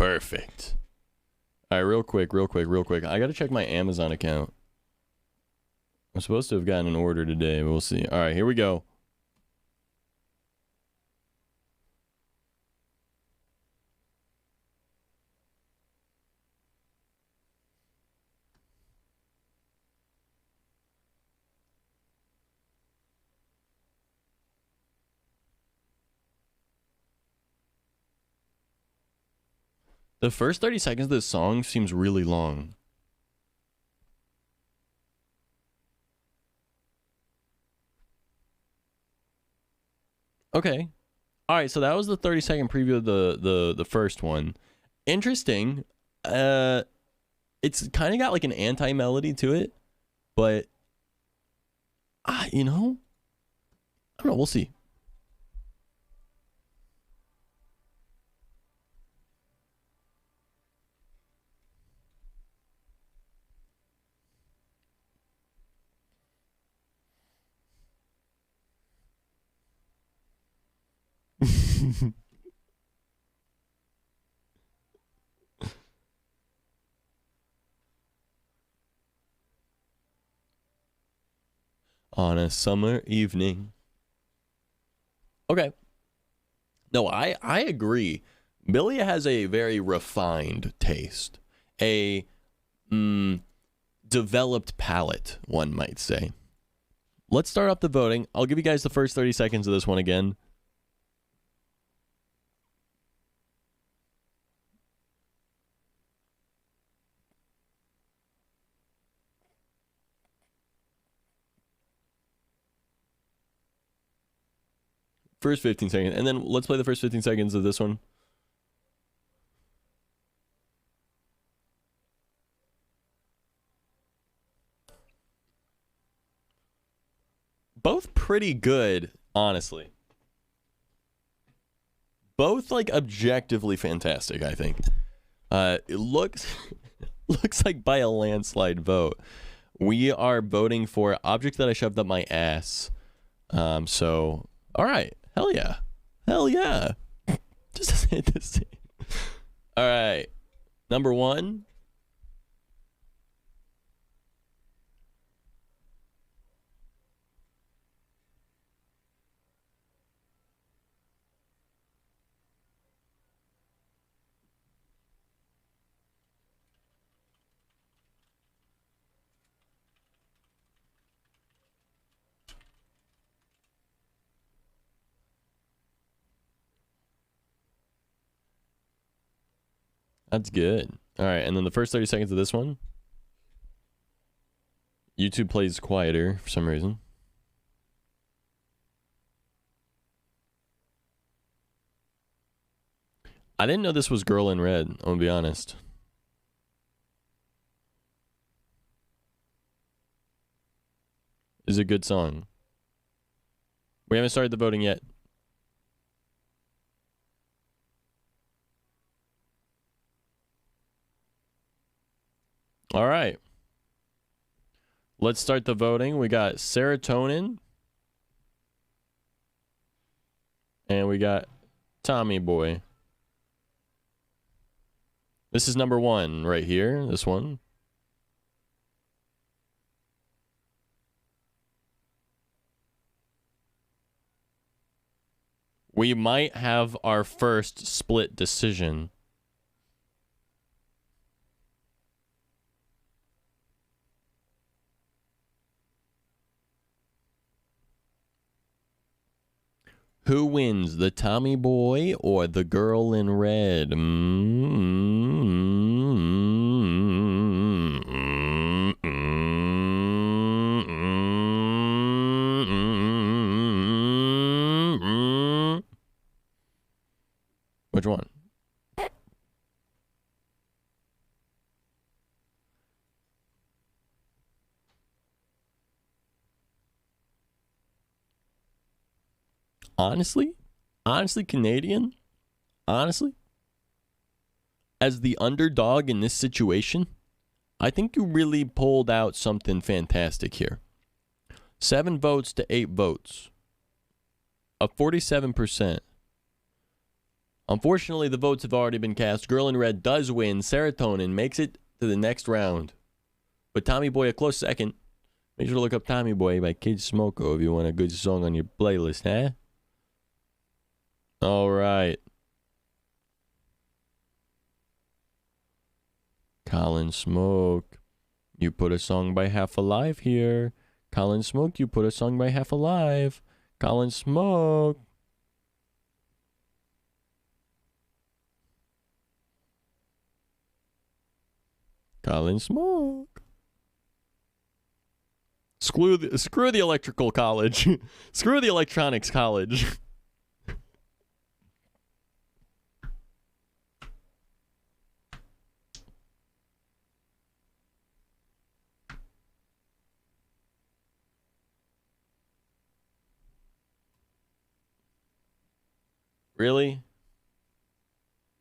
Speaker 1: Perfect. All right, real quick. I got to check my Amazon account. I'm supposed to have gotten an order today, but we'll see. All right, here we go. The first 30 seconds of this song seems really long. Okay. All right, so that was the 30-second preview of the first one. Interesting. It's kind of got like an anti-melody to it, but you know, I don't know, we'll see. On a summer evening. Okay. No, I agree. Billy has a very refined taste. A developed palate, one might say. Let's start up the voting. I'll give you guys the first 30 seconds of this one again. First 15 seconds. And then let's play the first 15 seconds of this one. Both pretty good, honestly. Both like objectively fantastic, I think. It looks like by a landslide vote. We are voting for Object That I Shoved Up My Ass. So, all right. Hell yeah. Hell yeah. Just hit this thing. All right. Number one. That's good. All right, and then the first 30 seconds of this one. YouTube plays quieter for some reason. I didn't know this was Girl in Red, I'm gonna be honest. It's a good song. We haven't started the voting yet. All right. Let's start the voting. We got Serotonin. And we got Tommy Boy. This is number one right here. This one. We might have our first split decision. Who wins, the Tommy Boy or the Girl in Red? Which one? Honestly, Canadian, honestly, as the underdog in this situation, I think you really pulled out something fantastic here. 7 votes to 8 votes. A 47%. Unfortunately, the votes have already been cast. Girl in Red does win. Serotonin makes it to the next round. But Tommy Boy a close second. Make sure to look up Tommy Boy by Kid Smoko if you want a good song on your playlist, huh? All right. Colin Smoke, you put a song by Half Alive here. Colin Smoke, you put a song by Half Alive. Colin Smoke. Colin Smoke. Screw the electrical college. Screw the electronics college. Really?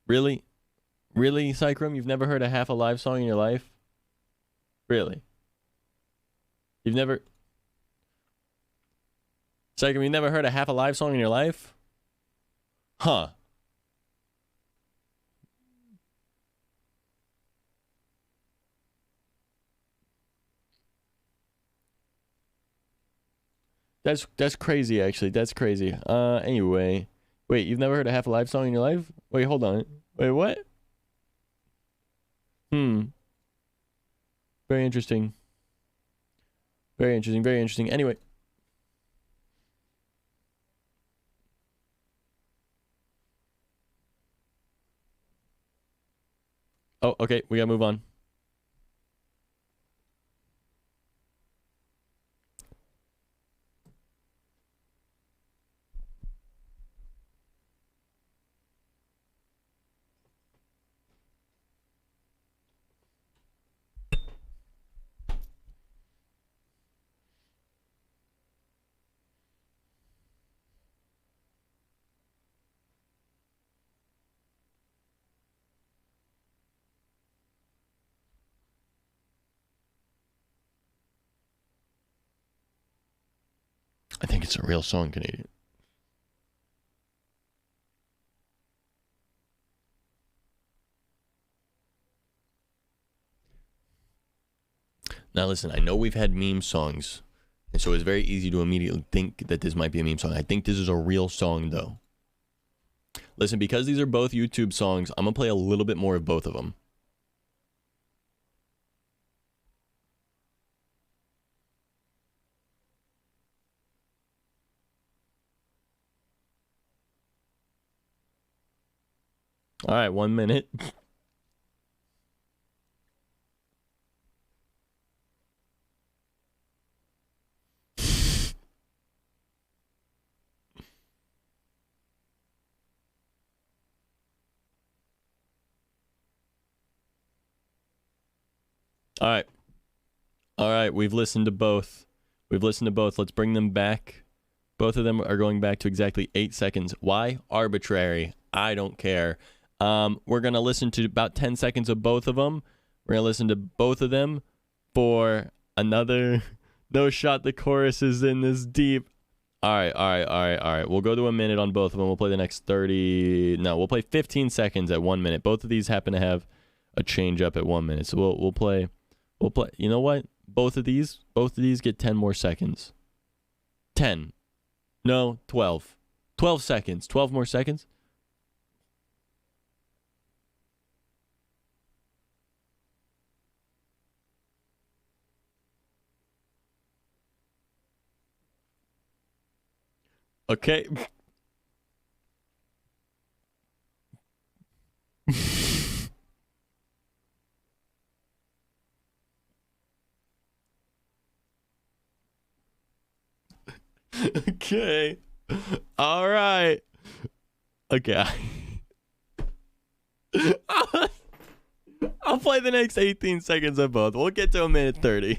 Speaker 1: Really? Really, Cycrum? You've never heard a Half Alive song in your life? Really? You've never... Cycrum, you've never heard a Half Alive song in your life? Huh. That's crazy, actually. That's crazy. Anyway. Wait, you've never heard a Half Alive song in your life? Wait, hold on. Wait, what? Very interesting. Very interesting, very interesting. Anyway. Oh, okay. We gotta move on. I think it's a real song, Canadian. Now listen, I know we've had meme songs, and so it's very easy to immediately think that this might be a meme song. I think this is a real song, though. Listen, because these are both YouTube songs, I'm going to play a little bit more of both of them. All right, 1 minute. All right. All right, we've listened to both. We've listened to both. Let's bring them back. Both of them are going back to exactly 8 seconds. Why? Arbitrary. I don't care. We're going to listen to about 10 seconds of both of them. We're going to listen to both of them for another... No shot the chorus is in this deep. All right. We'll go to a minute on both of them. We'll play the next 30... No, we'll play 15 seconds at 1 minute. Both of these happen to have a change up at 1 minute. So we'll play... You know what? Both of these get 10 more seconds. 10. No, 12. 12 seconds. 12 more seconds. Okay. Okay. All right. Okay. I'll play the next 18 seconds of both. We'll get to a minute 30.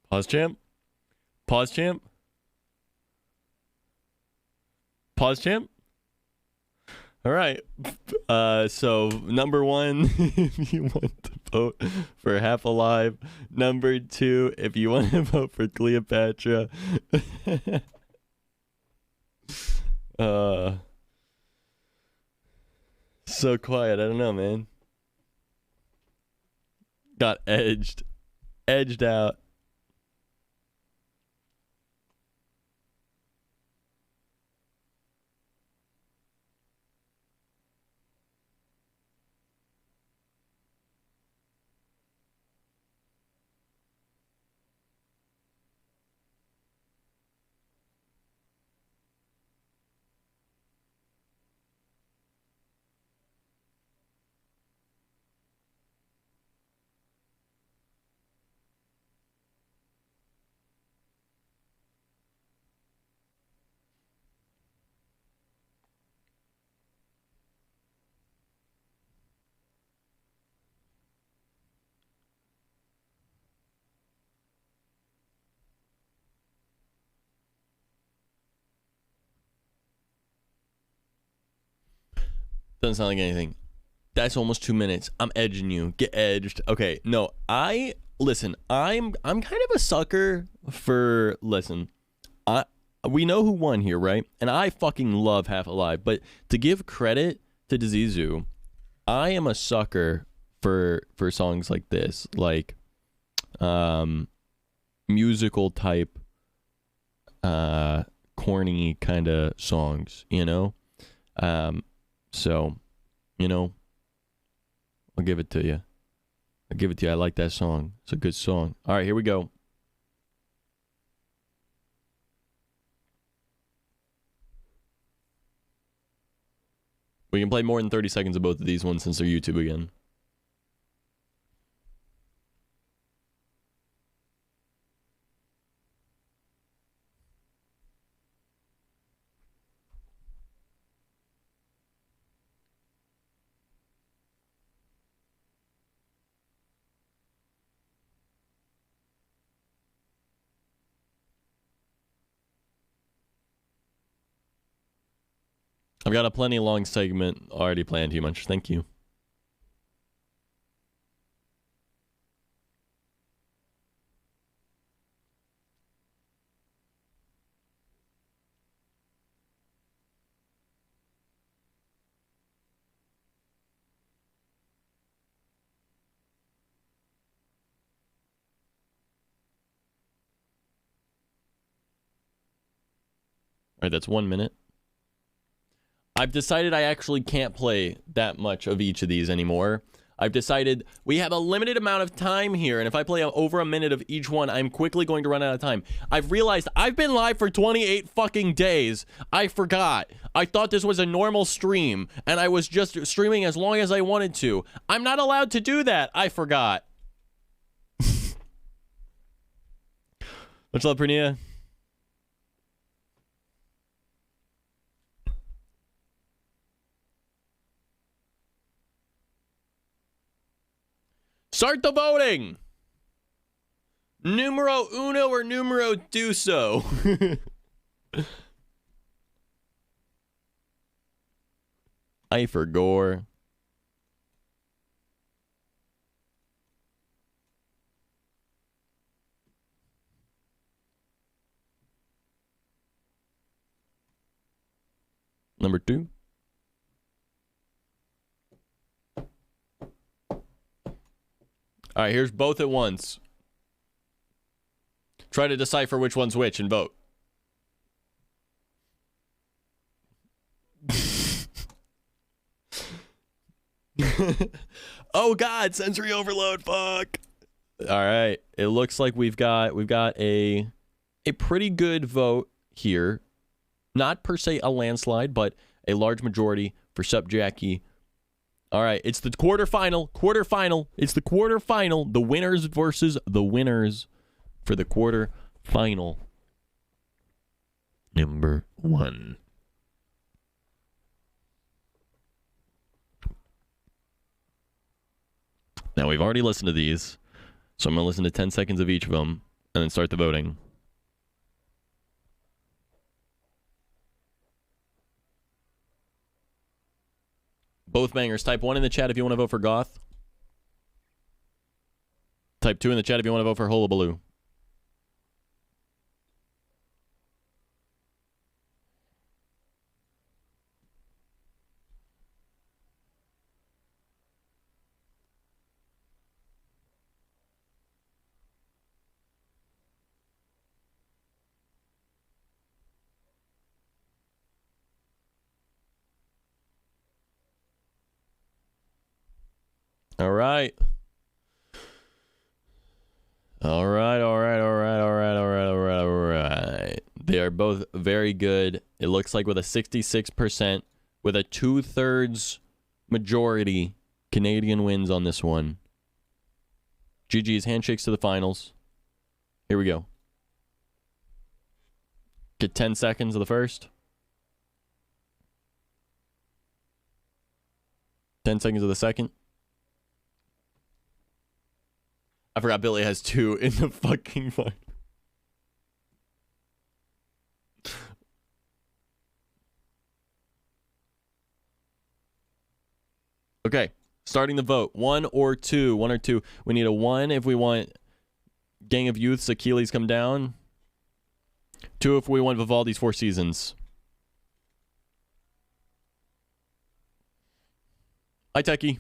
Speaker 1: Pause champ. Pause champ. Pause champ. All right. So number 1, if you want to vote for Half Alive. Number 2, if you want to vote for Cleopatra. So quiet. I don't know, man. Got edged out. Doesn't sound like anything. That's almost 2 minutes. I'm edging you. Get edged. Okay, no, listen, I'm kind of a sucker for, we know who won here, right? And I fucking love Half Alive, but to give credit to Dizizu, I am a sucker for songs like this, like musical type corny kind of songs, you know? So, you know, I'll give it to you. I like that song. It's a good song. All right, here we go. We can play more than 30 seconds of both of these ones since they're YouTube again. I've got a plenty long segment already planned, Too Much. Thank you. All right, that's 1 minute. I've decided I actually can't play that much of each of these anymore. I've decided we have a limited amount of time here, and if I play over a minute of each one, I'm quickly going to run out of time. I've realized I've been live for 28 fucking days. I forgot. I thought this was a normal stream, and I was just streaming as long as I wanted to. I'm not allowed to do that. I forgot. Much love, Pernia. Start the voting! Numero uno or numero duso? I forgot. Number 2. All right, here's both at once. Try to decipher which one's which and vote. Oh God, sensory overload, fuck. All right, it looks like we've got a pretty good vote here. Not per se a landslide, but a large majority for Sup Jackie. All right, it's the quarterfinal. It's the quarterfinal. The winners versus the winners for the quarterfinal. Number 1. Now, we've already listened to these, so I'm going to listen to 10 seconds of each of them. and then start the voting. Both bangers. Type 1 in the chat if you want to vote for Goth. Type 2 in the chat if you want to vote for Hullabaloo. All right. All right, all right, all right, all right, all right, all right, all right. They are both very good. It looks like with a 66%, with a 2/3 majority, Canadian wins on this one. GG's, handshakes to the finals. Here we go. Get 10 seconds of the first. 10 seconds of the second. I forgot Billy has 2 in the fucking fight. Okay, starting the vote. 1 or 2. 1 or 2. We need a 1 if we want Gang of Youth's Achilles come down. 2 if we want Vivaldi's Four Seasons. Hi, Techie.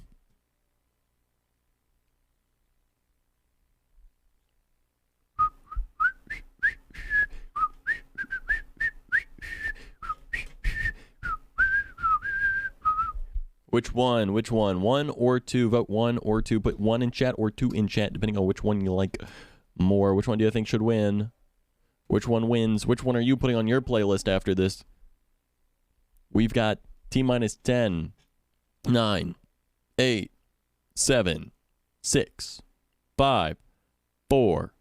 Speaker 1: Which one? Which one? 1 or 2. Vote 1 or 2. Put 1 in chat or 2 in chat, depending on which one you like more. Which one do you think should win? Which one wins? Which one are you putting on your playlist after this? We've got T-minus 10, 9, 8, 7, 6, 5, 4,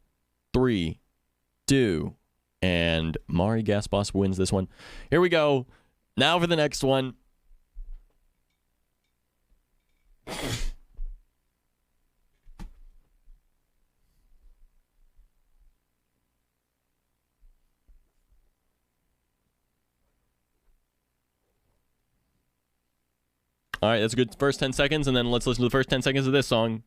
Speaker 1: 3, 2, and Mari Gasboss wins this one. Here we go. Now for the next one. All right, that's a good first 10 seconds, and then let's listen to the first 10 seconds of this song.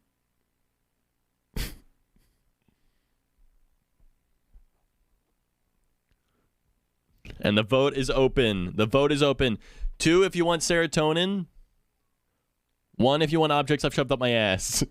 Speaker 1: And the vote is open. The vote is open. 2 if you want serotonin. 1 if you want objects I've shoved up my ass.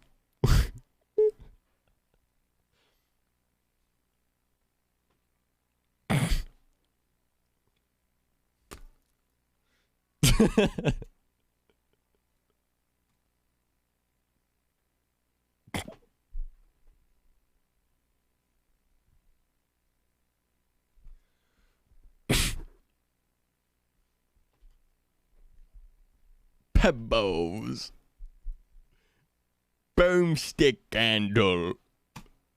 Speaker 1: Pebbles. Boomstick candle.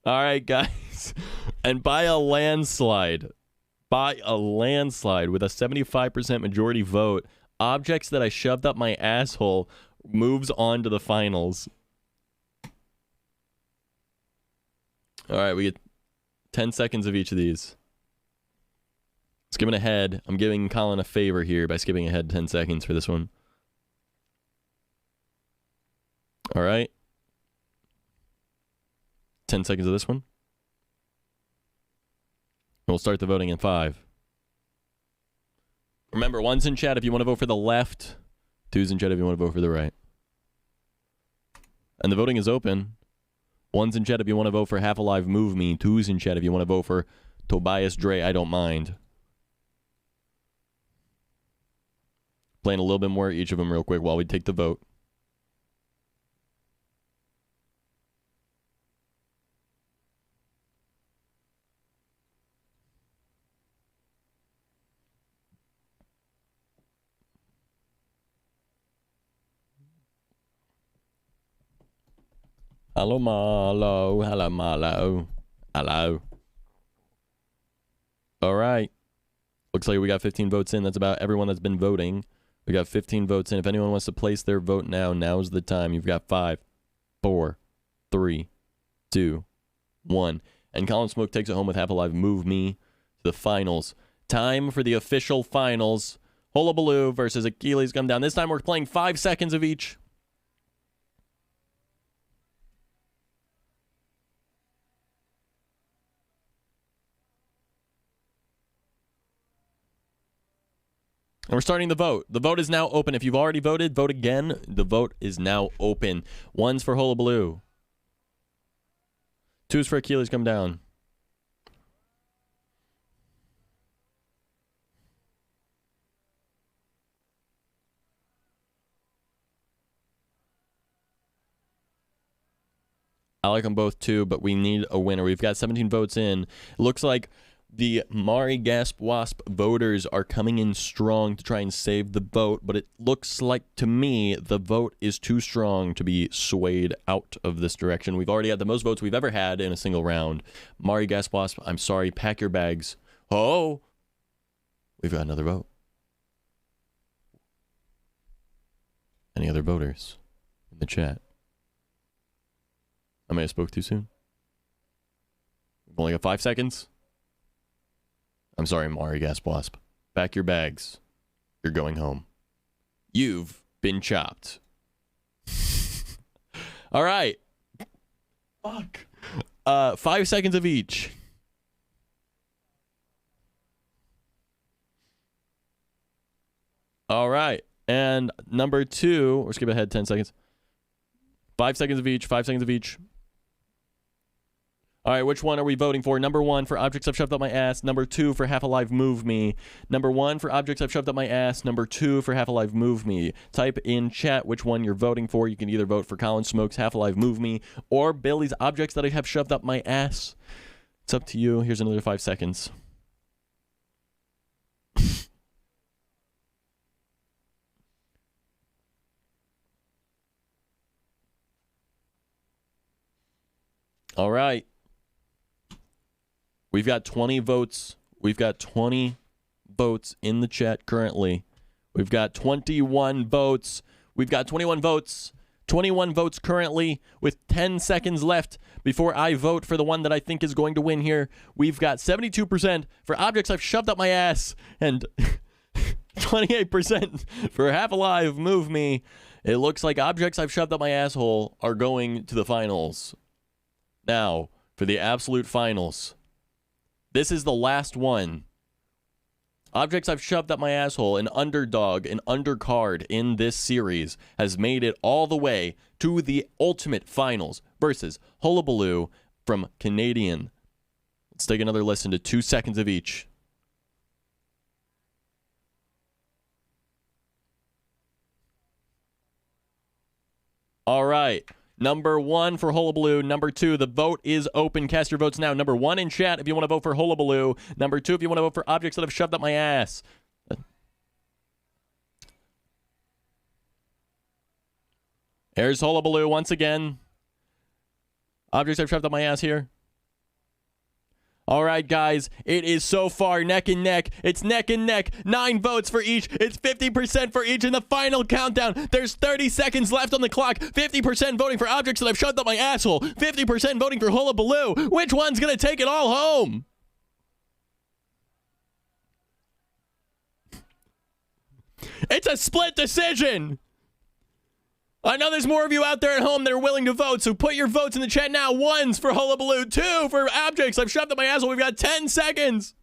Speaker 1: All right, guys. And by a landslide, with a 75% majority vote, objects that I shoved up my asshole moves on to the finals. All right, we get 10 seconds of each of these. Skipping ahead. I'm giving Colin a favor here by skipping ahead 10 seconds for this one. All right. 10 seconds of this one. We'll start the voting in 5. Remember, 1's in chat if you want to vote for the left. 2's in chat if you want to vote for the right. And the voting is open. 1's in chat if you want to vote for Half Alive Move Me. 2's in chat if you want to vote for Tobias Dre, I Don't Mind. Playing a little bit more of each of them real quick while we take the vote. Hello, Marlo. Hello, Marlo. Hello. All right. Looks like we got 15 votes in. That's about everyone that's been voting. We got 15 votes in. If anyone wants to place their vote now, now's the time. You've got 5, 4, 3, 2, 1. And Colin Smoke takes it home with Half Alive Move Me to the finals. Time for the official finals. Hullabaloo versus Achilles Come Down. This time we're playing 5 seconds of each. And we're starting the vote. The vote is now open. If you've already voted, vote again. The vote is now open. 1's for Hullabaloo. 2's for Achilles Come Down. I like them both too, but we need a winner. We've got 17 votes in. It looks like the Mari Gasp Wasp voters are coming in strong to try and save the vote, but it looks like to me the vote is too strong to be swayed out of this direction. We've already had the most votes we've ever had in a single round. Mari Gasp Wasp, I'm sorry, pack your bags. Oh, we've got another vote. Any other voters in the chat? I may have spoke too soon. We've only got 5 seconds. I'm sorry, Mari Gasp Wasp. Pack your bags. You're going home. You've been chopped. All right. Fuck. 5 seconds of each. All right. And number 2, or skip ahead 10 seconds. 5 seconds of each. 5 seconds of each. All right, which one are we voting for? Number 1 for Objects I've Shoved Up My Ass. Number 2 for Half Alive Move Me. Number 1 for Objects I've Shoved Up My Ass. Number 2 for Half Alive Move Me. Type in chat which one you're voting for. You can either vote for Colin Smoke's Half Alive Move Me or Billy's Objects That I Have Shoved Up My Ass. It's up to you. Here's another 5 seconds. All right. We've got 20 votes. We've got 20 votes in the chat currently. We've got 21 votes. We've got 21 votes. 21 votes currently with 10 seconds left before I vote for the one that I think is going to win here. We've got 72% for Objects I've Shoved Up My Ass and 28% for Half Alive Move Me. It looks like Objects I've Shoved Up My Asshole are going to the finals. Now, for the absolute finals. This is the last one. Objects I've Shoved Up My Asshole, an underdog, an undercard in this series, has made it all the way to the ultimate finals versus Hullabaloo from Canadian. Let's take another listen to 2 seconds of each. All right. Number 1 for Hullabaloo. Number 2, the vote is open. Cast your votes now. Number 1 in chat if you want to vote for Hullabaloo. Number 2 if you want to vote for Objects That Have Shoved Up My Ass. There's Hullabaloo once again. Objects I've Shoved Up My Ass here. All right, guys, it is so far neck and neck. It's neck and neck. 9 votes for each. It's 50% for each in the final countdown. There's 30 seconds left on the clock. 50% voting for Objects That I've Shoved Up My Asshole. 50% voting for Hullabaloo. Which one's going to take it all home? It's a split decision. I know there's more of you out there at home that are willing to vote, so put your votes in the chat now. 1's for Hullabaloo, 2 for Objects I've Shoved Up My Asshole. We've got 10 seconds.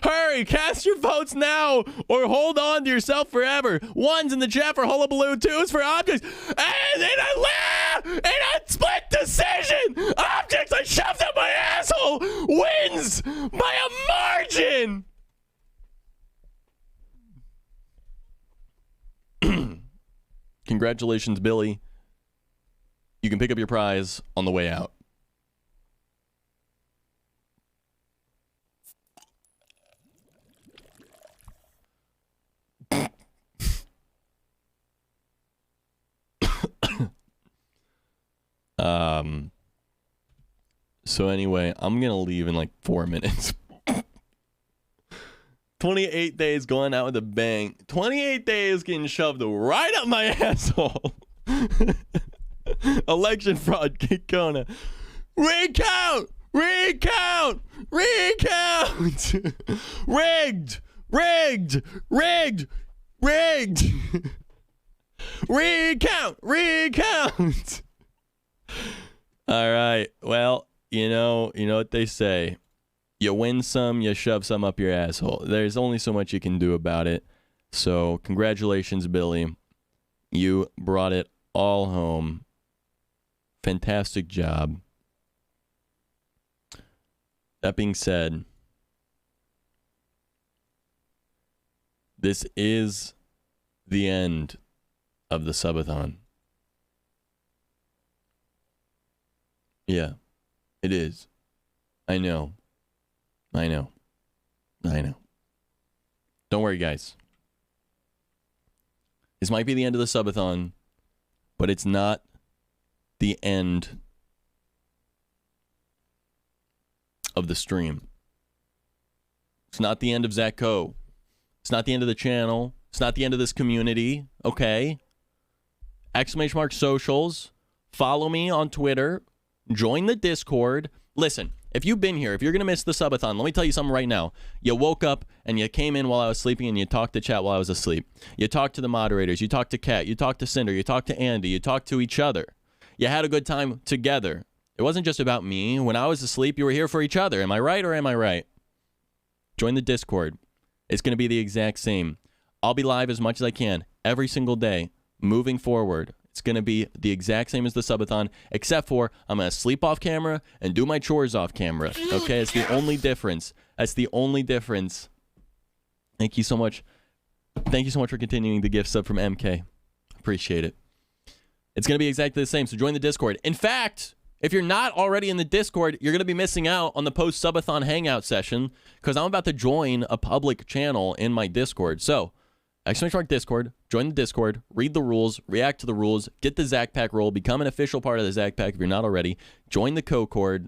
Speaker 1: Hurry, cast your votes now, or hold on to yourself forever. 1's in the chat for Hullabaloo, 2's for Objects. And in a split decision, Objects I Shoved Up My Asshole wins by a margin. Congratulations, Billy. You can pick up your prize on the way out. So anyway, I'm gonna leave in like 4 minutes. 28 days going out with a bang. 28 days getting shoved right up my asshole. Election fraud, Kona. Recount! Recount! Recount! Rigged! Rigged! Rigged! Rigged! Recount! Recount! All right. Well, you know what they say. You win some, you shove some up your asshole. There's only so much you can do about it. So, congratulations, Billy. You brought it all home. Fantastic job. That being said, this is the end of the subathon. Yeah, it is. I know. I know. I know. Don't worry, guys. This might be the end of the subathon, but it's not the end of the stream. It's not the end of Zach Co. It's not the end of the channel. It's not the end of this community. Okay? Exclamation mark socials. Follow me on Twitter. Join the Discord. Listen, if you've been here, if you're going to miss the subathon, let me tell you something right now. You woke up and you came in while I was sleeping and you talked to chat while I was asleep. You talked to the moderators. You talked to Kat. You talked to Cinder. You talked to Andy. You talked to each other. You had a good time together. It wasn't just about me. When I was asleep, you were here for each other. Am I right or am I right? Join the Discord. It's going to be the exact same. I'll be live as much as I can every single day moving forward. It's going to be the exact same as the subathon, except for I'm going to sleep off camera and do my chores off camera. Okay, it's the only difference. That's the only difference. Thank you so much. Thank you so much for continuing the gift sub from MK. Appreciate it. It's going to be exactly the same, so join the Discord. In fact, if you're not already in the Discord, you're going to be missing out on the post-subathon hangout session because I'm about to join a public channel in my Discord. So, exclamation mark Discord, join the Discord, read the rules, react to the rules, get the Zach Pack role, become an official part of the Zach Pack if you're not already, join the Co-Cord.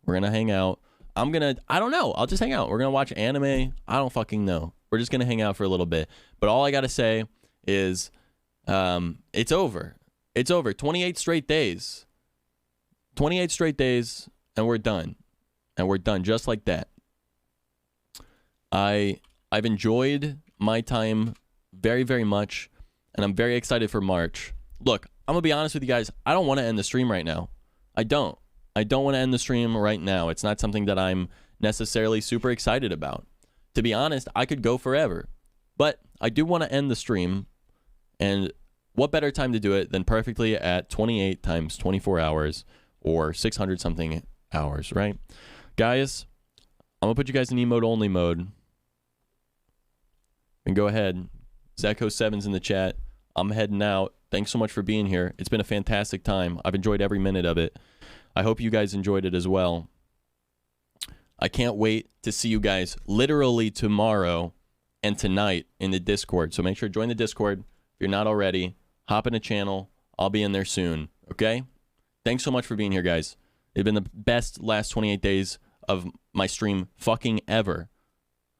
Speaker 1: We're going to hang out. I don't know. I'll just hang out. We're going to watch anime. I don't fucking know. We're just going to hang out for a little bit. But all I got to say is it's over. It's over. 28 straight days. 28 straight days, and we're done. And we're done just like that. I've enjoyed my time very, very much, and I'm very excited for March. Look, I'm going to be honest with you guys. I don't want to end the stream right now. I don't want to end the stream right now. It's not something that I'm necessarily super excited about. To be honest, I could go forever. But I do want to end the stream, and what better time to do it than perfectly at 28 times 24 hours or 600 something hours, right? Guys, I'm going to put you guys in emote only mode. And go ahead. Zacho7's in the chat. I'm heading out. Thanks so much for being here. It's been a fantastic time. I've enjoyed every minute of it. I hope you guys enjoyed it as well. I can't wait to see you guys literally tomorrow and tonight in the Discord. So make sure to join the Discord. If you're not already, hop in a channel. I'll be in there soon. Okay? Thanks so much for being here, guys. It's been the best last 28 days of my stream fucking ever.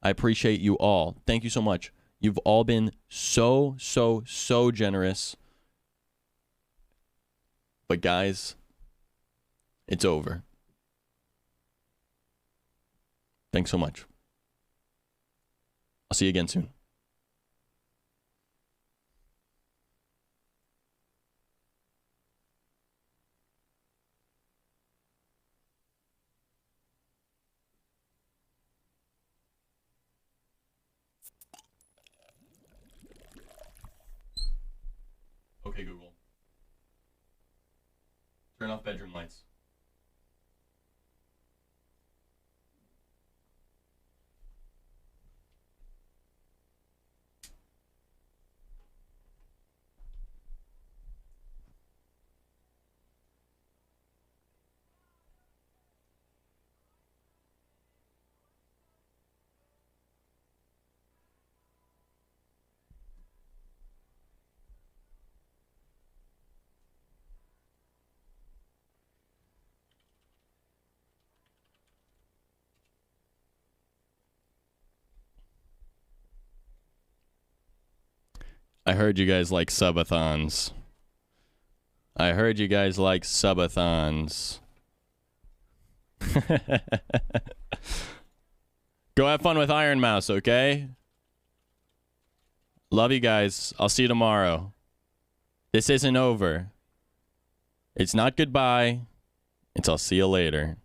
Speaker 1: I appreciate you all. Thank you so much. You've all been so, so, so generous. But guys, it's over. Thanks so much. I'll see you again soon. Okay, Google. Turn off bedroom lights. I heard you guys like subathons. I heard you guys like subathons. Go have fun with Iron Mouse, okay? Love you guys. I'll see you tomorrow. This isn't over. It's not goodbye. It's I'll see you later.